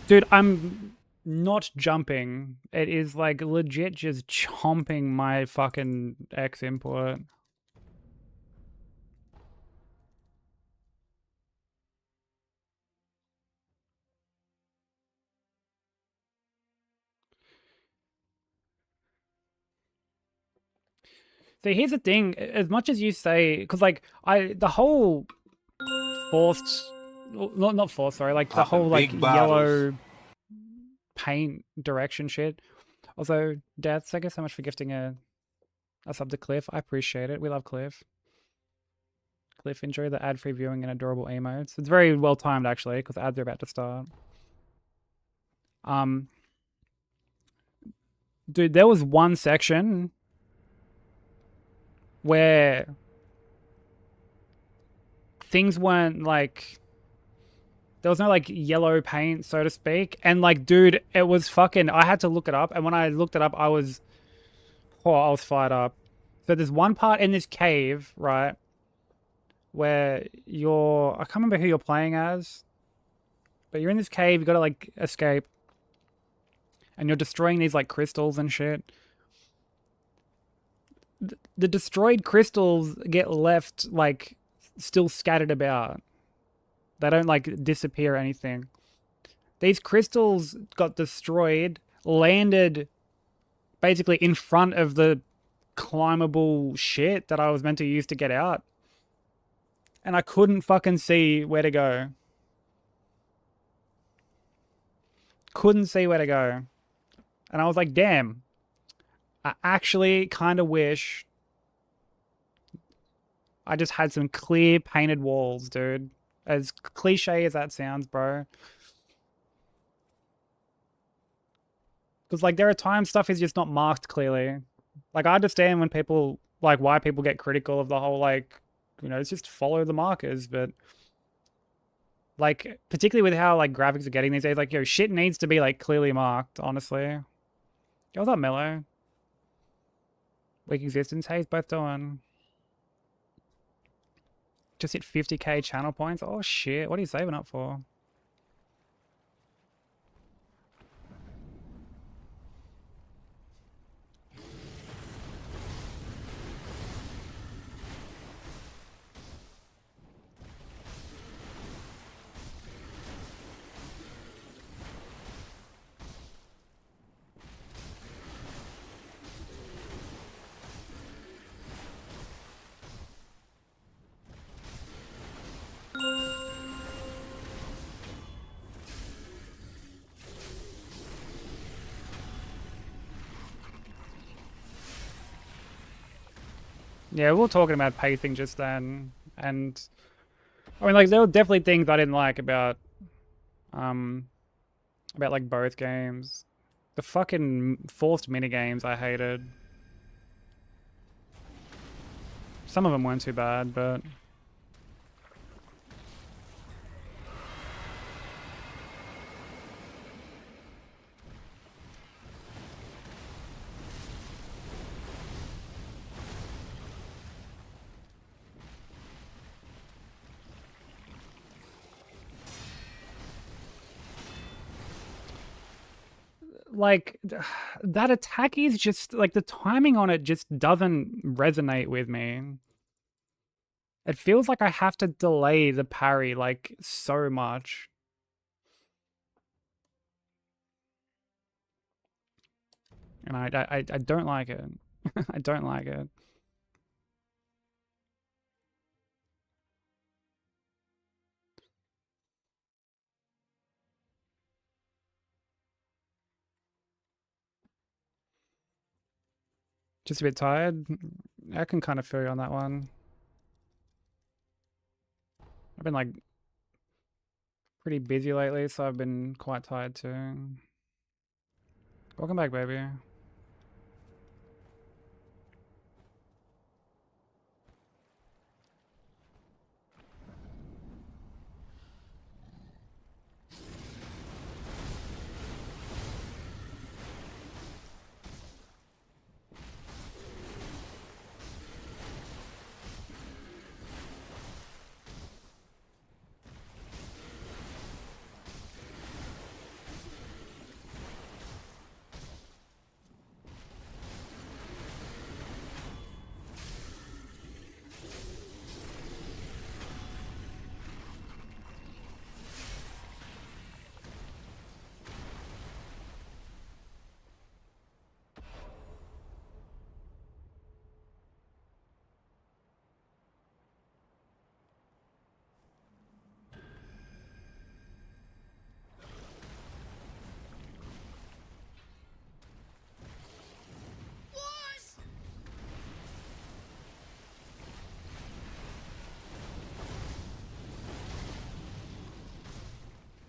Dude, I'm not jumping. It is like legit just chomping my fucking X input. So here's the thing, as much as you say, because like the whole forced, well, not forced, sorry, like the Popping whole like big bottles. yellow paint direction shit. Also, Deaths, thank you so much for gifting a sub to Cliff. I appreciate it. We love Cliff. Cliff, enjoy the ad-free viewing and adorable emotes. It's very well timed actually, because ads are about to start. Dude, there was one section where things weren't like, there was no like yellow paint, so to speak. And like, dude, it was fucking, I had to look it up. And when I looked it up, I was fired up. So there's one part in this cave, right, where I can't remember who you're playing as, but you're in this cave, you gotta like escape. And you're destroying these like crystals and shit. The destroyed crystals get left like still scattered about. They don't like disappear or anything. These crystals got destroyed, landed basically in front of the climbable shit that I was meant to use to get out. And I couldn't fucking see where to go. Couldn't see where to go. And I was like, damn. I actually kind of wish I just had some clear painted walls, dude. As cliche as that sounds, bro. Because, like, there are times stuff is just not marked clearly. Like, I understand when people, like, why people get critical of the whole, like, you know, it's just follow the markers, but... Like, particularly with how, like, graphics are getting these days, like, yo, shit needs to be, like, clearly marked, honestly. Yo, what's up, Mello? Weak existence. How's both doing? Just hit 50k channel points. Oh shit, what are you saving up for? Yeah, we were talking about pacing just then, and I mean, like, there were definitely things I didn't like about like both games. The fucking forced minigames I hated. Some of them weren't too bad, but like that attack is just like the timing on it just doesn't resonate with me. It feels like I have to delay the parry like so much. And I don't like it. I don't like it. Just a bit tired. I can kind of feel you on that one. I've been like pretty busy lately, so I've been quite tired too. Welcome back, baby.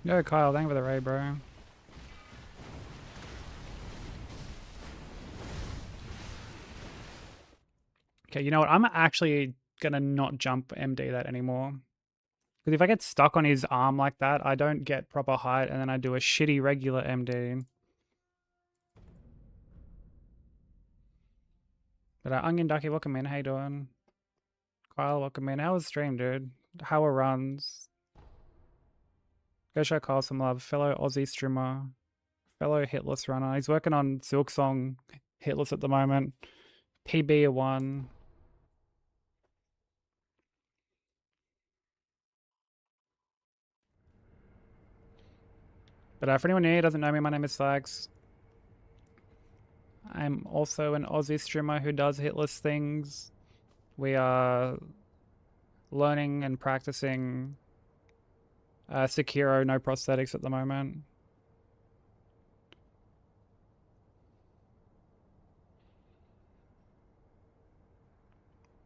Yo, Kyle, thank you for the raid, bro. Okay, you know what? I'm actually gonna not jump MD that anymore. Because if I get stuck on his arm like that, I don't get proper height, and then I do a shitty regular MD. But Onion Ducky, welcome in. How you doing? Kyle, welcome in. How was the stream, dude? How are runs? Go show Kyle some love. Fellow Aussie streamer. Fellow hitless runner. He's working on Silksong hitless at the moment. PB a 1. But for anyone here who doesn't know me, my name is Flags. I'm also an Aussie streamer who does hitless things. We are learning and practicing Sekiro, no prosthetics at the moment.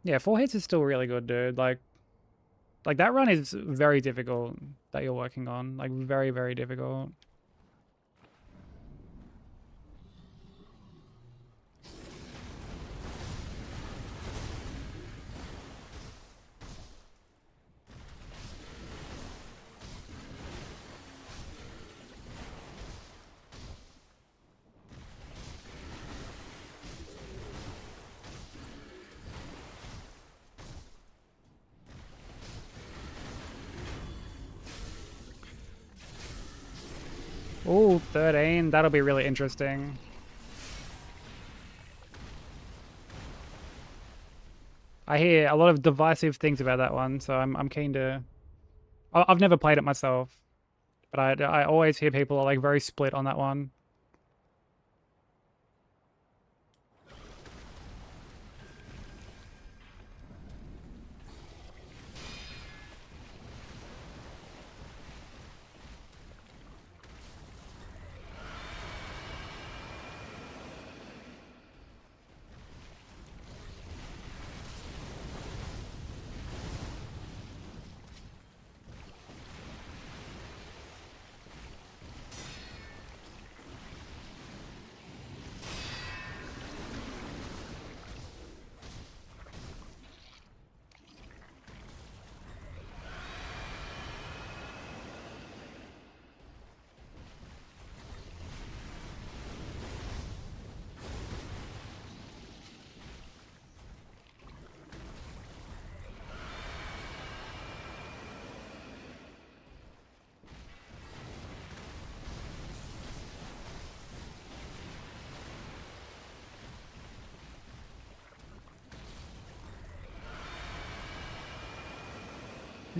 Yeah, 4 hits is still really good, dude. Like that run is very difficult that you're working on. Like, very, very difficult. Ooh, 13. That'll be really interesting. I hear a lot of divisive things about that one, so I'm keen to... I've never played it myself, but I always hear people are like very split on that one.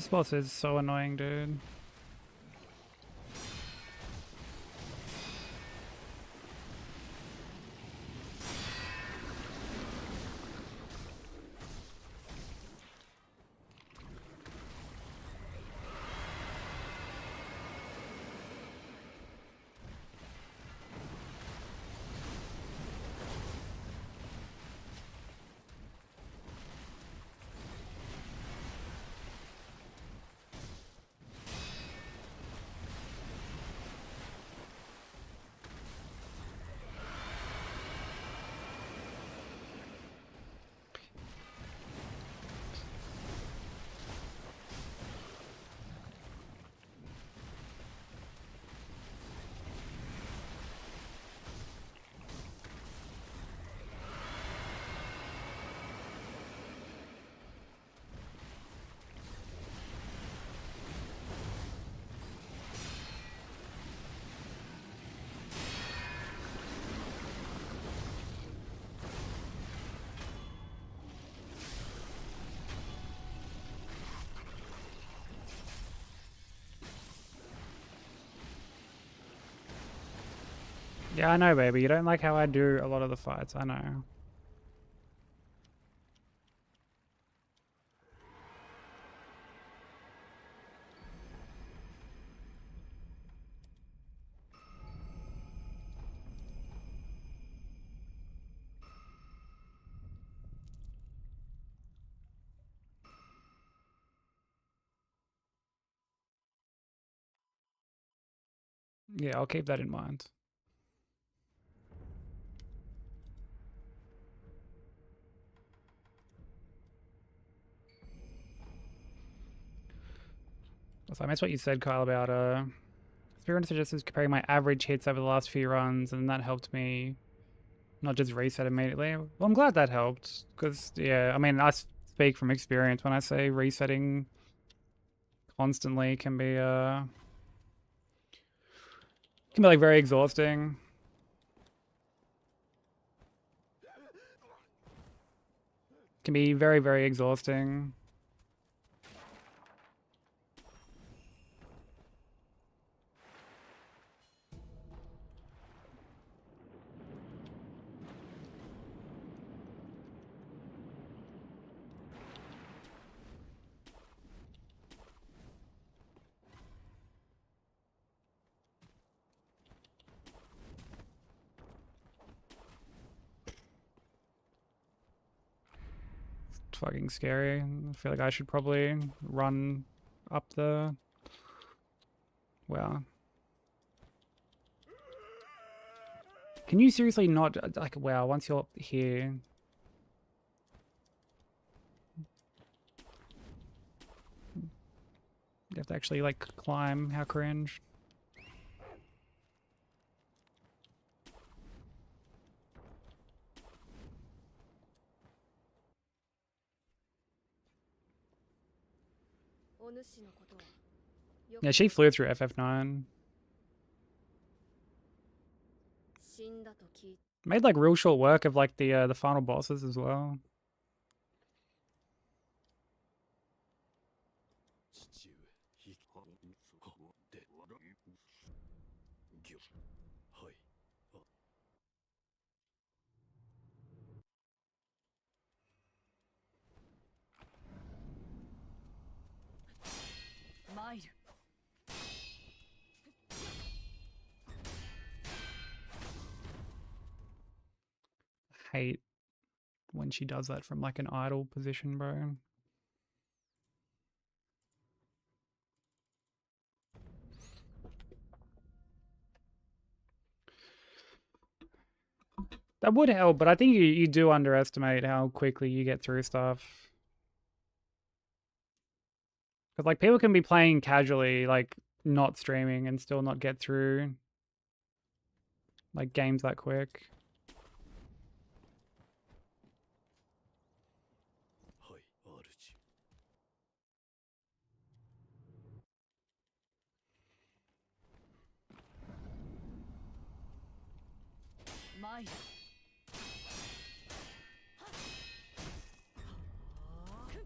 This boss is so annoying, dude. Yeah, I know, baby. You don't like how I do a lot of the fights. I know. Yeah, I'll keep that in mind. So I missed what you said, Kyle, about Spirit suggested comparing my average hits over the last few runs, and that helped me not just reset immediately. Well, I'm glad that helped, because, yeah, I mean, I speak from experience when I say resetting constantly can be like very exhausting. Can be very, very exhausting. It's fucking scary. I feel like I should probably run up the... Wow. Can you seriously not, like, wow, once you're here... You have to actually, like, climb. How cringe. Yeah, she flew through FF9. Made, like, real short work of, like, the final bosses as well. 父上ひはでぎょはいあ参る Hate when she does that from, like, an idle position, bro. That would help, but I think you do underestimate how quickly you get through stuff. Because, like, people can be playing casually, like, not streaming and still not get through, like, games that quick. はい主参る は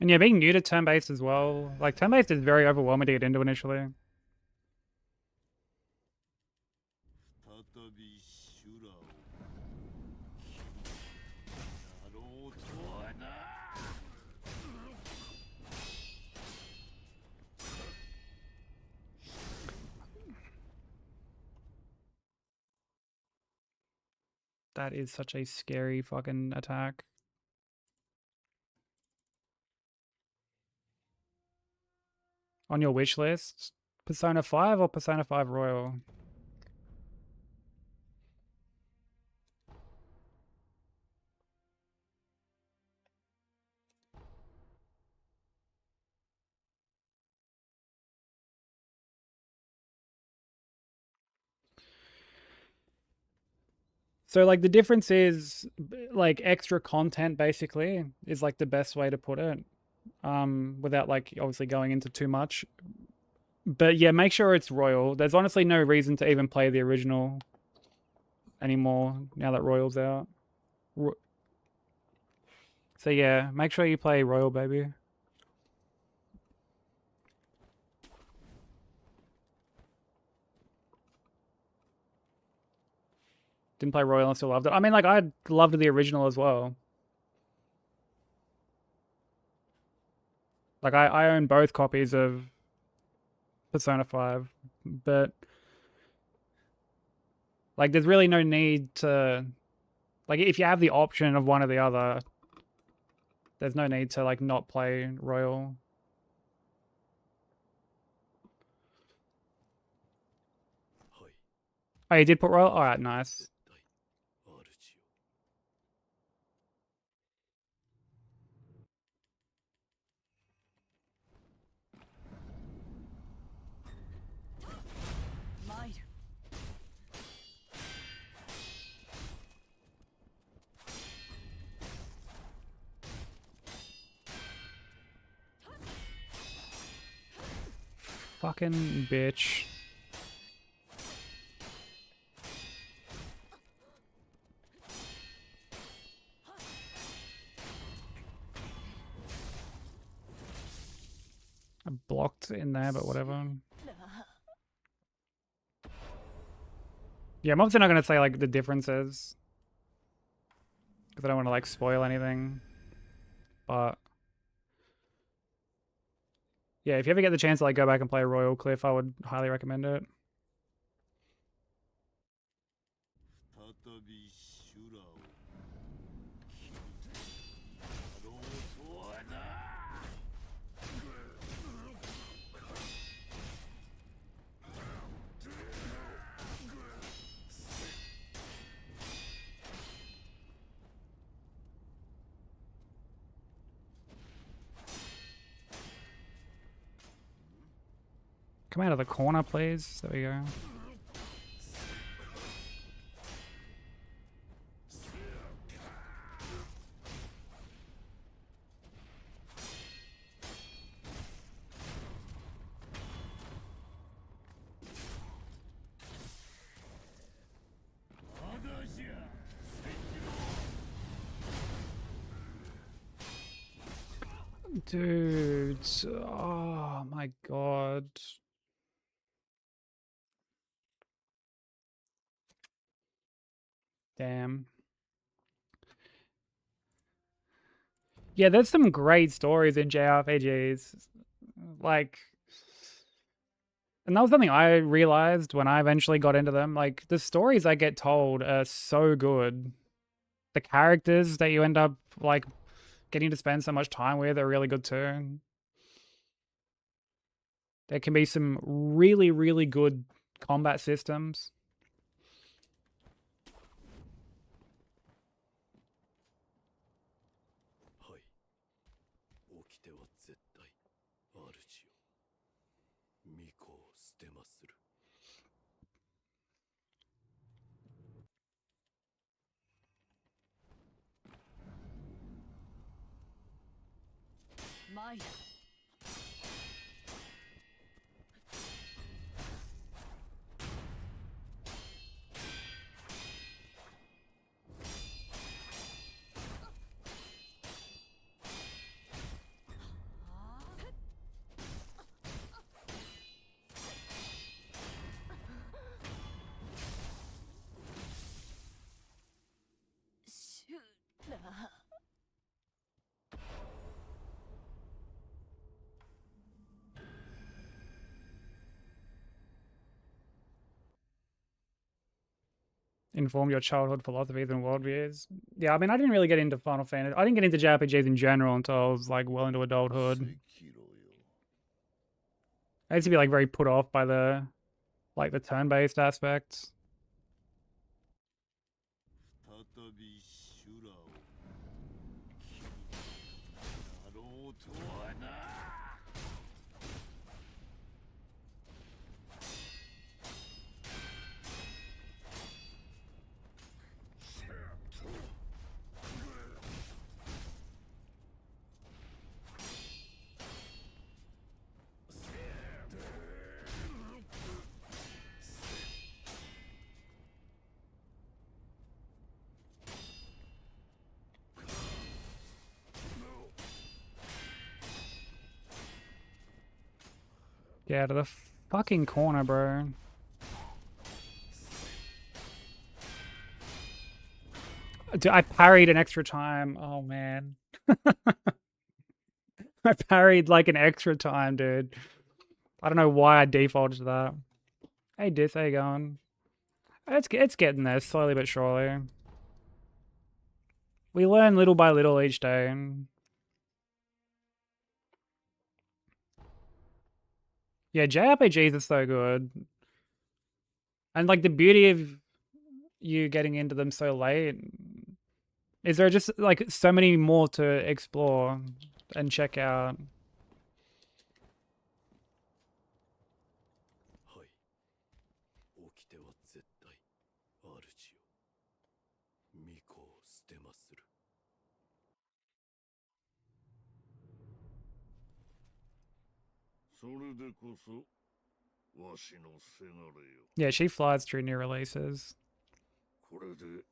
And yeah, being new to turn-based as well. Like, turn-based is very overwhelming to get into initially. 再び修羅をやろうとはな。 That is such a scary fucking attack. On your wish list, Persona 5 or Persona 5 Royal? So like the difference is like extra content basically is like the best way to put it. Without like obviously going into too much. But yeah, make sure it's Royal. There's honestly no reason to even play the original anymore now that Royal's out. So yeah, make sure you play Royal, baby. Didn't play Royal and still loved it. I mean, like, I loved the original as well. Like, I own both copies of Persona 5, but like, there's really no need to, like, if you have the option of one or the other, there's no need to, like, not play Royal. Oh, you did put Royal? Alright, nice. Might. Fucking bitch. I blocked in there, but whatever. Yeah, I'm obviously not going to say, like, the differences. Because I don't want to, like, spoil anything. But yeah, if you ever get the chance to, like, go back and play Royal Cliff, I would highly recommend it. 再び修羅をやろうとはな。 Come out of the corner, please. There we go. Dude, oh my god. Damn. Yeah, there's some great stories in JRPGs. Like, and that was something I realized when I eventually got into them. Like, the stories I get told are so good. The characters that you end up, like, getting to spend so much time with are really good too. There can be some really, really good combat systems. Might. inform your childhood philosophies and worldviews. Yeah, I mean, I didn't really get into Final Fantasy. I didn't get into JRPGs in general until I was like well into adulthood. 赤色よ I used to be like very put off by the like the turn-based aspects. 再び修羅を切るだろうとはな。Get out of the fucking corner, bro. Dude, I parried an extra time. Oh man. I parried like an extra time, dude. I don't know why I defaulted to that. Hey, Dis, how you going? It's getting there, slowly but surely. We learn little by little each day. Yeah, JRPGs are so good. And like the beauty of you getting into them so late is there just like so many more to explore and check out. はい掟は絶対主よ巫女を捨てまするそれでこそわしのせがれよ。 Yeah, she flies through new releases. これで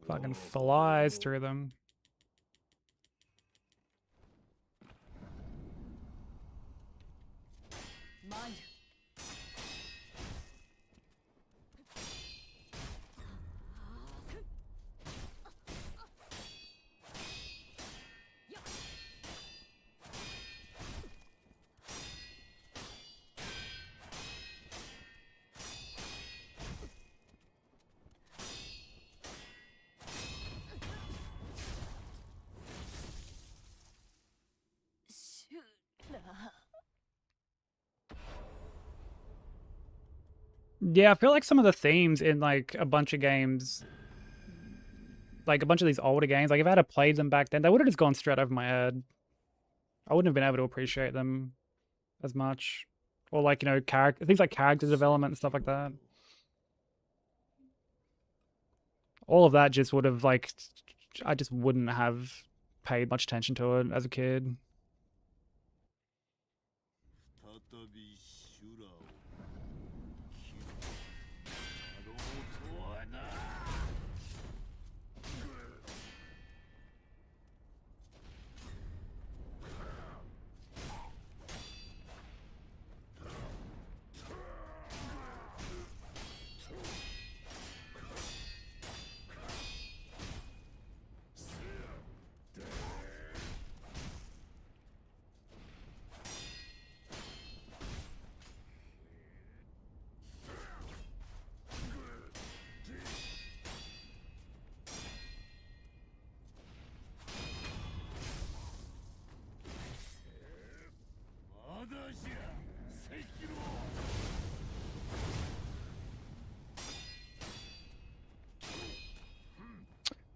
Fucking flies through them. Mine. Shura. Yeah, I feel like some of the themes in like a bunch of games, like a bunch of these older games, like if I had played them back then, they would have just gone straight over my head. I wouldn't have been able to appreciate them as much. Or like, you know, things like character development and stuff like that. All of that just would have like, I just wouldn't have paid much attention to it as a kid. 再び修羅を切るだろうとはな。 まだじゃ、赤色。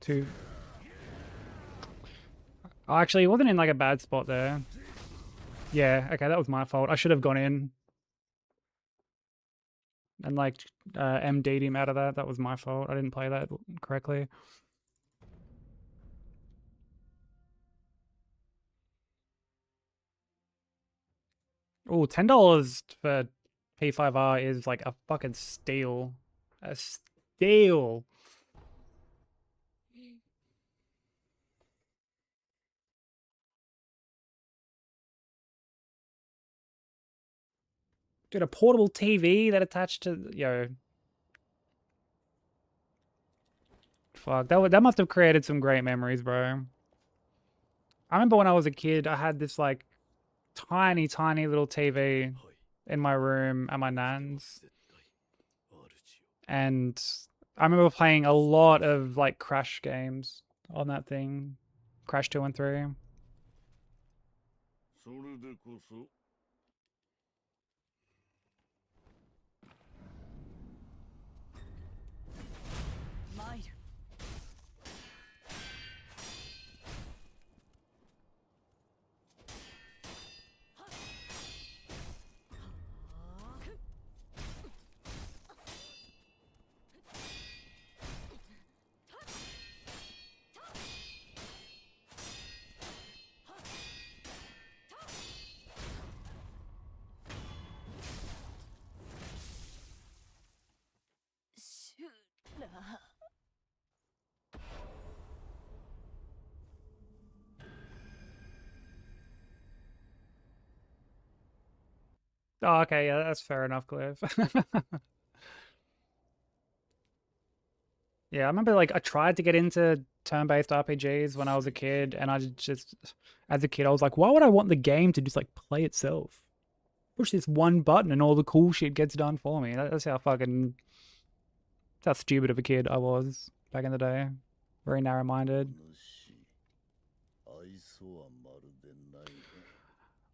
Two. Oh, actually, it wasn't in like a bad spot there. Yeah, okay, that was my fault. I should have gone in and like MD'd him out of that. That was my fault. I didn't play that correctly. Oh, $10 for P5R is like a fucking steal. A steal. Dude, a portable TV that attached to, yo. Fuck, that must have created some great memories, bro. I remember when I was a kid, I had this like tiny, tiny little TV はい in my room at my nan's. 絶対主よ And I remember playing a lot of like Crash games on that thing. Crash 2 and 3. それでこそ参る。シュラ。Oh, okay, yeah, that's fair enough, Cliff. Yeah, I remember like I tried to get into turn-based RPGs when I was a kid, and I just, as a kid, I was like, why would I want the game to just like play itself? Push this one button and all the cool shit gets done for me. That's how fucking, that's how stupid of a kid I was back in the day. Very narrow-minded. 愛想はまるでないね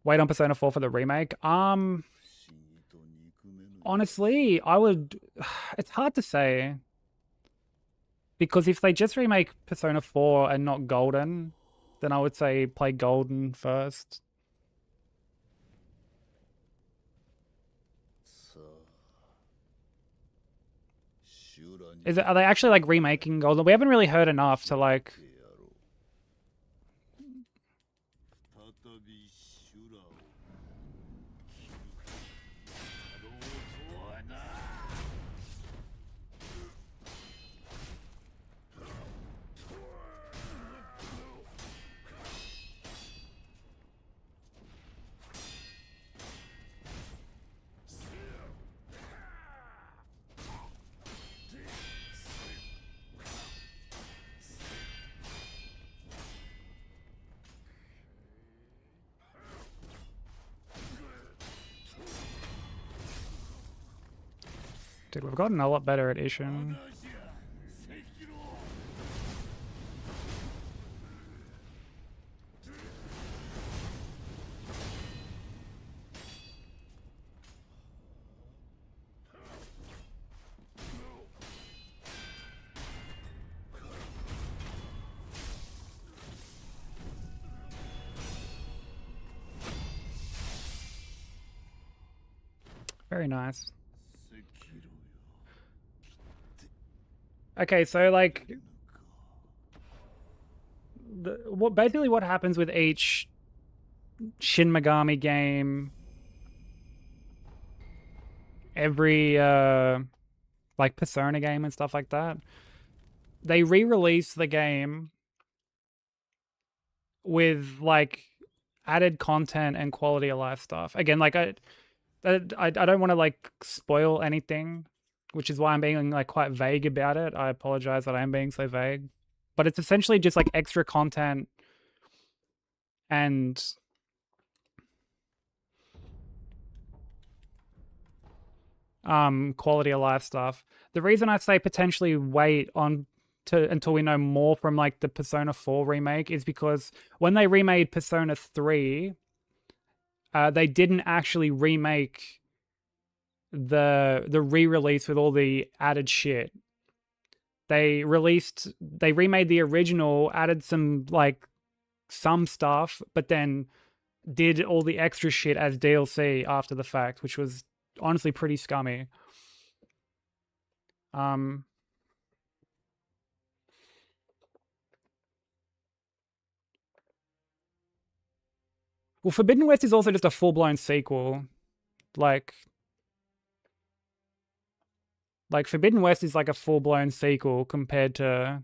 Wait on Persona 4 for the remake. 不思議と憎めぬ Honestly, I would. It's hard to say. Because if they just remake Persona 4 and not Golden, then I would say play Golden first. さあ修羅に Are they actually like remaking Golden? We haven't really heard enough to like. てやろう再び修羅を切るだろうとはな Dude, we've gotten a lot better at Ishin. 話や赤狼 Very nice. 赤狼よ Okay, so like, basically what happens with each Shin Megami game, every like Persona game and stuff like that, they re-release the game with like added content and quality of life stuff. Again, like I don't want to like spoil anything, which is why I'm being like quite vague about it. I apologize that I am being so vague, but it's essentially just like extra content and quality of life stuff. The reason I say potentially wait on to until we know more from like the Persona 4 remake is because when they remade Persona 3, they didn't actually remake the re-release with all the added shit. They remade the original, added some stuff, but then did all the extra shit as DLC after the fact, which was honestly pretty scummy. Well, Forbidden West is also just a full-blown sequel. Like Forbidden West is like a full-blown sequel compared to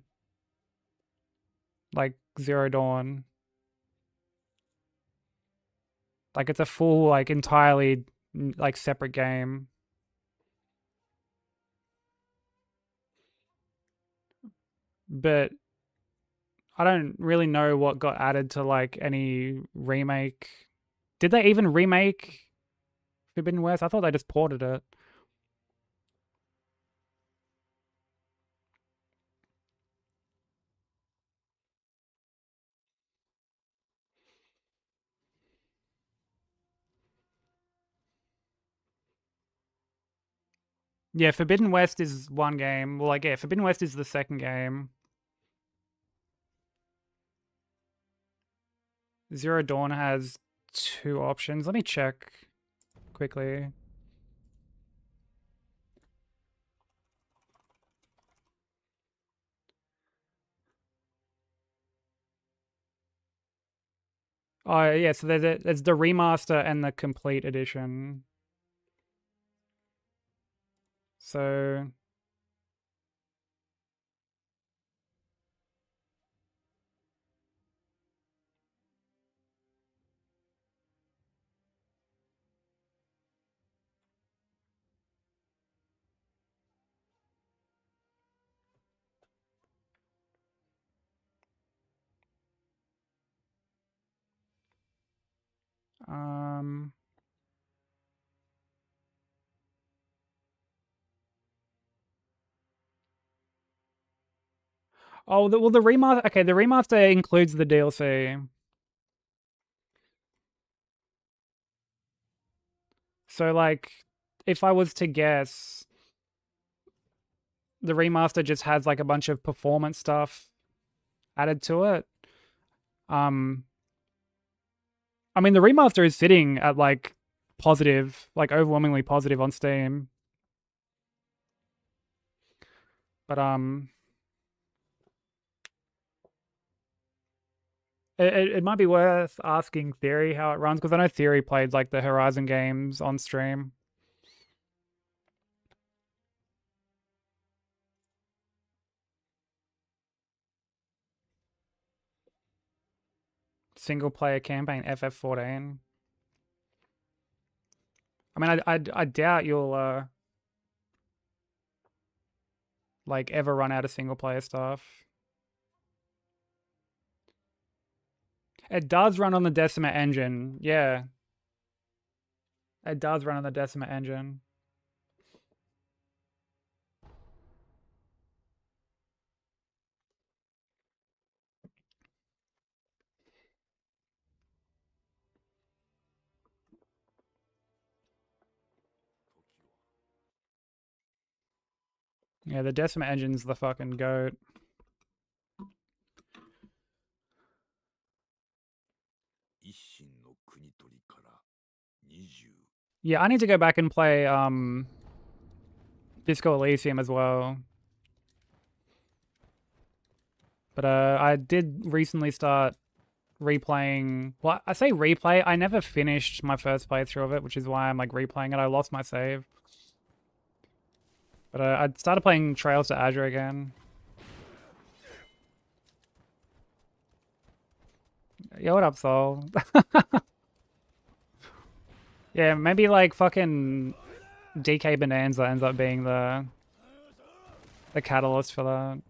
like Zero Dawn. Like it's a full, like entirely like separate game. But I don't really know what got added to like any remake. Did they even remake Forbidden West? I thought they just ported it. Yeah, Forbidden West is one game. Well, like, yeah, Forbidden West is the second game. Zero Dawn has 2 options. Let me check quickly. Oh, yeah, so there's the remaster and the complete edition. So um oh, well, the remaster. Okay, the remaster includes the DLC. So, like, if I was to guess, the remaster just has like a bunch of performance stuff added to it. I mean, the remaster is sitting at like positive, like overwhelmingly positive on Steam. But it might be worth asking Theory how it runs, because I know Theory played like the Horizon games on stream. Single player campaign FF14. I mean, I doubt you'll like ever run out of single player stuff. It does run on the Decima engine. Yeah. It does run on the Decima engine. Yeah, the Decima engine's the fucking goat. Yeah, I need to go back and play Disco Elysium as well. But I did recently start replaying. Well, I say replay. I never finished my first playthrough of it, which is why I'm like replaying it. I lost my save. But I started playing Trails to Azure again. Yo, what up, Soul? Yeah, maybe like fucking DK Bonanza ends up being the catalyst for that.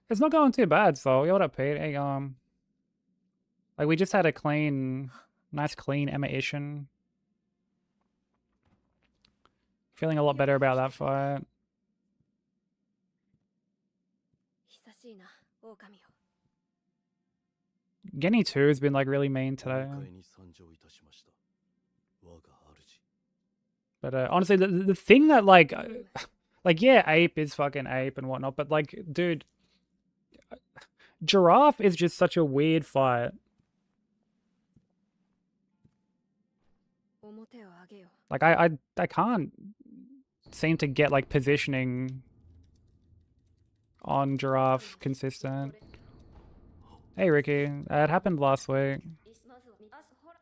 It's not going too bad, so yo, what up, Pete? Hey, like we just had a nice clean emission. Feeling a lot better about that fight. 久しいな、狼よ。 Genny 2 has been like really mean today. 迎えに参上いたしました。我が主。 But honestly, the thing that like yeah, Ape is fucking Ape and whatnot, but like, dude, Giraffe is just such a weird fight. 表を上げよ。 Like I can't seem to get like positioning on Giraffe consistent. Hey Ricky, it happened last week. まずはあ、ほら。 こ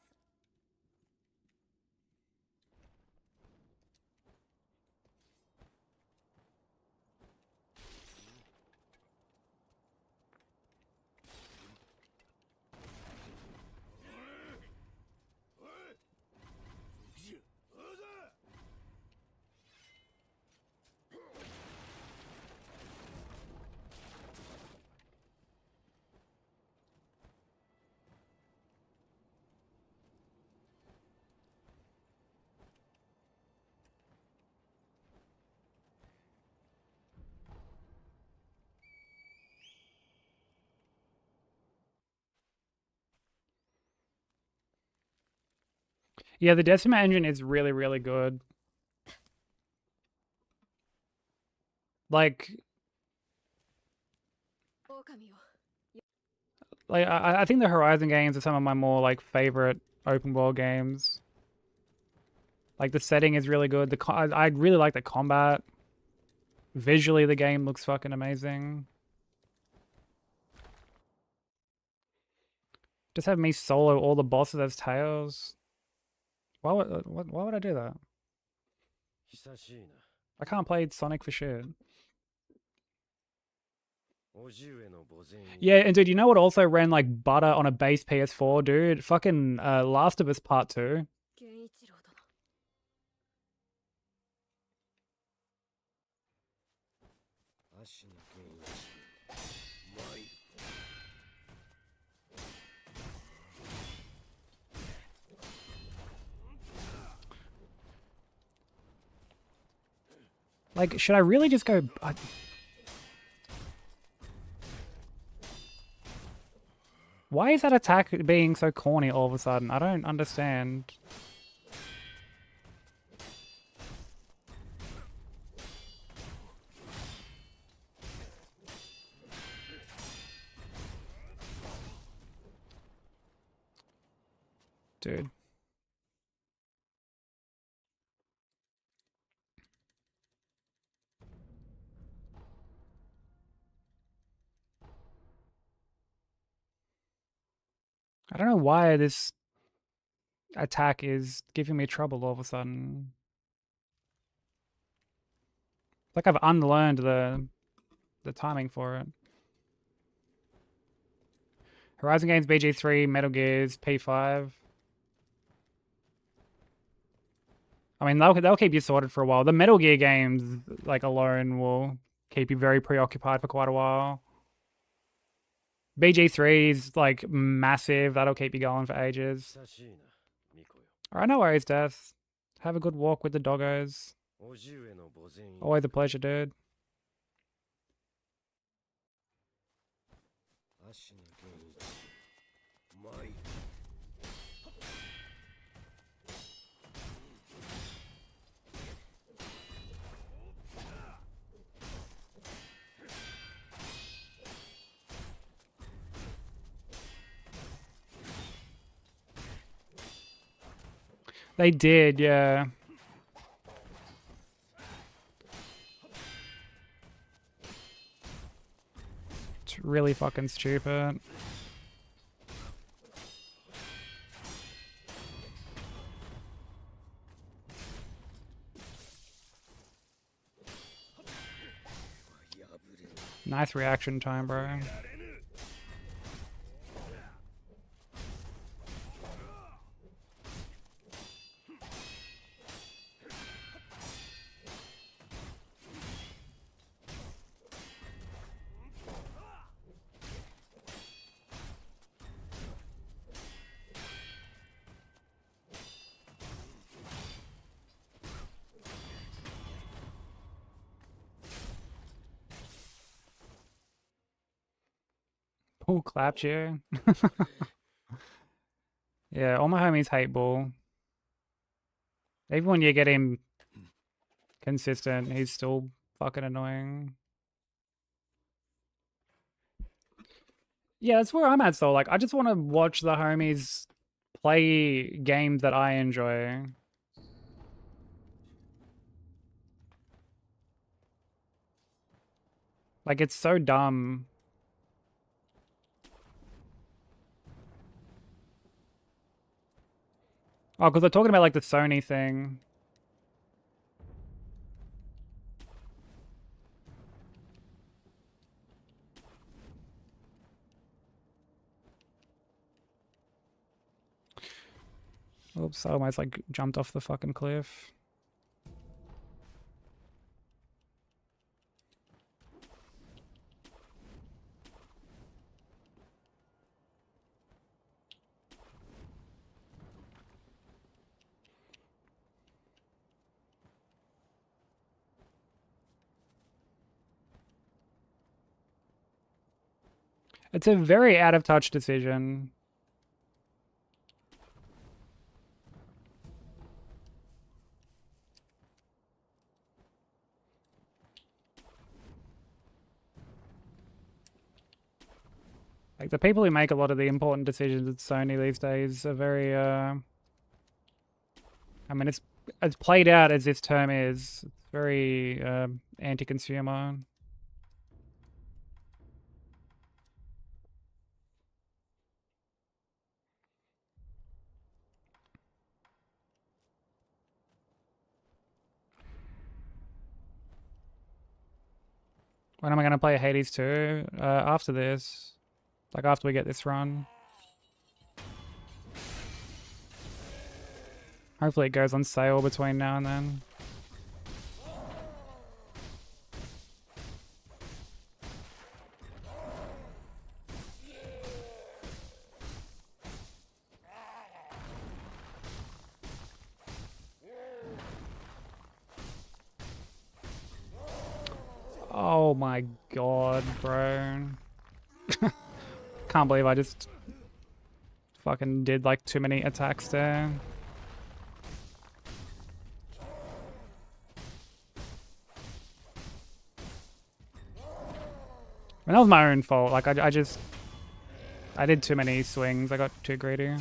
Yeah, the Decima engine is really, really good. Like, 狼よ I think the Horizon games are some of my more like favorite open world games. Like the setting is really good. I really like the combat. Visually, the game looks fucking amazing. Just have me solo all the bosses as Tails. Why would I do that? 久しいな。 I can't play Sonic for shit. 叔父上の墓前に Yeah, and dude, you know what also ran like butter on a base PS4, dude? Fucking Last of Us Part 2. 源一郎殿 足の源一参る。 Like, should I really just go... Why is that attack being so corny all of a sudden? I don't understand. Dude. I don't know why this attack is giving me trouble all of a sudden. It's like I've unlearned the timing for it. Horizon Games, BG3, Metal Gears, P5. I mean, they'll keep you sorted for a while. The Metal Gear games, like, alone will keep you very preoccupied for quite a while. BG3 is, like, massive. That'll keep you going for ages. 久しいな、ミコよ。 Alright, no worries, Death. Have a good walk with the doggos. 叔父上の墓前に Always a pleasure, dude. 足の源一参る。 They did, yeah. It's really fucking stupid. Nice reaction time, bro. Paul clapped you. Yeah, all my homies hate Bull. Even when you get him consistent, he's still fucking annoying. Yeah, that's where I'm at, so like I just want to watch the homies play games that I enjoy. Like it's so dumb. Oh, because they're talking about like the Sony thing. Oops, I almost like jumped off the fucking cliff. It's a very out of touch decision. Like the people who make a lot of the important decisions at Sony these days are very I mean it's as played out as this term is, it's very anti-consumer. When am I gonna play Hades 2? After this. Like after we get this run. Hopefully it goes on sale between now and then. Oh my god, bro. Can't believe I just fucking did like too many attacks there. I mean, that was my own fault. Like I did too many swings. I got too greedy.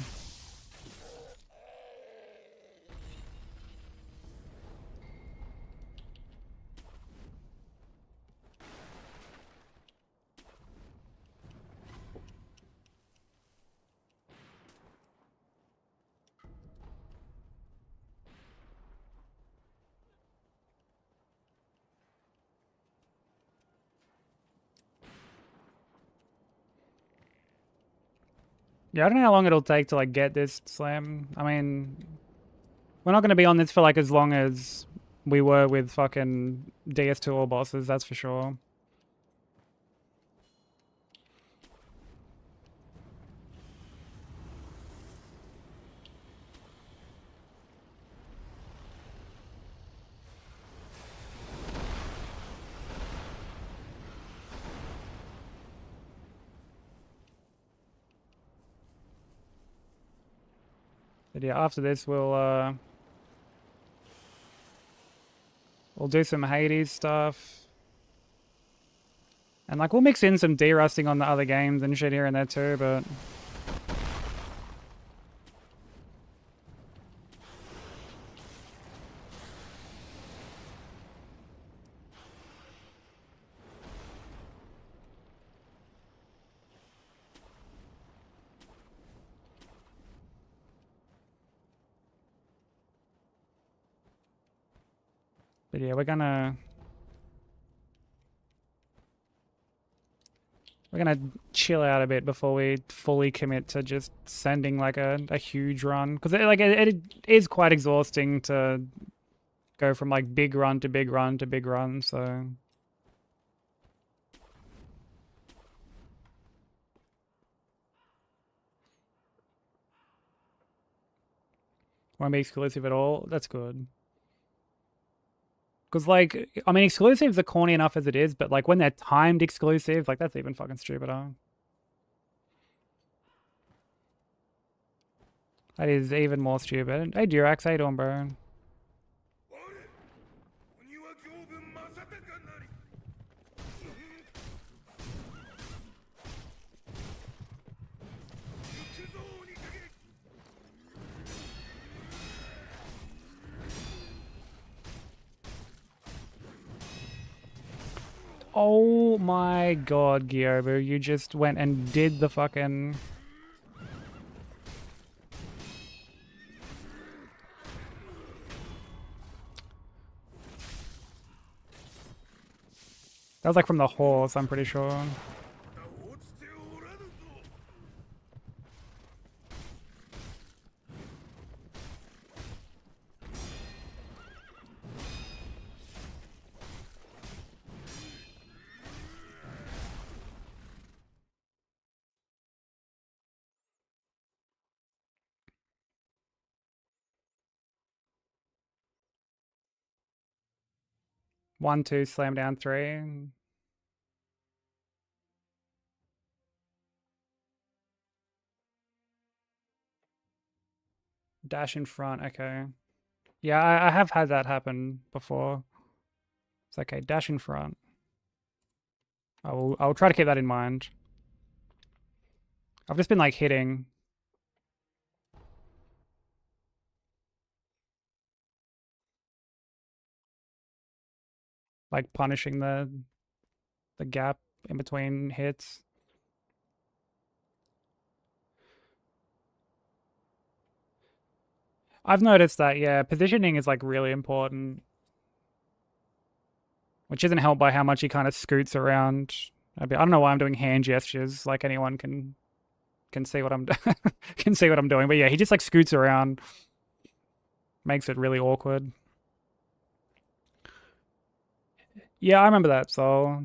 Yeah, I don't know how long it'll take to like get this slam. I mean, we're not going to be on this for like as long as we were with fucking DS2 all bosses, that's for sure. But yeah, after this we'll do some Hades stuff. And like we'll mix in some de-rusting on the other games and shit here and there too, but yeah, we're gonna chill out a bit before we fully commit to just sending like a huge run, because it is quite exhausting to go from like big run to big run to big run. So won't be exclusive at all. That's good. Because, like, I mean, exclusives are corny enough as it is, but, like, when they're timed exclusive, like, that's even fucking stupider. That is even more stupid. Hey, Durax, how you doing, bro? Oh my god, Gyobu, you just went and did the fucking... That was like from the horse, I'm pretty sure. One, two, slam down, three. Dash in front, okay. Yeah, I have had that happen before. It's okay, dash in front. I'll try to keep that in mind. I've just been like hitting. Like punishing the gap in between hits. I've noticed that, yeah, positioning is like really important. Which isn't helped by how much he kind of scoots around. I don't know why I'm doing hand gestures, like anyone can see what I'm can see what I'm doing. But yeah, he just like scoots around. Makes it really awkward. Yeah, I remember that, so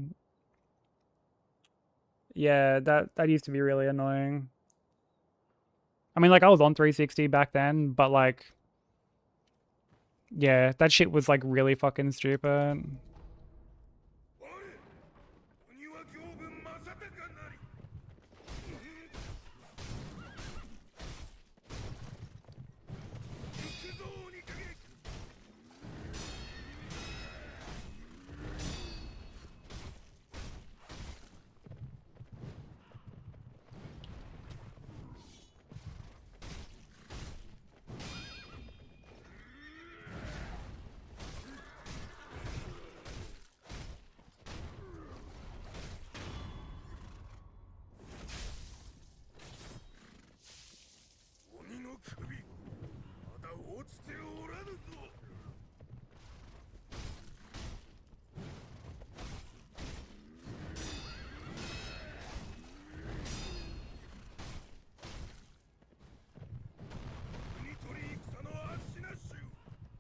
yeah, that used to be really annoying. I mean, like I was on 360 back then, but like yeah, that shit was like really fucking stupid. 我鬼は行軍正隆なり行くぞ鬼影 鬼の首まだ落ちておらぬぞ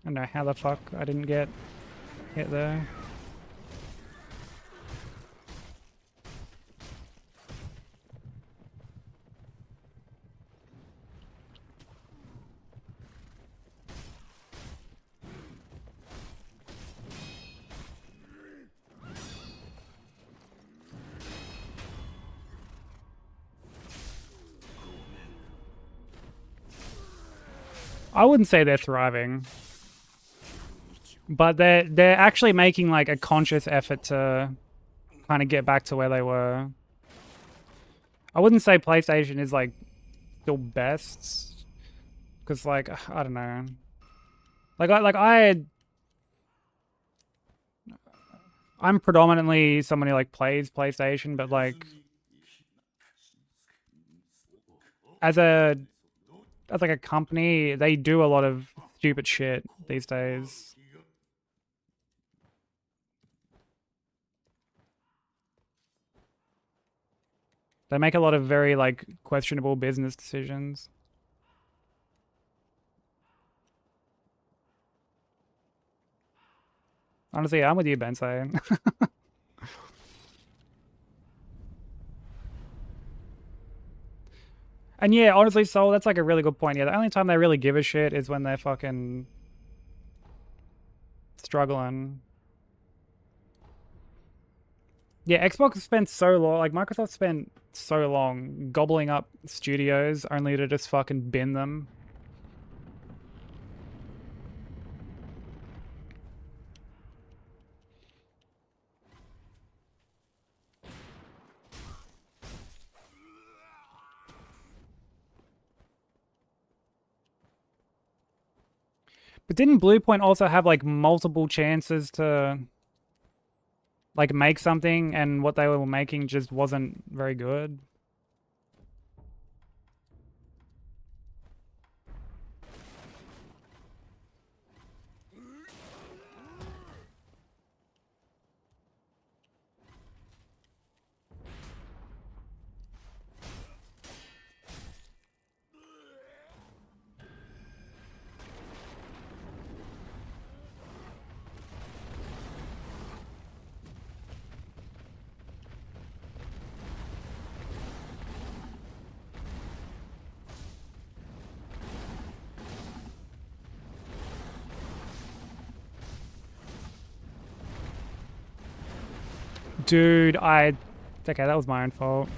I don't know how the fuck I didn't get hit there. I wouldn't say they're thriving, but they're actually making like a conscious effort to kind of get back to where they were. I wouldn't say PlayStation is like still best, because like I don't know, I'm predominantly someone who like plays PlayStation, but like as like a company, they do a lot of stupid shit these days. They make a lot of very like questionable business decisions. Honestly, I'm with you, Bensei. And yeah, honestly, Soul, that's like a really good point. Yeah, the only time they really give a shit is when they're fucking struggling. Yeah, Xbox spent so long, like Microsoft spent so long gobbling up studios only to just fucking bin them. But didn't Bluepoint also have like multiple chances to like make something, and what they were making just wasn't very good? Dude, okay, that was my own fault.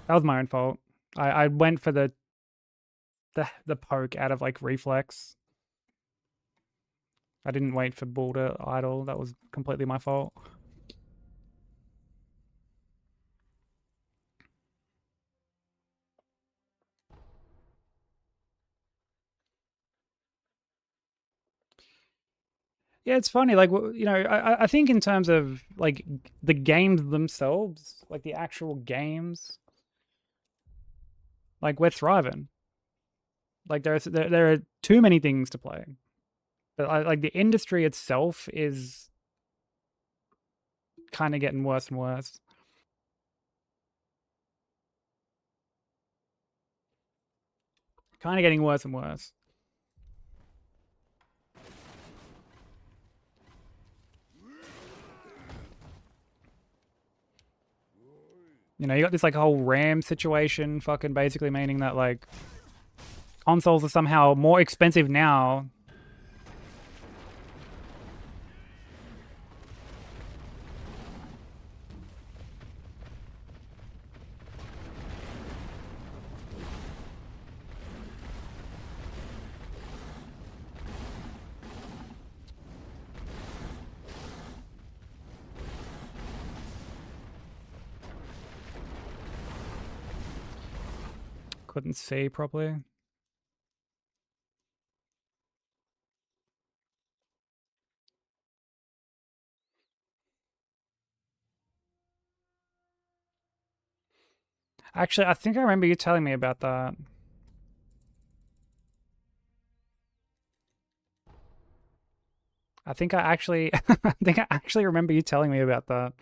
That was my own fault. I went for the poke out of like reflex. I didn't wait for Bull to idle. That was completely my fault. Yeah, it's funny. Like, you know, I think in terms of like the games themselves, like the actual games, like we're thriving. Like there are too many things to play, but like the industry itself is kind of getting worse and worse. Kind of getting worse and worse. You know, you got this like whole RAM situation, fucking basically meaning that like consoles are somehow more expensive now. Couldn't see properly. Actually, I think I remember you telling me about that. I think I actually I think I actually remember you telling me about that.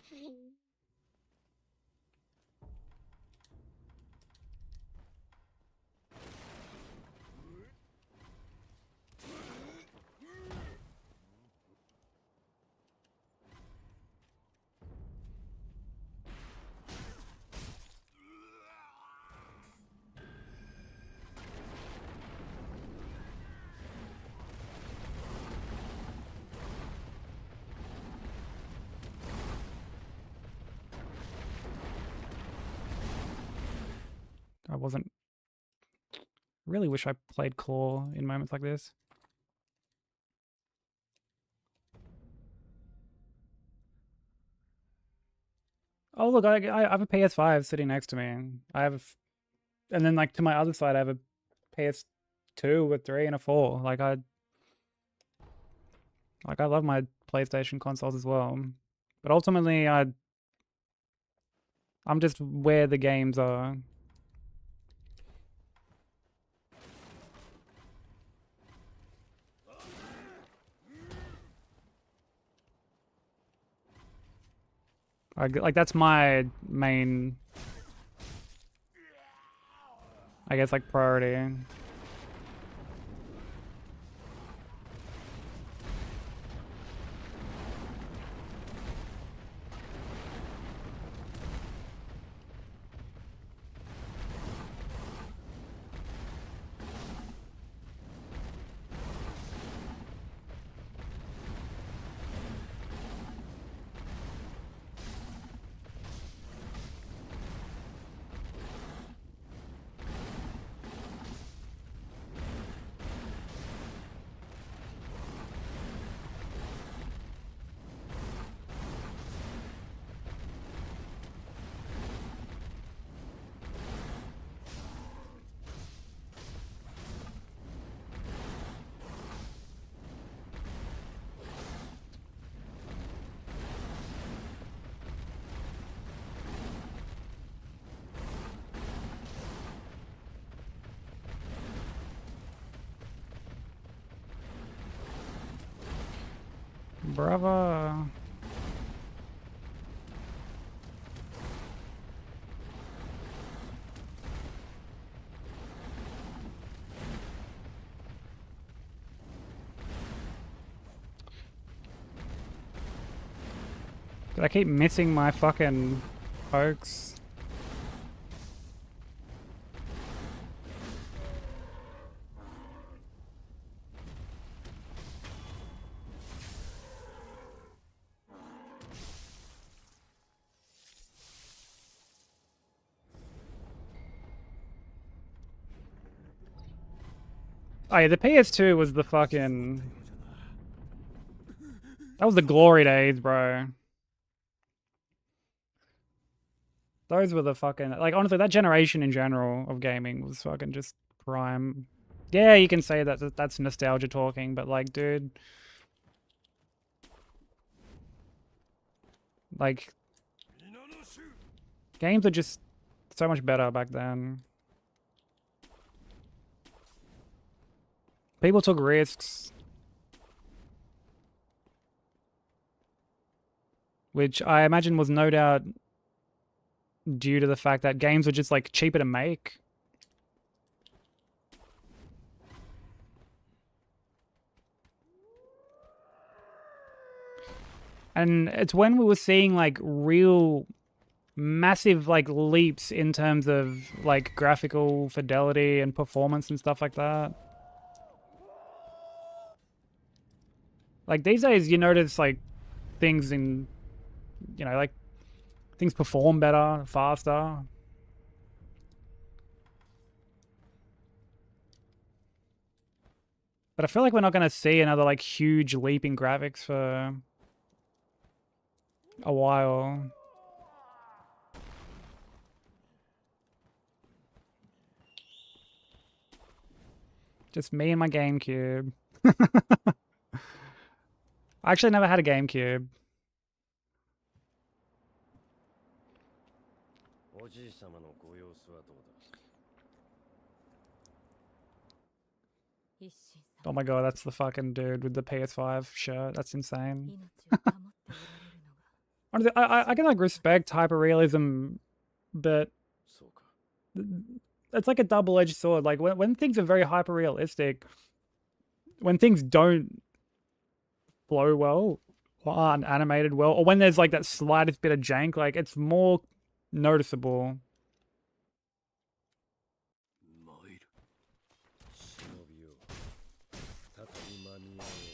I wasn't really wish I played Claw in moments like this. Oh look, I have a PS5 sitting next to me. I have, and then like to my other side, I have a PS2 with 3 and a 4. Like I love my PlayStation consoles as well, but ultimately I'm just where the games are. Like that's my main, I guess, like priority. Bravo. Did I keep missing my fucking pokes? Oh yeah, the PS2 was the fucking... That was the glory days, bro. Those were the fucking... Like, honestly, that generation in general of gaming was fucking just prime. Yeah, you can say that that's nostalgia talking, but like, dude... Like, games are just so much better back then. People took risks. Which I imagine was no doubt due to the fact that games were just like cheaper to make. And it's when we were seeing like real massive like leaps in terms of like graphical fidelity and performance and stuff like that. Like these days you notice like things in, you know, like things perform better, faster. But I feel like we're not going to see another like huge leap in graphics for a while. Just me and my GameCube. I actually never had a GameCube. おじい様のご様子はどうだ Oh my god, that's the fucking dude with the PS5 shirt. That's insane. Honestly, I can like respect hyperrealism, but そうか it's like a double-edged sword. Like when things are very hyper-realistic, when things don't flow well or aren't animated well, or when there's like that slightest bit of jank, like it's more noticeable. 参る忍びよ再び間に合おうと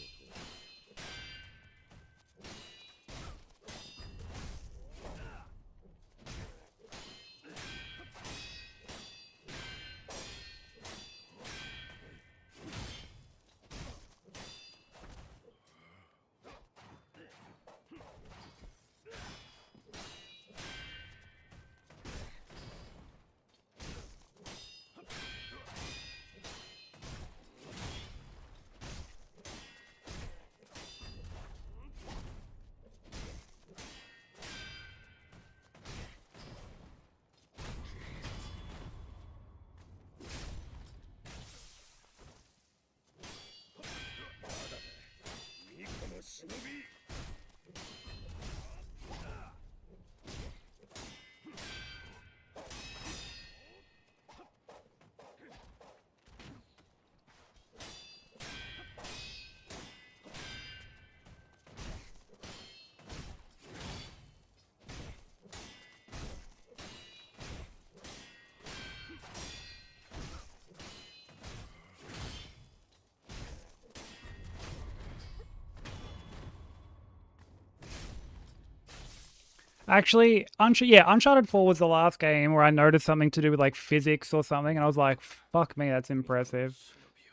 Actually, Uncharted 4 was the last game where I noticed something to do with like physics or something, and I was like, fuck me, that's impressive.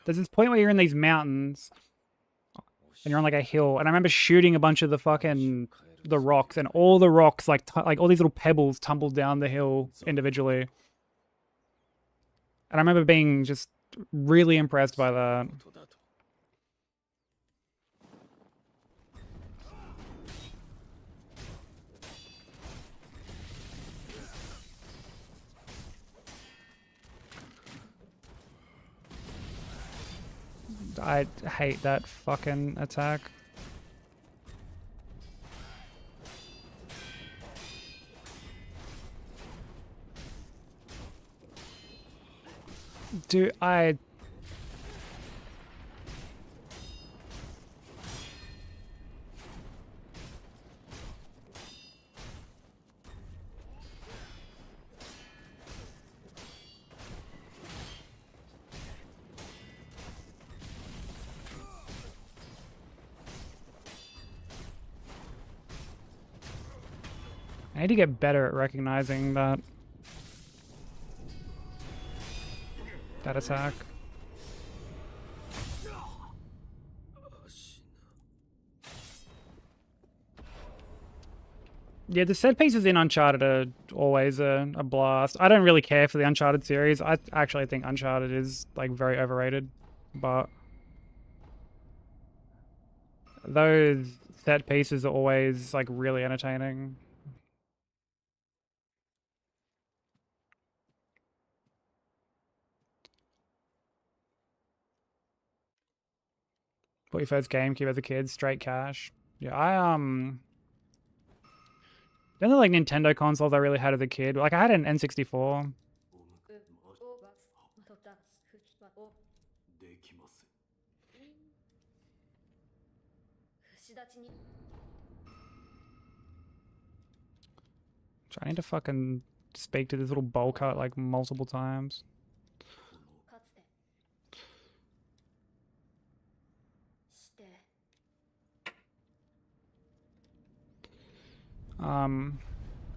There's this point where you're in these mountains, and you're on like a hill, and I remember shooting a bunch of the rocks, and all the rocks, like all these little pebbles tumbled down the hill individually. And I remember being just really impressed by that. ことだと I hate that fucking attack. Dude, I need to get better at recognizing that attack. Yeah, the set pieces in Uncharted are always a blast. I don't really care for the Uncharted series. I actually think Uncharted is like very overrated, but those set pieces are always like really entertaining. Bought your first GameCube as a kid, straight cash. Yeah, don't know like Nintendo consoles I really had as a kid. Like I had an N64. おばまとったふきまおできません。串立ちに I need to fucking speak to this little bowl cut like multiple times. かつてして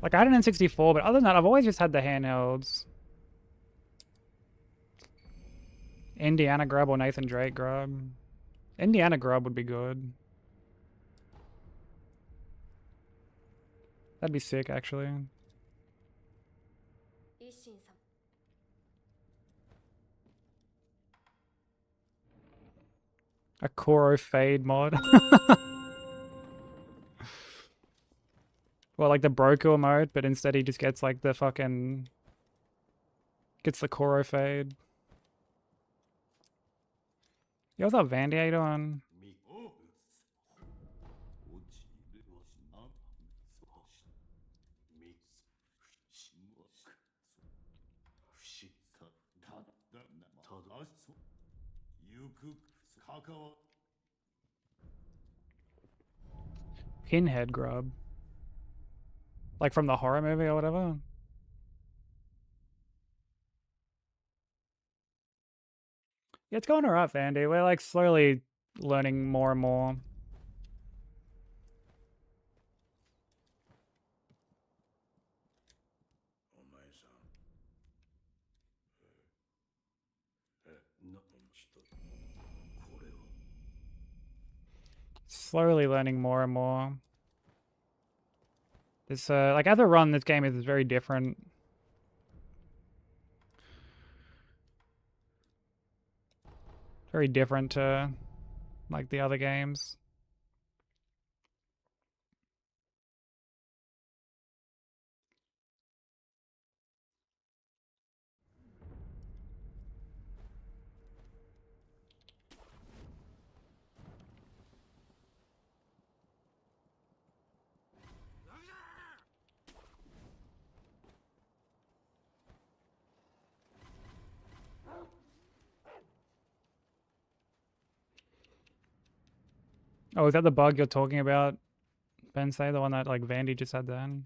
Like I had an N64, but other than that, I've always just had the handhelds. Indiana Grub or Nathan Drake Grub. Indiana Grub would be good. That'd be sick, actually. 一心さん A Koro Fade mod. Well, like the Broker mode, but instead he just gets like the fucking... Gets the Koro Fade. Yo, what's up, Vandy? How you doing? 落ちるあみし不死ただあそゆく関わ Pinhead Grub. Like from the horror movie or whatever? Yeah, it's going alright, Vandy. We're like slowly learning more and more. お前さんこれは Slowly learning more and more. This like as a run, this game is very different. Very different to like the other games. Oh, is that the bug you're talking about, Ben? Say the one that like Vandy just had then.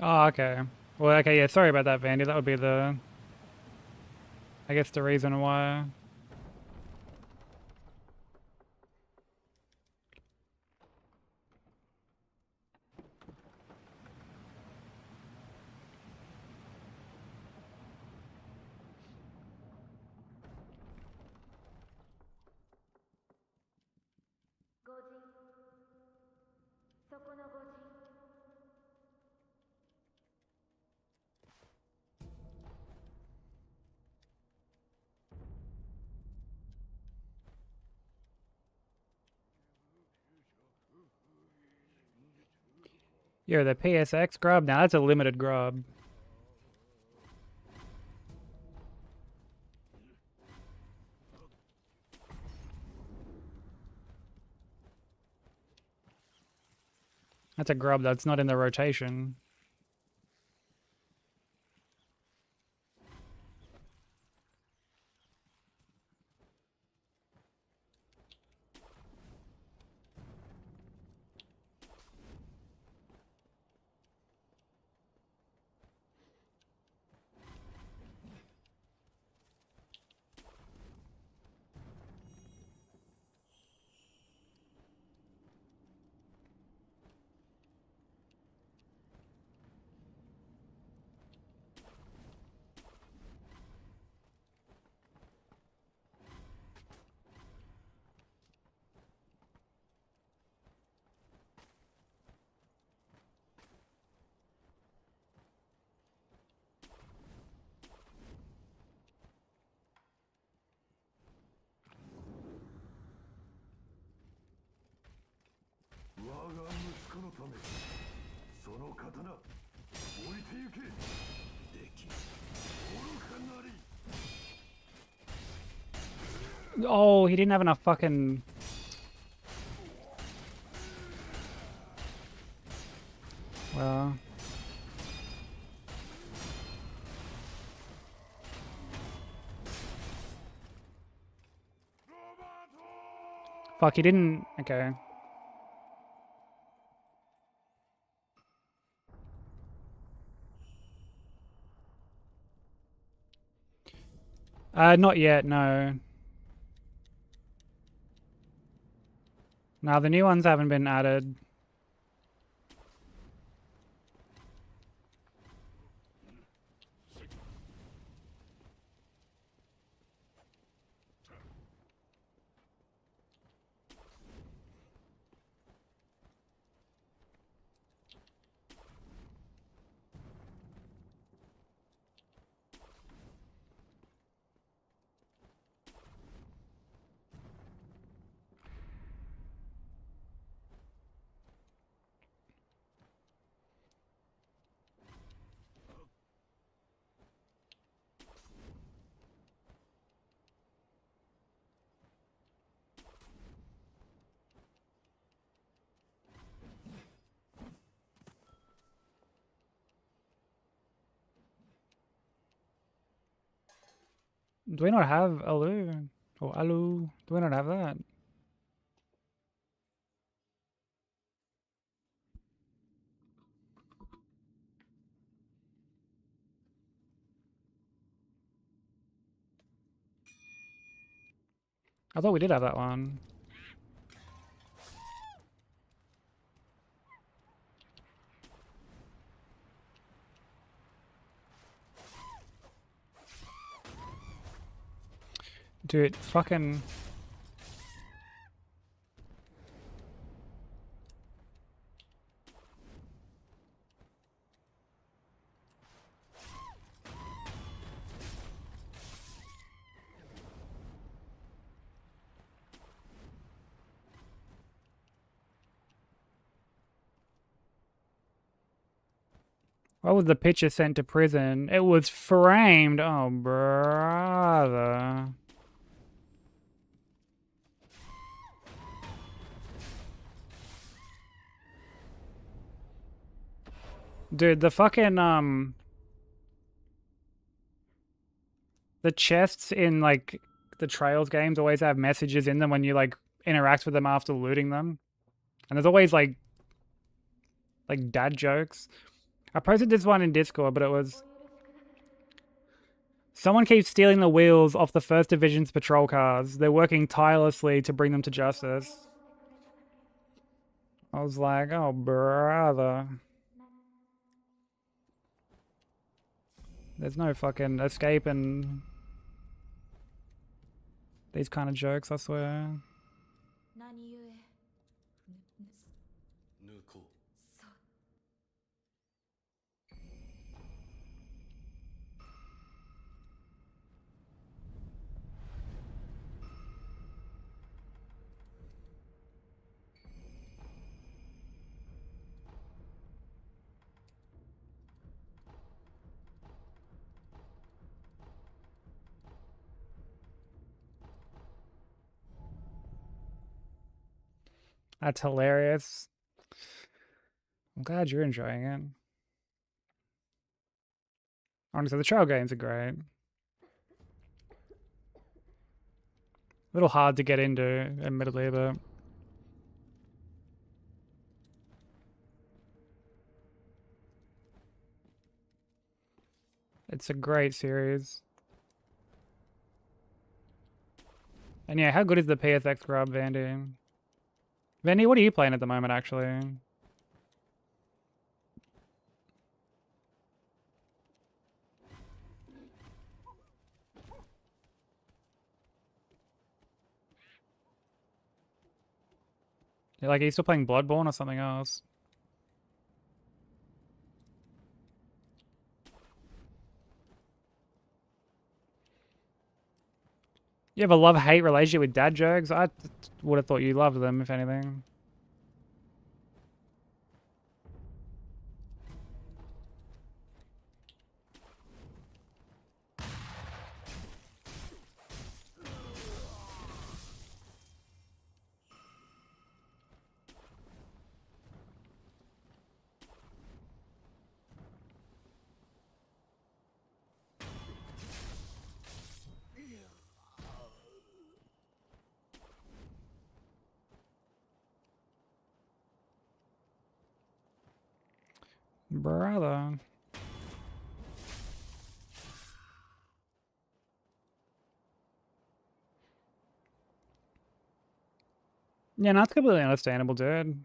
Oh, okay. Well, okay, yeah, sorry about that, Vandy. That would be the... I guess the reason why... Yo, the PSX grub? Now that's a limited grub. That's a grub that's not in the rotation. めその刀置いてゆけでき愚かなり Oh, he didn't have enough fucking... Well... Fuck, he didn't... Okay. Not yet, no. No, the new ones haven't been added. Do we not have Alu? Or Alu? Do we not have that? I thought we did have that one. Dude, fucking... Why was the picture sent to prison? It was framed. Oh, brother. Dude, the fucking, the chests in, like, the Trails games always have messages in them when you, like, interact with them after looting them. And there's always, like dad jokes. I posted this one in Discord, but it was... Someone keeps stealing the wheels off the 1st Division's patrol cars. They're working tirelessly to bring them to justice. I was like, oh, brother. There's no fucking escaping these kind of jokes, I swear. 何故抜こう That's hilarious. I'm glad you're enjoying it. Honestly, the trail games are great. A little hard to get into, admittedly, but... It's a great series. And yeah, how good is the PSX grub, Vandy? Vandy, what are you playing at the moment, actually? Like, are you still playing Bloodborne or something else? You have a love-hate relationship with dad jokes? I would have thought you loved them, if anything. Brother. Yeah, that's completely understandable, dude.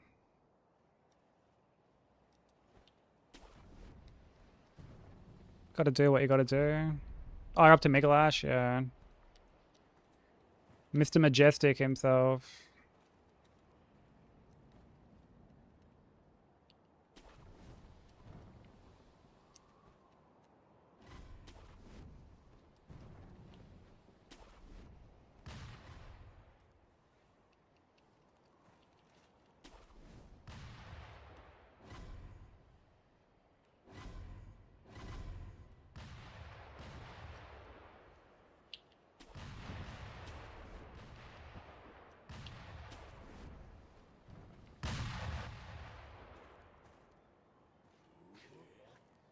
Gotta do what you gotta do. Oh, you're up to Megalash? Yeah. Mr. Majestic himself.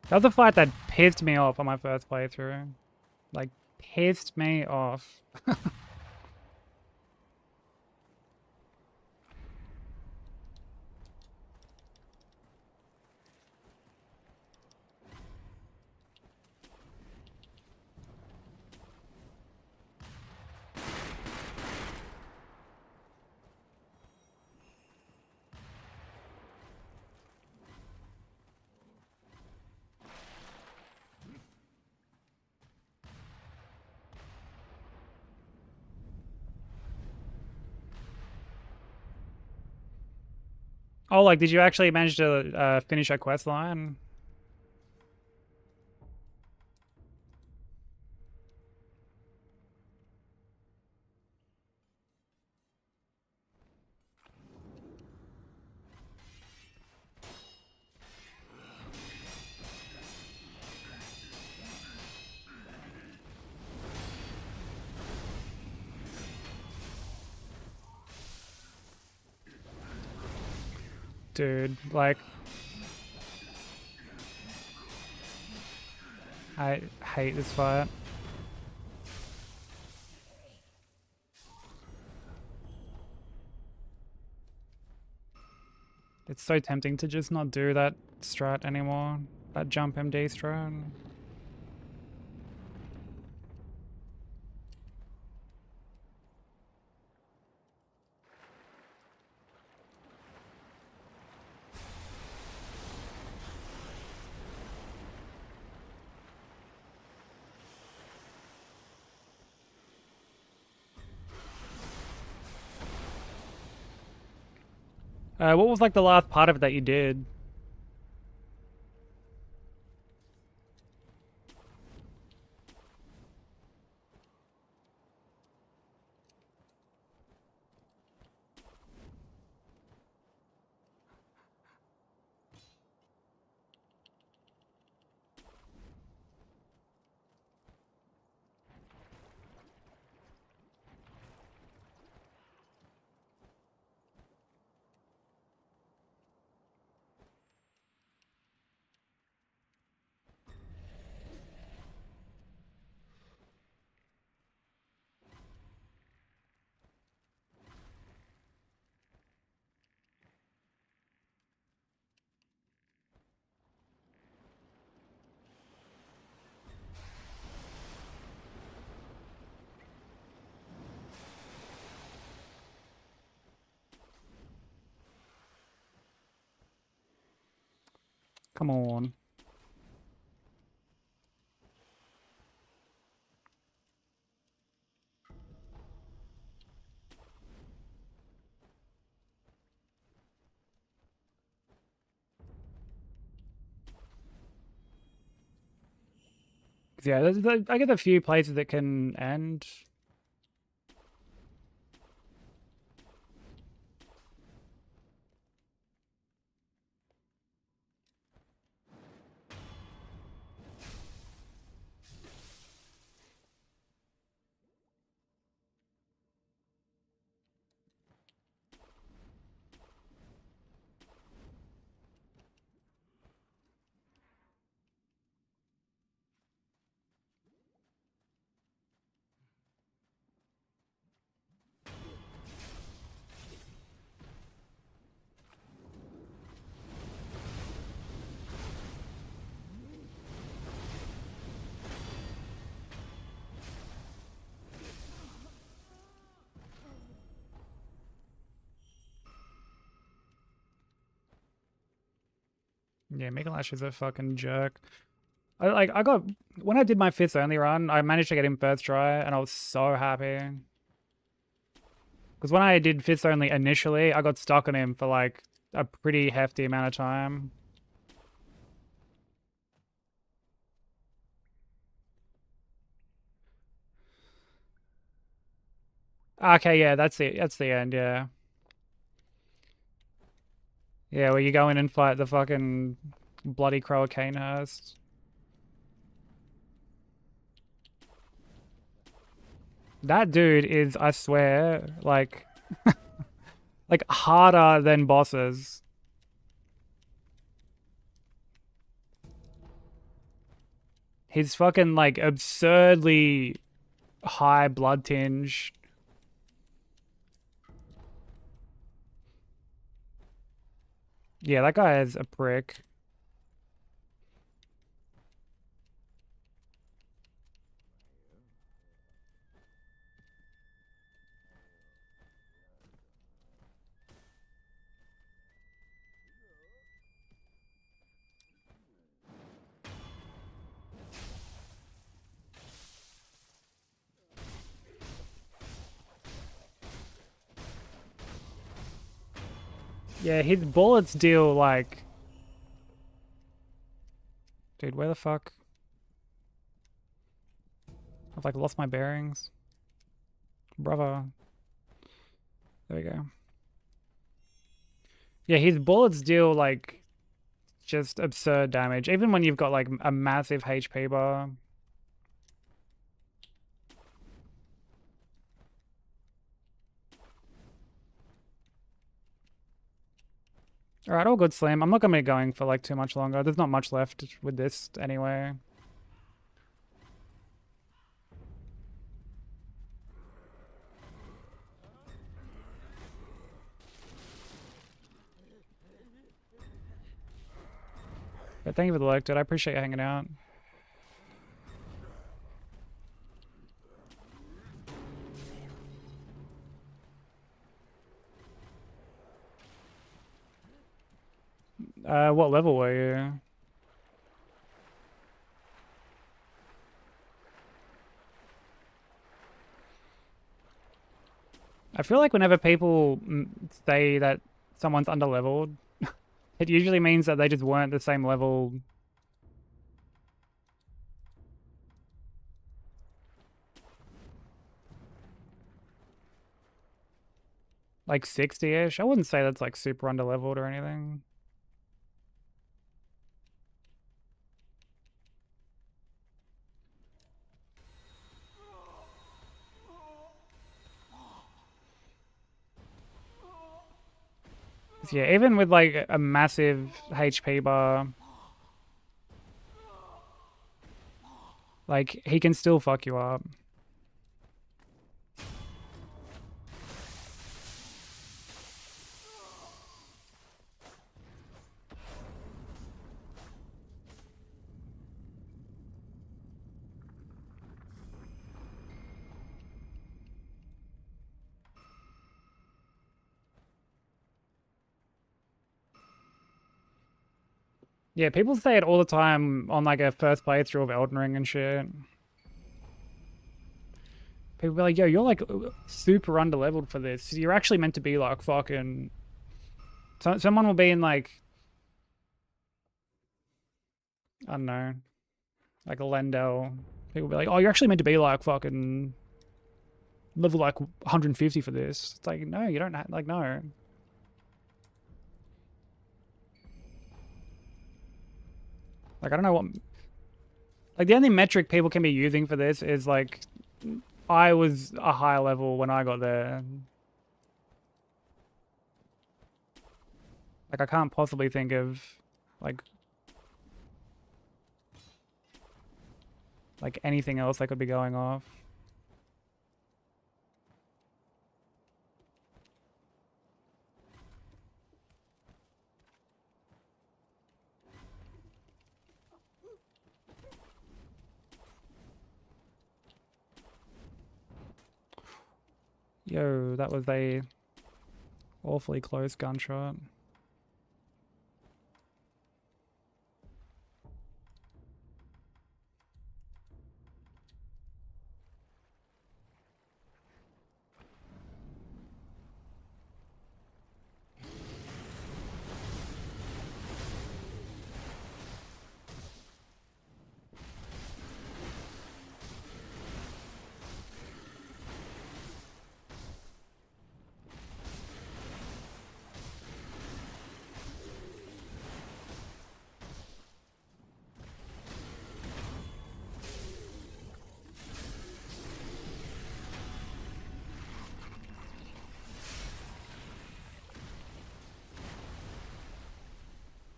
That was a fight that pissed me off on my first playthrough. Like, pissed me off. Oh, like, did you actually manage to finish a quest line? Dude, like... I hate this fight. It's so tempting to just not do that strat anymore. That jump MD strat. What was like the last part of it that you did? Come on. Yeah, I get a few places that can end. Yeah, Mikalash is a fucking jerk. I got when I did my fits only run, I managed to get him first try, and I was so happy. Because when I did fits only initially, I got stuck on him for like a pretty hefty amount of time. Okay, yeah, that's it. That's the end, yeah. Yeah, where you go in and fight the fucking bloody Crow Canehurst. That dude is, I swear, like like harder than bosses. He's fucking like absurdly high blood tinge. Yeah, that guy is a prick. Yeah, his bullets deal like... Dude, where the fuck? I've like lost my bearings. Brother. There we go. Yeah, his bullets deal like just absurd damage. Even when you've got like a massive HP bar. Alright, all good, Slim. I'm not gonna be going for like too much longer. There's not much left with this anyway. But thank you for the like, dude. I appreciate you hanging out. What level were you? I feel like whenever people say that someone's underleveled, it usually means that they just weren't the same level. Like 60-ish? I wouldn't say that's like super underleveled or anything. Yeah, even with like a massive HP bar, like he can still fuck you up. Yeah, people say it all the time on like a first playthrough of Elden Ring and shit. People be like, yo, you're like super underleveled for this. You're actually meant to be like fucking... Someone will be in like... I don't know. Like a Lendel. People will be like, oh, you're actually meant to be like fucking... level like 150 for this. It's like, no, you don't have... Like, no. Like, I don't know what... Like, the only metric people can be using for this is, like, I was a high level when I got there. Like, I can't possibly think of, like anything else that could be going off. Yo, that was a awfully close gunshot.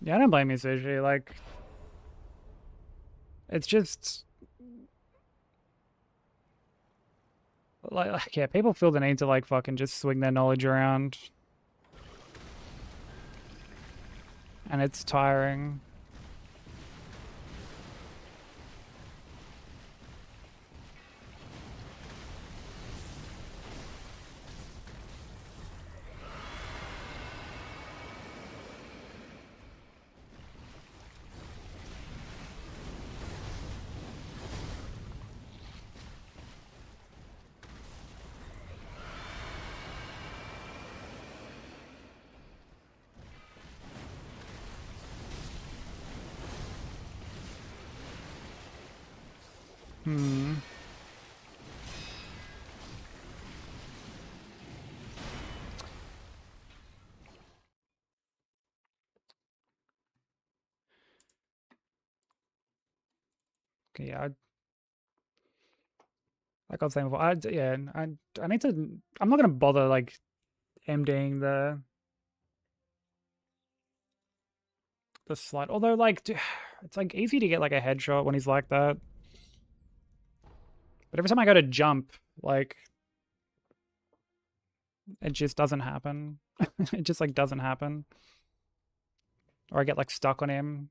Yeah, I don't blame you, Sushi. Like, it's just like yeah, people feel the need to like fucking just swing their knowledge around, and it's tiring. Hmm. Okay, yeah, like I was saying before, yeah, I need to. I'm not gonna bother like MDing the slide. Although, like, it's like easy to get like a headshot when he's like that. But every time I go to jump, like, it just doesn't happen. It just like doesn't happen, or I get like stuck on him.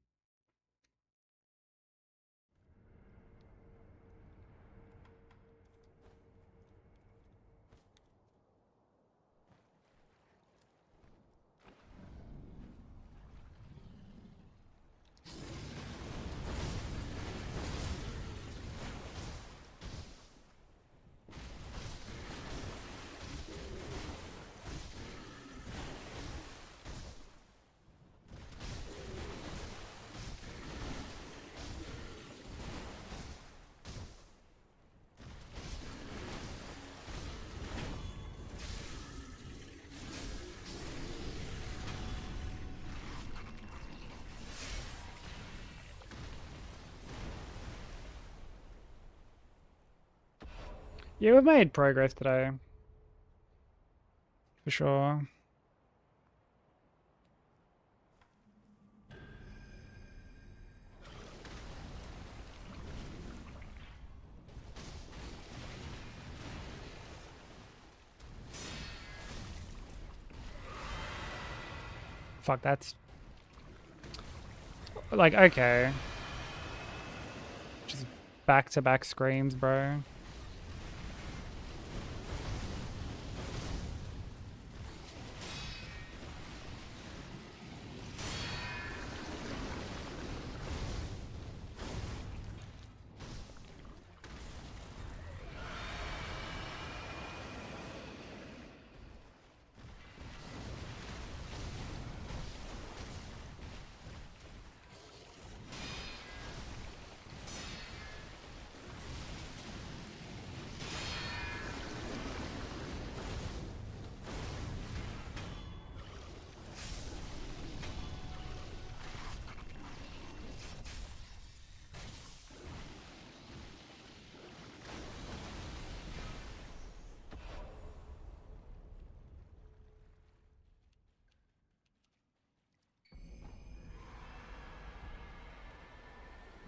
Yeah, we've made progress today, for sure. Fuck, that's like okay. Just back-to-back screams, bro.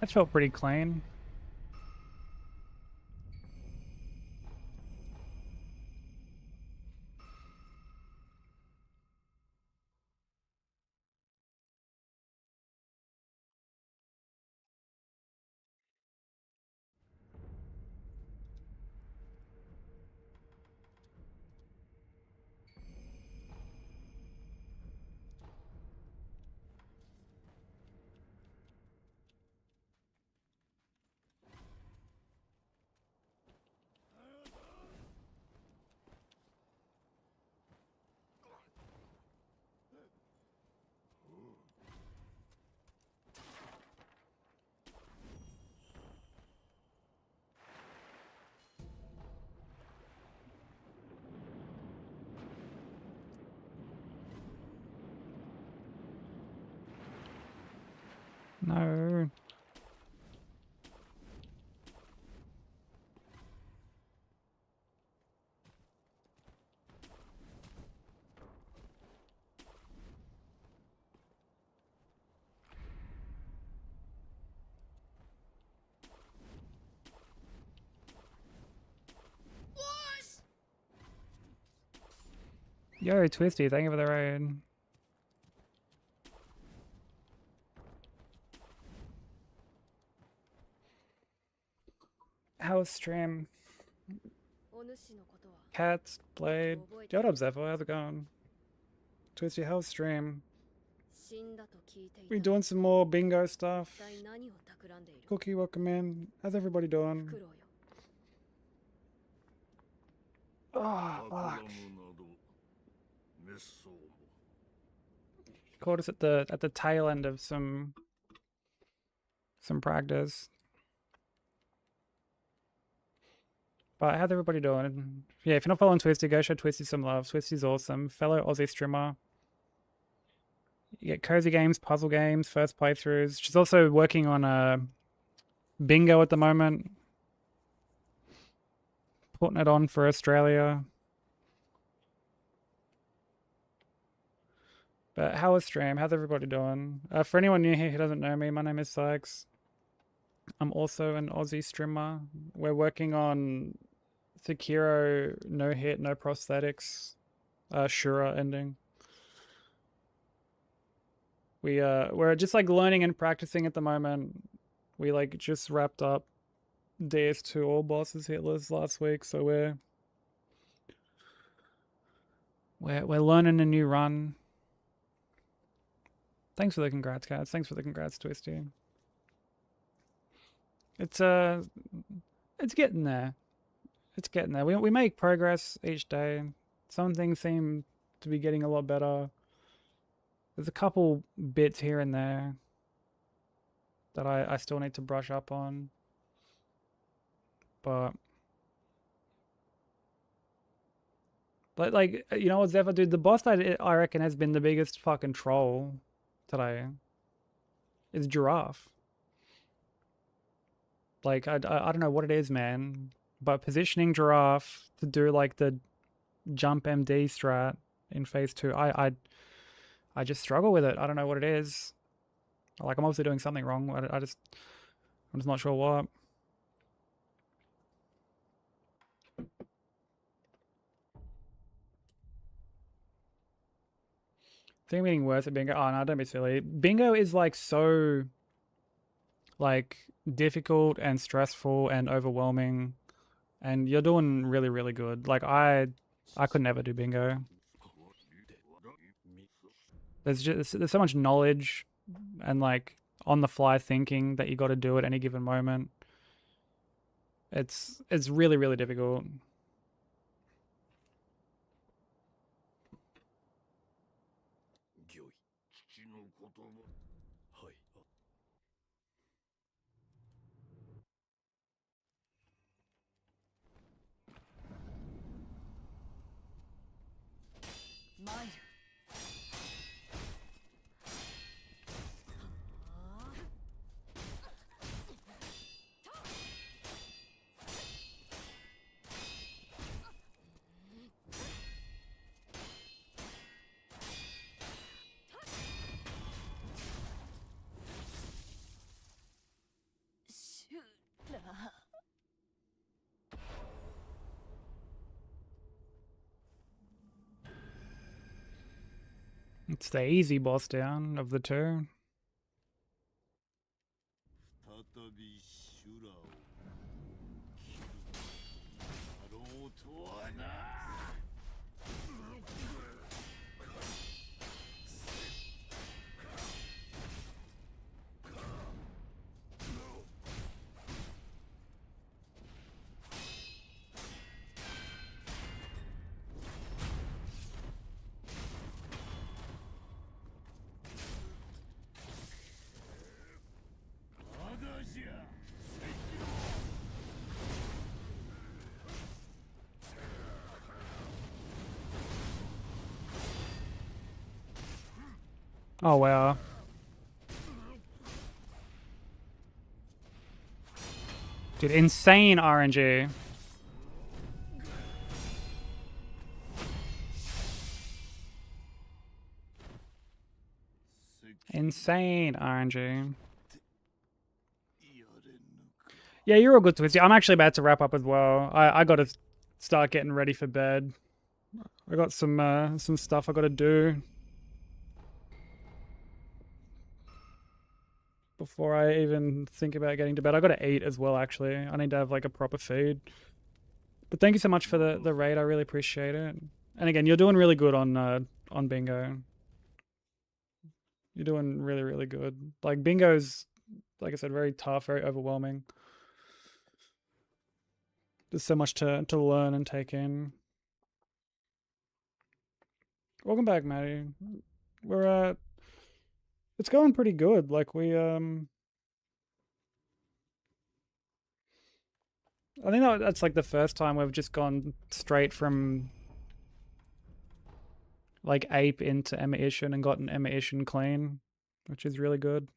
That felt pretty clean. No. Yo, Twisty, thank you for the raid. How's stream? お主のことは Cats, Blade. Yo, what up, Zephyr? How's it going? Twisty, how's stream? 死んだと聞いてい We た。 doing some more bingo stuff. 一体何を企んでいる。 Cookie, welcome in. How's everybody フ doing? クロウよ。 Oh, 企 fuck. むなど滅相も Caught us at the tail end of some practice. But how's everybody doing? Yeah, if you're not following Twisty, go show Twisty some love. Twisty's awesome. Fellow Aussie streamer. You get cozy games, puzzle games, first playthroughs. She's also working on a bingo at the moment. Putting it on for Australia. But how was stream? How's everybody doing? For anyone new here who doesn't know me, my name is Sykes. I'm also an Aussie streamer. We're working on Sekiro no hit, no prosthetics, Shura ending. We're just like learning and practicing at the moment. We like just wrapped up DS2 all bosses hitless last week, so we're learning a new run. Thanks for the congrats, guys. Thanks for the congrats, Twisty. It's getting there. It's getting there. We make progress each day. Some things seem to be getting a lot better. There's a couple bits here and there that I still need to brush up on. But like you know what, Zephyr, dude, the boss fight I reckon has been the biggest fucking troll today. It's Giraffe. Like I don't know what it is, man, but positioning Giraffe to do like the jump MD strat in phase 2, I just struggle with it. I don't know what it is. Like I'm obviously doing something wrong. I'm just not sure what. I think I'm getting worse at bingo. Oh no, don't be silly. Bingo is like so like difficult and stressful and overwhelming, and you're doing really, really good. Like I could never do bingo. There's so much knowledge and like on the fly thinking that you got to do at any given moment. It's really, really difficult. It's the easy boss down of the two. 再び修羅を切るだろうとはな。まだじゃ、セキロ。 Oh wow. Dude, insane RNG. Insane RNG. Yeah, you're all good, Twisty. I'm actually about to wrap up as well. I gotta start getting ready for bed. I got some stuff I got to do before I even think about getting to bed. I got to eat as well, actually. I need to have like a proper feed. But thank you so much for the raid. I really appreciate it. And again, you're doing really good on bingo. You're doing really, really good. Like bingo's, like I said, very tough, very overwhelming. There's so much to learn and take in. Welcome back, Maddie. We're it's going pretty good. Like I think that's like the first time we've just gone straight from like ape into Emma-Ishin and gotten Emma-Ishin clean, which is really good.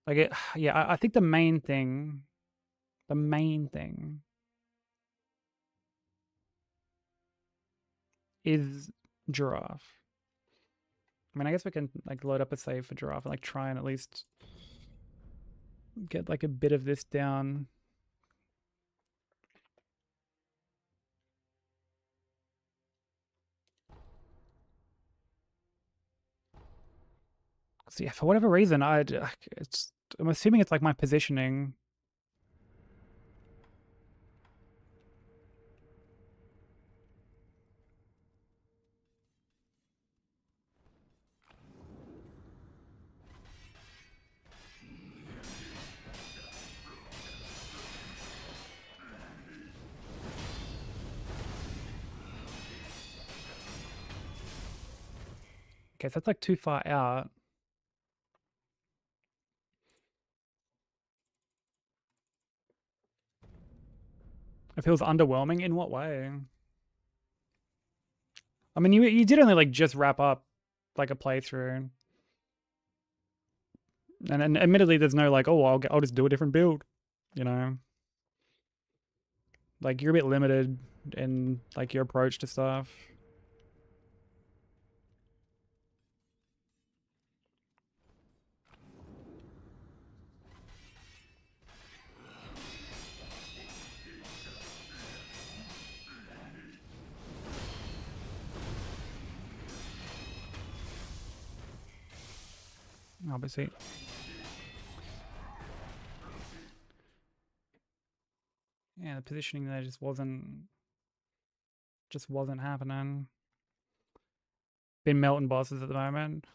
Like it, yeah, I think the main thing is giraffe. I mean, I guess we can like load up a save for giraffe and like try and at least get like a bit of this down. So yeah, for whatever reason, I'm assuming it's like my positioning. Okay, so that's like too far out. It feels underwhelming. In what way? I mean, you did only like just wrap up like a playthrough, and admittedly, there's no like, oh, I'll just do a different build, you know. Like you're a bit limited in like your approach to stuff. Obviously. Yeah, the positioning there just wasn't happening. Been melting bosses at the moment.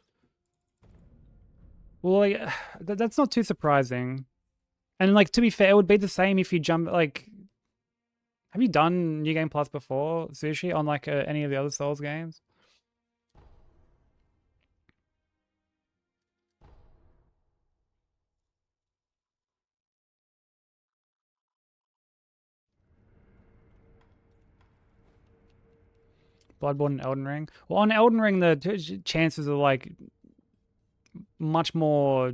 Well, like, that's not too surprising. And like to be fair, it would be the same if you jump like. Have you done New Game Plus before, Sushi, on like any of the other Souls games? Bloodborne and Elden Ring. Well, on Elden Ring, the chances are like much more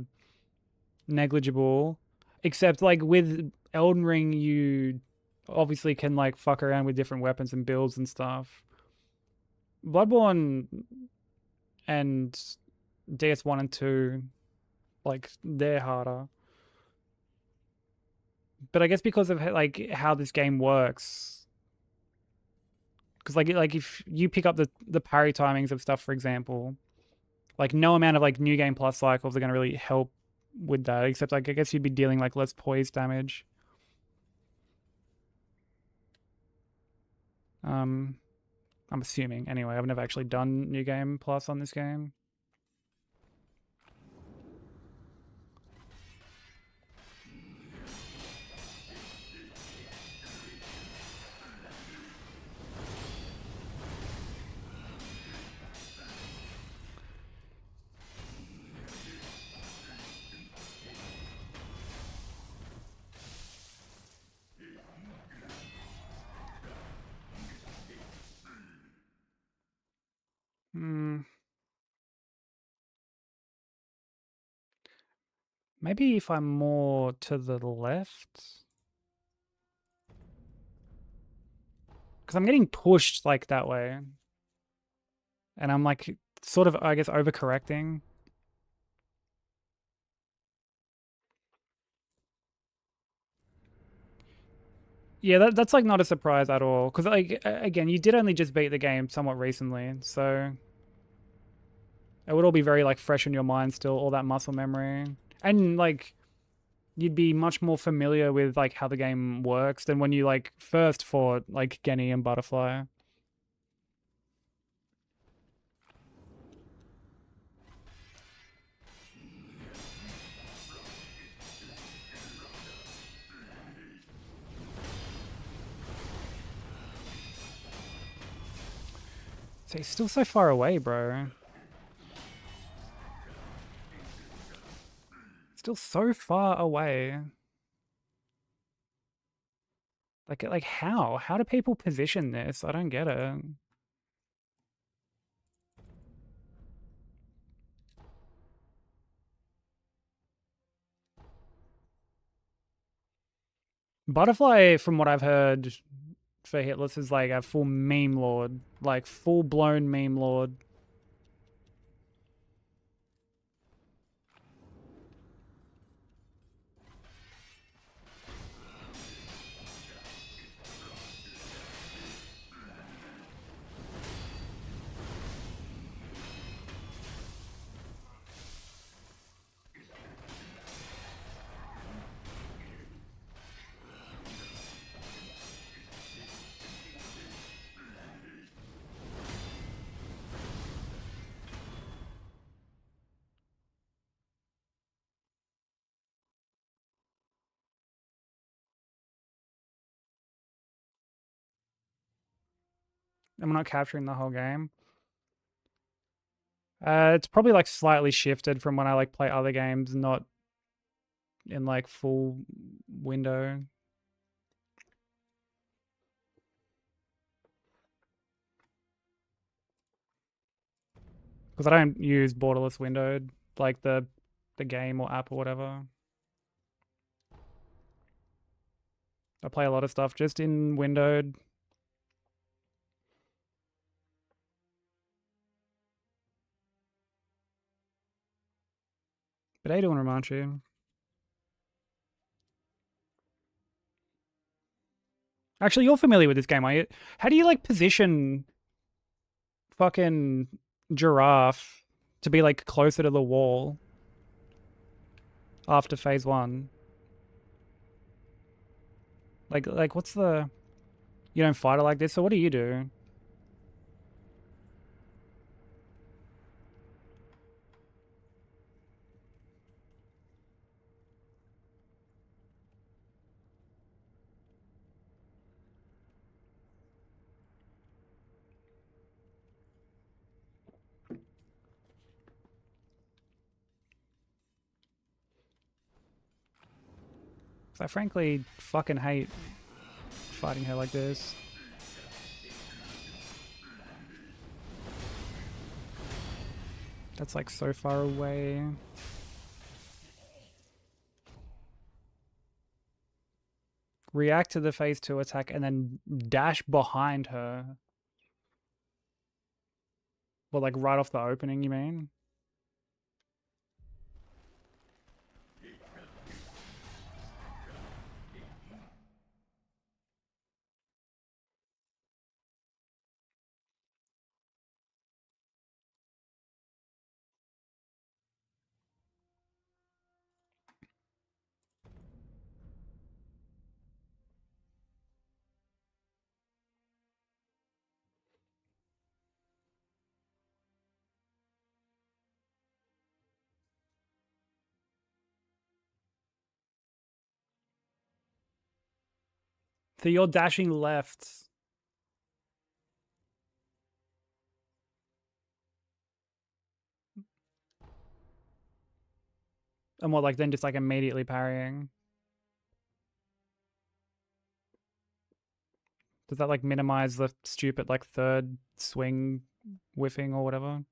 negligible. Except like with Elden Ring, you obviously can like fuck around with different weapons and builds and stuff. Bloodborne and DS1 and 2, like they're harder. But I guess because of like how this game works, because like if you pick up the parry timings of stuff, for example, like no amount of like New Game Plus cycles are going to really help with that, except like I guess you'd be dealing like less poise damage. I'm assuming anyway. I've never actually done New Game Plus on this game. Maybe if I'm more to the left. Because I'm getting pushed like that way. And I'm like sort of, I guess, overcorrecting. Yeah, that's like not a surprise at all. Because like again, you did only just beat the game somewhat recently, so it would all be very like fresh in your mind still, all that muscle memory, and like you'd be much more familiar with like how the game works than when you like first fought like Genny and Butterfly. So he's still so far away, bro. Still so far away. Like how? How do people position this? I don't get it. Butterfly, from what I've heard for Hitless, is like a full meme lord. Like full blown meme lord. I'm not capturing the whole game. It's probably like slightly shifted from when I like play other games, not in like full window. Because I don't use borderless windowed, like the game or app or whatever. I play a lot of stuff just in windowed. But how you doing, Ramanchi? Actually, you're familiar with this game, are you? How do you like position fucking giraffe to be like closer to the wall after phase 1? Like what's the... You don't fight it like this, so what do you do? I frankly fucking hate fighting her like this. That's like so far away. React to the phase 2 attack and then dash behind her. Well, like right off the opening, you mean? So you're dashing left. And what, like then just like immediately parrying? Does that like minimize the stupid like third swing whiffing or whatever?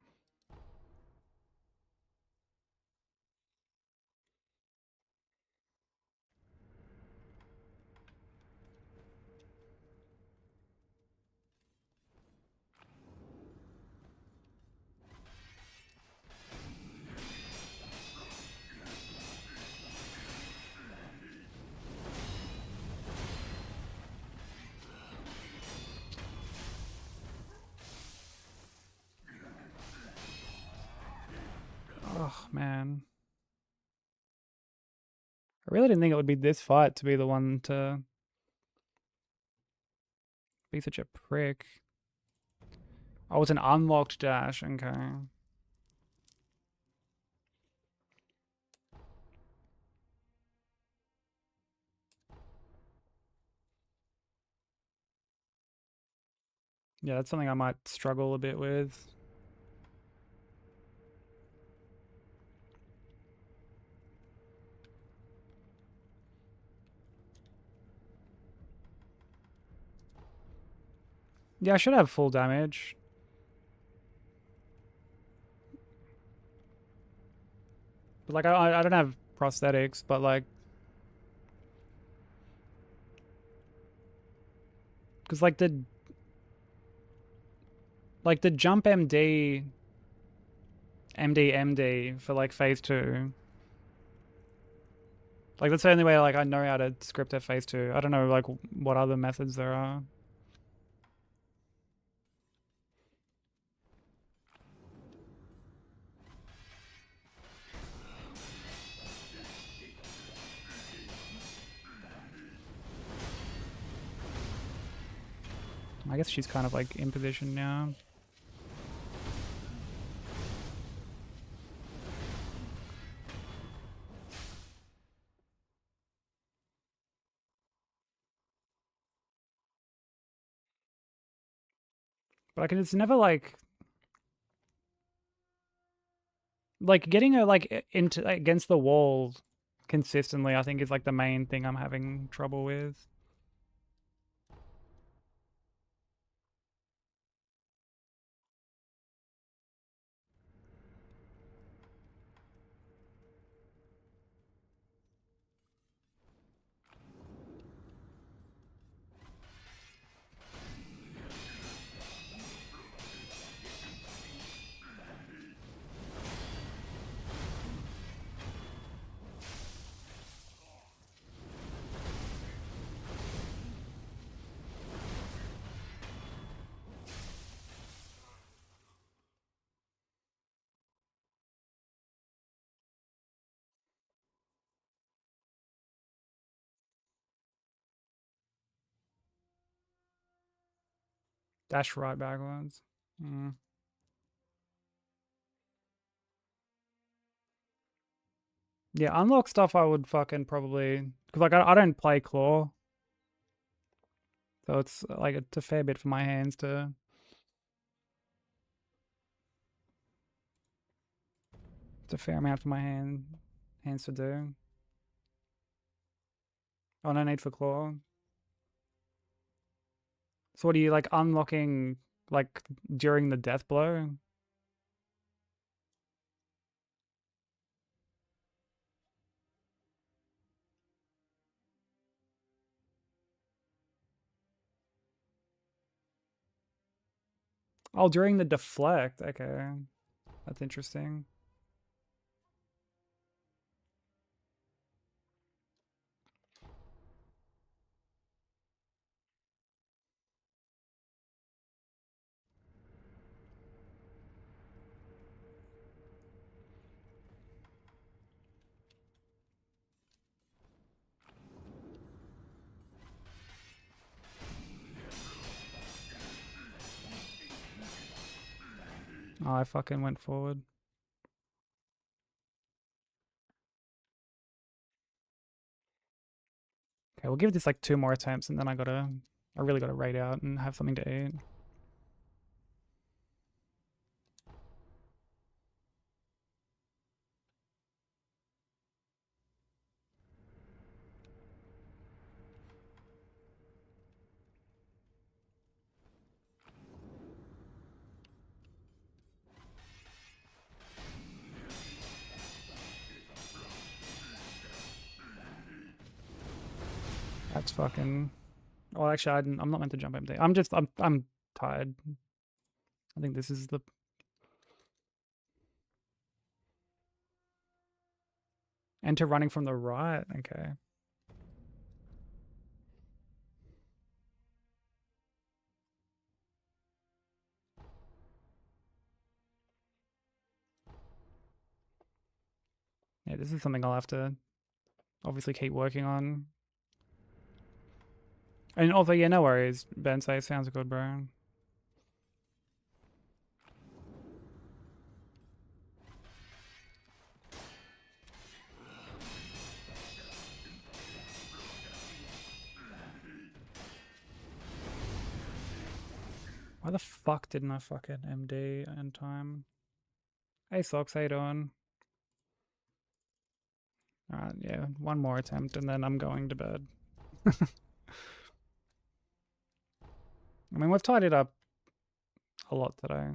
I really didn't think it would be this fight to be the one to be such a prick. Oh, it's an unlocked dash. Okay. Yeah, that's something I might struggle a bit with. Yeah, I should have full damage. But like I don't have prosthetics, but like cuz like the jump MD for like phase 2. Like that's the only way like I know how to script at phase 2. I don't know like what other methods there are. I guess she's kind of like in position now. But I can it's never like getting her like into against the wall consistently, I think is like the main thing I'm having trouble with. Dash right backwards. Mm. Yeah, unlock stuff I would fucking probably because like I don't play claw, so it's like it's a fair bit for my hands to. It's a fair amount for my hands to do. Oh, no need for claw. So what are you like unlocking like during the death blow? Oh, during the deflect. Okay, that's interesting. Oh, I fucking went forward. Okay, we'll give this like 2 more attempts and then I really gotta raid out and have something to eat. That's fucking. Oh, actually, I'm not meant to jump empty. I'm tired. I think this is the. Enter running from the right. Okay. Yeah, this is something I'll have to obviously keep working on. And also, yeah, no worries, Ben. Say sounds good, bro. Why the fuck didn't I fucking MD in time? Hey Socks, how you doing? Alright, yeah, one more attempt and then I'm going to bed. I mean, we've tied it up a lot today.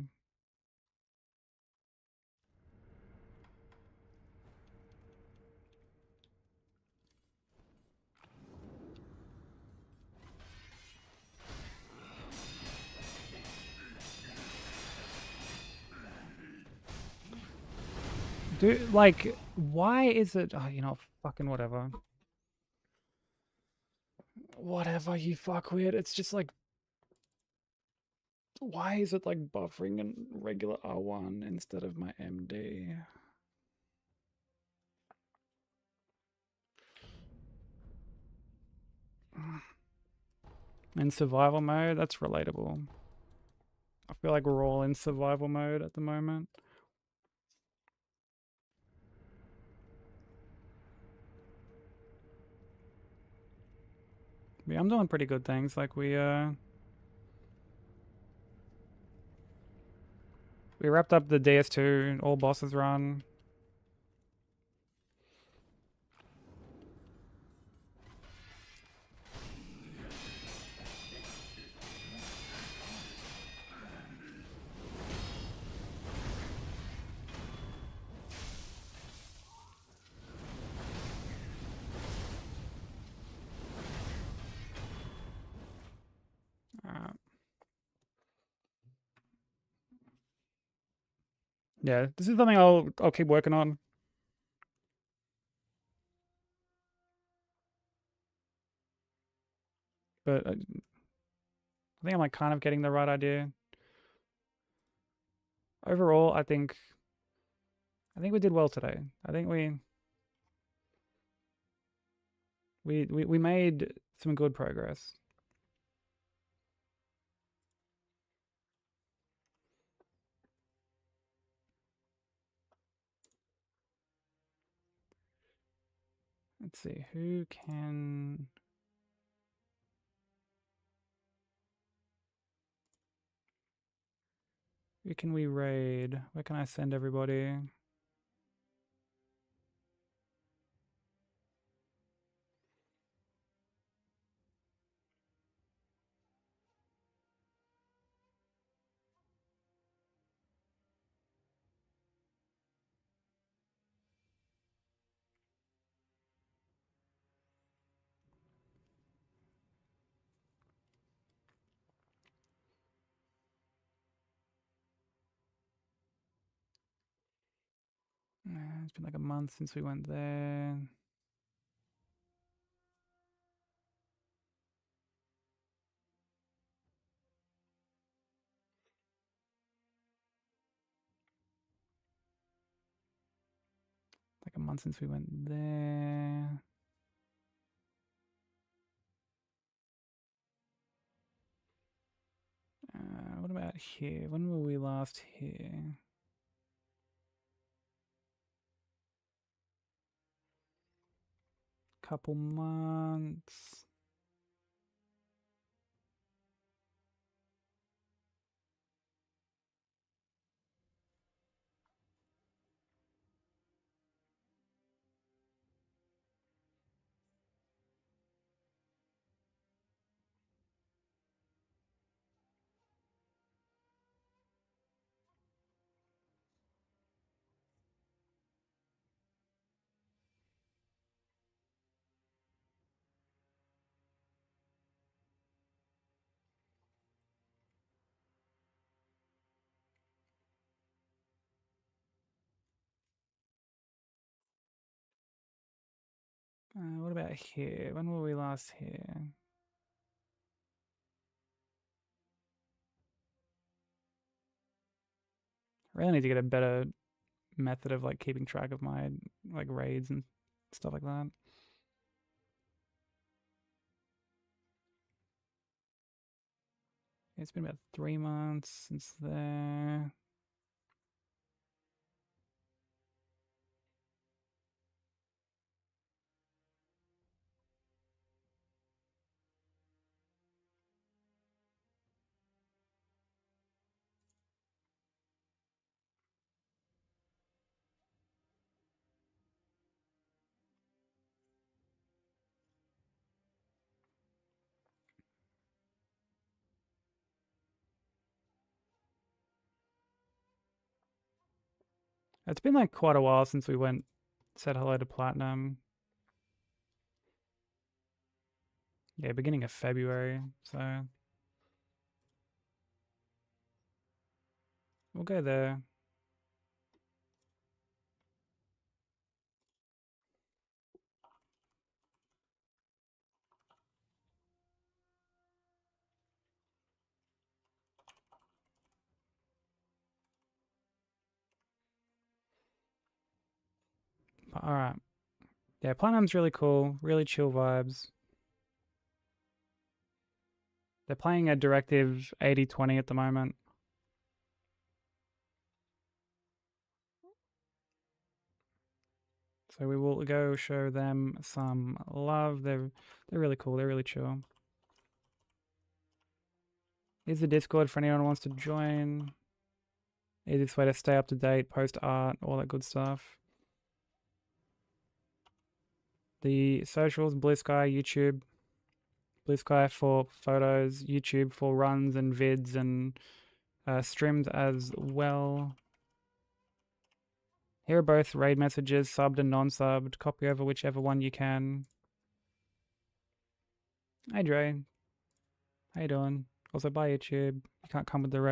Dude, like, why is it... Oh, you know, fucking whatever. Whatever, you fuckwit. It's just like... Why is it like buffering in regular R1 instead of my MD? In survival mode, that's relatable. I feel like we're all in survival mode at the moment. Yeah, I'm doing pretty good things. Like we wrapped up the DS2 all bosses run. Yeah, this is something I'll keep working on. But I think I'm like kind of getting the right idea. Overall, I think we did well today. I think we made some good progress. Let's see, who can... Who can we raid? Where can I send everybody? It's been like a month since we went there. Like a month since we went there. What about here? When were we last here? Couple months. What about here? When were we last here? I really need to get a better method of like keeping track of my like raids and stuff like that. It's been about 3 months since there. It's been like quite a while since we said hello to Platinum. Yeah, beginning of February, so we'll go there. All right. Yeah, Platinum's really cool, really chill vibes. They're playing a directive 80-20 at the moment. So we will go show them some love. They're really cool. They're really chill. Here's the Discord for anyone who wants to join. Easiest way to stay up to date, post art, all that good stuff. The socials, Blue Sky, YouTube. Blue Sky for photos, YouTube for runs and vids and streams as well. Here are both raid messages, subbed and non-subbed. Copy over whichever one you can. Hi Dre. How you doing? Also bye YouTube. You can't come with the raid.